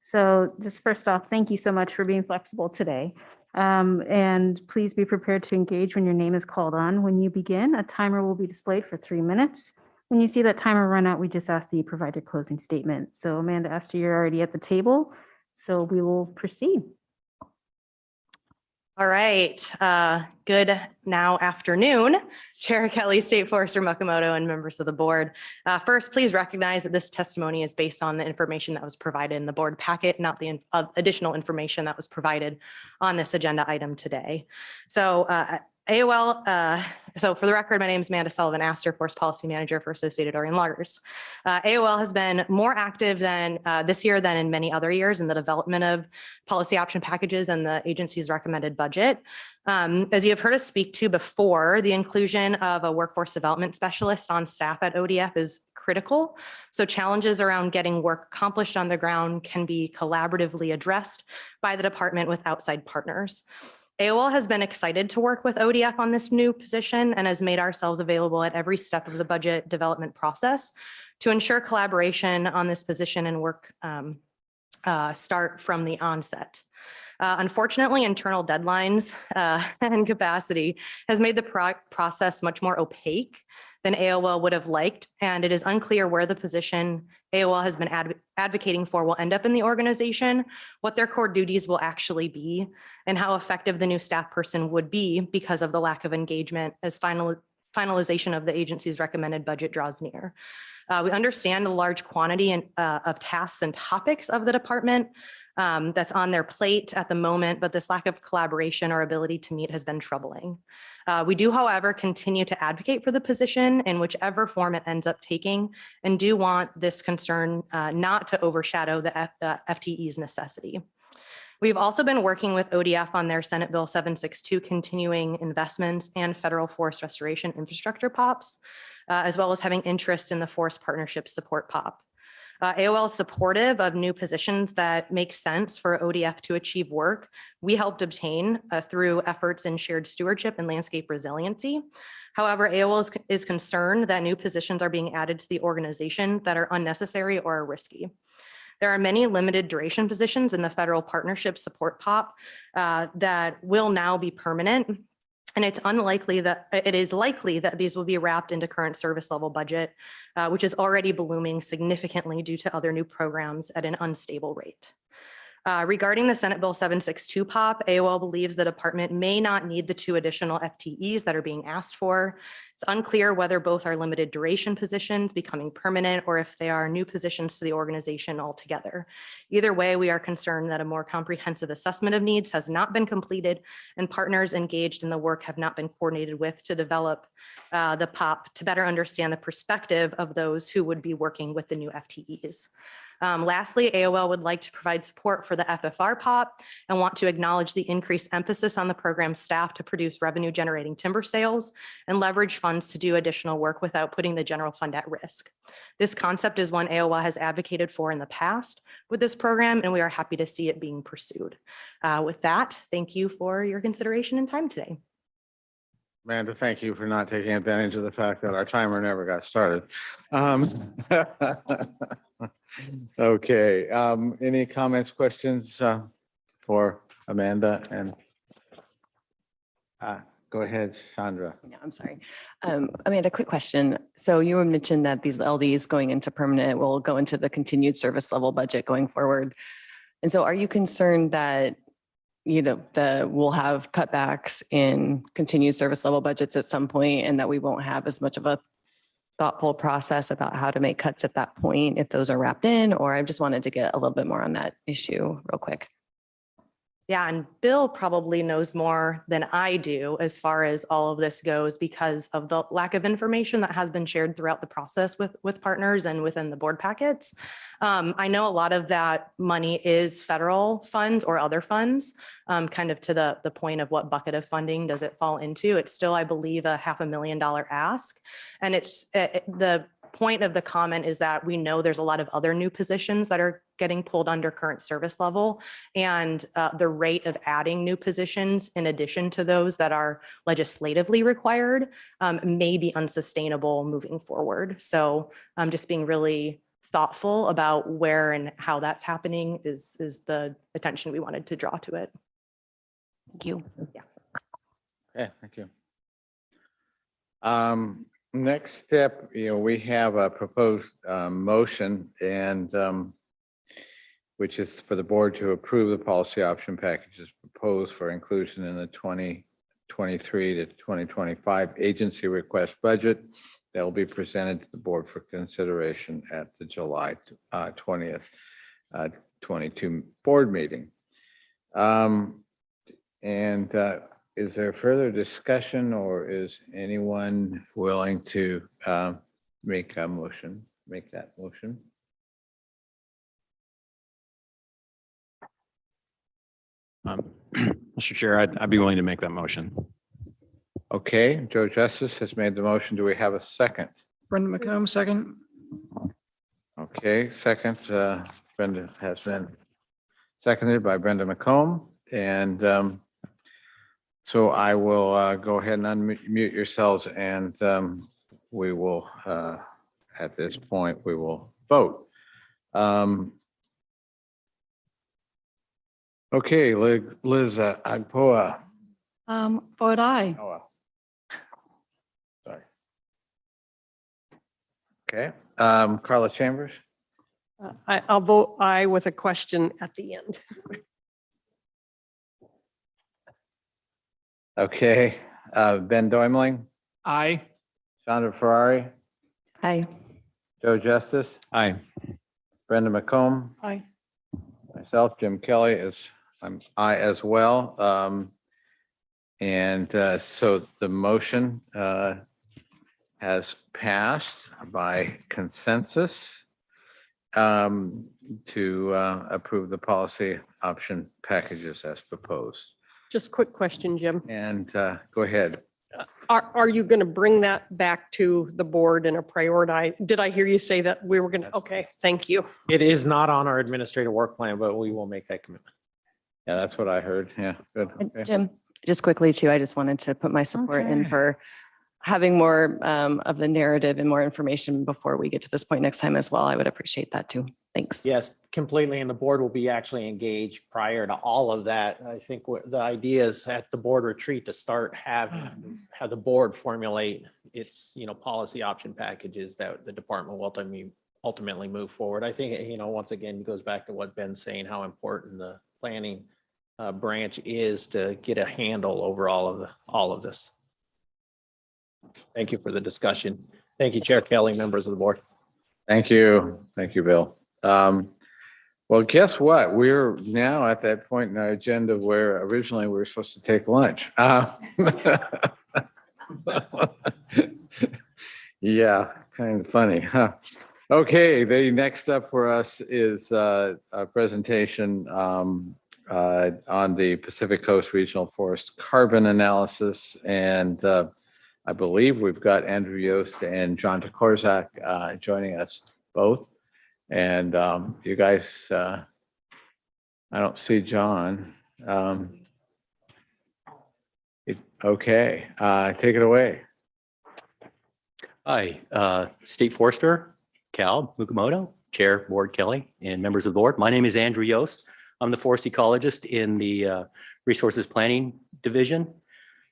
So just first off, thank you so much for being flexible today. And please be prepared to engage when your name is called on. When you begin, a timer will be displayed for 3 minutes. When you see that timer run out, we just ask that you provide your closing statement. So Amanda Esther, you're already at the table, so we will proceed. All right, good now afternoon, Chair Kelly, State Forester Mukomoto, and members of the board. First, please recognize that this testimony is based on the information that was provided in the board packet, not the additional information that was provided on this agenda item today. So AOL, so for the record, my name is Amanda Sullivan Astor, Forest Policy Manager for Associated Oregon Loggers. AOL has been more active than this year than in many other years in the development of policy option packages and the agency's recommended budget. As you have heard us speak to before, the inclusion of a workforce development specialist on staff at ODF is critical. So challenges around getting work accomplished on the ground can be collaboratively addressed by the department with outside partners. AOL has been excited to work with ODF on this new position and has made ourselves available at every step of the budget development process to ensure collaboration on this position and work start from the onset. Unfortunately, internal deadlines and capacity has made the process much more opaque than AOL would have liked, and it is unclear where the position AOL has been advocating for will end up in the organization, what their core duties will actually be, and how effective the new staff person would be because of the lack of engagement as finalization of the agency's recommended budget draws near. We understand the large quantity of tasks and topics of the department that's on their plate at the moment, but this lack of collaboration or ability to meet has been troubling. We do, however, continue to advocate for the position in whichever form it ends up taking, and do want this concern not to overshadow the FTE's necessity. We've also been working with ODF on their Senate Bill 762 continuing investments and federal forest restoration infrastructure POPs, as well as having interest in the forest partnership support POP. AOL is supportive of new positions that make sense for ODF to achieve work we helped obtain through efforts in shared stewardship and landscape resiliency. However, AOL is concerned that new positions are being added to the organization that are unnecessary or are risky. There are many limited duration positions in the federal partnership support POP that will now be permanent. And it is likely that these will be wrapped into current service level budget, which is already ballooning significantly due to other new programs at an unstable rate. Regarding the Senate Bill 762 POP, AOL believes the department may not need the 2 additional FTEs that are being asked for. It's unclear whether both are limited duration positions becoming permanent or if they are new positions to the organization altogether. Either way, we are concerned that a more comprehensive assessment of needs has not been completed and partners engaged in the work have not been coordinated with to develop the POP to better understand the perspective of those who would be working with the new FTEs. Lastly, AOL would like to provide support for the FFR POP and want to acknowledge the increased emphasis on the program staff to produce revenue generating timber sales and leverage funds to do additional work without putting the general fund at risk. This concept is one AOL has advocated for in the past with this program, and we are happy to see it being pursued. With that, thank you for your consideration and time today. Amanda, thank you for not taking advantage of the fact that our timer never got started. Okay, any comments, questions for Amanda and go ahead, Chandra. No, I'm sorry. Amanda, quick question. So you mentioned that these LDs going into permanent will go into the continued service level budget going forward. And so are you concerned that, we'll have cutbacks in continued service level budgets at some point and that we won't have as much of a thoughtful process about how to make cuts at that point if those are wrapped in? Or I just wanted to get a little bit more on that issue real quick. Yeah, and Bill probably knows more than I do as far as all of this goes because of the lack of information that has been shared throughout the process with partners and within the board packets. I know a lot of that money is federal funds or other funds, kind of to the point of what bucket of funding does it fall into. It's still, I believe, a $500,000 ask. And it's the point of the comment is that we know there's a lot of other new positions that are getting pulled under current service level, and the rate of adding new positions in addition to those that are legislatively required may be unsustainable moving forward. So just being really thoughtful about where and how that's happening is the attention we wanted to draw to it. Thank you. Yeah. Okay, thank you. Next step, we have a proposed motion and which is for the board to approve the policy option packages proposed for inclusion in the 2023 to 2025 agency request budget that will be presented to the board for consideration at the July 20th, 22 board meeting. Is there further discussion or is anyone willing to make that motion? Mr. Chair, I'd be willing to make that motion. Okay, Joe Justice has made the motion. Do we have a second? Brenda McComb, second. Okay, second, Brenda has been seconded by Brenda McComb. And so I will go ahead and unmute yourselves and we will, at this point, we will vote. Okay, Liz Agpoa. Vote aye. Sorry. Okay, Carla Chambers. I'll vote aye with a question at the end. Okay, Ben Doimling, Aye. Chandra Ferrari, Aye. Joe Justice, Aye. Brenda McComb, Aye. myself, Jim Kelly I'm aye as well. So the motion has passed by consensus to approve the policy option packages as proposed. Just quick question, Jim. And go ahead. Are you going to bring that back to the board in a priority? Did I hear you say that we were going to? Okay, thank you. It is not on our administrative work plan, but we will make that commitment. Yeah, that's what I heard. Yeah, good. Okay. Jim, just quickly too, I just wanted to put my support in for having more of the narrative and more information before we get to this point next time as well. I would appreciate that too. Thanks. Yes, completely. And the board will be actually engaged prior to all of that. I think the idea is at the board retreat to start have the board formulate its, policy option packages that the department will ultimately move forward. I think, once again, it goes back to what Ben's saying, how important the planning branch is to get a handle over all of this. Thank you for the discussion. Thank you, Chair Kelly, members of the board. Thank you. Thank you, Bill. Well, guess what? We're now at that point in our agenda where originally we were supposed to take lunch. Yeah, kind of funny, huh? Okay, the next up for us is a presentation on the Pacific Coast Regional Forest carbon analysis. And I believe we've got Andrew Yost and John Korzak joining us both. And you guys, I don't see John. Okay, take it away. Hi, State Forester, Cal Mukamoto. Chair, Board Kelly, and members of the board. My name is Andrew Yost. I'm the forest ecologist in the Resources Planning Division.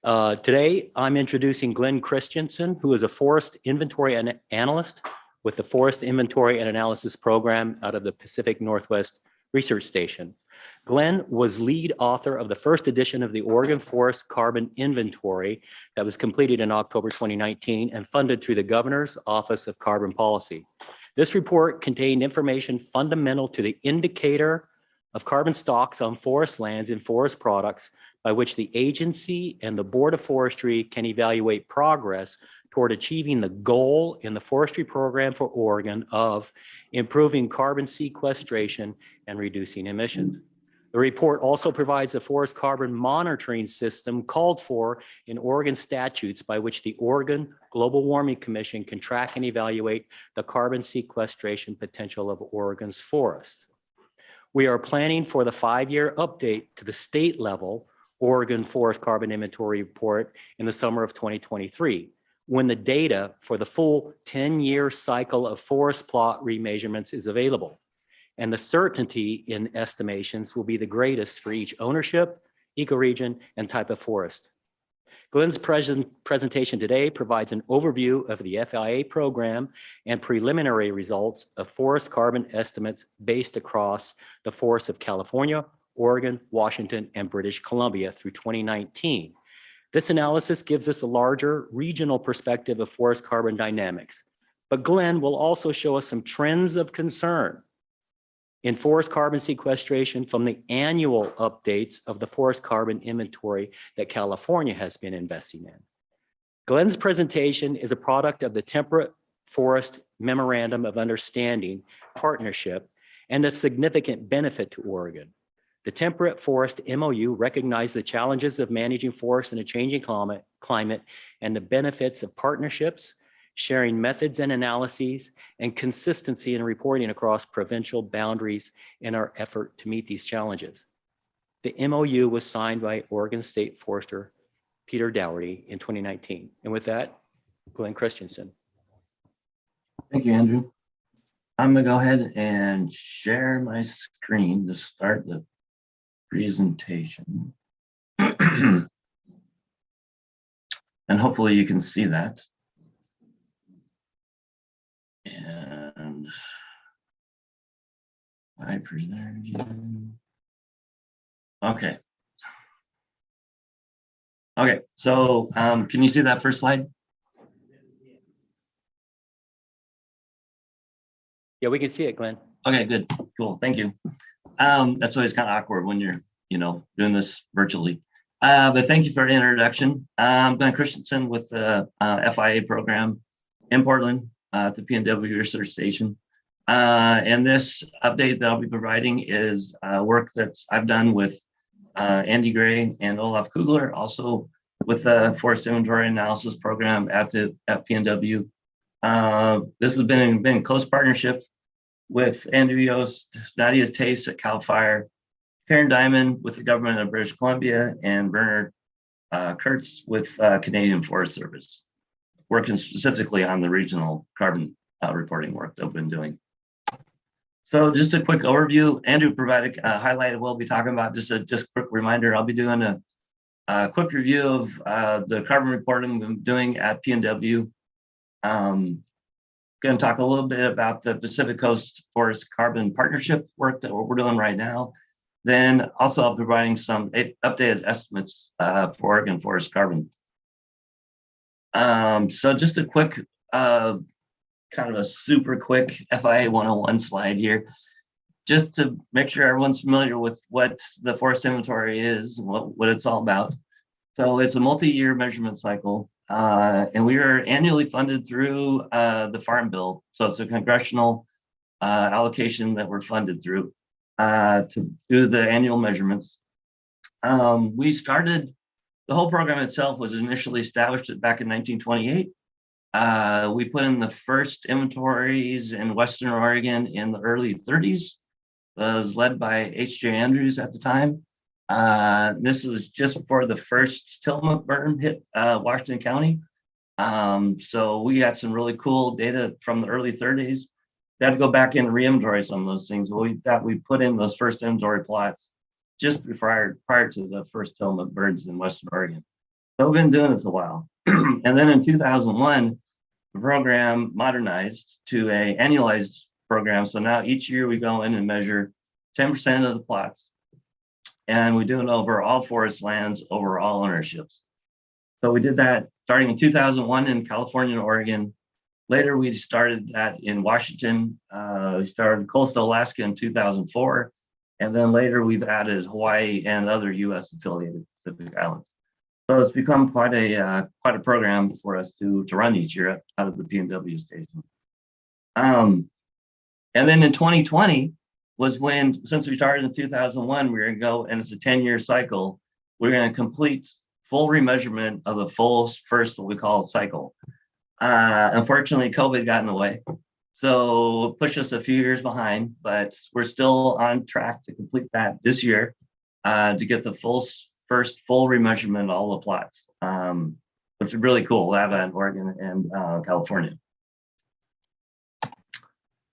Today, I'm introducing Glenn Christensen, who is a forest inventory analyst with the Forest Inventory and Analysis Program out of the Pacific Northwest Research Station. Glenn was lead author of the first edition of the Oregon Forest Carbon Inventory that was completed in October 2019 and funded through the Governor's Office of Carbon Policy. This report contained information fundamental to the indicator of carbon stocks on forest lands and forest products by which the agency and the Board of Forestry can evaluate progress toward achieving the goal in the forestry program for Oregon of improving carbon sequestration and reducing emissions. The report also provides a forest carbon monitoring system called for in Oregon statutes by which the Oregon Global Warming Commission can track and evaluate the carbon sequestration potential of Oregon's forests. We are planning for the 5-year update to the state level Oregon Forest Carbon Inventory Report in the summer of 2023, when the data for the full 10-year cycle of forest plot remeasurements is available. And the certainty in estimations will be the greatest for each ownership, ecoregion, and type of forest. Glenn's presentation today provides an overview of the FIA program and preliminary results of forest carbon estimates based across the forests of California, Oregon, Washington, and British Columbia through 2019. This analysis gives us a larger regional perspective of forest carbon dynamics, but Glenn will also show us some trends of concern in forest carbon sequestration from the annual updates of the forest carbon inventory that California has been investing in. Glenn's presentation is a product of the Temperate Forest Memorandum of Understanding partnership and a significant benefit to Oregon. The Temperate Forest MOU recognized the challenges of managing forests in a changing climate and the benefits of partnerships, sharing methods and analyses, and consistency in reporting across provincial boundaries in our effort to meet these challenges. The MOU was signed by Oregon State Forester Peter Dougherty in 2019. And with that, Glenn Christensen. Thank you, Andrew. I'm gonna go ahead and share my screen to start the presentation. And hopefully you can see that. And I present again. Okay. Okay, so can you see that first slide? Yeah, we can see it, Glenn. Okay, good, cool, thank you. That's always kind of awkward when you're, doing this virtually. But thank you for the introduction. I'm Glenn Christensen with the FIA program in Portland at the PNW Research Station. And this update that I'll be providing is work that I've done with Andy Gray and Olaf Kugler, also with the Forest Inventory Analysis Program at PNW. This has been in close partnership with Andrew Yost, Nadia Tace at CAL FIRE, Karen Diamond with the government of British Columbia, and Bernard Kurtz with Canadian Forest Service, working specifically on the regional carbon reporting work that we've been doing. So just a quick overview. Andrew provided a highlight of what we'll be talking about. Just a quick reminder, I'll be doing a quick review of the carbon reporting we've been doing at PNW. Going to talk a little bit about the Pacific Coast Forest Carbon Partnership work that we're doing right now. Then also I'll be providing some updated estimates for Oregon forest carbon. So just a quick, kind of a super quick FIA 101 slide here, just to make sure everyone's familiar with what the forest inventory is and what it's all about. So it's a multi-year measurement cycle. And we are annually funded through the Farm Bill. So it's a congressional allocation that we're funded through to do the annual measurements. We started, the whole program itself was initially established back in 1928. We put in the first inventories in Western Oregon in the early 30s. It was led by H.J. Andrews at the time. This was just before the first Tillamook burn hit Washington County. So we got some really cool data from the early 30s. They had to go back and re-inventory some of those things. Well, we put in those first inventory plots just prior to the first tillman of birds in Western Oregon. So we've been doing this a while. And then in 2001, the program modernized to a annualized program. So now each year we go in and measure 10% of the plots. And we do it over all forest lands, over all ownerships. So we did that starting in 2001 in California and Oregon. Later, we started that in Washington. We started coastal Alaska in 2004. And then later we've added Hawaii and other US affiliated Pacific Islands. So it's become quite a program for us to run each year out of the PNW station. And then in 2020 was when, since we started in 2001, we're gonna go, and it's a 10-year cycle, we're gonna complete full remeasurement of the full first, what we call cycle. Unfortunately, COVID got in the way. So pushed us a few years behind, but we're still on track to complete that this year to get the first full remeasurement of all the plots, which is really cool. We'll have that in Oregon and California.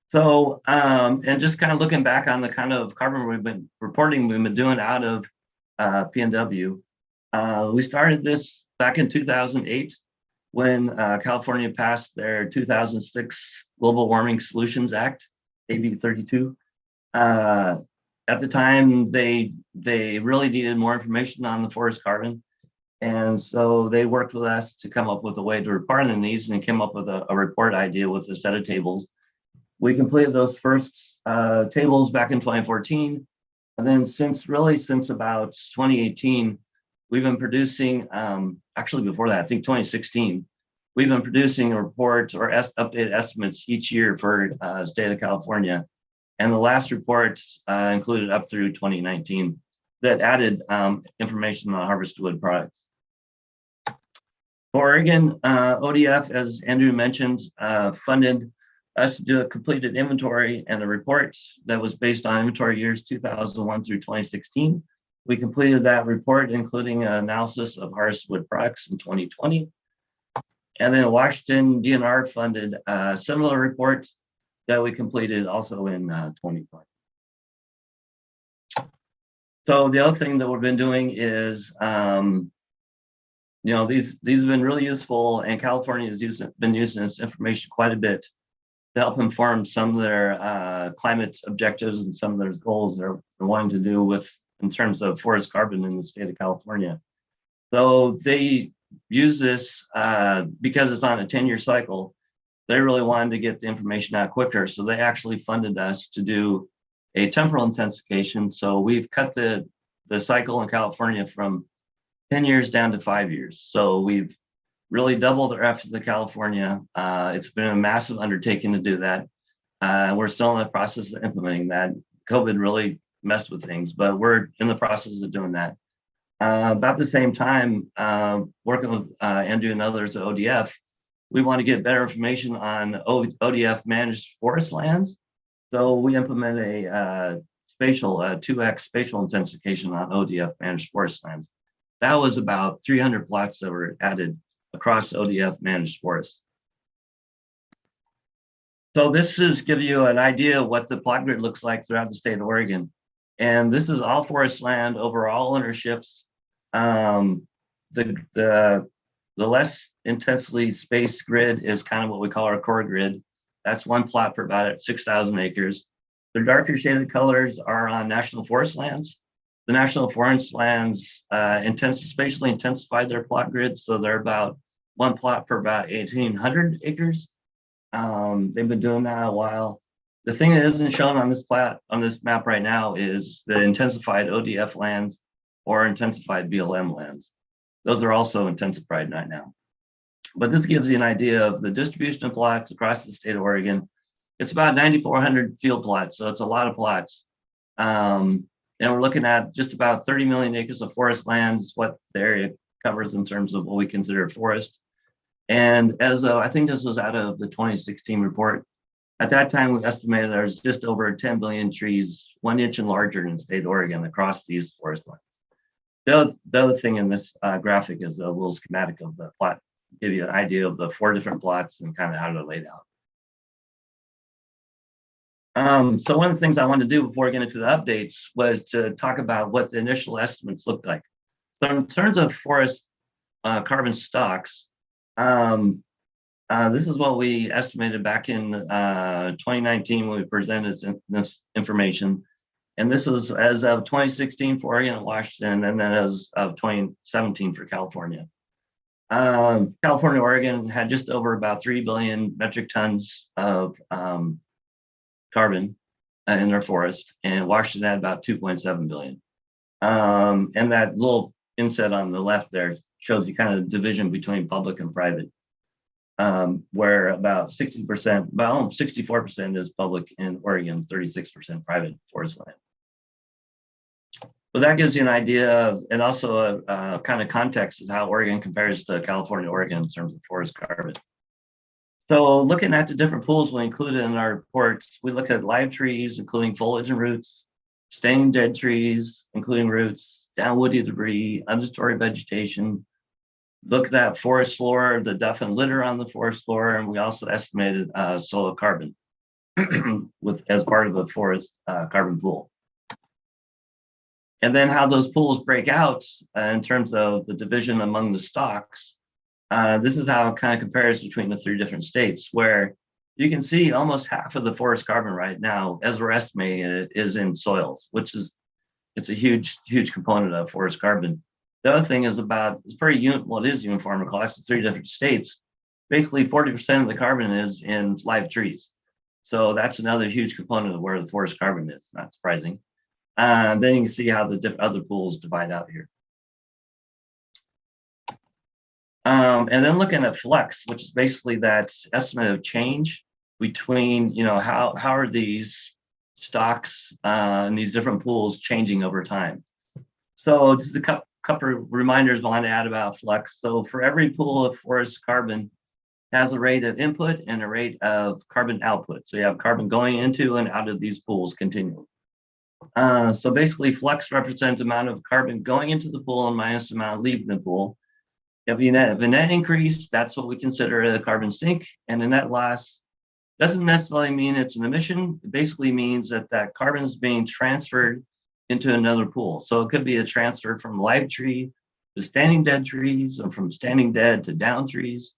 So, and just kind of looking back on the kind of carbon we've been doing out of PNW, we started this back in 2008 when California passed their 2006 Global Warming Solutions Act, AB 32. At the time, they really needed more information on the forest carbon. And so they worked with us to come up with a way to report on these and came up with a report idea with a set of tables. We completed those first tables back in 2014. And then since about 2018, we've been producing, actually before that, I think 2016, we've been producing a report or updated estimates each year for state of California. And the last report included up through 2019 that added information on harvested wood products. For Oregon, ODF, as Andrew mentioned, funded us to do a completed inventory and a report that was based on inventory years 2001 through 2016. We completed that report, including an analysis of harvested wood products in 2020. And then Washington DNR funded a similar report that we completed also in 2020. So the other thing that we've been doing is, these have been really useful, and California has been using this information quite a bit to help inform some of their climate objectives and some of their goals they're wanting to do in terms of forest carbon in the state of California. So they use this because it's on a 10-year cycle. They really wanted to get the information out quicker. So they actually funded us to do a temporal intensification. So we've cut the cycle in California from 10 years down to 5 years. So we've really doubled our efforts in California. It's been a massive undertaking to do that. We're still in the process of implementing that. COVID really messed with things, but we're in the process of doing that. About the same time, working with Andrew and others at ODF, we want to get better information on ODF managed forest lands. So we implement a 2x spatial intensification on ODF managed forest lands. That was about 300 plots that were added across ODF managed forests. So this is give you an idea of what the plot grid looks like throughout the state of Oregon. And this is all forest land over all ownerships. The less intensely spaced grid is kind of what we call our core grid. That's one plot per about 6,000 acres. The darker shaded colors are on national forest lands. The national forest lands spatially intensified their plot grid, so they're about one plot per about 1,800 acres. They've been doing that a while. The thing that isn't shown on this map right now is the intensified ODF lands or intensified BLM lands. Those are also intensified right now. But this gives you an idea of the distribution of plots across the state of Oregon. It's about 9,400 field plots, so it's a lot of plots. And we're looking at just about 30 million acres of forest lands, what the area covers in terms of what we consider forest. And as I think this was out of the 2016 report, at that time, we estimated there's just over 10 billion trees, 1 inch and larger in the state of Oregon across these forest lands. The other thing in this graphic is a little schematic of the plot, give you an idea of the 4 different plots and kind of how they're laid out. So one of the things I wanted to do before we get into the updates was to talk about what the initial estimates looked like. So in terms of forest carbon stocks, this is what we estimated back in 2019 when we presented this information. And this is as of 2016 for Oregon and Washington, and then as of 2017 for California. California, Oregon had just over about 3 billion metric tons of carbon in their forest, and Washington had about 2.7 billion. And that little inset on the left there shows the kind of division between public and private, where about 60%, about 64% is public in Oregon, 36% private forest land. So that gives you an idea of, and also a kind of context is how Oregon compares to California, Oregon in terms of forest carbon. So looking at the different pools we included in our reports, we looked at live trees, including foliage and roots, staying dead trees, including roots, down woody debris, understory vegetation, looked at forest floor, the duff and litter on the forest floor, and we also estimated soil carbon as part of the forest carbon pool. And then how those pools break out in terms of the division among the stocks. This is how it kind of compares between the 3 different states, where you can see almost half of the forest carbon right now, as we're estimating it, is in soils, which is, it's a huge component of forest carbon. The other thing is it's pretty it is uniform across the 3 different states. Basically 40% of the carbon is in live trees. So that's another huge component of where the forest carbon is, not surprising. Then you can see how the other pools divide out here. And then looking at flex, which is basically that estimate of change between, how are these stocks and these different pools changing over time. So just a couple of reminders I want to add about flex. So for every pool of forest carbon has a rate of input and a rate of carbon output. So you have carbon going into and out of these pools continually. So basically flex represents the amount of carbon going into the pool and minus the amount leaving the pool. If you have a net increase, that's what we consider a carbon sink, and a net loss doesn't necessarily mean it's an emission. It basically means that that carbon is being transferred into another pool. So it could be a transfer from live tree to standing dead trees, or from standing dead to down trees,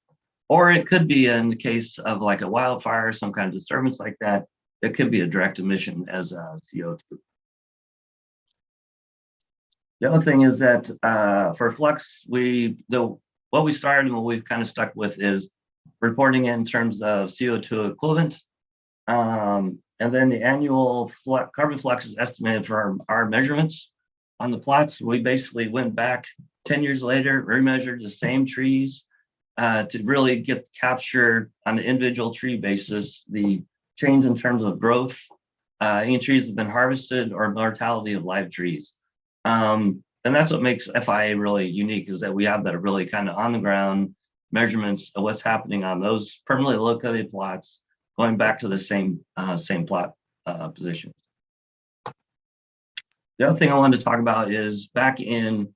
or it could be in the case of like a wildfire, some kind of disturbance like that, it could be a direct emission as CO2. The other thing is that for flex, what we started and what we've kind of stuck with is reporting in terms of CO2 equivalent. And then the annual carbon flux is estimated for our measurements on the plots. We basically went back 10 years later, remeasured the same trees to really get captured on an individual tree basis, the change in terms of growth, any trees that have been harvested, or mortality of live trees. And that's what makes FIA really unique, is that we have that really kind of on the ground measurements of what's happening on those permanently located plots, going back to the same plot positions. The other thing I wanted to talk about is back in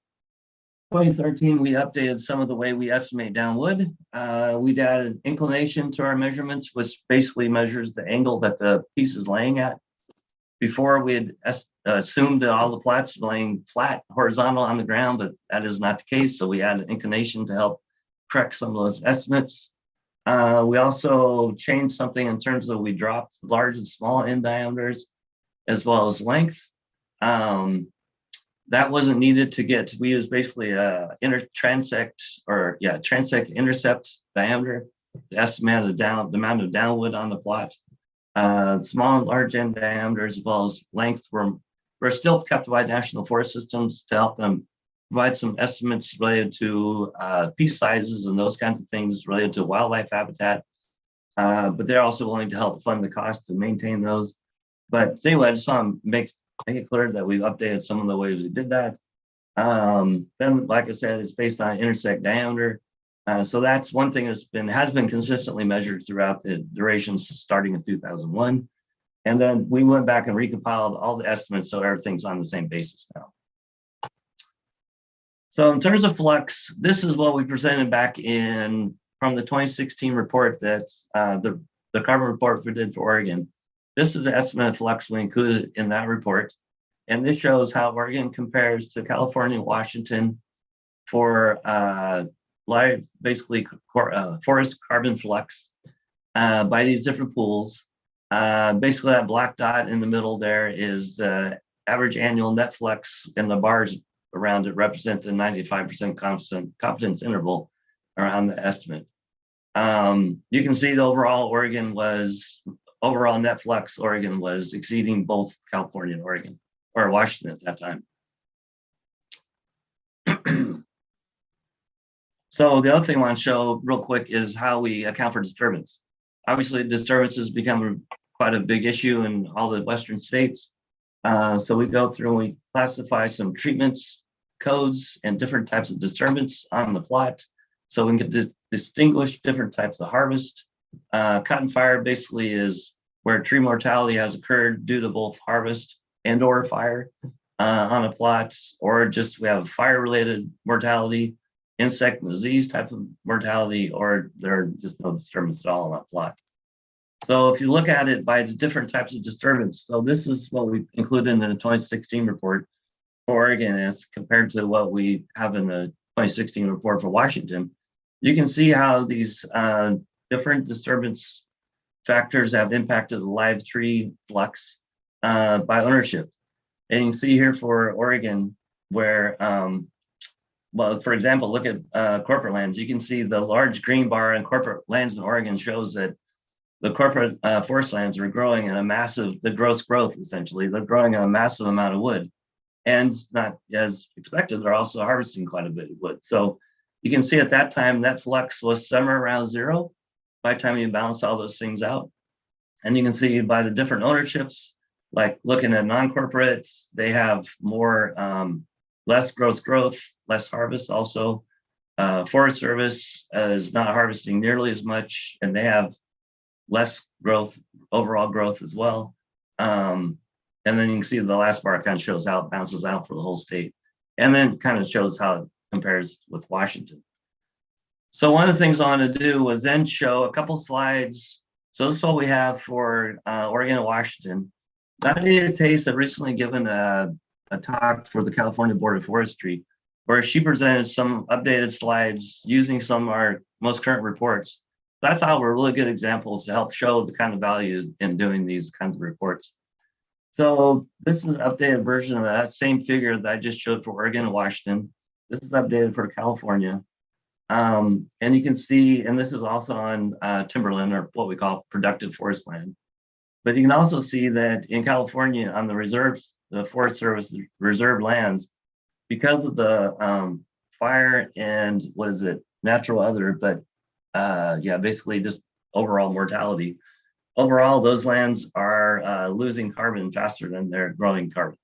2013, we updated some of the way we estimate downwood. We added inclination to our measurements, which basically measures the angle that the piece is laying at. Before, we had assumed that all the plots were laying flat, horizontal on the ground, but that is not the case. So we added inclination to help correct some of those estimates. We also changed something in terms of we dropped large and small end diameters, as well as length. That wasn't needed to get, we use basically a transect intercept diameter to estimate the amount of downwood on the plot. Small and large end diameters, as well as length, were still kept by national forest systems to help them provide some estimates related to piece sizes and those kinds of things related to wildlife habitat. But they're also willing to help fund the cost to maintain those. But anyway, I just want to make it clear that we've updated some of the ways we did that. Then, like I said, it's based on intersect diameter. So that's one thing that's has been consistently measured throughout the durations starting in 2001. And then we went back and recompiled all the estimates, so everything's on the same basis now. So in terms of flux, this is what we presented back from the 2016 report that's the carbon report we did for Oregon. this is the estimate of flux we included in that report. And this shows how Oregon compares to California and Washington for live, basically forest carbon flux by these different pools. Basically that black dot in the middle there is the average annual net flux, and the bars around it represent the 95% confidence interval around the estimate. You can see the overall net flux Oregon was exceeding both California and Oregon, or Washington at that time. So the other thing I want to show real quick is how we account for disturbance. Obviously, disturbance has become quite a big issue in all the Western states. So we go through and we classify some treatments, codes, and different types of disturbance on the plot. So we can distinguish different types of harvest. Cotton fire basically is where tree mortality has occurred due to both harvest and or fire on a plot, or just we have fire-related mortality, insect and disease type of mortality, or there are just no disturbance at all on that plot. So if you look at it by the different types of disturbance, so this is what we included in the 2016 report for Oregon as compared to what we have in the 2016 report for Washington. You can see how these different disturbance factors have impacted the live tree flux by ownership. And you can see here for Oregon where, well, for example, look at corporate lands. You can see the large green bar in corporate lands in Oregon shows that the corporate forest lands are growing at a massive, the gross growth essentially, they're growing a massive amount of wood. And not as expected, they're also harvesting quite a bit of wood. So you can see at that time, net flux was somewhere around zero by the time you balance all those things out. And you can see by the different ownerships, like looking at non-corporates, they have more, less gross growth, less harvest also. Forest Service is not harvesting nearly as much, and they have less growth, overall growth as well. And then you can see the last bar kind of shows how it bounces out for the whole state. And then kind of shows how it compares with Washington. So one of the things I want to do was then show a couple slides. So this is what we have for Oregon and Washington. Nadia Tace had recently given a talk for the California Board of Forestry, where she presented some updated slides using some of our most current reports that I thought were really good examples to help show the kind of value in doing these kinds of reports. So this is an updated version of that same figure that I just showed for Oregon and Washington. This is updated for California. And you can see, and this is also on timberland, or what we call productive forest land. But you can also see that in California on the reserves, the Forest Service reserve lands, because of the fire and what is it, natural other, but yeah, basically just overall mortality. Overall, those lands are losing carbon faster than they're growing carbon.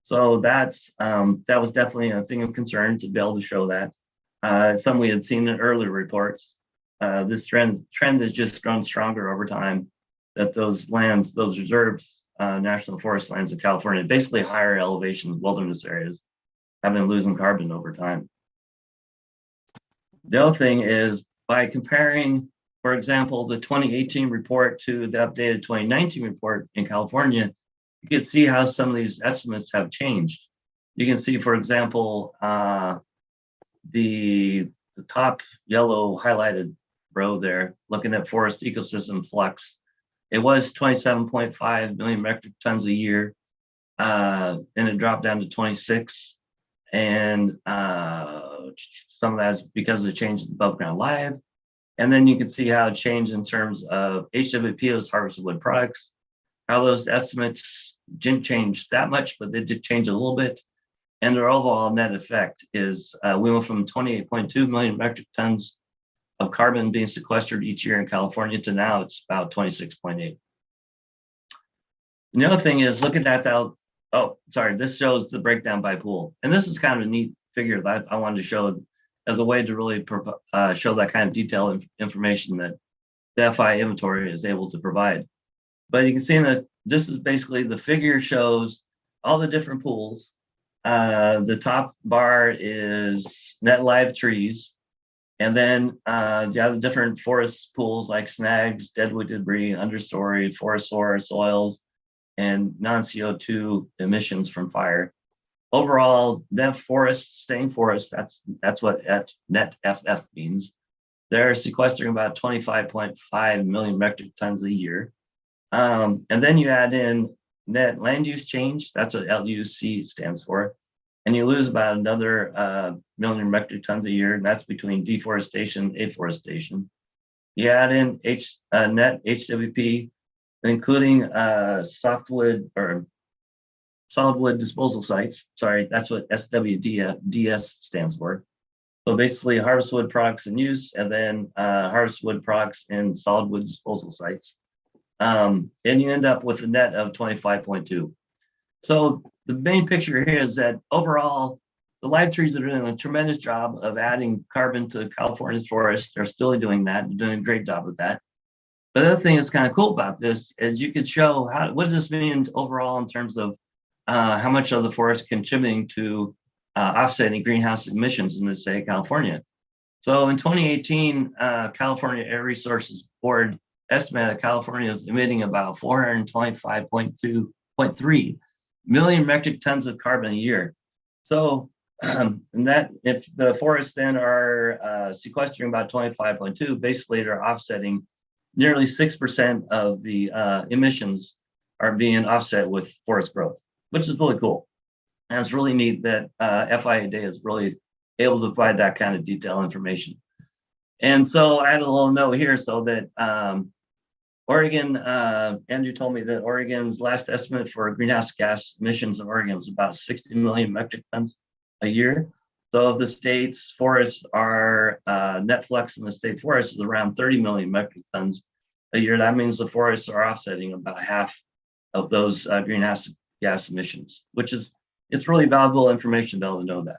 So that's that was definitely a thing of concern to be able to show that. Some we had seen in earlier reports. This trend has just grown stronger over time, that those lands, those reserves, national forest lands in California, basically higher elevation wilderness areas, have been losing carbon over time. The other thing is by comparing, for example, the 2018 report to the updated 2019 report in California, you can see how some of these estimates have changed. You can see, for example, the top yellow highlighted row there, looking at forest ecosystem flux. It was 27.5 million metric tons a year, and it dropped down to 26. And some of that's because of the change in above ground live. And then you can see how it changed in terms of HWPO's harvested wood products, how those estimates didn't change that much, but they did change a little bit. And their overall net effect is we went from 28.2 million metric tons of carbon being sequestered each year in California to now it's about 26.8. And the other thing is looking at that, oh, sorry, this shows the breakdown by pool. And this is kind of a neat figure that I wanted to show as a way to really show that kind of detailed information that the FI inventory is able to provide. But you can see that this is basically the figure shows all the different pools. The top bar is net live trees. And then you have the different forest pools like snags, deadwood debris, understory, forest soils, and non-CO2 emissions from fire. Overall, net forest, staying forest, that's what net FF means. They're sequestering about 25.5 million metric tons a year. And then you add in net land use change, that's what LUC stands for. And you lose about another million metric tons a year, and that's between deforestation, afforestation. You add in net HWP, including softwood or solid wood disposal sites. Sorry, that's what SWDS stands for. So basically harvest wood products in use, and then harvest wood products in solid wood disposal sites. And you end up with a net of 25.2. So the main picture here is that overall, the live trees are doing a tremendous job of adding carbon to California's forests. They're still doing that. They're doing a great job with that. But the other thing that's kind of cool about this is you could show what does this mean overall in terms of how much of the forest contributing to offsetting greenhouse emissions in the state of California. So in 2018, California Air Resources Board estimated that California is emitting about 425.3 million metric tons of carbon a year. So and that if the forests then are sequestering about 25.2, basically they're offsetting nearly 6% of the emissions are being offset with forest growth, which is really cool. And it's really neat that FIA Day is really able to provide that kind of detailed information. And so I had a little note here so that Oregon, Andrew told me that Oregon's last estimate for greenhouse gas emissions in Oregon was about 60 million metric tons a year. So if the state's forests are net flux in the state forest is around 30 million metric tons a year, that means the forests are offsetting about half of those greenhouse gas emissions, which is, it's really valuable information to be able to know that.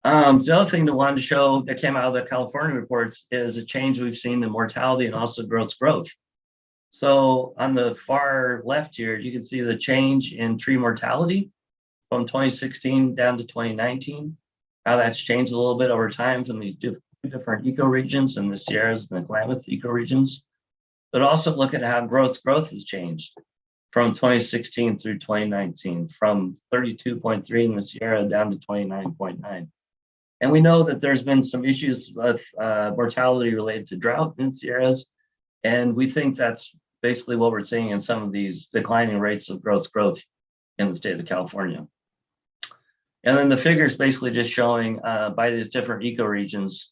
The other thing that I wanted to show that came out of the California reports is a change we've seen in mortality and also growth. So on the far left here, you can see the change in tree mortality from 2016 down to 2019, how that's changed a little bit over time from these different ecoregions and the Sierras and the Klamath ecoregions, but also look at how growth has changed from 2016 through 2019, from 32.3 in the Sierra down to 29.9. And we know that there's been some issues with mortality related to drought in Sierras. And we think that's basically what we're seeing in some of these declining rates of growth in the state of California. And then the figures basically just showing by these different ecoregions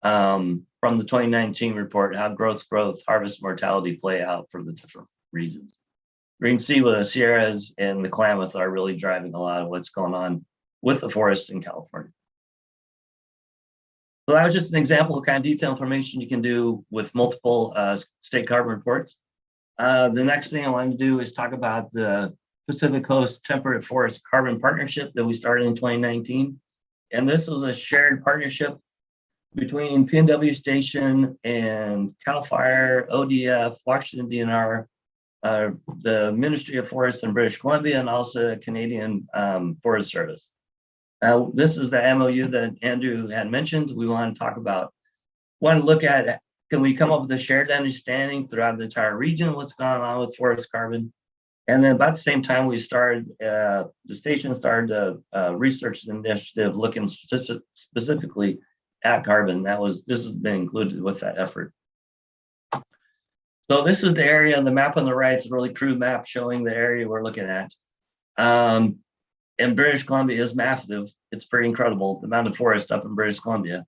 from the 2019 report, how growth, harvest mortality play out for the different regions. We can see where the Sierras and the Klamath are really driving a lot of what's going on with the forests in California. So that was just an example of kind of detailed information you can do with multiple state carbon reports. The next thing I wanted to do is talk about the Pacific Coast Temperate Forest Carbon Partnership that we started in 2019. And this was a shared partnership between PNW Station and CAL FIRE, ODF, Washington DNR, the Ministry of Forests in British Columbia, and also the Canadian Forest Service. This is the MOU that Andrew had mentioned. We want to talk about, want to look at, can we come up with a shared understanding throughout the entire region of what's going on with forest carbon? And then about the same time we started, the station started a research initiative looking specifically at carbon. This has been included with that effort. So this is the area, the map on the right is a really crude map showing the area we're looking at. And British Columbia is massive. It's pretty incredible, the amount of forest up in British Columbia.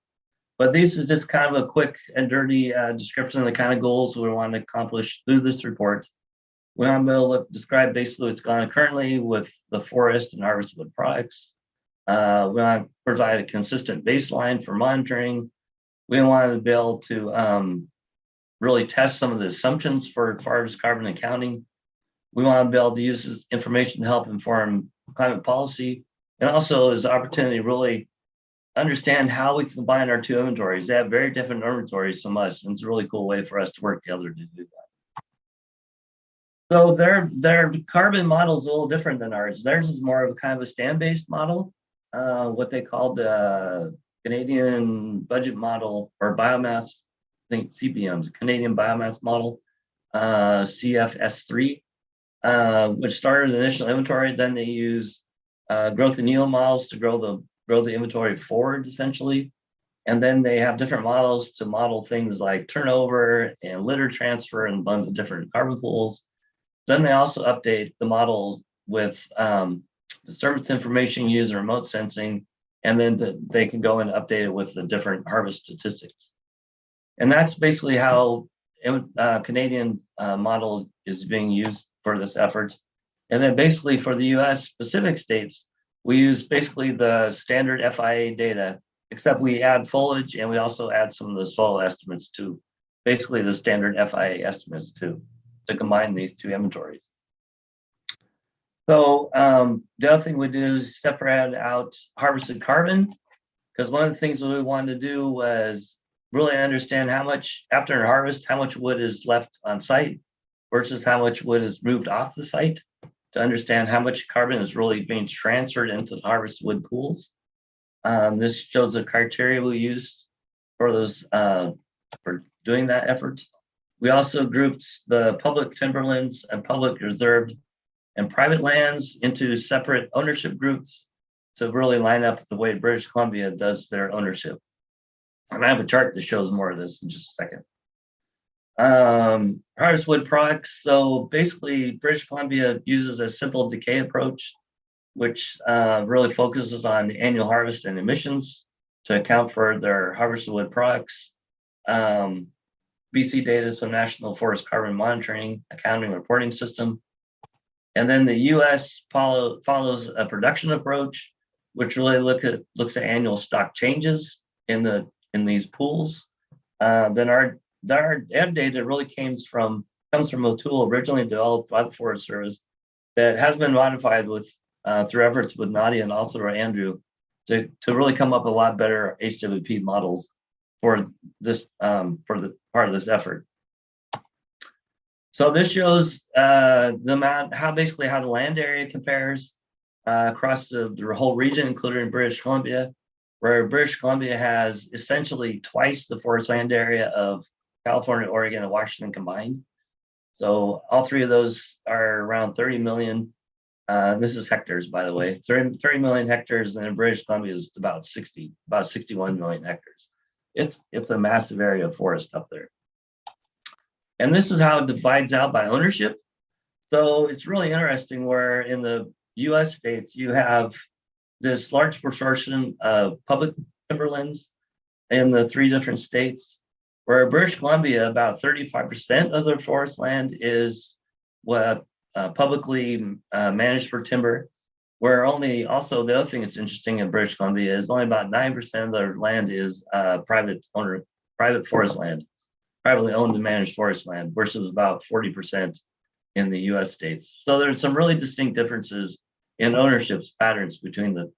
But this is just kind of a quick and dirty description of the kind of goals we want to accomplish through this report. We want to be able to describe basically what's going on currently with the forest and harvest wood products. We want to provide a consistent baseline for monitoring. We want to be able to really test some of the assumptions for forest carbon accounting. We want to be able to use this information to help inform climate policy, and also as an opportunity to really understand how we can combine our two inventories. They have very different inventories from us, and it's a really cool way for us to work together to do that. So their carbon model is a little different than ours. Theirs is more of a kind of a stand-based model. What they call the Canadian budget model or biomass, I think CBMs, Canadian biomass model, CFS3, which started initial inventory. Then they use growth and yield models to grow the inventory forward, essentially. And then they have different models to model things like turnover and litter transfer and a bunch of different carbon pools. Then they also update the model with disturbance information used in remote sensing, and then they can go and update it with the different harvest statistics. And that's basically how Canadian model is being used for this effort. And then basically for the US specific states, we use basically the standard FIA data, except we add foliage and we also add some of the soil estimates too. Basically the standard FIA estimates too, to combine these two inventories. So the other thing we do is separate out harvested carbon, because one of the things that we wanted to do was really understand how much, after harvest, how much wood is left on site versus how much wood is moved off the site, to understand how much carbon is really being transferred into the harvested wood pools. This shows the criteria we use for those for doing that effort. We also grouped the public timberlands and public reserved and private lands into separate ownership groups to really line up the way British Columbia does their ownership. And I have a chart that shows more of this in just a second. Harvest wood products. So basically, British Columbia uses a simple decay approach, which really focuses on annual harvest and emissions to account for their harvested wood products. BC data, so National Forest Carbon Monitoring, Accounting Reporting System. And then the US follows a production approach, which really looks at annual stock changes in these pools. Then our data really comes from a tool originally developed by the Forest Service that has been modified with through efforts with Nadia and also Andrew to really come up with a lot better HWP models for this for the part of this effort. So this shows the amount, how the land area compares across the whole region, including British Columbia, where British Columbia has essentially twice the forest land area of California, Oregon, and Washington combined. So all three of those are around 30 million. This is hectares, by the way, 30 million hectares, and in British Columbia is about 61 million hectares. It's a massive area of forest up there. And this is how it divides out by ownership. So it's really interesting where in the US states, you have this large proportion of public timberlands in the three different states, where British Columbia, about 35% of their forest land is publicly managed for timber, where the other thing that's interesting in British Columbia is only about 9% of their land is private forest land, privately owned and managed forest land, versus about 40% in the US states. So there's some really distinct differences in ownership patterns between the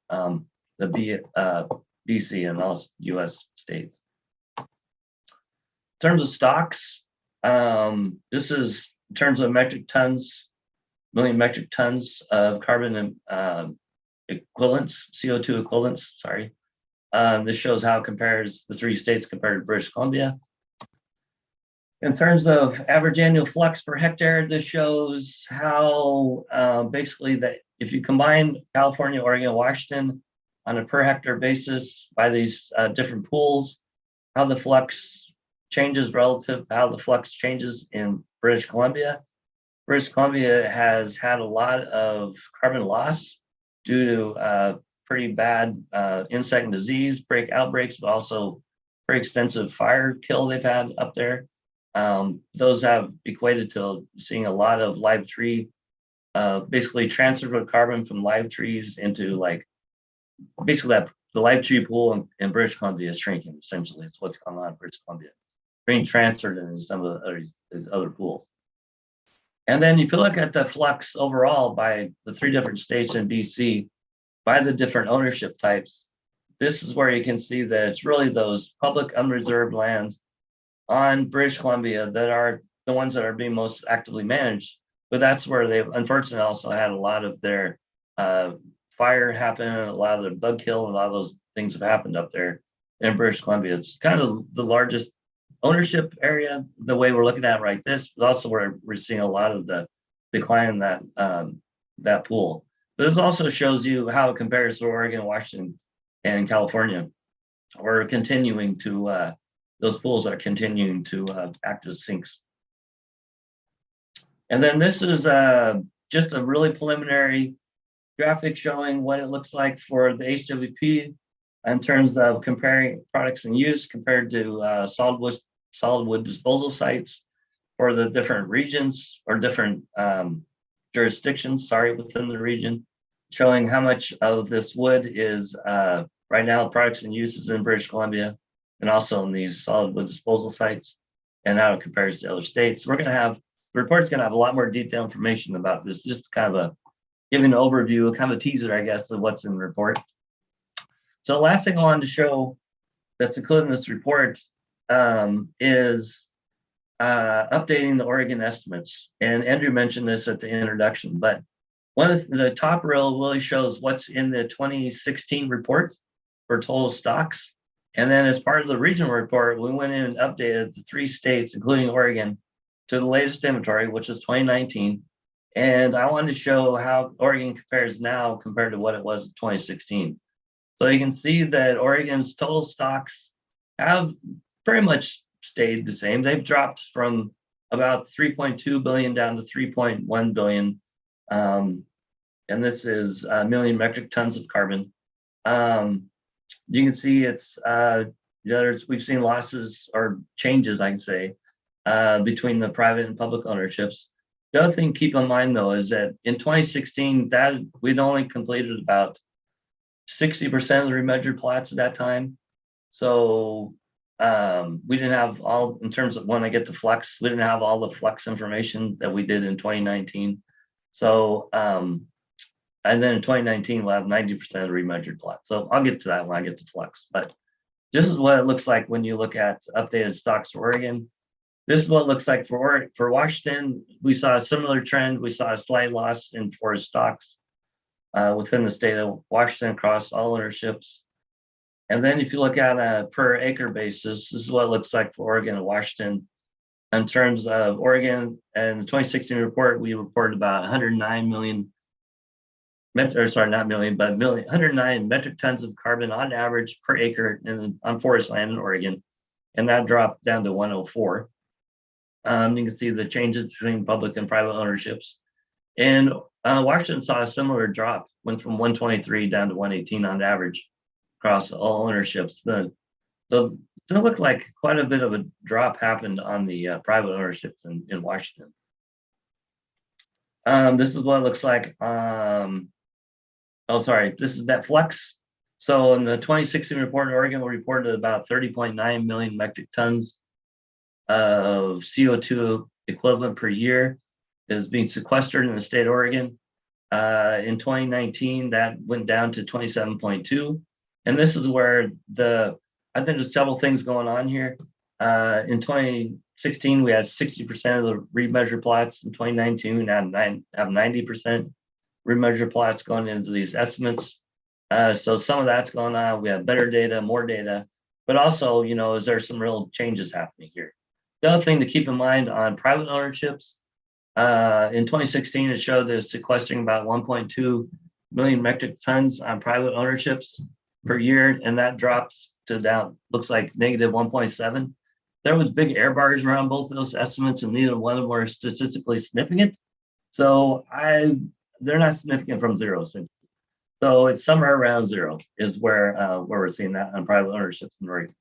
BC and all US states. In terms of stocks, this is in terms of million metric tons of carbon equivalents, CO2 equivalents, sorry. This shows how it compares the three states compared to British Columbia. In terms of average annual flux per hectare, this shows how basically that if you combine California, Oregon, Washington on a per hectare basis by these different pools, how the flux changes relative to how the flux changes in British Columbia. British Columbia has had a lot of carbon loss due to pretty bad insect and disease outbreaks, but also pretty extensive fire kill they've had up there. Those have equated to seeing a lot of live tree, basically transfer of carbon from live trees into basically the live tree pool in British Columbia is shrinking, essentially. It's what's going on in British Columbia, being transferred into some of these other pools. And then if you look at the flux overall by the three different states in BC, by the different ownership types, this is where you can see that it's really those public unreserved lands on British Columbia that are the ones that are being most actively managed. But that's where they've unfortunately also had a lot of their fire happen, a lot of their bug kill, and a lot of those things have happened up there. in British Columbia. It's kind of the largest ownership area, the way we're looking at it right this, but also where we're seeing a lot of the decline in that pool. But this also shows you how it compares to Oregon, Washington, and California. We're continuing to, those pools are continuing to act as sinks. And then this is just a really preliminary graphic showing what it looks like for the HWP in terms of comparing products in use compared to solid wood disposal sites for the different regions or different jurisdictions, within the region, showing how much of this wood is right now products and uses in British Columbia and also in these solid wood disposal sites and how it compares to other states. We're going to have, the report's going to have a lot more detailed information about this, just kind of giving an overview, kind of a teaser, I guess, of what's in the report. So the last thing I wanted to show that's included in this report is updating the Oregon estimates. And Andrew mentioned this at the introduction, but one of the top row really shows what's in the 2016 report for total stocks. And then as part of the regional report, we went in and updated the 3 states, including Oregon, to the latest inventory, which was 2019. And I wanted to show how Oregon compares now compared to what it was in 2016. So you can see that Oregon's total stocks have pretty much stayed the same. They've dropped from about 3.2 billion down to 3.1 billion. And this is a million metric tons of carbon. You can see it's we've seen losses or changes, I can say, between the private and public ownerships. The other thing to keep in mind, though, is that in 2016, that we'd only completed about 60% of the remeasured plots at that time. So we didn't have all, in terms of when I get to flex, we didn't have all the flex information that we did in 2019. So, and then in 2019, we'll have 90% of the remeasured plots. So I'll get to that when I get to flex. But this is what it looks like when you look at updated stocks for Oregon. This is what it looks like for Washington. We saw a similar trend. We saw a slight loss in forest stocks within the state of Washington across all ownerships. And then if you look at a per acre basis, this is what it looks like for Oregon and Washington. In terms of Oregon and the 2016 report, we reported about 109 million, not million, but 109 metric tons of carbon on average per acre on forest land in Oregon. And that dropped down to 104. You can see the changes between public and private ownerships. And Washington saw a similar drop, went from 123 down to 118 on average across all ownerships. It looked like quite a bit of a drop happened on the private ownerships in Washington. This is what it looks like. This is net flex. So in the 2016 report in Oregon, we reported about 30.9 million metric tons of CO2 equivalent per year is being sequestered in the state of Oregon. In 2019, that went down to 27.2. And this is where I think there's several things going on here. In 2016, we had 60% of the remeasured plots. In 2019, we now have 90% remeasured plots going into these estimates. So some of that's going on. We have better data, more data, but also, is there some real changes happening here? The other thing to keep in mind on private ownerships, in 2016, it showed that it's sequestering about 1.2 million metric tons on private ownerships per year, and that drops to down, looks like negative 1.7. There was big air bars around both of those estimates, and neither one of them were statistically significant. So they're not significant from zero. So it's somewhere around zero is where we're seeing that on private ownerships in Oregon.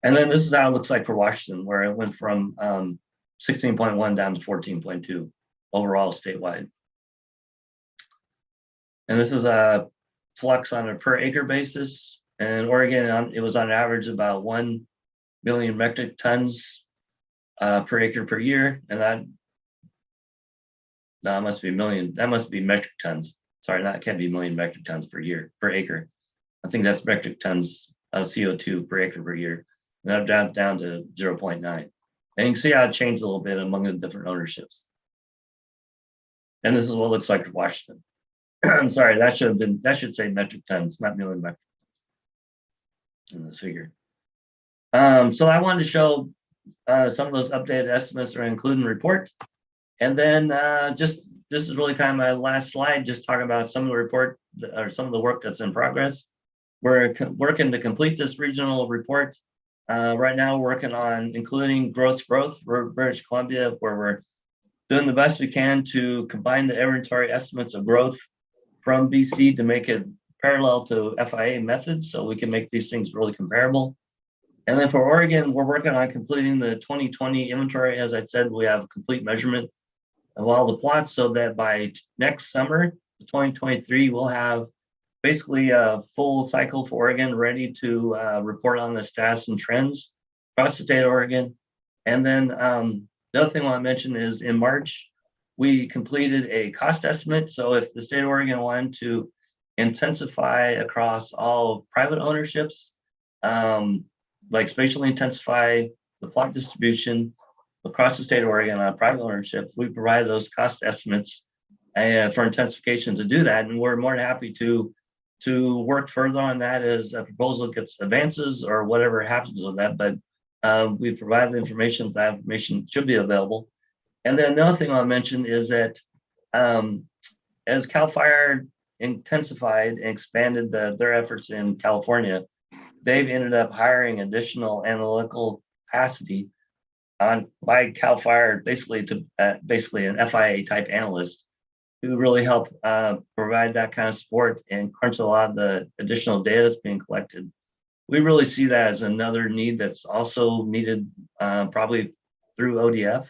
And then this is how it looks like for Washington, where it went from 16.1 down to 14.2 overall statewide. And this is a flux on a per acre basis. And in Oregon, it was on average about 1 million metric tons per acre per year. And that must be metric tons. Sorry, that can't be million metric tons per year, per acre. I think that's metric tons of CO2 per acre per year. And that down to 0.9. And you can see how it changed a little bit among the different ownerships. And this is what it looks like for Washington. I'm sorry, that should say metric tons, not million metric tons. in this figure. So I wanted to show some of those updated estimates are included in the report. And then this is really kind of my last slide, just talking about some of the report or some of the work that's in progress. We're working to complete this regional report. Right now, we're working on including growth for British Columbia, where we're doing the best we can to combine the inventory estimates of growth from BC to make it parallel to FIA methods, so we can make these things really comparable. And then for Oregon, we're working on completing the 2020 inventory. As I said, we have complete measurement of all the plots, so that by next summer, 2023, we'll have basically a full cycle for Oregon ready to report on the stats and trends across the state of Oregon. And then the other thing I want to mention is in March, we completed a cost estimate. So if the state of Oregon wanted to intensify across all private ownerships, like spatially intensify the plot distribution across the state of Oregon on private ownership, we provide those cost estimates for intensification to do that. And we're more than happy to work further on that as a proposal gets advances or whatever happens with that. But we provide the information, that information should be available. And then another thing I'll mention is that as CAL FIRE intensified and expanded their efforts in California, they've ended up hiring additional analytical capacity by CAL FIRE, basically to basically an FIA type analyst who really help provide that kind of support and crunch a lot of the additional data that's being collected. We really see that as another need that's also needed probably through ODF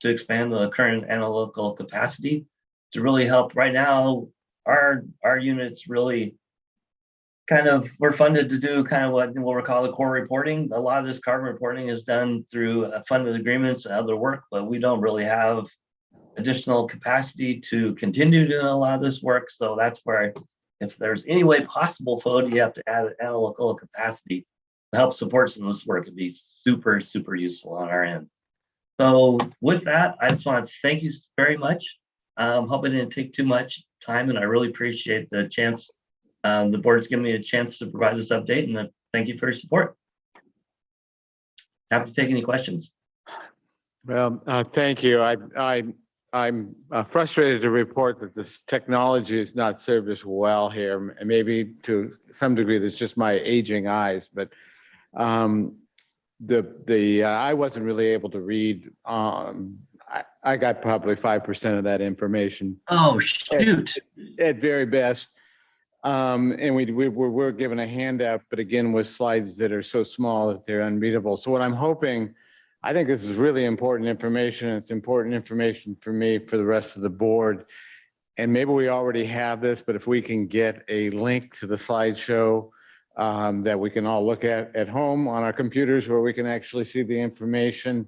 to expand the current analytical capacity to really help. Right now, our units really kind of, we're funded to do kind of what we'll call the core reporting. A lot of this carbon reporting is done through funded agreements and other work, but we don't really have additional capacity to continue doing a lot of this work. So that's where, if there's any way possible for ODF to add analytical capacity to help support some of this work, it'd be super, super useful on our end. So with that, I just want to thank you very much. Hope I didn't take too much time, and I really appreciate the chance. The board's given me a chance to provide this update, and thank you for your support. Happy to take any questions. Well, thank you. I'm frustrated to report that this technology is not served us well here. And maybe to some degree, that's just my aging eyes, but I wasn't really able to read. I got probably 5% of that information. Oh, shoot. At very best. And we were given a handout, but again, with slides that are so small that they're unreadable. So what I'm hoping, I think this is really important information. It's important information for me, for the rest of the board. And maybe we already have this, but if we can get a link to the slideshow that we can all look at home on our computers, where we can actually see the information,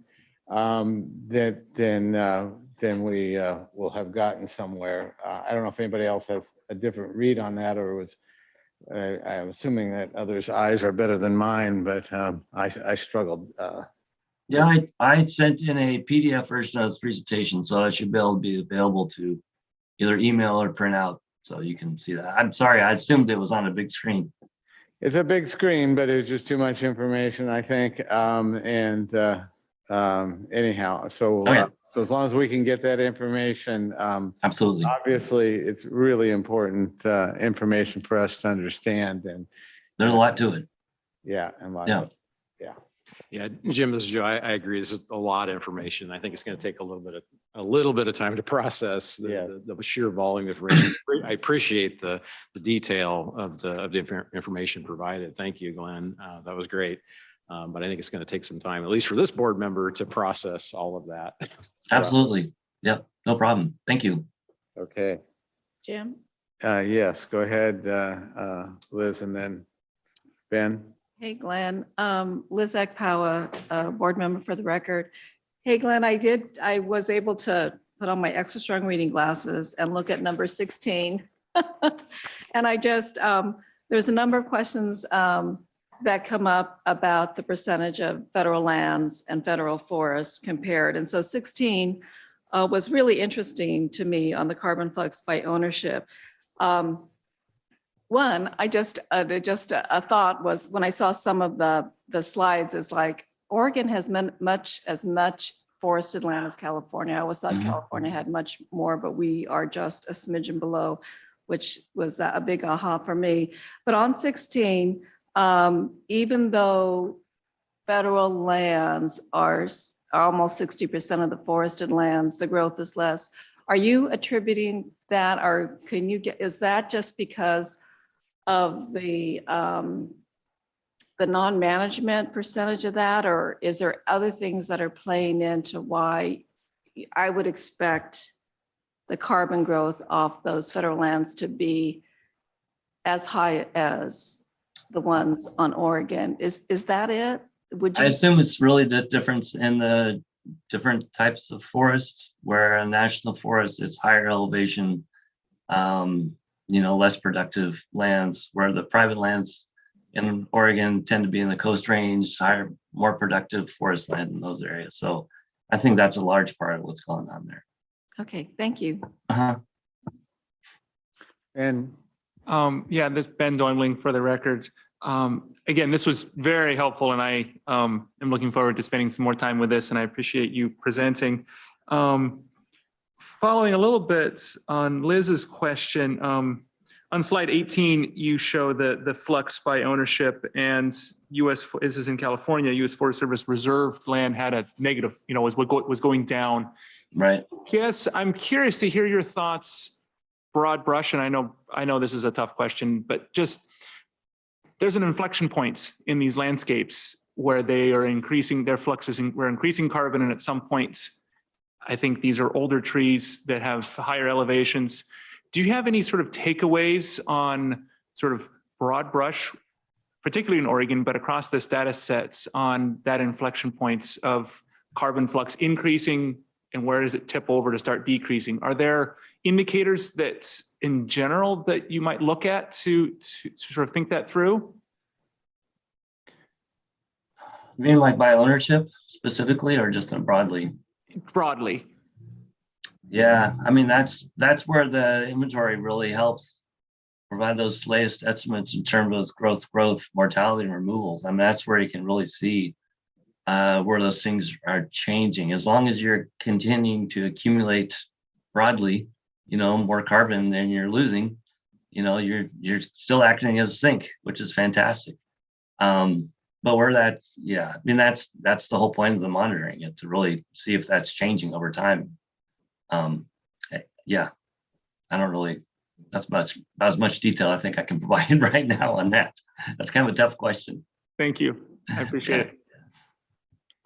then we will have gotten somewhere. I don't know if anybody else has a different read on that, or was I'm assuming that others' eyes are better than mine, but I struggled. Yeah, I sent in a PDF version of this presentation, so I should be available to either email or print out, so you can see that. I'm sorry, I assumed it was on a big screen. It's a big screen, but it's just too much information, I think. Anyhow, so so as long as we can get that information, absolutely. Obviously, it's really important information for us to understand, and there's a lot to it. Yeah, and Yeah, Jim, this is Joe. I agree. This is a lot of information. I think it's going to take a little bit of time to process the sheer volume of information. I appreciate the detail of the information provided. Thank you, Glenn. That was great. But I think it's going to take some time, at least for this board member, to process all of that. Absolutely. Yep. No problem. Thank you. Okay. Jim? Yes, go ahead, Liz, and then Ben. Hey, Glenn. Liz Ekpawa, board member for the record. Hey, Glenn, I was able to put on my extra strong reading glasses and look at number 16. And I just, there's a number of questions that come up about the percentage of federal lands and federal forests compared. And so 16 was really interesting to me on the carbon flux by ownership. One, I just a thought was when I saw some of the slides, it's like Oregon has as much forested land as California. I always thought California had much more, but we are just a smidgen below, which was a big aha for me. But on 16, even though federal lands are almost 60% of the forested lands, the growth is less. Are you attributing that, or is that just because of the non-management percentage of that, or is there other things that are playing into why I would expect the carbon growth off those federal lands to be as high as the ones on Oregon? Is that it? Would I you? assume it's really the difference in the different types of forest, where a national forest, it's higher elevation, less productive lands, where the private lands in Oregon tend to be in the Coast Range, higher, more productive forest land in those areas. So I think that's a large part of what's going on there. Okay, thank you. And yeah, this Ben Doimling for the record. Again, this was very helpful, and I am looking forward to spending some more time with this, and I appreciate you presenting. Following a little bit on Liz's question, on slide 18, you show the flux by ownership, and this is in California, U.S. Forest Service reserved land had a negative, was going down. Right. Yes, I'm curious to hear your thoughts, broad brush, and I know this is a tough question, but just there's an inflection point in these landscapes where they are increasing their fluxes, and we're increasing carbon, and at some point, I think these are older trees that have higher elevations. Do you have any sort of takeaways on sort of broad brush, particularly in Oregon, but across this data sets on that inflection points of carbon flux increasing, and where does it tip over to start decreasing? Are there indicators that in general that you might look at to sort of think that through? You mean like by ownership specifically, or just broadly? Broadly. Yeah, I mean, that's where the inventory really helps provide those latest estimates in terms of growth, mortality, and removals. I mean, that's where you can really see where those things are changing. As long as you're continuing to accumulate broadly, more carbon than you're losing, you're still acting as a sink, which is fantastic. But where that's, yeah, I mean, that's the whole point of the monitoring, it to really see if that's changing over time. Yeah, I don't really, that's as much detail I think I can provide right now on that. That's kind of a tough question. Thank you. I appreciate it.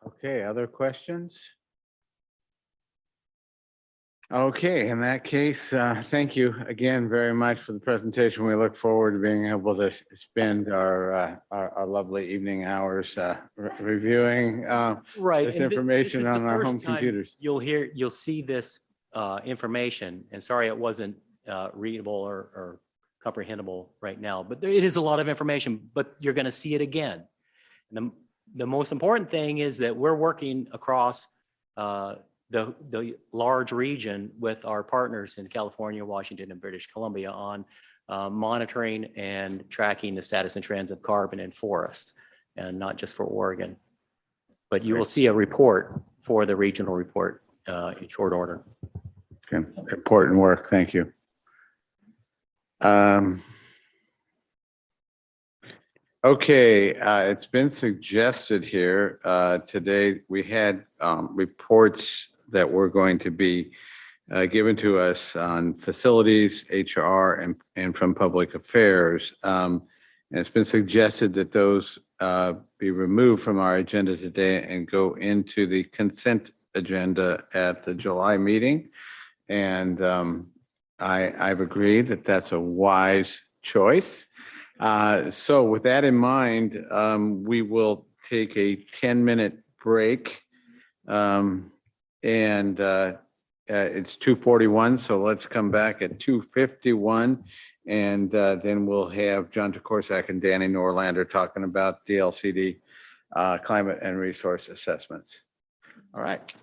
okay, other questions? Okay, in that case, thank you again very much for the presentation. We look forward to being able to spend our lovely evening hours reviewing Right. this and information this is on the our first home time computers. You'll see this information, and sorry it wasn't readable or comprehensible right now, but it is a lot of information, but you're going to see it again. And the most important thing is that we're working across the large region with our partners in California, Washington, and British Columbia on monitoring and tracking the status and trends of carbon in forests, and not just for Oregon. But you will see a report for the regional report in short order. Okay, important work. Thank you. Okay, it's been suggested here today, we had reports that were going to be given to us on facilities, HR, and from public affairs. And it's been suggested that those be removed from our agenda today and go into the consent agenda at the July meeting. And I've agreed that that's a wise choice. So with that in mind, we will take a 10-minute break. It's 2:41, so let's come back at 2:51. And then we'll have John Tekorsak and Danny Norlander talking about DLCD climate and resource assessments. All right.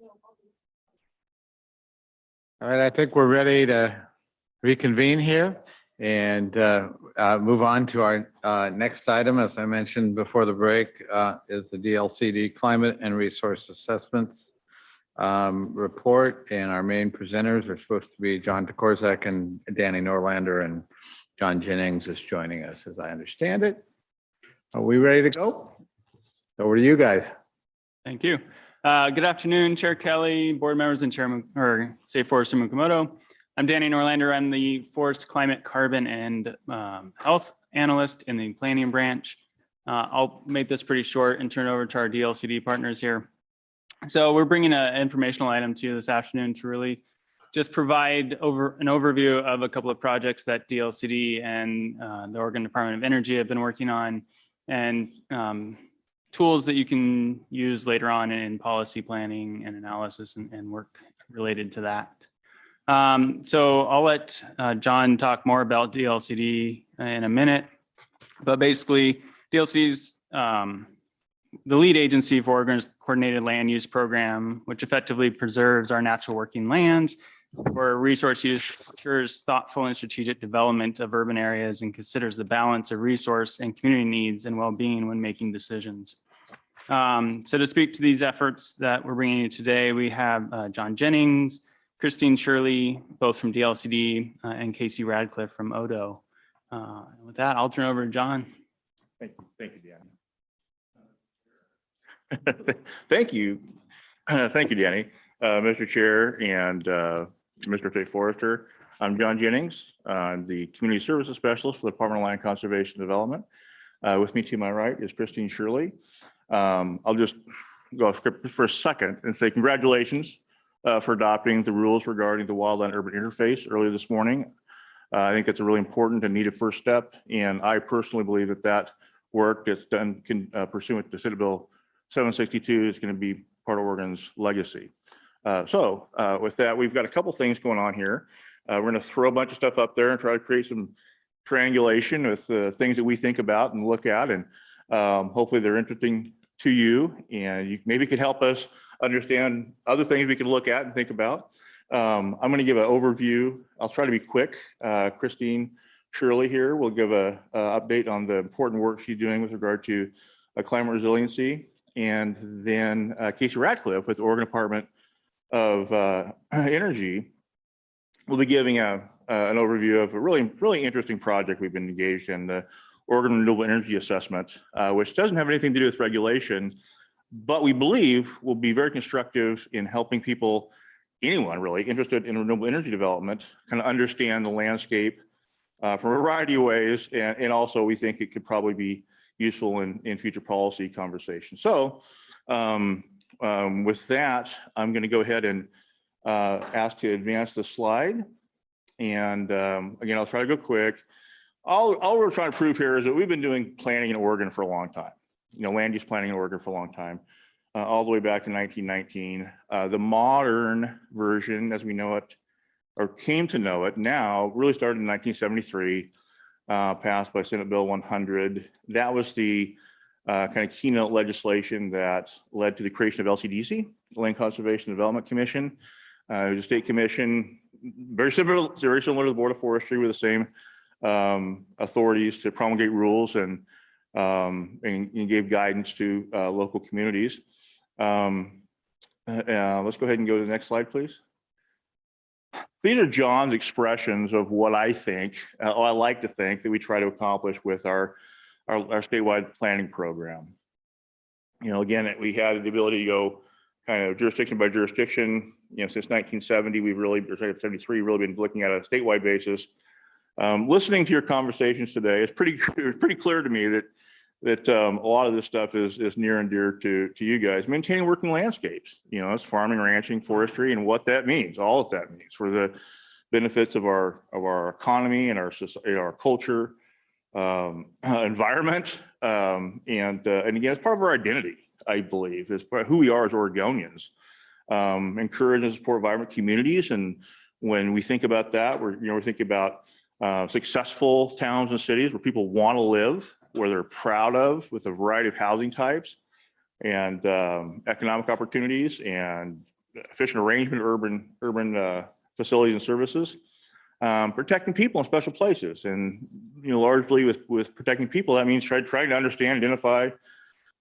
All right, I think we're ready to reconvene here and move on to our next item. As I mentioned before the break, is the DLCD Climate and Resource Assessments report. And our main presenters are supposed to be John DeCorzak and Danny Norlander, and John Jennings is joining us, as I understand it. Are we ready to go? Over to you guys. Thank you. Good afternoon, Chair Kelly, board members, and Chairman or State Forester Mukomoto. I'm Danny Norlander. I'm the Forest, Climate, Carbon, and Health Analyst in the Planning Branch. I'll make this pretty short and turn it over to our DLCD partners here. So we're bringing an informational item to you this afternoon to really just provide an overview of a couple of projects that DLCD and the Oregon Department of Energy have been working on, and tools that you can use later on in policy planning and analysis and work related to that. So I'll let John talk more about DLCD in a minute, but basically DLCD is the lead agency for Oregon's Coordinated Land Use Program, which effectively preserves our natural working lands for resource use, ensures thoughtful and strategic development of urban areas, and considers the balance of resource and community needs and well-being when making decisions. So to speak to these efforts that we're bringing you today, we have John Jennings, Christine Shirley, both from DLCD, and Casey Radcliffe from ODO. With that, I'll turn over to John. Thank you, Danny. Thank you. Thank you, Danny. Mr. Chair and Mr. State Forester. I'm John Jennings. I'm the Community Services Specialist for the Department of Land Conservation and Development. With me to my right is Christine Shirley. I'll just go off script for a second and say congratulations for adopting the rules regarding the Wildland-Urban interface earlier this morning. I think that's a really important and needed first step, and I personally believe that that work that's done pursuant to Senate Bill 762 is going to be part of Oregon's legacy. With that, we've got a couple things going on here. We're going to throw a bunch of stuff up there and try to create some triangulation with the things that we think about and look at, and hopefully they're interesting to you, and you maybe could help us understand other things we can look at and think about. I'm going to give an overview. I'll try to be quick. Christine Shirley here will give a update on the important work she's doing with regard to climate resiliency, and then Casey Radcliffe with the Oregon Department of Energy will be giving an overview of a really interesting project we've been engaged in, the Oregon Renewable Energy Assessment, which doesn't have anything to do with regulation, but we believe will be very constructive in helping people, anyone really interested in renewable energy development, kind of understand the landscape from a variety of ways. And also we think it could probably be useful in future policy conversations. So with that, I'm going to go ahead and ask to advance the slide. And again, I'll try to go quick. All we're trying to prove here is that we've been doing planning in Oregon for a long time. Land use planning in Oregon for a long time, all the way back to 1919. The modern version, as we know it, or came to know it now, really started in 1973, passed by Senate Bill 100. That was the kind of keynote legislation that led to the creation of LCDC, Land Conservation Development Commission. It was a state commission, very similar to the Board of Forestry, with the same authorities to promulgate rules and gave guidance to local communities. Let's go ahead and go to the next slide, please. These are John's expressions of what I think, or I like to think, that we try to accomplish with our statewide planning program. Again, we had the ability to go kind of jurisdiction by jurisdiction. Since 1970, we've really, or 73, really been looking at a statewide basis. Listening to your conversations today, it's pretty clear to me that a lot of this stuff is near and dear to you guys. Maintaining working landscapes, it's farming, ranching, forestry, and what that means, all of that means for the benefits of our economy and our culture, environment, and again, it's part of our identity. I believe it's part of who we are as Oregonians. Encourage and support vibrant communities, and when we think about that, we're thinking about successful towns and cities where people want to live, where they're proud of, with a variety of housing types and economic opportunities and efficient arrangement of urban facilities and services, protecting people in special places. And, largely with protecting people, that means trying to understand, identify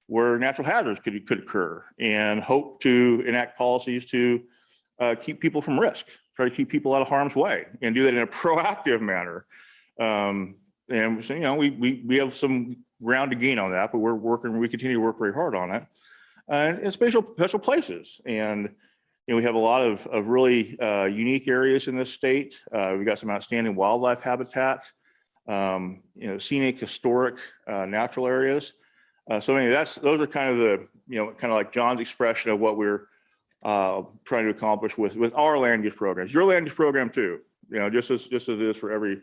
where natural hazards could occur, and hope to enact policies to keep people from risk, try to keep people out of harm's way, and do that in a proactive manner. And so, we have some ground to gain on that, but we continue to work very hard on it. And in special places. And we have a lot of really unique areas in this state. We've got some outstanding wildlife habitats, scenic, historic, natural areas. So those are kind of the, kind of like John's expression of what we're trying to accomplish with our land use programs. Your land use program too, just as it is for every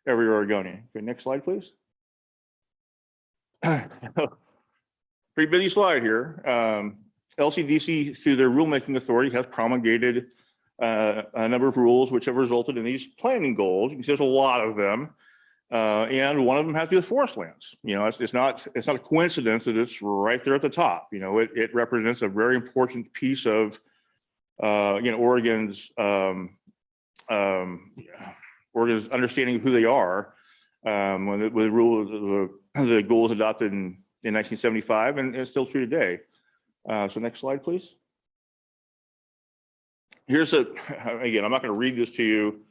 Oregonian. Okay, next slide, please. Pretty busy slide here. LCDC, through their rulemaking authority, has promulgated a number of rules which have resulted in these planning goals. You can see there's a lot of them. And one of them has to do with forest lands. It's not a coincidence that it's right there at the top. It represents a very important piece of Oregon's understanding of who they are. When the goals adopted in 1975, and it's still true today. So next slide, please. Again, I'm not going to read this to you,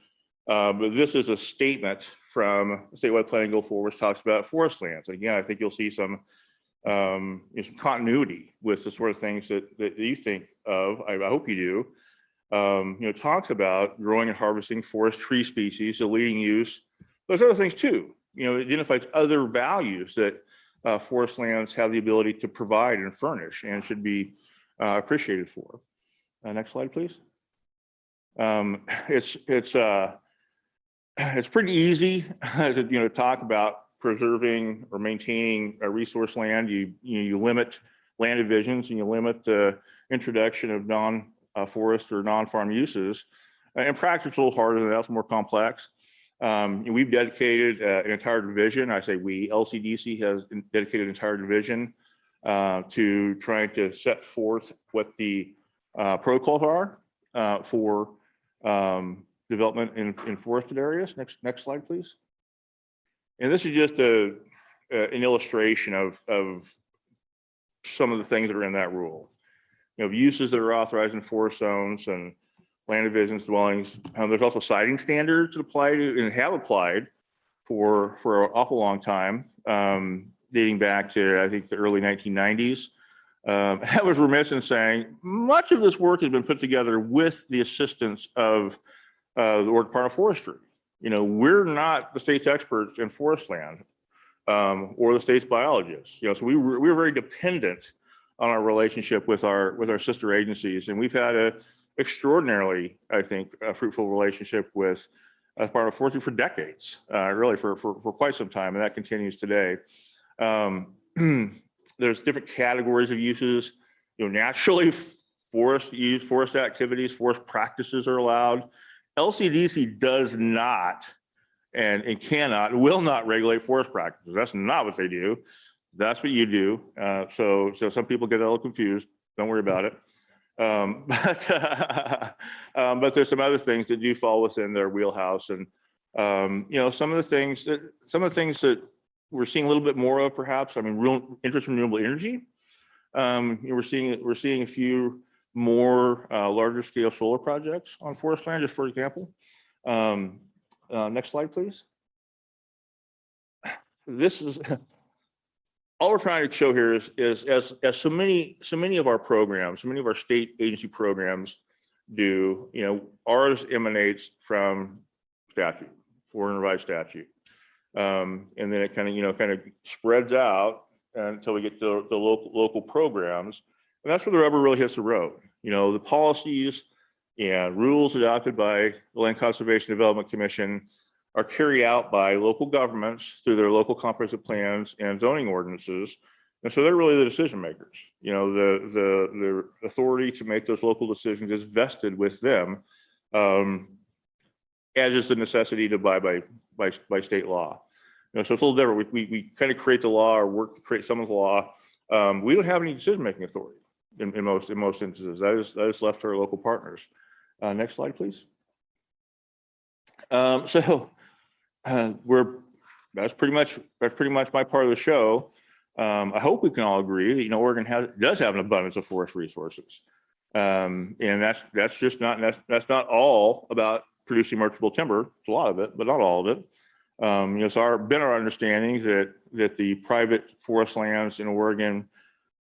but this is a statement from statewide planning goal 4, which talks about forest lands. And again, I think you'll see some continuity with the sort of things that you think of. I hope you do. It talks about growing and harvesting forest tree species, the leading use, those other things too. It identifies other values that forest lands have the ability to provide and furnish and should be appreciated for. Next slide, please. It's pretty easy to talk about preserving or maintaining a resource land. You limit land divisions and you limit the introduction of non-forest or non-farm uses. In practice, it's a little harder than that. It's more complex. We've dedicated an entire division. I say we, LCDC has dedicated an entire division to trying to set forth what the protocols are for development in forested areas. Next slide, please. And this is just an illustration of some of the things that are in that rule. Uses that are authorized in forest zones and land divisions, dwellings. There's also siting standards that apply to and have applied for an awful long time, dating back to, I think, the early 1990s. I was remiss in saying much of this work has been put together with the assistance of the Oregon Department of Forestry. We're not the state's experts in forest land or the state's biologists. So we're very dependent on our relationship with our sister agencies, and we've had a extraordinarily, I think, a fruitful relationship with Department of Forestry for decades, really for quite some time, and that continues today. There's different categories of uses. Naturally, forest activities, forest practices are allowed. LCDC does not and cannot, will not regulate forest practices. That's not what they do. That's what you do. So some people get a little confused. Don't worry about it. But there's some other things that do fall within their wheelhouse, and some of the things that we're seeing a little bit more of, perhaps. I mean, real interest in renewable energy. We're seeing a few more larger scale solar projects on forest land, just for example. Next slide, please. This is all we're trying to show here is as so many of our programs, so many of our state agency programs do, ours emanates from statute, foreign revised statute. And then it kind of spreads out until we get to the local programs. And that's where the rubber really hits the road. The policies and rules adopted by the Land Conservation Development Commission are carried out by local governments through their local comprehensive plans and zoning ordinances. And so they're really the decision makers. The authority to make those local decisions is vested with them, as is the necessity to abide by state law. So it's a little different. We kind of create the law or work to create some of the law. We don't have any decision-making authority. in most instances. That is left to our local partners. Next slide, please. That's pretty much my part of the show. I hope we can all agree that, you know, Oregon does have an abundance of forest resources. And that's not all about producing merchantable timber. It's a lot of it, but not all of it. You know, it's been our understanding that the private forest lands in Oregon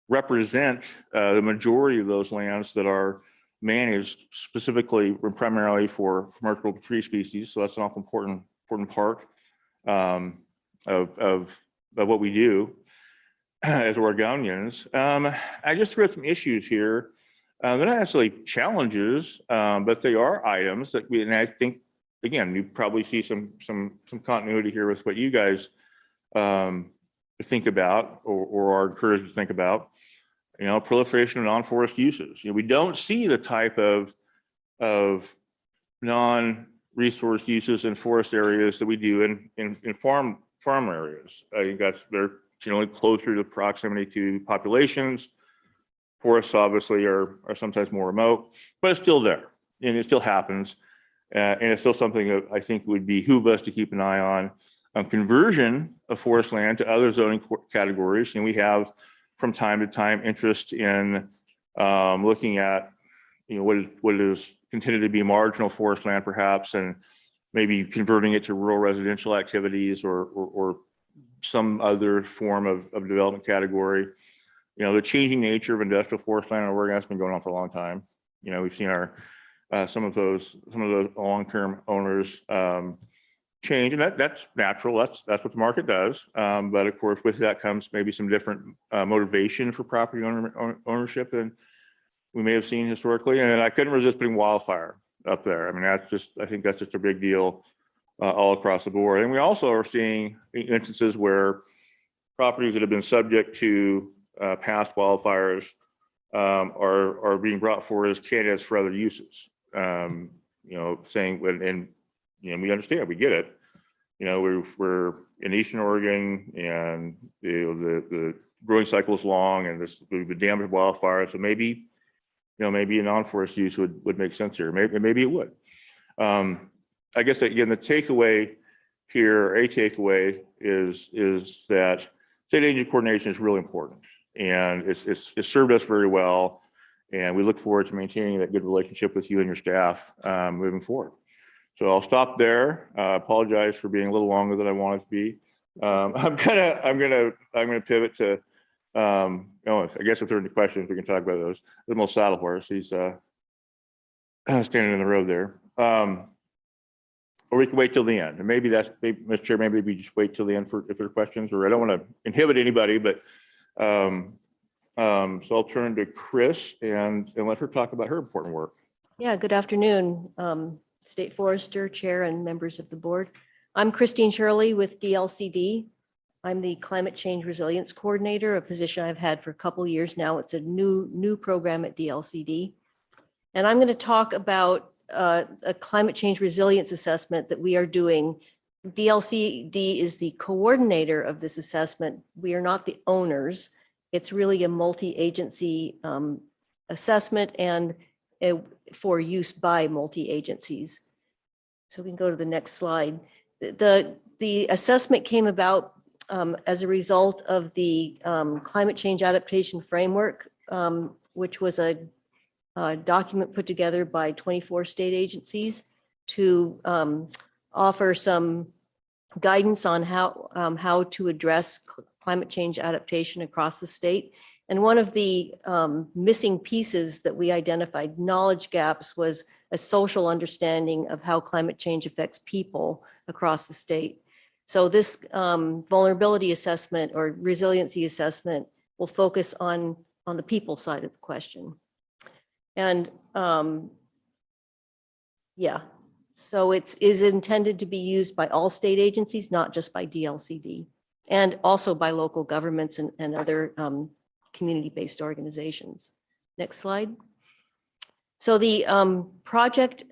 represent the majority of those lands that are managed specifically or primarily for merchantable tree species. So that's an awful important part of what we do as Oregonians. I just threw some issues here. They're not necessarily challenges, but they are items that and I think, again, you probably see some continuity here with what you guys think about or are encouraged to think about. You know, proliferation of non-forest uses. You know, we don't see the type of non-resource uses in forest areas that we do in farm areas. I think they're generally closer to proximity to populations. Forests obviously are sometimes more remote, but it's still there and it still happens. And it's still something that I think would behoove us to keep an eye on. Conversion of forest land to other zoning categories. And we have from time to time interest in looking at, you know, what is considered to be marginal forest land perhaps, and maybe converting it to rural residential activities or some other form of development category. You know, the changing nature of industrial forest land in Oregon has been going on for a long time. You know, we've seen some of those long-term owners change, and that's natural. That's what the market does. But of course, with that comes maybe some different motivation for property ownership than we may have seen historically. And I couldn't resist putting wildfire up there. I mean, I think that's just a big deal all across the board. And we also are seeing instances where properties that have been subject to past wildfires are being brought forward as candidates for other uses. You know, saying and you know, we understand, we get it. You know, we're in Eastern Oregon, and the growing cycle is long, and we've been damaged by wildfire. So maybe, you know, maybe a non-forest use would make sense here. Maybe it would. I guess that, again, the takeaway here, a takeaway is that state agency coordination is really important, and it's served us very well. And we look forward to maintaining that good relationship with you and your staff moving forward. So I'll stop there. Apologize for being a little longer than I wanted to be. I'm gonna pivot to I guess if there are any questions, we can talk about those. The most saddle horse, he's standing in the road there. Or we can wait till the end. And maybe Mr. Chair, maybe we just wait till the end if there are questions, or I don't want to inhibit anybody, but so I'll turn to Chris and let her talk about her important work. Yeah, good afternoon, State Forester, Chair, and members of the board. I'm Christine Shirley with DLCD. I'm the Climate Change Resilience Coordinator, a position I've had for a couple of years now. It's a new program at DLCD. And I'm going to talk about a climate change resilience assessment that we are doing. DLCD is the coordinator of this assessment. We are not the owners. It's really a multi-agency assessment and for use by multi-agencies. So we can go to the next slide. The assessment came about as a result of the Climate Change Adaptation Framework, which was a document put together by 24 state agencies to offer some guidance on how to address climate change adaptation across the state. And one of the missing pieces that we identified, knowledge gaps, was a social understanding of how climate change affects people across the state. So this vulnerability assessment or resiliency assessment will focus on the people side of the question. And yeah, so it is intended to be used by all state agencies, not just by DLCD, and also by local governments and other community-based organizations. Next slide. So the project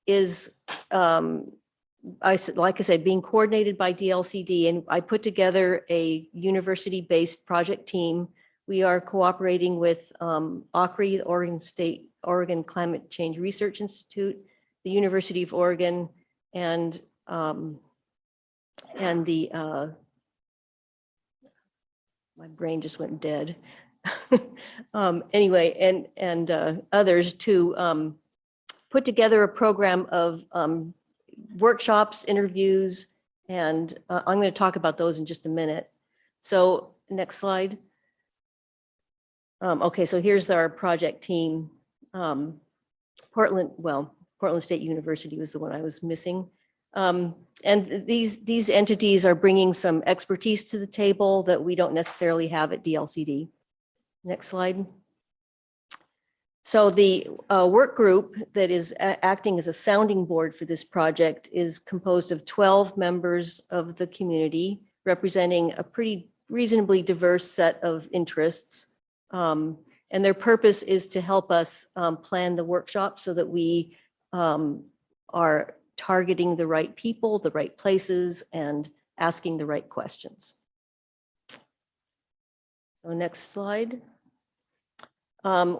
is, like I said, being coordinated by DLCD, and I put together a university-based project team We are cooperating with OCRI, the Oregon Climate Change Research Institute, the University of Oregon, and the my brain just went dead. Anyway, and others to put together a program of workshops, interviews, and I'm going to talk about those in just a minute. So next slide. Okay, so here's our project team. Portland State University was the one I was missing. And these entities are bringing some expertise to the table that we don't necessarily have at DLCD. Next slide. So the work group that is acting as a sounding board for this project is composed of 12 members of the community, representing a pretty reasonably diverse set of interests. And their purpose is to help us plan the workshop so that we are targeting the right people, the right places, and asking the right questions. So next slide.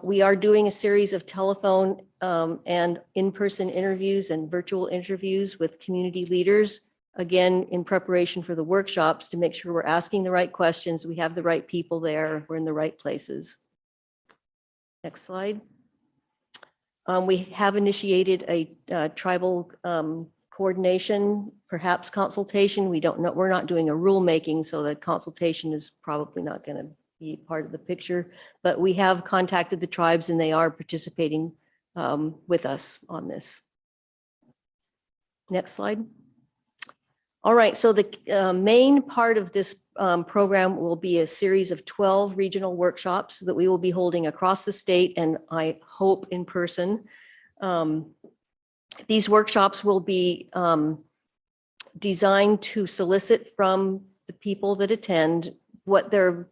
We are doing a series of telephone and in-person interviews and virtual interviews with community leaders, again, in preparation for the workshops to make sure we're asking the right questions, we have the right people there, we're in the right places. Next slide. We have initiated a tribal coordination, perhaps consultation. We don't know, we're not doing a rulemaking, so the consultation is probably not going to be part of the picture, but we have contacted the tribes and they are participating with us on this. Next slide. All right, so the main part of this program will be a series of 12 regional workshops that we will be holding across the state and I hope in person. These workshops will be designed to solicit from the people that attend what their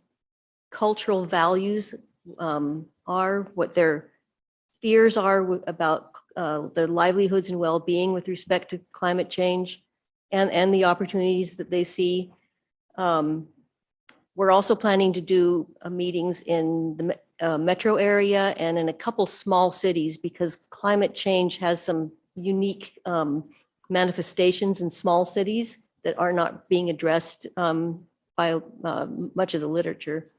cultural values are, what their fears are about their livelihoods and well-being with respect to climate change, and the opportunities that they see. We're also planning to do meetings in the metro area and in a couple small cities because climate change has some unique manifestations in small cities that are not being addressed by much of the literature.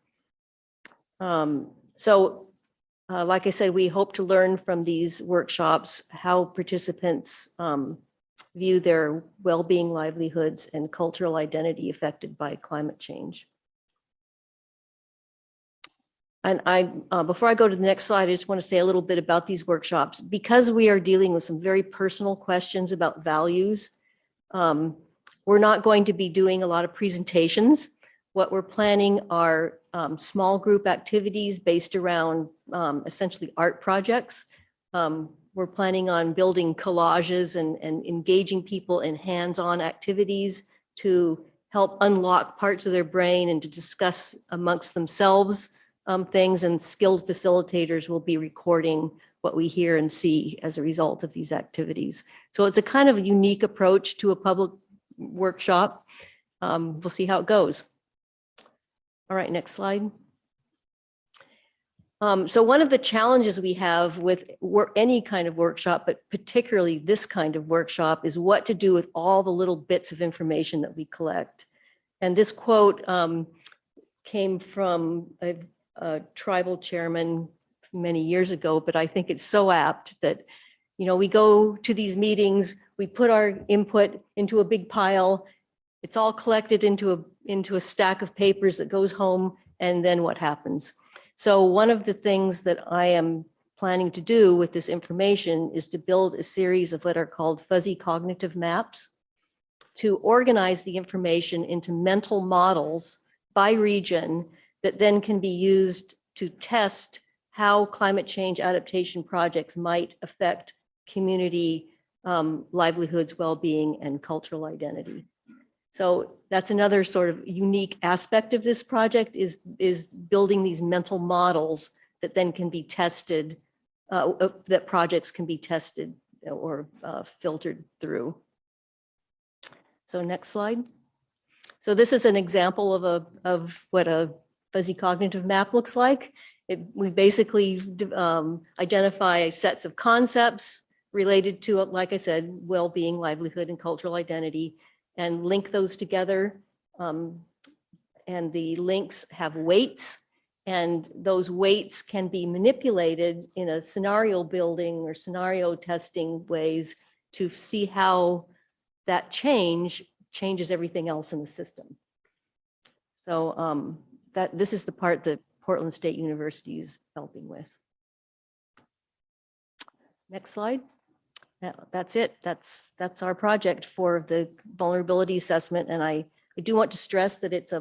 Like I said, we hope to learn from these workshops how participants view their well-being, livelihoods, and cultural identity affected by climate change. And before I go to the next slide, I just want to say a little bit about these workshops. Because we are dealing with some very personal questions about values, we're not going to be doing a lot of presentations. What we're planning are small group activities based around essentially art projects. We're planning on building collages and engaging people in hands-on activities to help unlock parts of their brain and to discuss amongst themselves things, and skilled facilitators will be recording what we hear and see as a result of these activities. So it's a kind of unique approach to a public workshop. We'll see how it goes. All right, next slide. So one of the challenges we have with any kind of workshop, but particularly this kind of workshop, is what to do with all the little bits of information that we collect. And this quote came from a tribal chairman many years ago, but I think it's so apt that, you know, we go to these meetings, we put our input into a big pile, it's all collected into a stack of papers that goes home, and then what happens? So one of the things that I am planning to do with this information is to build a series of what are called fuzzy cognitive maps to organize the information into mental models by region that then can be used to test how climate change adaptation projects might affect community livelihoods, well-being, and cultural identity. So that's another sort of unique aspect of this project is building these mental models that then can be tested, that projects can be tested or filtered through. So next slide. So this is an example of what a fuzzy cognitive map looks like. We basically identify sets of concepts related to, like I said, well-being, livelihood, and cultural identity, and link those together. And the links have weights, and those weights can be manipulated in a scenario building or scenario testing ways to see how that changes everything else in the system. So this is the part that Portland State University is helping with. Next slide. That's it. That's our project for the vulnerability assessment. And I do want to stress that it's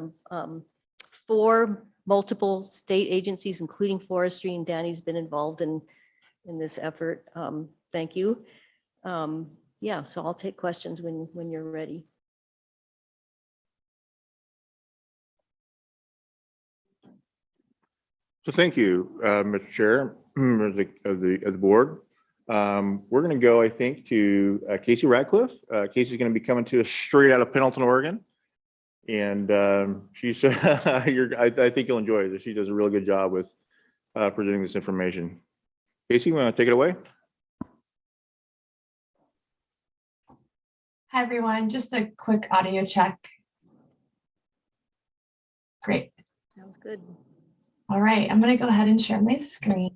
for multiple state agencies, including Forestry, and Danny's been involved in this effort. Thank you. Yeah, so I'll take questions when you're ready. So thank you, Mr. Chair, members of the board. We're going to go, I think, to Casey Radcliffe. Casey's going to be coming to us straight out of Pendleton, Oregon. And she's, I think you'll enjoy it. She does a really good job with presenting this information. Casey, you want to take it away? Hi, everyone. Just a quick audio check. Great. Sounds good. All right, I'm going to go ahead and share my screen.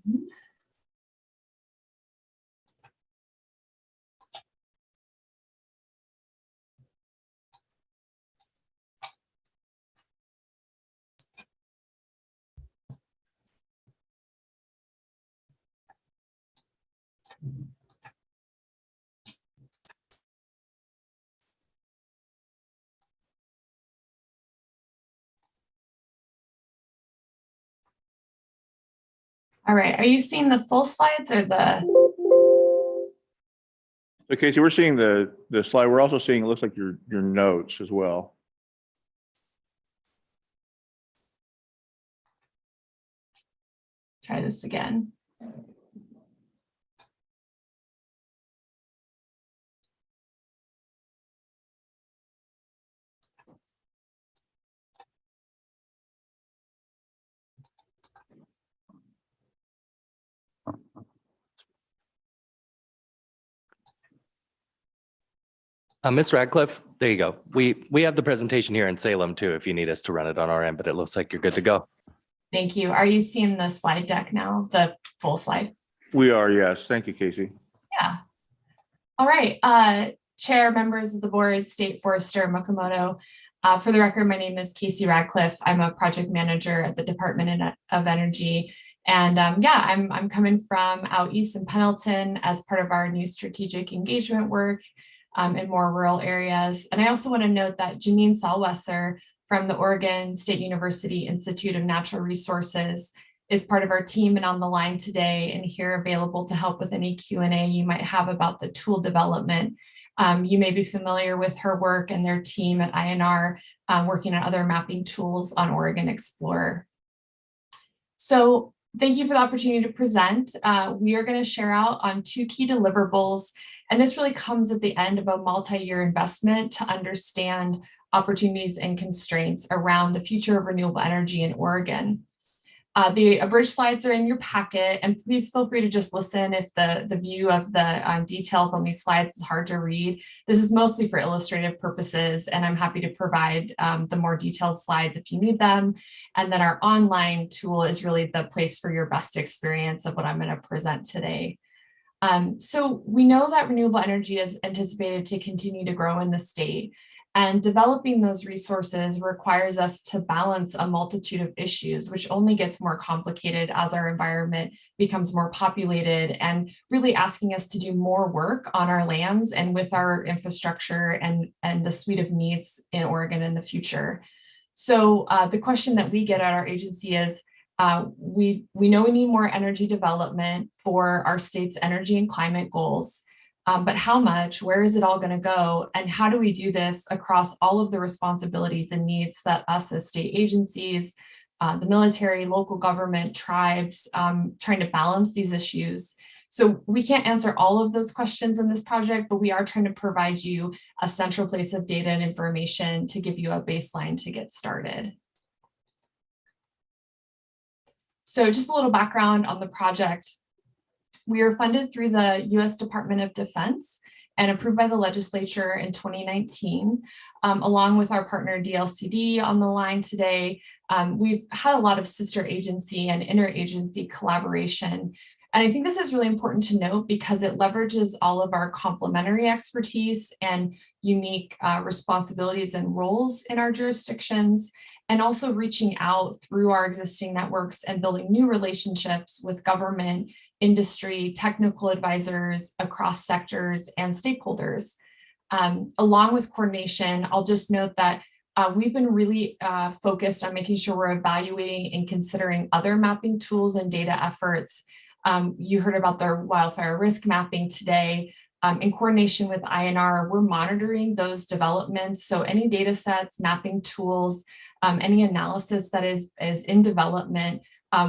All right, are you seeing the full slides or the? Okay, so we're seeing the slide. We're also seeing, it looks like your notes as well. Try this again. Ms. Radcliffe, there you go. We have the presentation here in Salem too, if you need us to run it on our end, but it looks like you're good to go. Thank you. Are you seeing the slide deck now, the full slide? We are, yes. Thank you, Casey. Yeah. All right. Chair, members of the board, State Forester Mokumoto. For the record, my name is Casey Radcliffe. I'm a project manager at the Department of Energy. And yeah, I'm coming from out east in Pendleton as part of our new strategic engagement work in more rural areas. And I also want to note that Janine Salwesser from the Oregon State University Institute of Natural Resources is part of our team and on the line today and here available to help with any Q&A you might have about the tool development. You may be familiar with her work and their team at INR working on other mapping tools on Oregon Explorer. So thank you for the opportunity to present. We are going to share out on 2 key deliverables. And this really comes at the end of a multi-year investment to understand opportunities and constraints around the future of renewable energy in Oregon. The abridged slides are in your packet, and please feel free to just listen if the view of the details on these slides is hard to read. This is mostly for illustrative purposes, and I'm happy to provide the more detailed slides if you need them. And then our online tool is really the place for your best experience of what I'm going to present today. So we know that renewable energy is anticipated to continue to grow in the state, and developing those resources requires us to balance a multitude of issues, which only gets more complicated as our environment becomes more populated, and really asking us to do more work on our lands and with our infrastructure and the suite of needs in Oregon in the future. So the question that we get at our agency is, we know we need more energy development for our state's energy and climate goals, but how much, where is it all going to go, and how do we do this across all of the responsibilities and needs that us as state agencies, the military, local government, tribes, trying to balance these issues. So we can't answer all of those questions in this project, but we are trying to provide you a central place of data and information to give you a baseline to get started. So just a little background on the project. We are funded through the U.S. Department of Defense and approved by the legislature in 2019, along with our partner DLCD on the line today. We've had a lot of sister agency and interagency collaboration. And I think this is really important to note because it leverages all of our complementary expertise and unique responsibilities and roles in our jurisdictions, and also reaching out through our existing networks and building new relationships with government, industry, technical advisors across sectors and stakeholders. Along with coordination, I'll just note that we've been really focused on making sure we're evaluating and considering other mapping tools and data efforts. You heard about the wildfire risk mapping today. In coordination with INR, we're monitoring those developments. So any data sets, mapping tools, any analysis that is in development,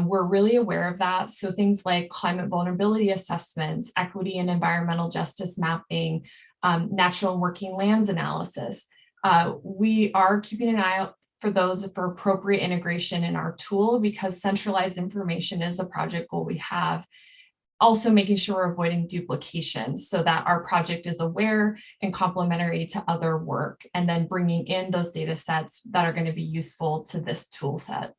we're really aware of that. So things like climate vulnerability assessments, equity and environmental justice mapping, natural and working lands analysis. We are keeping an eye out for those for appropriate integration in our tool because centralized information is a project goal we have. Also making sure we're avoiding duplication so that our project is aware and complementary to other work, and then bringing in those data sets that are going to be useful to this tool set.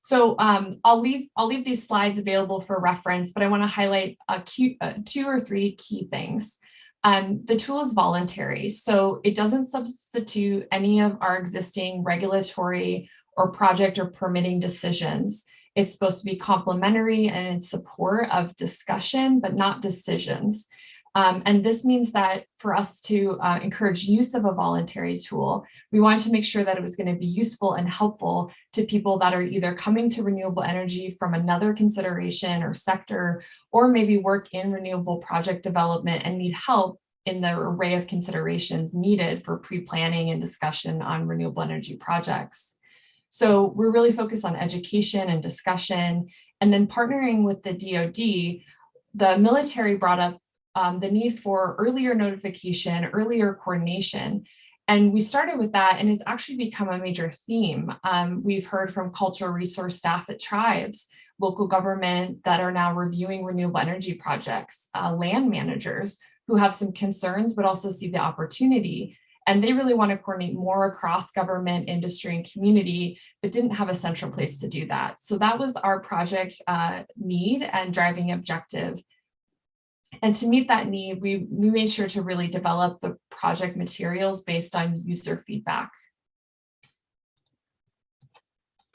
So I'll leave these slides available for reference, but I want to highlight two or three key things. The tool is voluntary, so it doesn't substitute any of our existing regulatory or project or permitting decisions. It's supposed to be complementary and in support of discussion, but not decisions. And this means that for us to encourage use of a voluntary tool, we wanted to make sure that it was going to be useful and helpful to people that are either coming to renewable energy from another consideration or sector, or maybe work in renewable project development and need help in the array of considerations needed for pre-planning and discussion on renewable energy projects. So we're really focused on education and discussion, and then partnering with the DoD. The military brought up the need for earlier notification, earlier coordination. And we started with that, and it's actually become a major theme. We've heard from cultural resource staff at tribes, local government that are now reviewing renewable energy projects, land managers who have some concerns, but also see the opportunity. And they really want to coordinate more across government, industry, and community, but didn't have a central place to do that. So that was our project need and driving objective. And to meet that need, we made sure to really develop the project materials based on user feedback.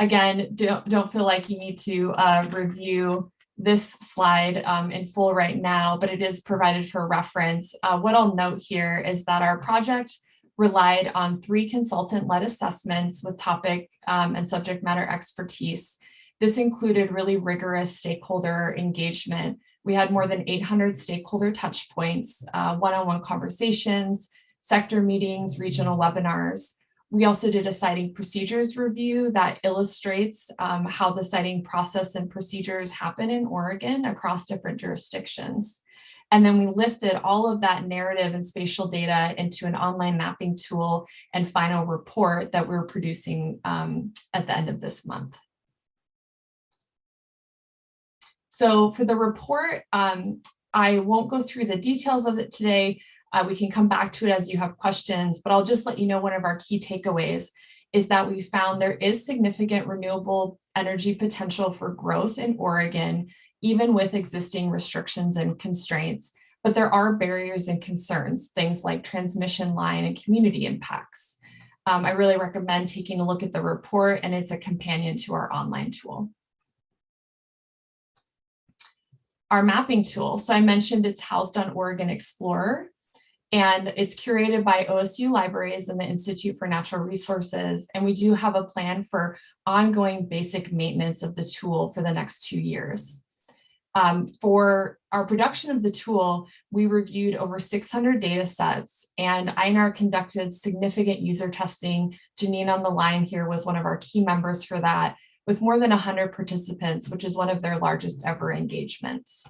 Again, don't feel like you need to review this slide in full right now, but it is provided for reference. What I'll note here is that our project relied on 3 consultant-led assessments with topic and subject matter expertise. This included really rigorous stakeholder engagement. We had more than 800 stakeholder touch points, one-on-one conversations, sector meetings, regional webinars. We also did a siting procedures review that illustrates how the siting process and procedures happen in Oregon across different jurisdictions. And then we lifted all of that narrative and spatial data into an online mapping tool and final report that we're producing at the end of this month. So for the report, I won't go through the details of it today. We can come back to it as you have questions, but I'll just let you know one of our key takeaways is that we found there is significant renewable energy potential for growth in Oregon, even with existing restrictions and constraints, but there are barriers and concerns, things like transmission line and community impacts. I really recommend taking a look at the report, and it's a companion to our online tool. Our mapping tool, so I mentioned it's housed on Oregon Explorer, and it's curated by OSU Libraries and the Institute for Natural Resources, and we do have a plan for ongoing basic maintenance of the tool for the next 2 years. For our production of the tool, we reviewed over 600 data sets, and INR conducted significant user testing. Janine on the line here was one of our key members for that, with more than 100 participants, which is one of their largest ever engagements.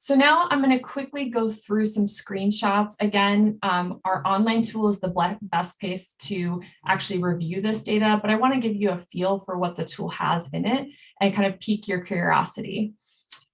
So now I'm going to quickly go through some screenshots. Again, our online tool is the best place to actually review this data, but I want to give you a feel for what the tool has in it and kind of pique your curiosity.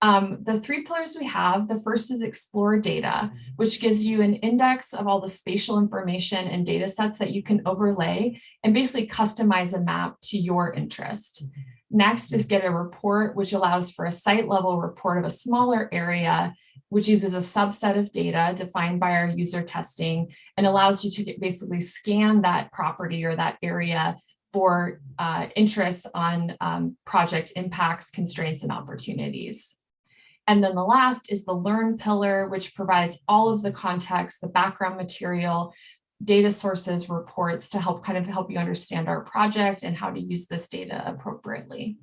The three pillars we have, the first is Explore Data, which gives you an index of all the spatial information and data sets that you can overlay and basically customize a map to your interest. Next is Get a Report, which allows for a site level report of a smaller area, which uses a subset of data defined by our user testing and allows you to basically scan that property or that area for interests on project impacts, constraints, and opportunities. And then the last is the Learn pillar, which provides all of the context, the background material, data sources, reports to help you understand our project and how to use this data appropriately.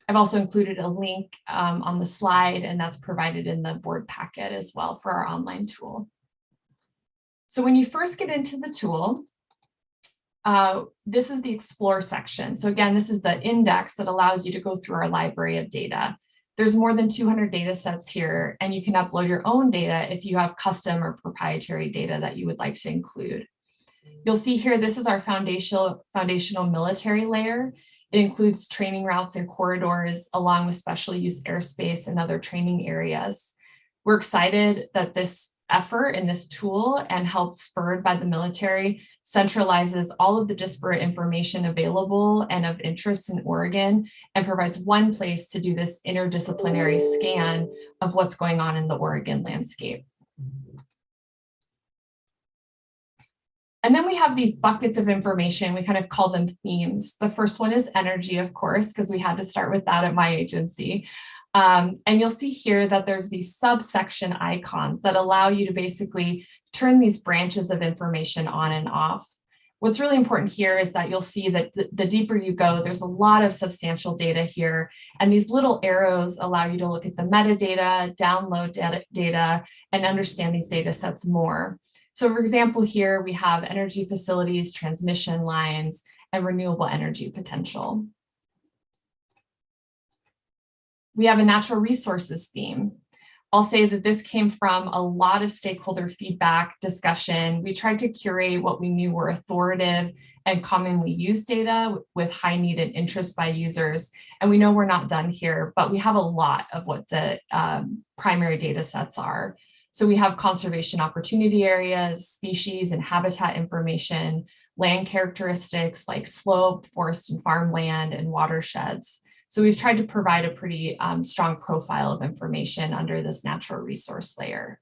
I've also included a link on the slide, and that's provided in the board packet as well for our online tool. So when you first get into the tool, this is the Explore section. So again, this is the index that allows you to go through our library of data. There's more than 200 data sets here, and you can upload your own data if you have custom or proprietary data that you would like to include. You'll see here, this is our foundational military layer. It includes training routes and corridors, along with special use airspace and other training areas. We're excited that this effort in this tool and help spurred by the military centralizes all of the disparate information available and of interest in Oregon and provides one place to do this interdisciplinary scan of what's going on in the Oregon landscape. And then we have these buckets of information. We kind of call them themes. The first one is energy, of course, because we had to start with that at my agency. And you'll see here that there's these subsection icons that allow you to basically turn these branches of information on and off. What's really important here is that you'll see that the deeper you go, there's a lot of substantial data here. And these little arrows allow you to look at the metadata, download data, and understand these data sets more. So for example, here we have energy facilities, transmission lines, and renewable energy potential. We have a natural resources theme. I'll say that this came from a lot of stakeholder feedback discussion. We tried to curate what we knew were authoritative and commonly used data with high need and interest by users. And we know we're not done here, but we have a lot of what the primary data sets are. So we have conservation opportunity areas, species and habitat information, land characteristics like slope, forest and farmland, and watersheds. So we've tried to provide a pretty strong profile of information under this natural resource layer.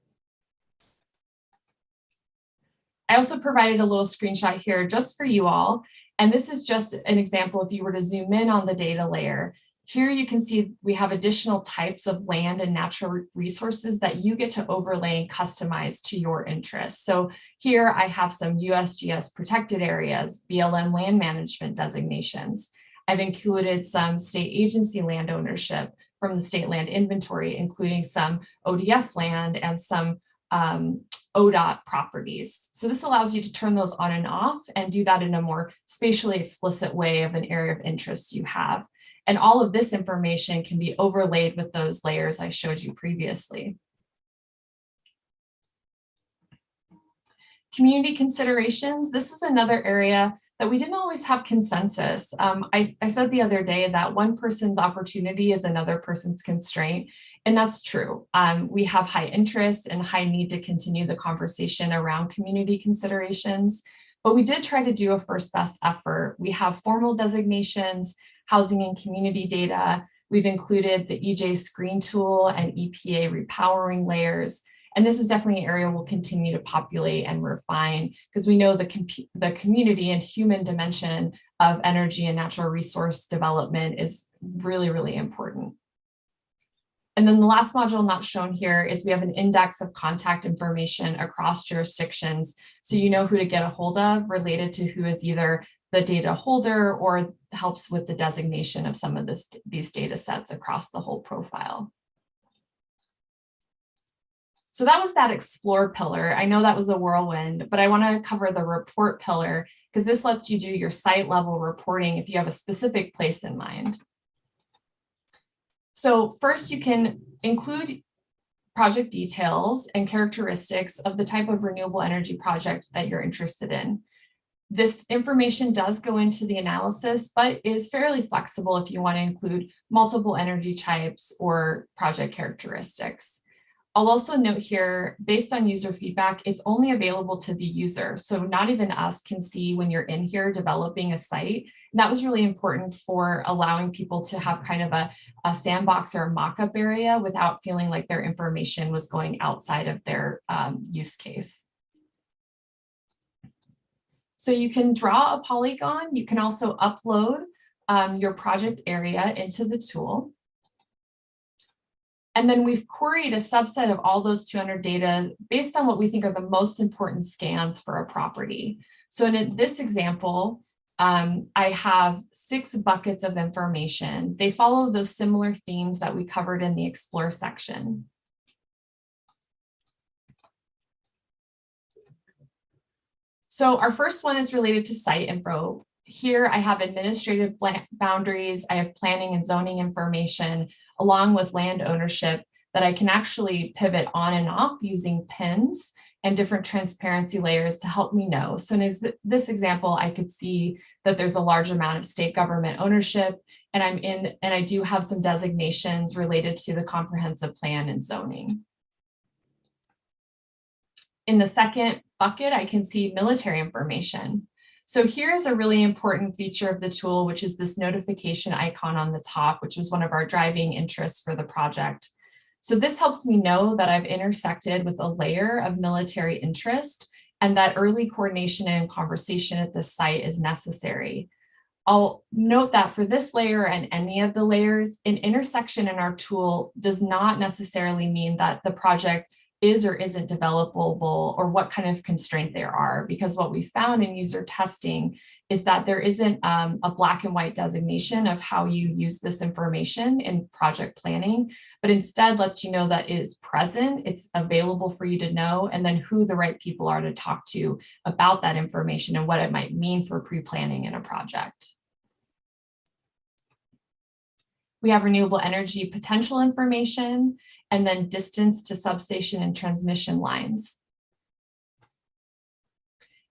I also provided a little screenshot here just for you all. And this is just an example if you were to zoom in on the data layer. Here you can see we have additional types of land and natural resources that you get to overlay and customize to your interests. So here I have some USGS protected areas, BLM land management designations. I've included some state agency land ownership from the state land inventory, including some ODF land and some ODOT properties. So this allows you to turn those on and off and do that in a more spatially explicit way of an area of interest you have. And all of this information can be overlaid with those layers I showed you previously. Community considerations. This is another area that we didn't always have consensus. I said the other day that one person's opportunity is another person's constraint, and that's true. We have high interest and high need to continue the conversation around community considerations, but we did try to do a first best effort. We have formal designations, housing and community data. We've included the EJ screen tool and EPA repowering layers. And this is definitely an area we'll continue to populate and refine because we know the community and human dimension of energy and natural resource development is really, really important. And then the last module not shown here is we have an index of contact information across jurisdictions. So you know who to get a hold of related to who is either the data holder or helps with the designation of some of these data sets across the whole profile. So that was that explore pillar. I know that was a whirlwind, but I want to cover the report pillar because this lets you do your site level reporting if you have a specific place in mind. So first you can include project details and characteristics of the type of renewable energy project that you're interested in. This information does go into the analysis, but is fairly flexible if you want to include multiple energy types or project characteristics. I'll also note here, based on user feedback, it's only available to the user. So not even us can see when you're in here developing a site. And that was really important for allowing people to have kind of a sandbox or a mock-up area without feeling like their information was going outside of their use case. So you can draw a polygon. You can also upload your project area into the tool. And then we've queried a subset of all those 200 data based on what we think are the most important scans for a property. So in this example, I have 6 buckets of information. They follow those similar themes that we covered in the Explore section. So our first one is related to site info. Here I have administrative boundaries, I have planning and zoning information, along with land ownership that I can actually pivot on and off using pins and different transparency layers to help me know. So in this example, I could see that there's a large amount of state government ownership, and I do have some designations related to the comprehensive plan and zoning. In the second bucket, I can see military information. So here's a really important feature of the tool, which is this notification icon on the top, which was one of our driving interests for the project. So this helps me know that I've intersected with a layer of military interest and that early coordination and conversation at this site is necessary. I'll note that for this layer and any of the layers, an intersection in our tool does not necessarily mean that the project is or isn't developable or what kind of constraint there are, because what we found in user testing is that there isn't a black and white designation of how you use this information in project planning, but instead lets you know that it is present, it's available for you to know, and then who the right people are to talk to about that information and what it might mean for pre-planning in a project. We have renewable energy potential information, and then distance to substation and transmission lines.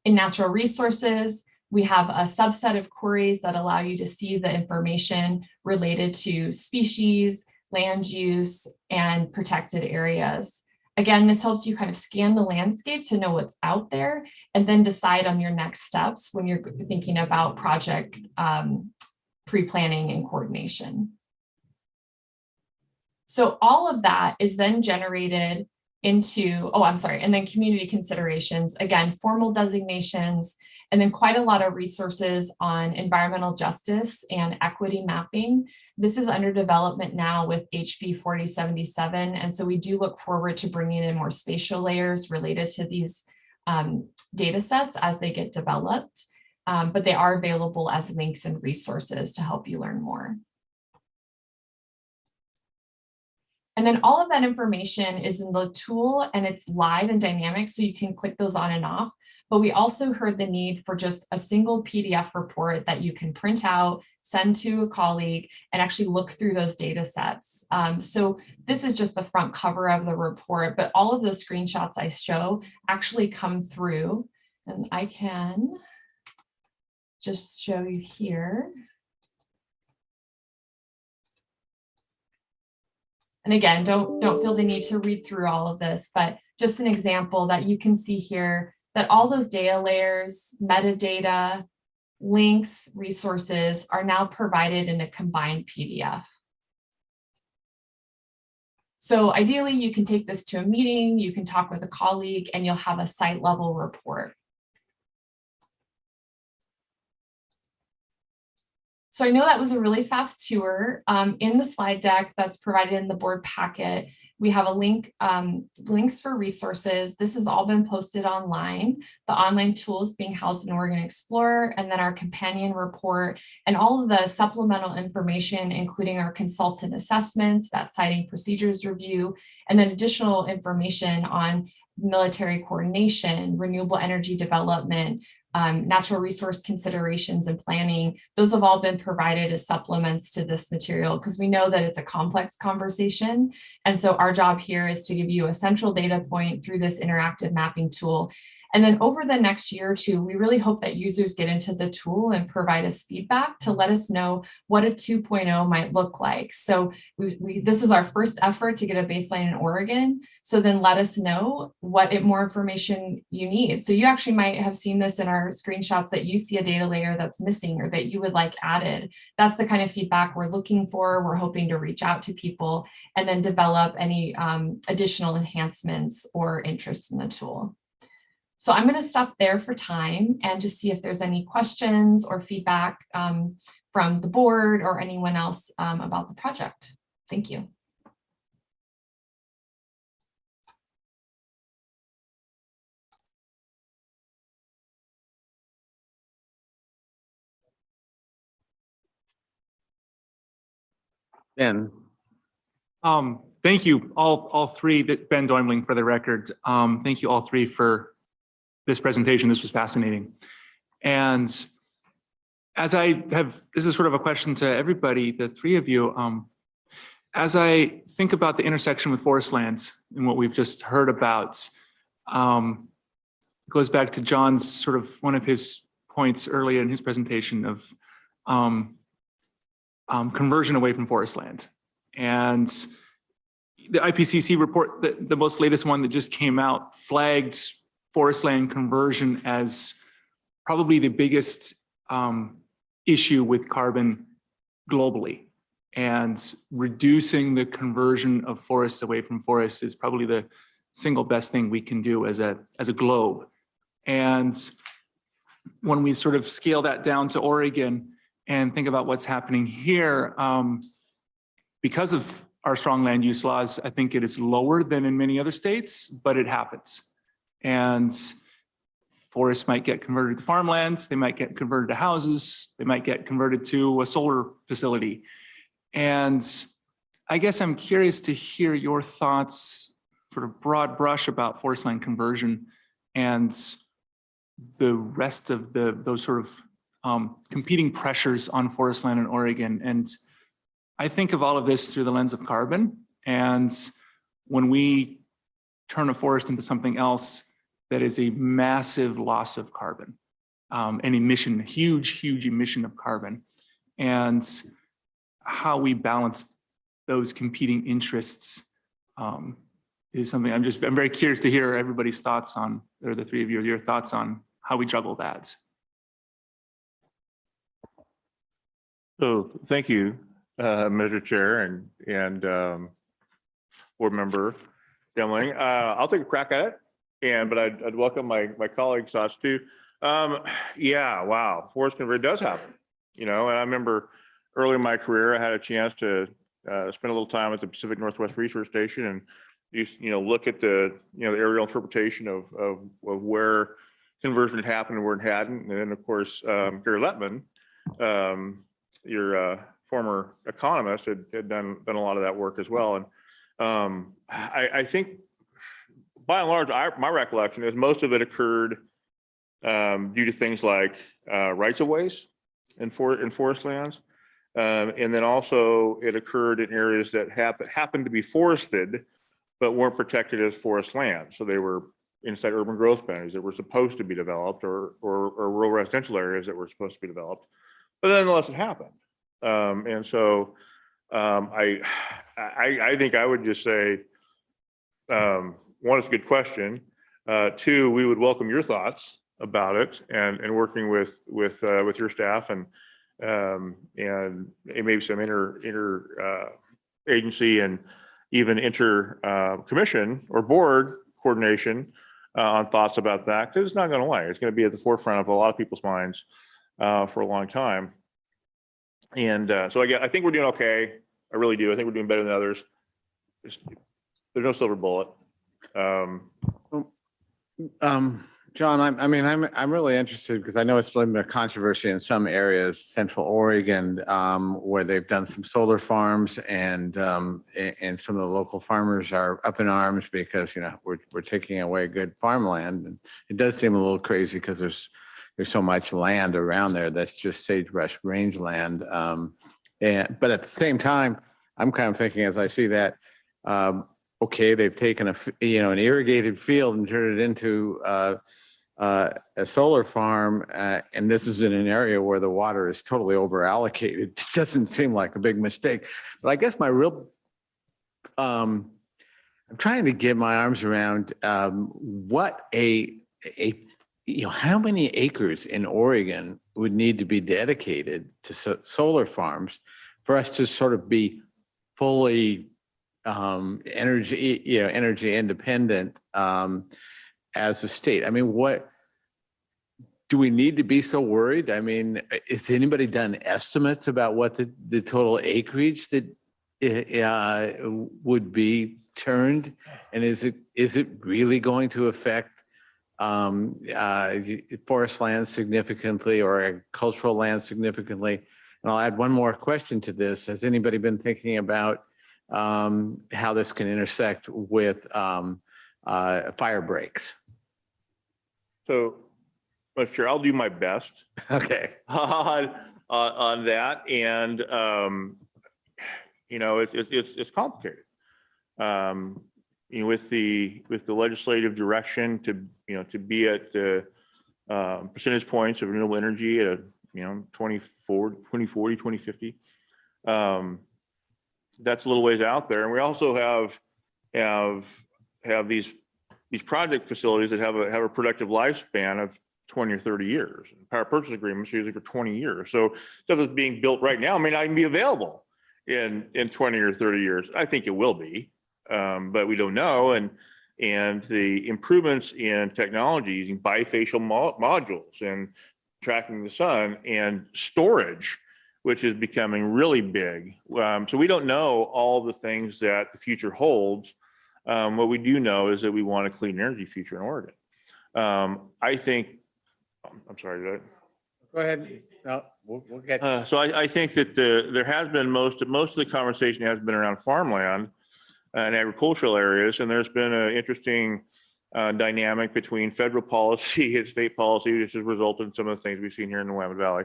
In natural resources, we have a subset of queries that allow you to see the information related to species, land use, and protected areas. Again, this helps you kind of scan the landscape to know what's out there and then decide on your next steps when you're thinking about project pre-planning and coordination. So all of that is then generated into, and then community considerations, again, formal designations, and then quite a lot of resources on environmental justice and equity mapping. This is under development now with HB 4077. And so we do look forward to bringing in more spatial layers related to these data sets as they get developed, but they are available as links and resources to help you learn more. And then all of that information is in the tool and it's live and dynamic, so you can click those on and off. But we also heard the need for just a single PDF report that you can print out, send to a colleague, and actually look through those data sets. So this is just the front cover of the report, but all of those screenshots I show actually come through, and I can just show you here. And again, don't feel the need to read through all of this, but just an example that you can see here that all those data layers, metadata, links, resources are now provided in a combined PDF. So ideally, you can take this to a meeting, you can talk with a colleague, and you'll have a site level report. So I know that was a really fast tour. In the slide deck that's provided in the board packet, we have a link, links for resources. This has all been posted online. The online tools being housed in Oregon Explorer, and then our companion report and all of the supplemental information, including our consultant assessments, that siting procedures review, and then additional information on military coordination, renewable energy development, natural resource considerations and planning. Those have all been provided as supplements to this material because we know that it's a complex conversation. And so our job here is to give you a central data point through this interactive mapping tool. And then over the next year or two, we really hope that users get into the tool and provide us feedback to let us know what a 2.0 might look like. So this is our first effort to get a baseline in Oregon. So then let us know what more information you need. So you actually might have seen this in our screenshots that you see a data layer that's missing or that you would like added. That's the kind of feedback we're looking for. We're hoping to reach out to people and then develop any additional enhancements or interest in the tool. So I'm going to stop there for time and just see if there's any questions or feedback from the board or anyone else about the project. Thank you. Ben. Thank you all three, Ben Doimling for the record. Thank you all three for this presentation. This was fascinating. And as this is sort of a question to everybody, the three of you, as I think about the intersection with forest lands and what we've just heard about, goes back to John's sort of one of his points earlier in his presentation of conversion away from forest land. And the IPCC report, the most latest one that just came out, flagged forest land conversion as probably the biggest issue with carbon globally. And reducing the conversion of forests away from forests is probably the single best thing we can do as a globe. And when we sort of scale that down to Oregon and think about what's happening here, because of our strong land use laws, I think it is lower than in many other states, but it happens. And forests might get converted to farmlands, they might get converted to houses, they might get converted to a solar facility. And I guess I'm curious to hear your thoughts, sort of broad brush about forest land conversion and the rest of those sort of competing pressures on forest land in Oregon. And I think of all of this through the lens of carbon. And when we turn a forest into something else, that is a massive loss of carbon, an emission, huge emission of carbon. And how we balance those competing interests is something I'm very curious to hear everybody's thoughts on, or the three of you, your thoughts on how we juggle that. So thank you, Mr. Chair and Board Member Demling. I'll take a crack at it. But I'd welcome my colleagues' thoughts too. Yeah, wow, forest conversion does happen, and I remember early in my career, I had a chance to spend a little time at the Pacific Northwest Research Station and look at the the aerial interpretation of where conversion had happened and where it hadn't. And then of course, Gary Lettman, your former economist, had done a lot of that work as well. And I think, by and large, my recollection is most of it occurred due to things like rights of ways in forest lands. And then also it occurred in areas that happened to be forested, but weren't protected as forest land. So they were inside urban growth boundaries that were supposed to be developed, or rural residential areas that were supposed to be developed. But nonetheless, it happened. And so I think I would just say, one, it's a good question. Two, we would welcome your thoughts about it and working with your staff and maybe some inter agency and even commission or board coordination on thoughts about that, because it's not going away. It's going to be at the forefront of a lot of people's minds for a long time. And so I think we're doing okay. I really do. I think we're doing better than others. There's no silver bullet. John, I'm really interested because I know it's been a controversy in some areas, Central Oregon, where they've done some solar farms, and some of the local farmers are up in arms because we're taking away good farmland, and it does seem a little crazy because there's so much land around there that's just sagebrush rangeland, but at the same time, I'm kind of thinking as I see that. Okay, they've taken an irrigated field and turned it into a solar farm, and this is in an area where the water is totally over allocated. It doesn't seem like a big mistake, but I guess my real, I'm trying to get my arms around what how many acres in Oregon would need to be dedicated to solar farms for us to sort of be fully energy independent as a state. I mean, what do we need to be so worried? I mean, has anybody done estimates about what the total acreage that would be turned, and is it really going to affect forest land significantly or agricultural land significantly? And I'll add one more question to this. Has anybody been thinking about how this can intersect with fire breaks? So, Mr. Chair, I'll do my best. Okay. on that, and it's complicated. With the legislative direction to be at the percentage points of renewable energy at 2040, 2050. That's a little ways out there, and we also have these project facilities that have a productive lifespan of 20 or 30 years. Power purchase agreements are usually for 20 years. So stuff that's being built right now may not even be available in 20 or 30 years. I think it will be, but we don't know. And the improvements in technology using bifacial modules and tracking the sun and storage, which is becoming really big. So we don't know all the things that the future holds. What we do know is that we want a clean energy future in Oregon. I think, I'm sorry, go ahead. No, we'll get. So I think that there has been most of the conversation has been around farmland and agricultural areas, and there's been an interesting dynamic between federal policy and state policy, which has resulted in some of the things we've seen here in the Willamette Valley.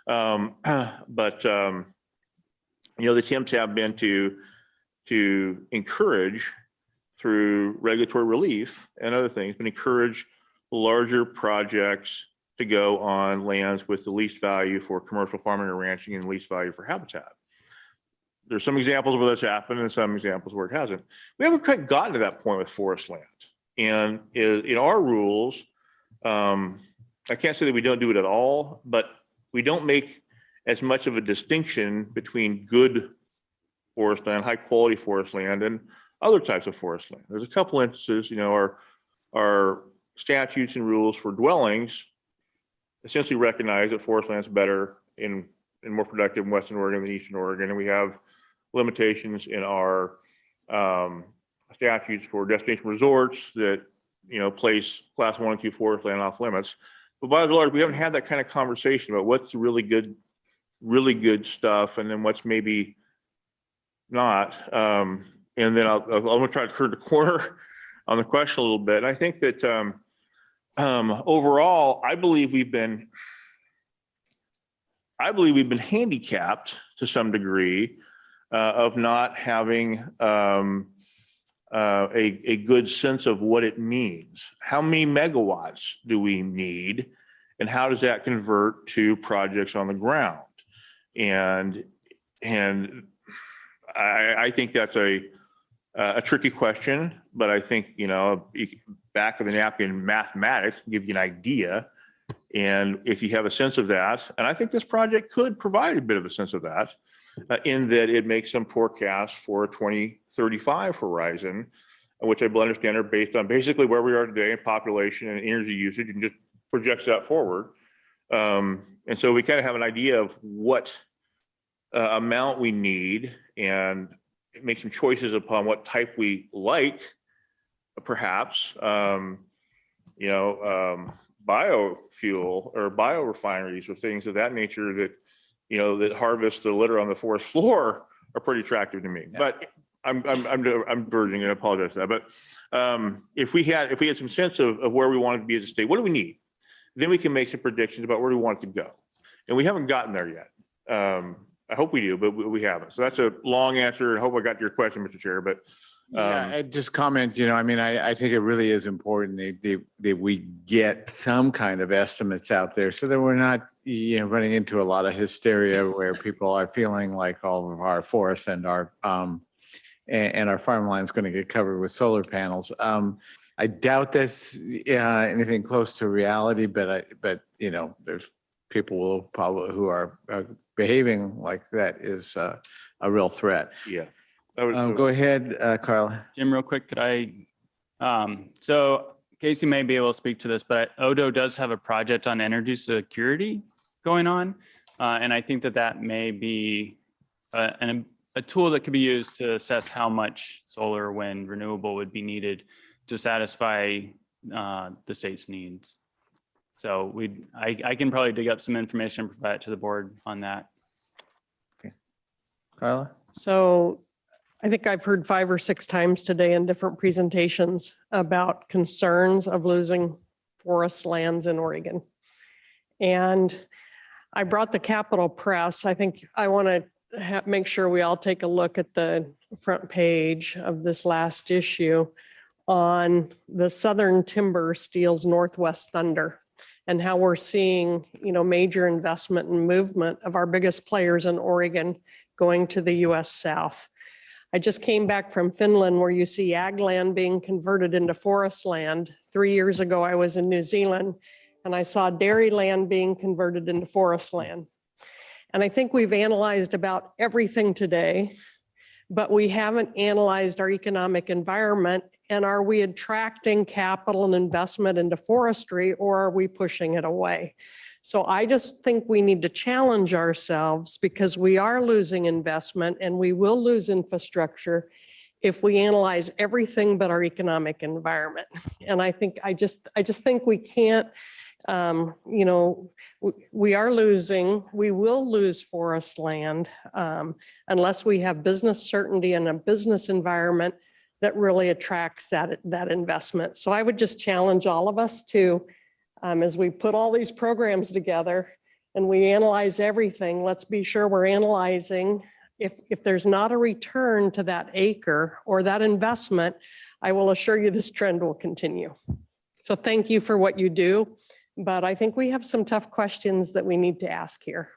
But the attempts have been to encourage through regulatory relief and other things, but encourage larger projects to go on lands with the least value for commercial farming or ranching and least value for habitat. There's some examples where that's happened and some examples where it hasn't. We haven't quite gotten to that point with forest land. And in our rules, I can't say that we don't do it at all, but we don't make as much of a distinction between good forest land, high quality forest land, and other types of forest land. There's a couple instances, our statutes and rules for dwellings essentially recognize that forest land is better and more productive in Western Oregon than Eastern Oregon. And we have limitations in our statutes for destination resorts that, place class 1 and 2 forest land off limits. But by and large, we haven't had that kind of conversation about what's really good stuff and then what's maybe not. And then I'm going to try to turn the corner on the question a little bit. And I think that overall, I believe we've been handicapped to some degree of not having a good sense of what it means. How many megawatts do we need, and how does that convert to projects on the ground? And I think that's a tricky question, but I think, back of the napkin mathematics give you an idea. And if you have a sense of that, and I think this project could provide a bit of a sense of that, in that it makes some forecasts for a 2035 horizon, which I understand are based on basically where we are today in population and energy usage, and just projects that forward. And so we kind of have an idea of what amount we need and make some choices upon what type we like, perhaps. biofuel or biorefineries or things of that nature that, that harvest the litter on the forest floor are pretty attractive to me. Yeah. But I'm verging, and I apologize for that. But if we had some sense of where we wanted to be as a state, what do we need? Then we can make some predictions about where we want it to go. And we haven't gotten there yet. I hope we do, but we haven't. So that's a long answer. I hope I got to your question, Mr. Chair. But yeah, I just comment, I think it really is important that we get some kind of estimates out there so that we're not, running into a lot of hysteria where people are feeling like all of our forests and our farmland is going to get covered with solar panels. I doubt that's anything close to reality, but there's people who are behaving like that is a real threat. Yeah. Go ahead, Carl. Jim, real quick, could I? So Casey may be able to speak to this, but Odo does have a project on energy security going on. And I think that may be a tool that could be used to assess how much solar, wind, renewable would be needed to satisfy the state's needs. So I can probably dig up some information and provide it to the board on that. Okay. Carla? So I think I've heard 5 or 6 times today in different presentations about concerns of losing forest lands in Oregon. And I brought the Capitol Press. I think I want to make sure we all take a look at the front page of this last issue on the Southern Timber steals Northwest Thunder and how we're seeing, major investment and movement of our biggest players in Oregon going to the US South. I just came back from Finland where you see ag land being converted into forest land. 3 years ago, I was in New Zealand and I saw dairy land being converted into forest land. And I think we've analyzed about everything today, but we haven't analyzed our economic environment. And are we attracting capital and investment into forestry, or are we pushing it away? So I just think we need to challenge ourselves because we are losing investment and we will lose infrastructure if we analyze everything but our economic environment. And I just think we can't, we will lose forest land unless we have business certainty and a business environment that really attracts that investment. So I would just challenge all of us to, as we put all these programs together and we analyze everything, let's be sure we're analyzing if there's not a return to that acre or that investment, I will assure you this trend will continue. So thank you for what you do, but I think we have some tough questions that we need to ask here.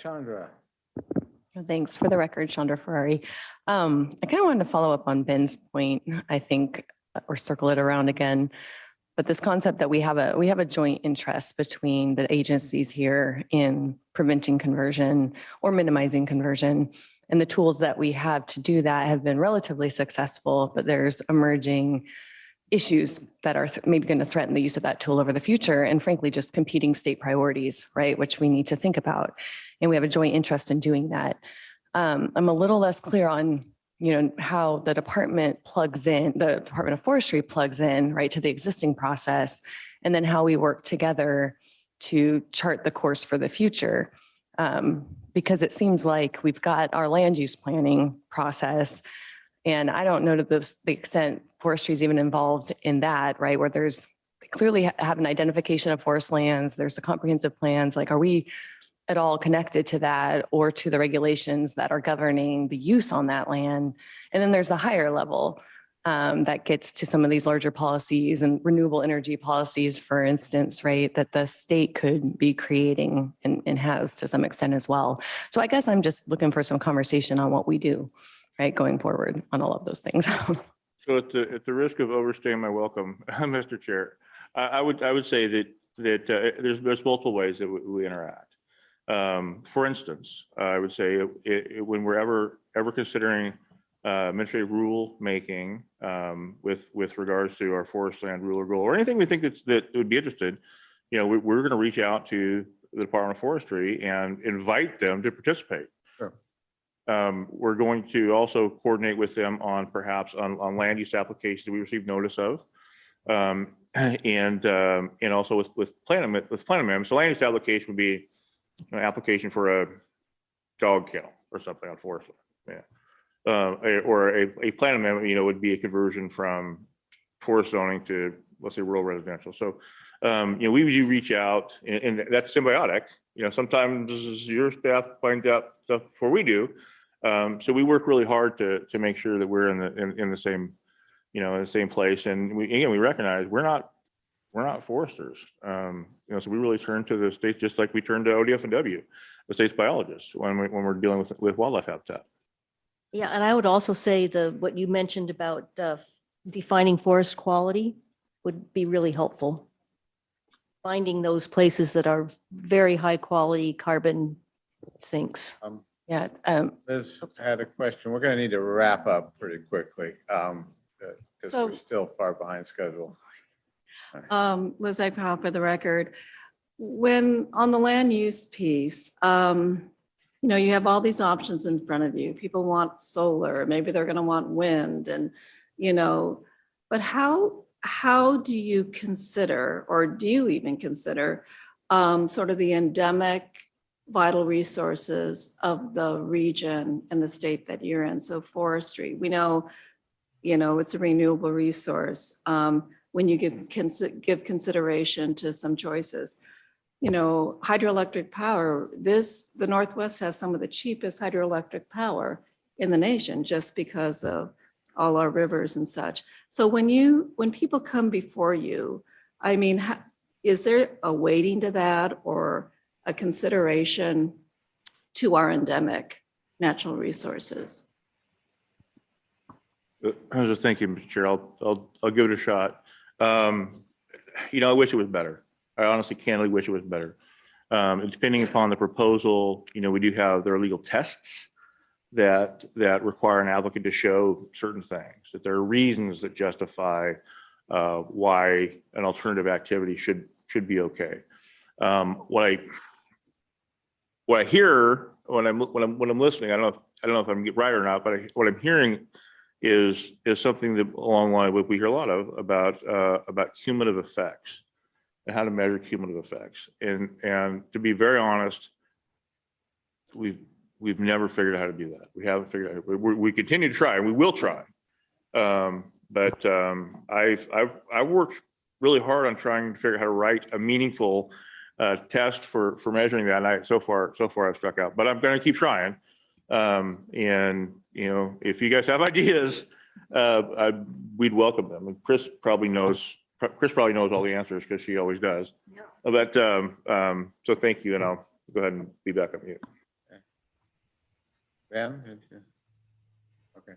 Chandra. Thanks. For the record, Chandra Ferrari. I kind of wanted to follow up on Ben's point, I think, or circle it around again. But this concept that we have a joint interest between the agencies here in preventing conversion or minimizing conversion. And the tools that we have to do that have been relatively successful, but there's emerging issues that are maybe going to threaten the use of that tool over the future, and frankly, just competing state priorities, right, which we need to think about. And we have a joint interest in doing that. I'm a little less clear on, how the department plugs in, the Department of Forestry plugs in, right, to the existing process, and then how we work together to chart the course for the future. Because it seems like we've got our land use planning process, and I don't know to the extent forestry is even involved in that, right? Where they clearly have an identification of forest lands, there's the comprehensive plans, like are we at all connected to that or to the regulations that are governing the use on that land? And then there's the higher level that gets to some of these larger policies and renewable energy policies, for instance, right, that the state could be creating and has to some extent as well. So I guess I'm just looking for some conversation on what we do, right, going forward on all of those things. So at the risk of overstaying my welcome, Mr. Chair, I would say that there's multiple ways that we interact. For instance, I would say when we're ever considering administrative rule making with regards to our forest land rule or goal or anything we think that would be interested, we're going to reach out to the Department of Forestry and invite them to participate. Sure. We're going to also coordinate with them on perhaps on land use applications that we received notice of. And also with plan amendments. So land use application would be an application for a dog kennel or something on forest land. Yeah. Or a plan amendment, would be a conversion from forest zoning to, let's say, rural residential. So, we do reach out, and that's symbiotic. Sometimes your staff finds out stuff before we do. So we work really hard to make sure that we're in the same, in the same place. And we recognize we're not foresters. So we really turn to the state just like we turn to ODF and W, the state's biologists, when we're dealing with wildlife habitat. Yeah, and I would also say what you mentioned about defining forest quality would be really helpful. Finding those places that are very high quality carbon sinks. Yeah. Liz had a question. We're going to need to wrap up pretty quickly because So- we're still far behind schedule. Liz Eckhoff for the record. When on the land use piece, you have all these options in front of you. People want solar, maybe they're going to want wind, and but how do you consider, or do you even consider, sort of the endemic vital resources of the region and the state that you're in? So forestry, we know, it's a renewable resource. When you give consideration to some choices, hydroelectric power, the Northwest has some of the cheapest hydroelectric power in the nation just because of all our rivers and such. So when people come before you, is there a weighting to that or a consideration to our endemic natural resources? Thank you, Mr. Chair. I'll give it a shot. I wish it was better. I honestly candidly wish it was better. Depending upon the proposal, there are legal tests that require an applicant to show certain things, that there are reasons that justify why an alternative activity should be okay. What I hear when I'm listening, I don't know if I'm right or not, but what I'm hearing is something that along the line what we hear a lot of about cumulative effects and how to measure cumulative effects. And to be very honest, we've never figured out how to do that. We haven't figured out. We continue to try, and we will try. But I've worked really hard on trying to figure out how to write a meaningful test for measuring that. And so far I've struck out, but I'm going to keep trying. And if you guys have ideas, we'd welcome them. And Chris probably knows all the answers because she always does. Yeah. But so thank you, and I'll go ahead and be back on mute. Okay. Ben? Okay.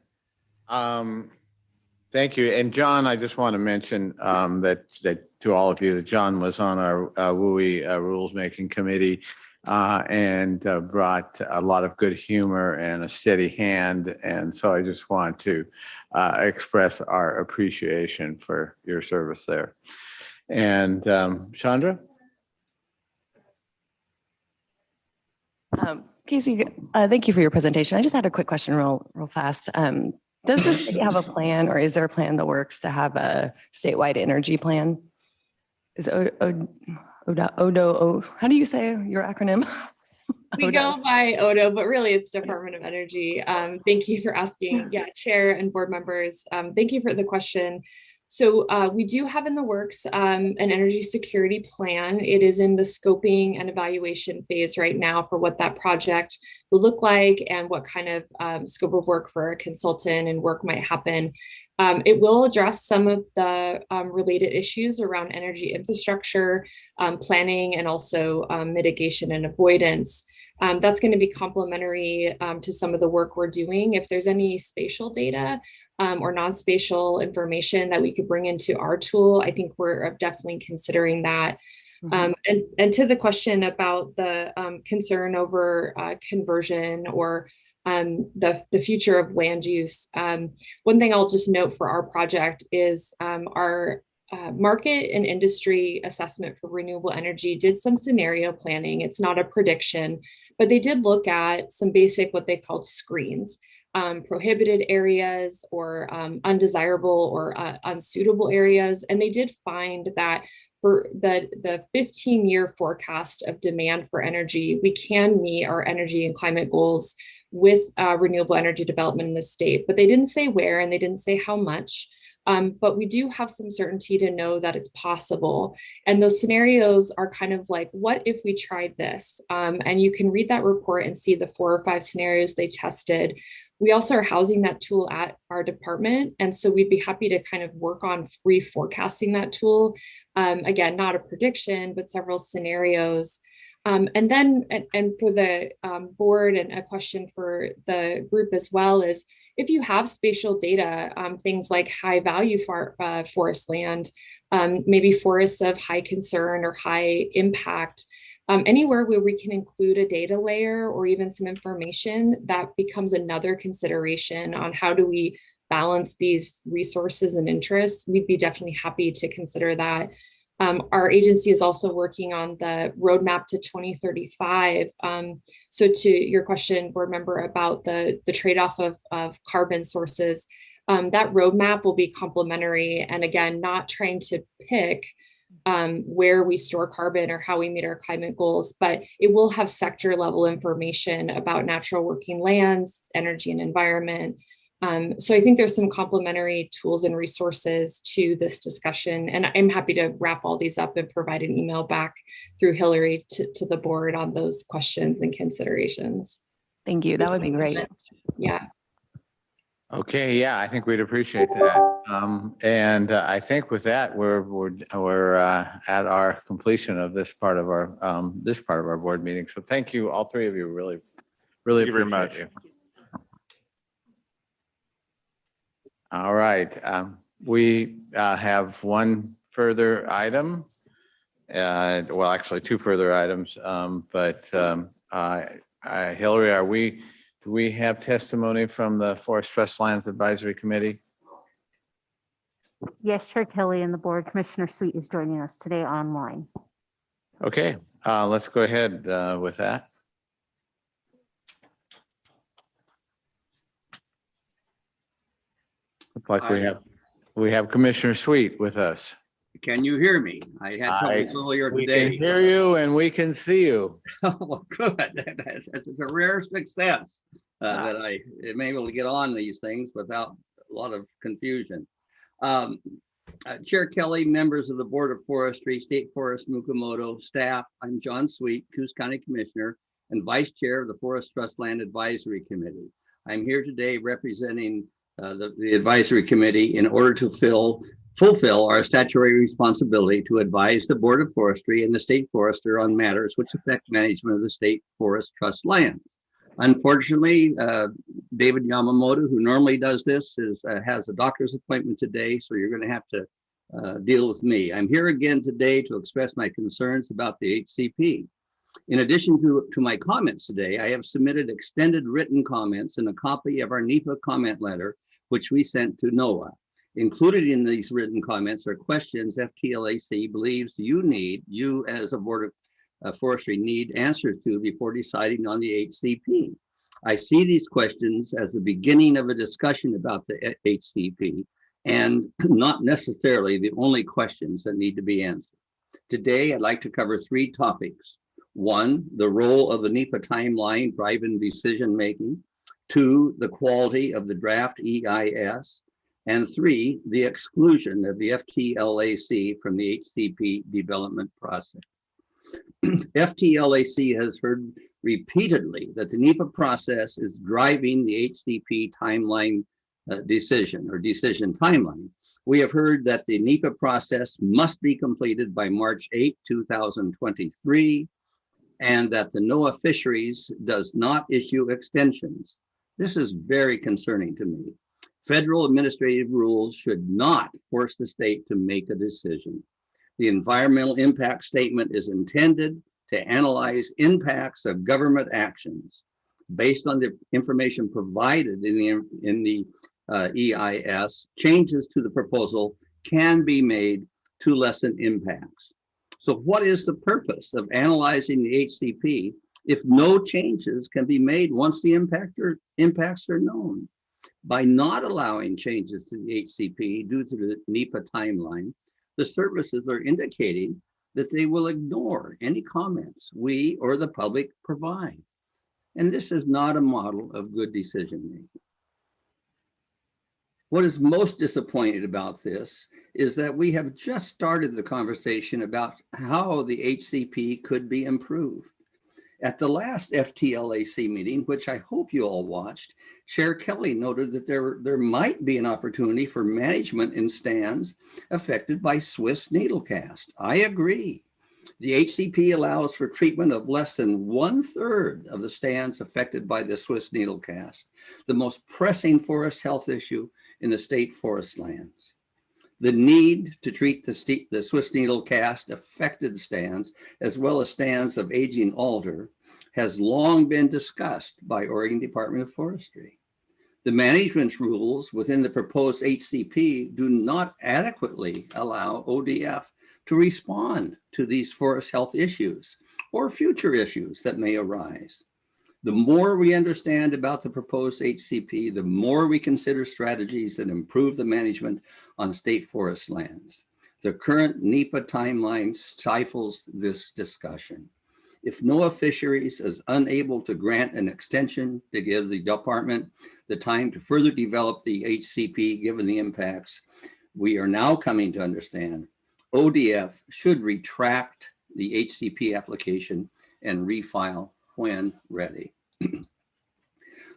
Thank you. And John, I just want to mention that to all of you, that John was on our WUI rules making committee and brought a lot of good humor and a steady hand. And so I just want to express our appreciation for your service there. And Chandra? Casey, thank you for your presentation. I just had a quick question real fast. Does the city have a plan, or is there a plan in the works to have a statewide energy plan? Is ODO, how do you say your acronym? We go by ODO, but really it's Department of Energy. Thank you for asking. Yeah, Chair and board members, thank you for the question. So we do have in the works an energy security plan. It is in the scoping and evaluation phase right now for what that project will look like and what kind of scope of work for a consultant and work might happen. It will address some of the related issues around energy infrastructure, planning, and also mitigation and avoidance. That's going to be complementary to some of the work we're doing. If there's any spatial data or non-spatial information that we could bring into our tool, I think we're definitely considering that. And to the question about the concern over conversion or the future of land use, one thing I'll just note for our project is our market and industry assessment for renewable energy did some scenario planning. It's not a prediction, but they did look at some basic, what they called screens, prohibited areas or undesirable or unsuitable areas. And they did find that for the 15-year forecast of demand for energy, we can meet our energy and climate goals with renewable energy development in the state. But they didn't say where and they didn't say how much. But we do have some certainty to know that it's possible. And those scenarios are kind of like, what if we tried this? And you can read that report and see the 4 or 5 scenarios they tested. We also are housing that tool at our department. And so we'd be happy to kind of work on reforecasting that tool. Again, not a prediction, but several scenarios. And for the board, and a question for the group as well is, if you have spatial data, things like high value forest land, maybe forests of high concern or high impact, anywhere where we can include a data layer or even some information, that becomes another consideration on how do we balance these resources and interests. We'd be definitely happy to consider that. Our agency is also working on the roadmap to 2035. So to your question, board member, about the trade-off of carbon sources, that roadmap will be complementary. And again, not trying to pick where we store carbon or how we meet our climate goals, but it will have sector level information about natural working lands, energy and environment. So I think there's some complementary tools and resources to this discussion, and I'm happy to wrap all these up and provide an email back through Hillary to the board on those questions and considerations. Thank you. That would be great. Yeah. Okay, yeah, I think we'd appreciate that. And I think with that, we're at our completion of this part of our board meeting. So thank you, all 3 of you. Really Thank you very appreciate much. you. All right, we have one further item. Well, actually 2 further items, but Hillary, do we have testimony from the Forest Trust Lands Advisory Committee? Yes, Chair Kelly and the board, Commissioner Sweet is joining us today online. Okay, let's go ahead with that. Looks like we have Commissioner Sweet with us. Can you hear me? I had troubles earlier We today. can hear you and we can see you. Well, good. That's a rare success that I am able to get on these things without a lot of confusion. Chair Kelly, members of the Board of Forestry, State Forest Mukomoto, staff, I'm John Sweet, Coos County Commissioner and Vice Chair of the Forest Trust Land Advisory Committee. I'm here today representing the advisory committee in order to fulfill our statutory responsibility to advise the Board of Forestry and the State Forester on matters which affect management of the State Forest Trust lands. Unfortunately, David Yamamoto, who normally does this, has a doctor's appointment today, so you're going to have to deal with me. I'm here again today to express my concerns about the HCP. In addition to my comments today, I have submitted extended written comments and a copy of our NEPA comment letter, which we sent to NOAA. Included in these written comments are questions FTLAC believes you as a Board of Forestry need answers to before deciding on the HCP. I see these questions as the beginning of a discussion about the HCP and not necessarily the only questions that need to be answered. Today, I'd like to cover 3 topics. 1, the role of the NEPA timeline driving decision-making. 2, the quality of the draft EIS. And 3, the exclusion of the FTLAC from the HCP development process. FTLAC has heard repeatedly that the NEPA process is driving the HCP timeline decision timeline. We have heard that the NEPA process must be completed by March 8, 2023, and that the NOAA Fisheries does not issue extensions. This is very concerning to me. Federal administrative rules should not force the state to make a decision. The environmental impact statement is intended to analyze impacts of government actions. Based on the information provided in the EIS, changes to the proposal can be made to lessen impacts. So what is the purpose of analyzing the HCP if no changes can be made once the impacts are known? By not allowing changes to the HCP due to the NEPA timeline, the services are indicating that they will ignore any comments we or the public provide. And this is not a model of good decision making. What is most disappointing about this is that we have just started the conversation about how the HCP could be improved. At the last FTLAC meeting, which I hope you all watched, Chair Kelly noted that there might be an opportunity for management in stands affected by Swiss needle cast. I agree. The HCP allows for treatment of less than 1/3 of the stands affected by the Swiss needle cast, the most pressing forest health issue in the state forest lands. The need to treat the Swiss needle cast affected stands, as well as stands of aging alder, has long been discussed by Oregon Department of Forestry. The management rules within the proposed HCP do not adequately allow ODF to respond to these forest health issues or future issues that may arise. The more we understand about the proposed HCP, the more we consider strategies that improve the management on state forest lands. The current NEPA timeline stifles this discussion. If NOAA Fisheries is unable to grant an extension to give the department the time to further develop the HCP given the impacts, we are now coming to understand ODF should retract the HCP application and refile when ready.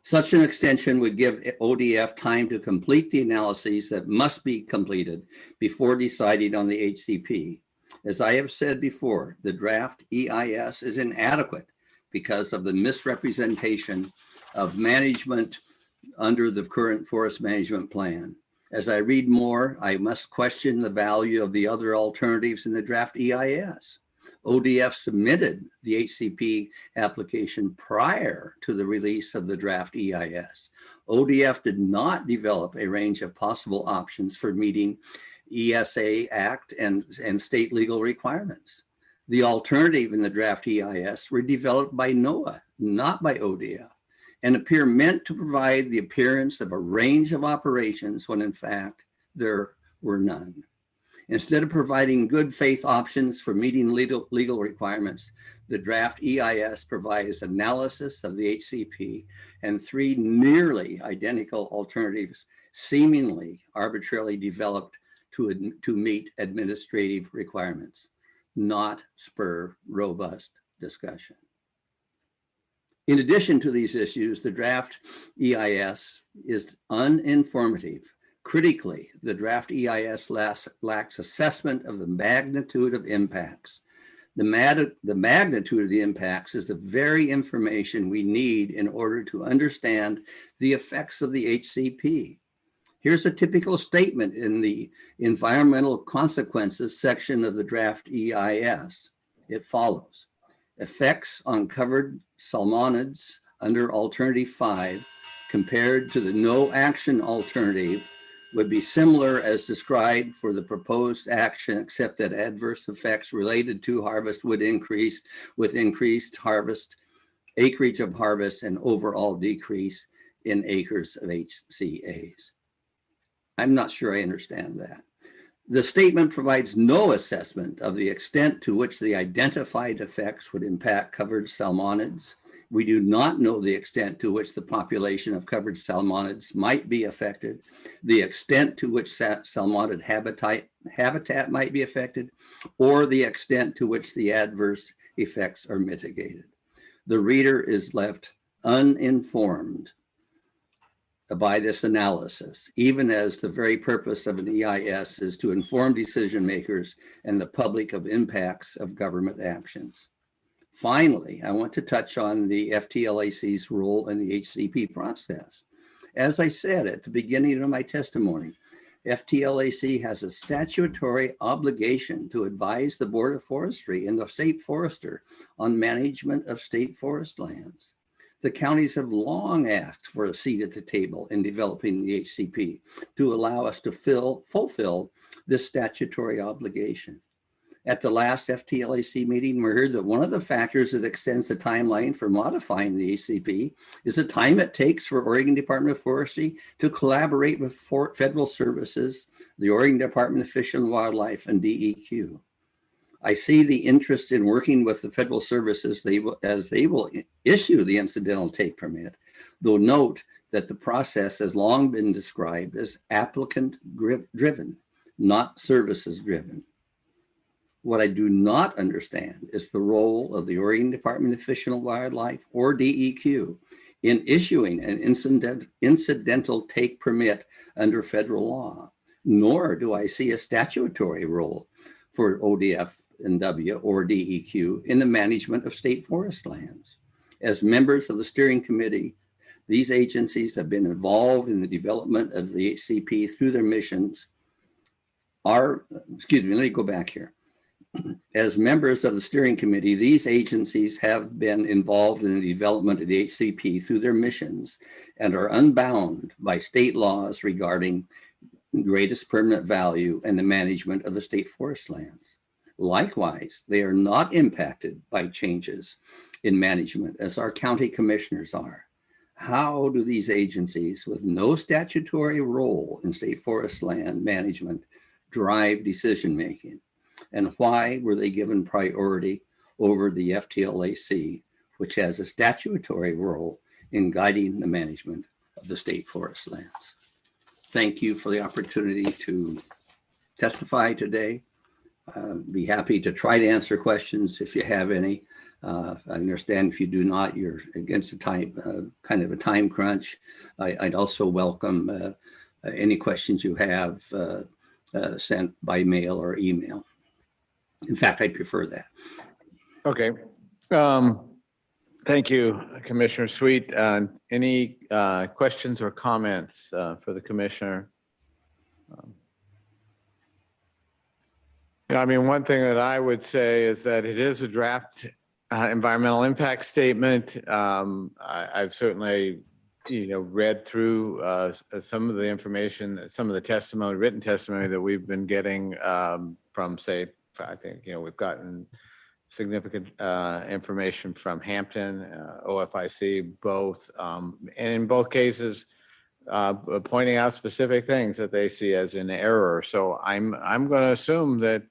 Such an extension would give ODF time to complete the analyses that must be completed before deciding on the HCP. As I have said before, the draft EIS is inadequate because of the misrepresentation of management under the current forest management plan. As I read more, I must question the value of the other alternatives in the draft EIS. ODF submitted the HCP application prior to the release of the draft EIS. ODF did not develop a range of possible options for meeting ESA Act and state legal requirements. The alternative in the draft EIS were developed by NOAA, not by ODF, and appear meant to provide the appearance of a range of operations when in fact there were none. Instead of providing good faith options for meeting legal requirements, the draft EIS provides analysis of the HCP and 3 nearly identical alternatives seemingly arbitrarily developed to meet administrative requirements, not spur robust discussion. In addition to these issues, the draft EIS is uninformative. Critically, the draft EIS lacks assessment of the magnitude of impacts. The magnitude of the impacts is the very information we need in order to understand the effects of the HCP. Here's a typical statement in the environmental consequences section of the draft EIS. It follows: effects on covered salmonids under alternative 5 compared to the no action alternative would be similar as described for the proposed action, except that adverse effects related to harvest would increase with increased harvest, acreage of harvest, and overall decrease in acres of HCAs. I'm not sure I understand that. The statement provides no assessment of the extent to which the identified effects would impact covered salmonids. We do not know the extent to which the population of covered salmonids might be affected, the extent to which salmonid habitat might be affected, or the extent to which the adverse effects are mitigated. The reader is left uninformed by this analysis, even as the very purpose of an EIS is to inform decision makers and the public of impacts of government actions. Finally, I want to touch on the FTLAC's role in the HCP process. As I said at the beginning of my testimony, FTLAC has a statutory obligation to advise the Board of Forestry and the State Forester on management of state forest lands. The counties have long asked for a seat at the table in developing the HCP to allow us to fulfill this statutory obligation. At the last FTLAC meeting, we heard that one of the factors that extends the timeline for modifying the HCP is the time it takes for Oregon Department of Forestry to collaborate with federal services, the Oregon Department of Fish and Wildlife, and DEQ. I see the interest in working with the federal services as they will issue the incidental take permit, though note that the process has long been described as applicant driven, not services driven. What I do not understand is the role of the Oregon Department of Fish and Wildlife, or DEQ, in issuing an incidental take permit under federal law, nor do I see a statutory role for ODF&W or DEQ in the management of state forest lands. As members of the steering committee, these agencies have been involved in the development of the HCP through their missions. Let me go back here. As members of the steering committee, these agencies have been involved in the development of the HCP through their missions and are unbound by state laws regarding greatest permanent value and the management of the state forest lands. Likewise, they are not impacted by changes in management as our county commissioners are. How do these agencies with no statutory role in state forest land management drive decision-making? And why were they given priority over the FTLAC, which has a statutory role in guiding the management of the state forest lands? Thank you for the opportunity to testify today. Be happy to try to answer questions if you have any. I understand if you do not, you're against a time, kind of a time crunch. I'd also welcome any questions you have sent by mail or email. In fact, I prefer that. Okay. Thank you, Commissioner Sweet. Any questions or comments for the commissioner? I mean, one thing that I would say is that it is a draft environmental impact statement. I've certainly, read through some of the information, some of the testimony, written testimony that we've been getting from, say, I think, we've gotten significant information from Hampton, OFIC, both, and in both cases, pointing out specific things that they see as an error. So I'm going to assume that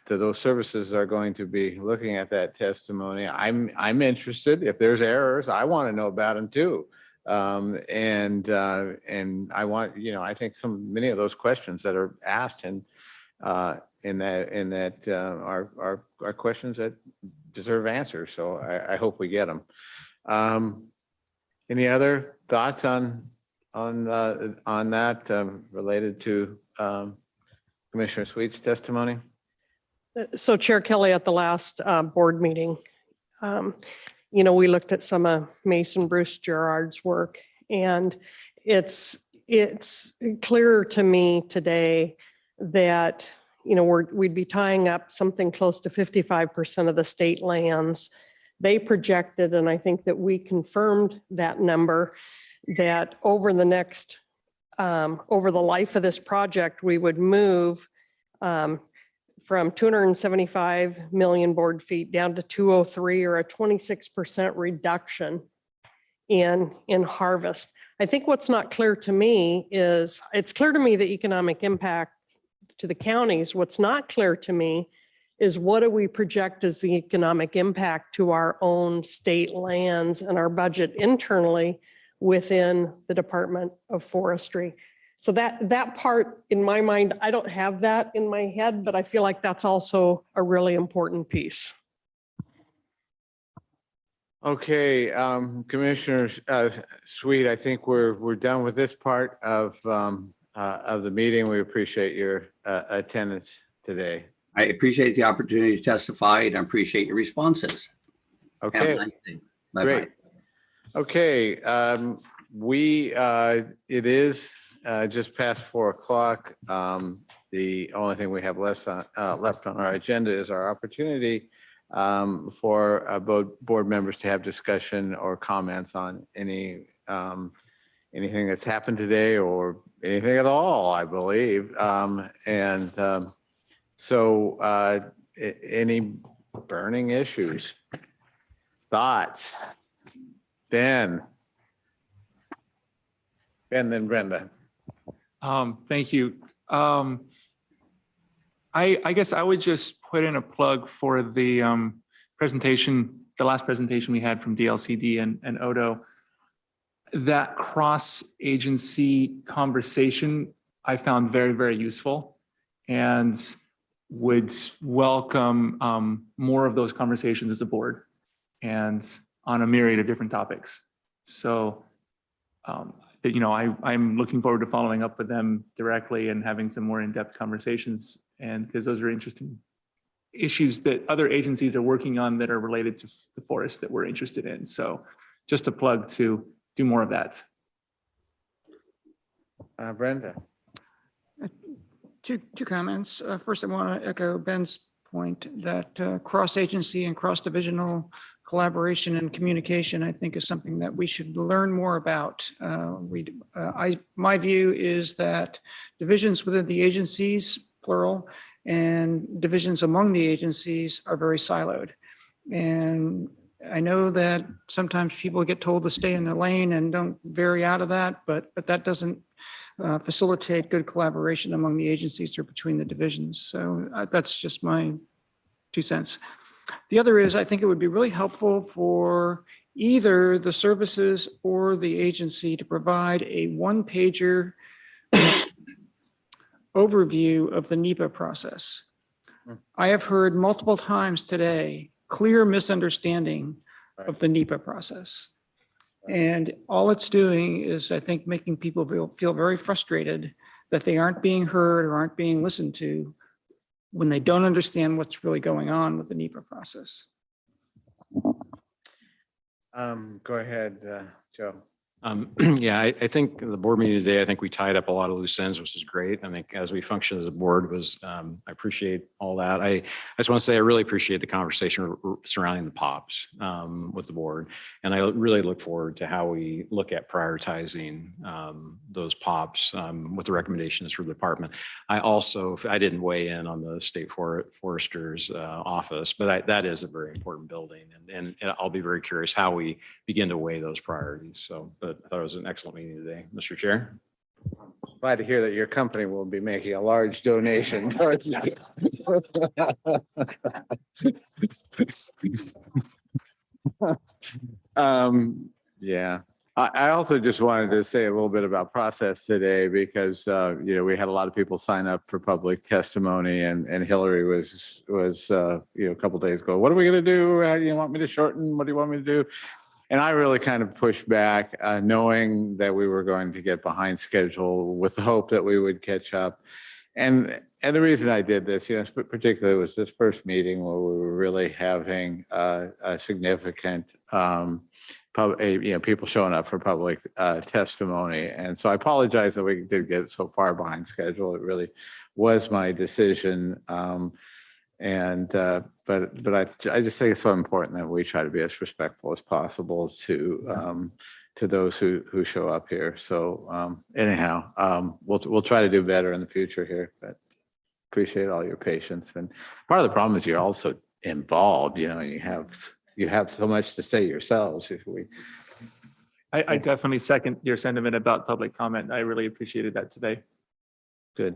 those services are going to be looking at that testimony. I'm interested. If there's errors, I want to know about them too. And I want, I think many of those questions that are asked in that are questions that deserve answers. So I hope we get them. Any other thoughts on that related to Commissioner Sweet's testimony? So Chair Kelly, at the last board meeting, we looked at some of Mason Bruce Gerard's work, and it's clearer to me today that, we'd be tying up something close to 55% of the state lands. They projected, and I think that we confirmed that number, that over the life of this project, we would move from 275 million board feet down to 203, or a 26% reduction in harvest. I think what's not clear to me is, it's clear to me the economic impact to the counties. What's not clear to me is, what do we project as the economic impact to our own state lands and our budget internally within the Department of Forestry? So that part, in my mind, I don't have that in my head, but I feel like that's also a really important piece. Okay, Commissioner Sweet, I think we're done with this part of the meeting. We appreciate your attendance today. I appreciate the opportunity to testify, and I appreciate your responses. Okay. Have a nice day. Bye-bye. Great. Okay, it is just past 4 o'clock. The only thing we have left on our agenda is our opportunity for both board members to have discussion or comments on anything that's happened today or anything at all, I believe. So any burning issues, thoughts? Ben, then Brenda. Thank you. I guess I would just put in a plug for the presentation, the last presentation we had from DLCD and Odo. That cross-agency conversation I found very, very useful and would welcome more of those conversations as a board and on a myriad of different topics. So, I'm looking forward to following up with them directly and having some more in-depth conversations, and because those are interesting issues that other agencies are working on that are related to the forest that we're interested in. So just a plug to do more of that. Brenda. Two comments. First, I want to echo Ben's point that cross-agency and cross-divisional collaboration and communication, I think, is something that we should learn more about. My view is that divisions within the agencies, plural, and divisions among the agencies are very siloed. And I know that sometimes people get told to stay in their lane and don't vary out of that, but that doesn't facilitate good collaboration among the agencies or between the divisions. So that's just my 2 cents. The other is, I think it would be really helpful for either the services or the agency to provide a one-pager overview of the NEPA process. I have heard multiple times today clear misunderstanding of the NEPA process. And all it's doing is, I think, making people feel very frustrated that they aren't being heard or aren't being listened to when they don't understand what's really going on with the NEPA process. Go ahead, Joe. Yeah, I think the board meeting today, I think we tied up a lot of loose ends, which is great. I think as we function as a board I appreciate all that. I just want to say I really appreciate the conversation surrounding the POPs with the board. And I really look forward to how we look at prioritizing those POPs with the recommendations for the department. I didn't weigh in on the state forester's office, but that is a very important building. And I'll be very curious how we begin to weigh those priorities. So, but I thought it was an excellent meeting today, Mr. Chair. Glad to hear that your company will be making a large donation towards that. Yeah. I also just wanted to say a little bit about process today because, we had a lot of people sign up for public testimony and Hillary was a couple days ago, what are we going to do? How do you want me to shorten? What do you want me to do? And I really kind of pushed back, knowing that we were going to get behind schedule with the hope that we would catch up. And the reason I did this, particularly was this first meeting where we were really having a significant people showing up for public testimony. And so I apologize that we did get so far behind schedule. It really was my decision. But I just think it's so important that we try to be as respectful as possible to those who show up here. So anyhow, we'll try to do better in the future here, but appreciate all your patience. And part of the problem is you're also involved, and you have so much to say yourselves. I definitely second your sentiment about public comment. I really appreciated that today. Good.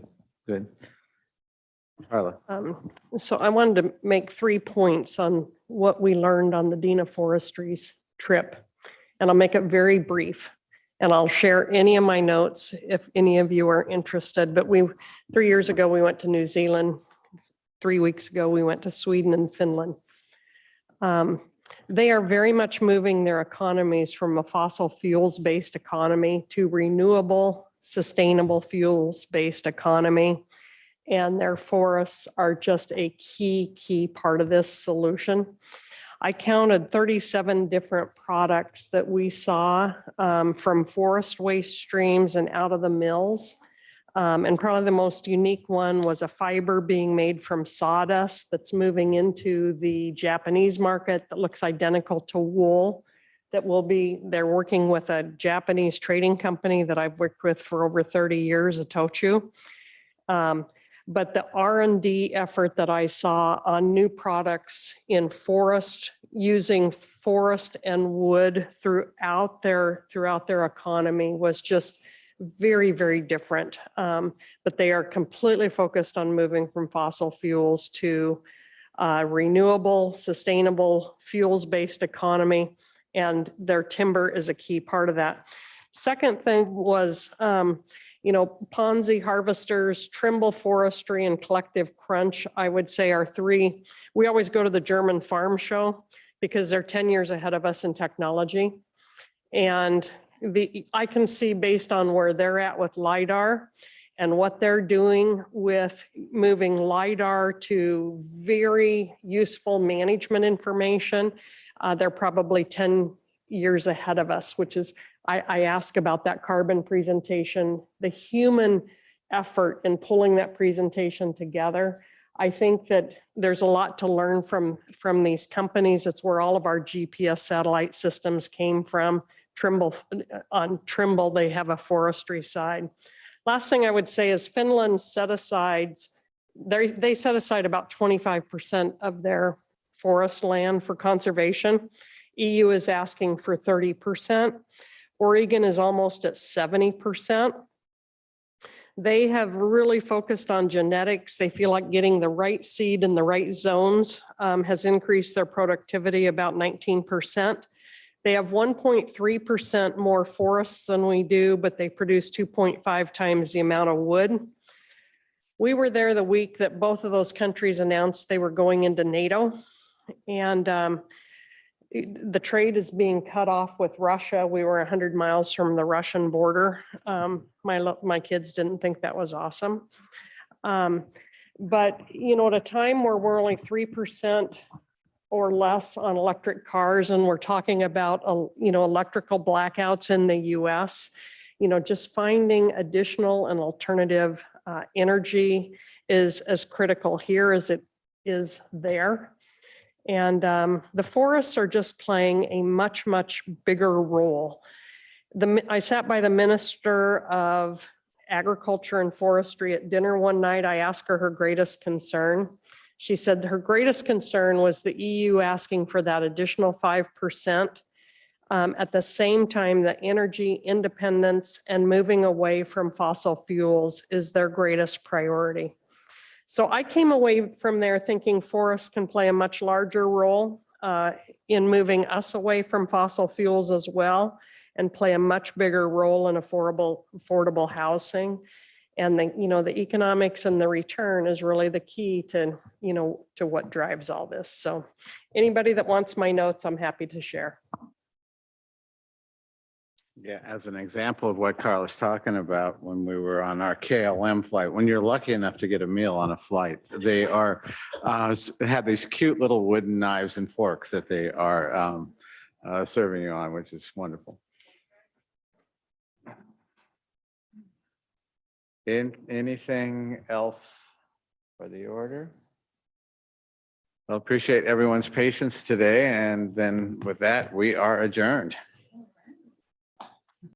Carla. So I wanted to make 3 points on what we learned on the Dean of Forestry's trip. And I'll make it very brief. And I'll share any of my notes if any of you are interested. But 3 years ago, we went to New Zealand. 3 weeks ago, we went to Sweden and Finland. They are very much moving their economies from a fossil fuels-based economy to renewable, sustainable fuels-based economy. And their forests are just a key part of this solution. I counted 37 different products that we saw from forest waste streams and out of the mills And probably the most unique one was a fiber being made from sawdust that's moving into the Japanese market that looks identical to wool. They're working with a Japanese trading company that I've worked with for over 30 years, Itochu. But the R&D effort that I saw on new products in forest, using forest and wood throughout their economy was just very, very different. But they are completely focused on moving from fossil fuels to renewable, sustainable fuels-based economy. And their timber is a key part of that. Second thing was, Ponzi harvesters, Trimble Forestry, and Collective Crunch, I would say are three. We always go to the German farm show because they're 10 years ahead of us in technology. And I can see based on where they're at with LiDAR and what they're doing with moving LiDAR to very useful management information, they're probably 10 years ahead of us, which is, I ask about that carbon presentation, the human effort in pulling that presentation together. I think that there's a lot to learn from these companies. It's where all of our GPS satellite systems came from. On Trimble, they have a forestry side. Last thing I would say is Finland they set aside about 25% of their forest land for conservation. EU is asking for 30%. Oregon is almost at 70%. They have really focused on genetics. They feel like getting the right seed in the right zones has increased their productivity about 19%. They have 1.3% more forests than we do, but they produce 2.5 times the amount of wood. We were there the week that both of those countries announced they were going into NATO. And the trade is being cut off with Russia. We were 100 miles from the Russian border. My kids didn't think that was awesome. But, at a time where we're only 3% or less on electric cars, and we're talking about, electrical blackouts in the US, just finding additional and alternative energy is as critical here as it is there. And the forests are just playing a much, much bigger role. I sat by the Minister of Agriculture and Forestry at dinner one night. I asked her greatest concern. She said her greatest concern was the EU asking for that additional 5%. At the same time, the energy independence and moving away from fossil fuels is their greatest priority. So I came away from there thinking forests can play a much larger role in moving us away from fossil fuels as well, and play a much bigger role in affordable housing. And the economics and the return is really the key to what drives all this. So anybody that wants my notes, I'm happy to share. Yeah, as an example of what Carl was talking about when we were on our KLM flight, when you're lucky enough to get a meal on a flight, they have these cute little wooden knives and forks that they are serving you on, which is wonderful. Anything else for the order? Well, appreciate everyone's patience today. And then with that, we are adjourned.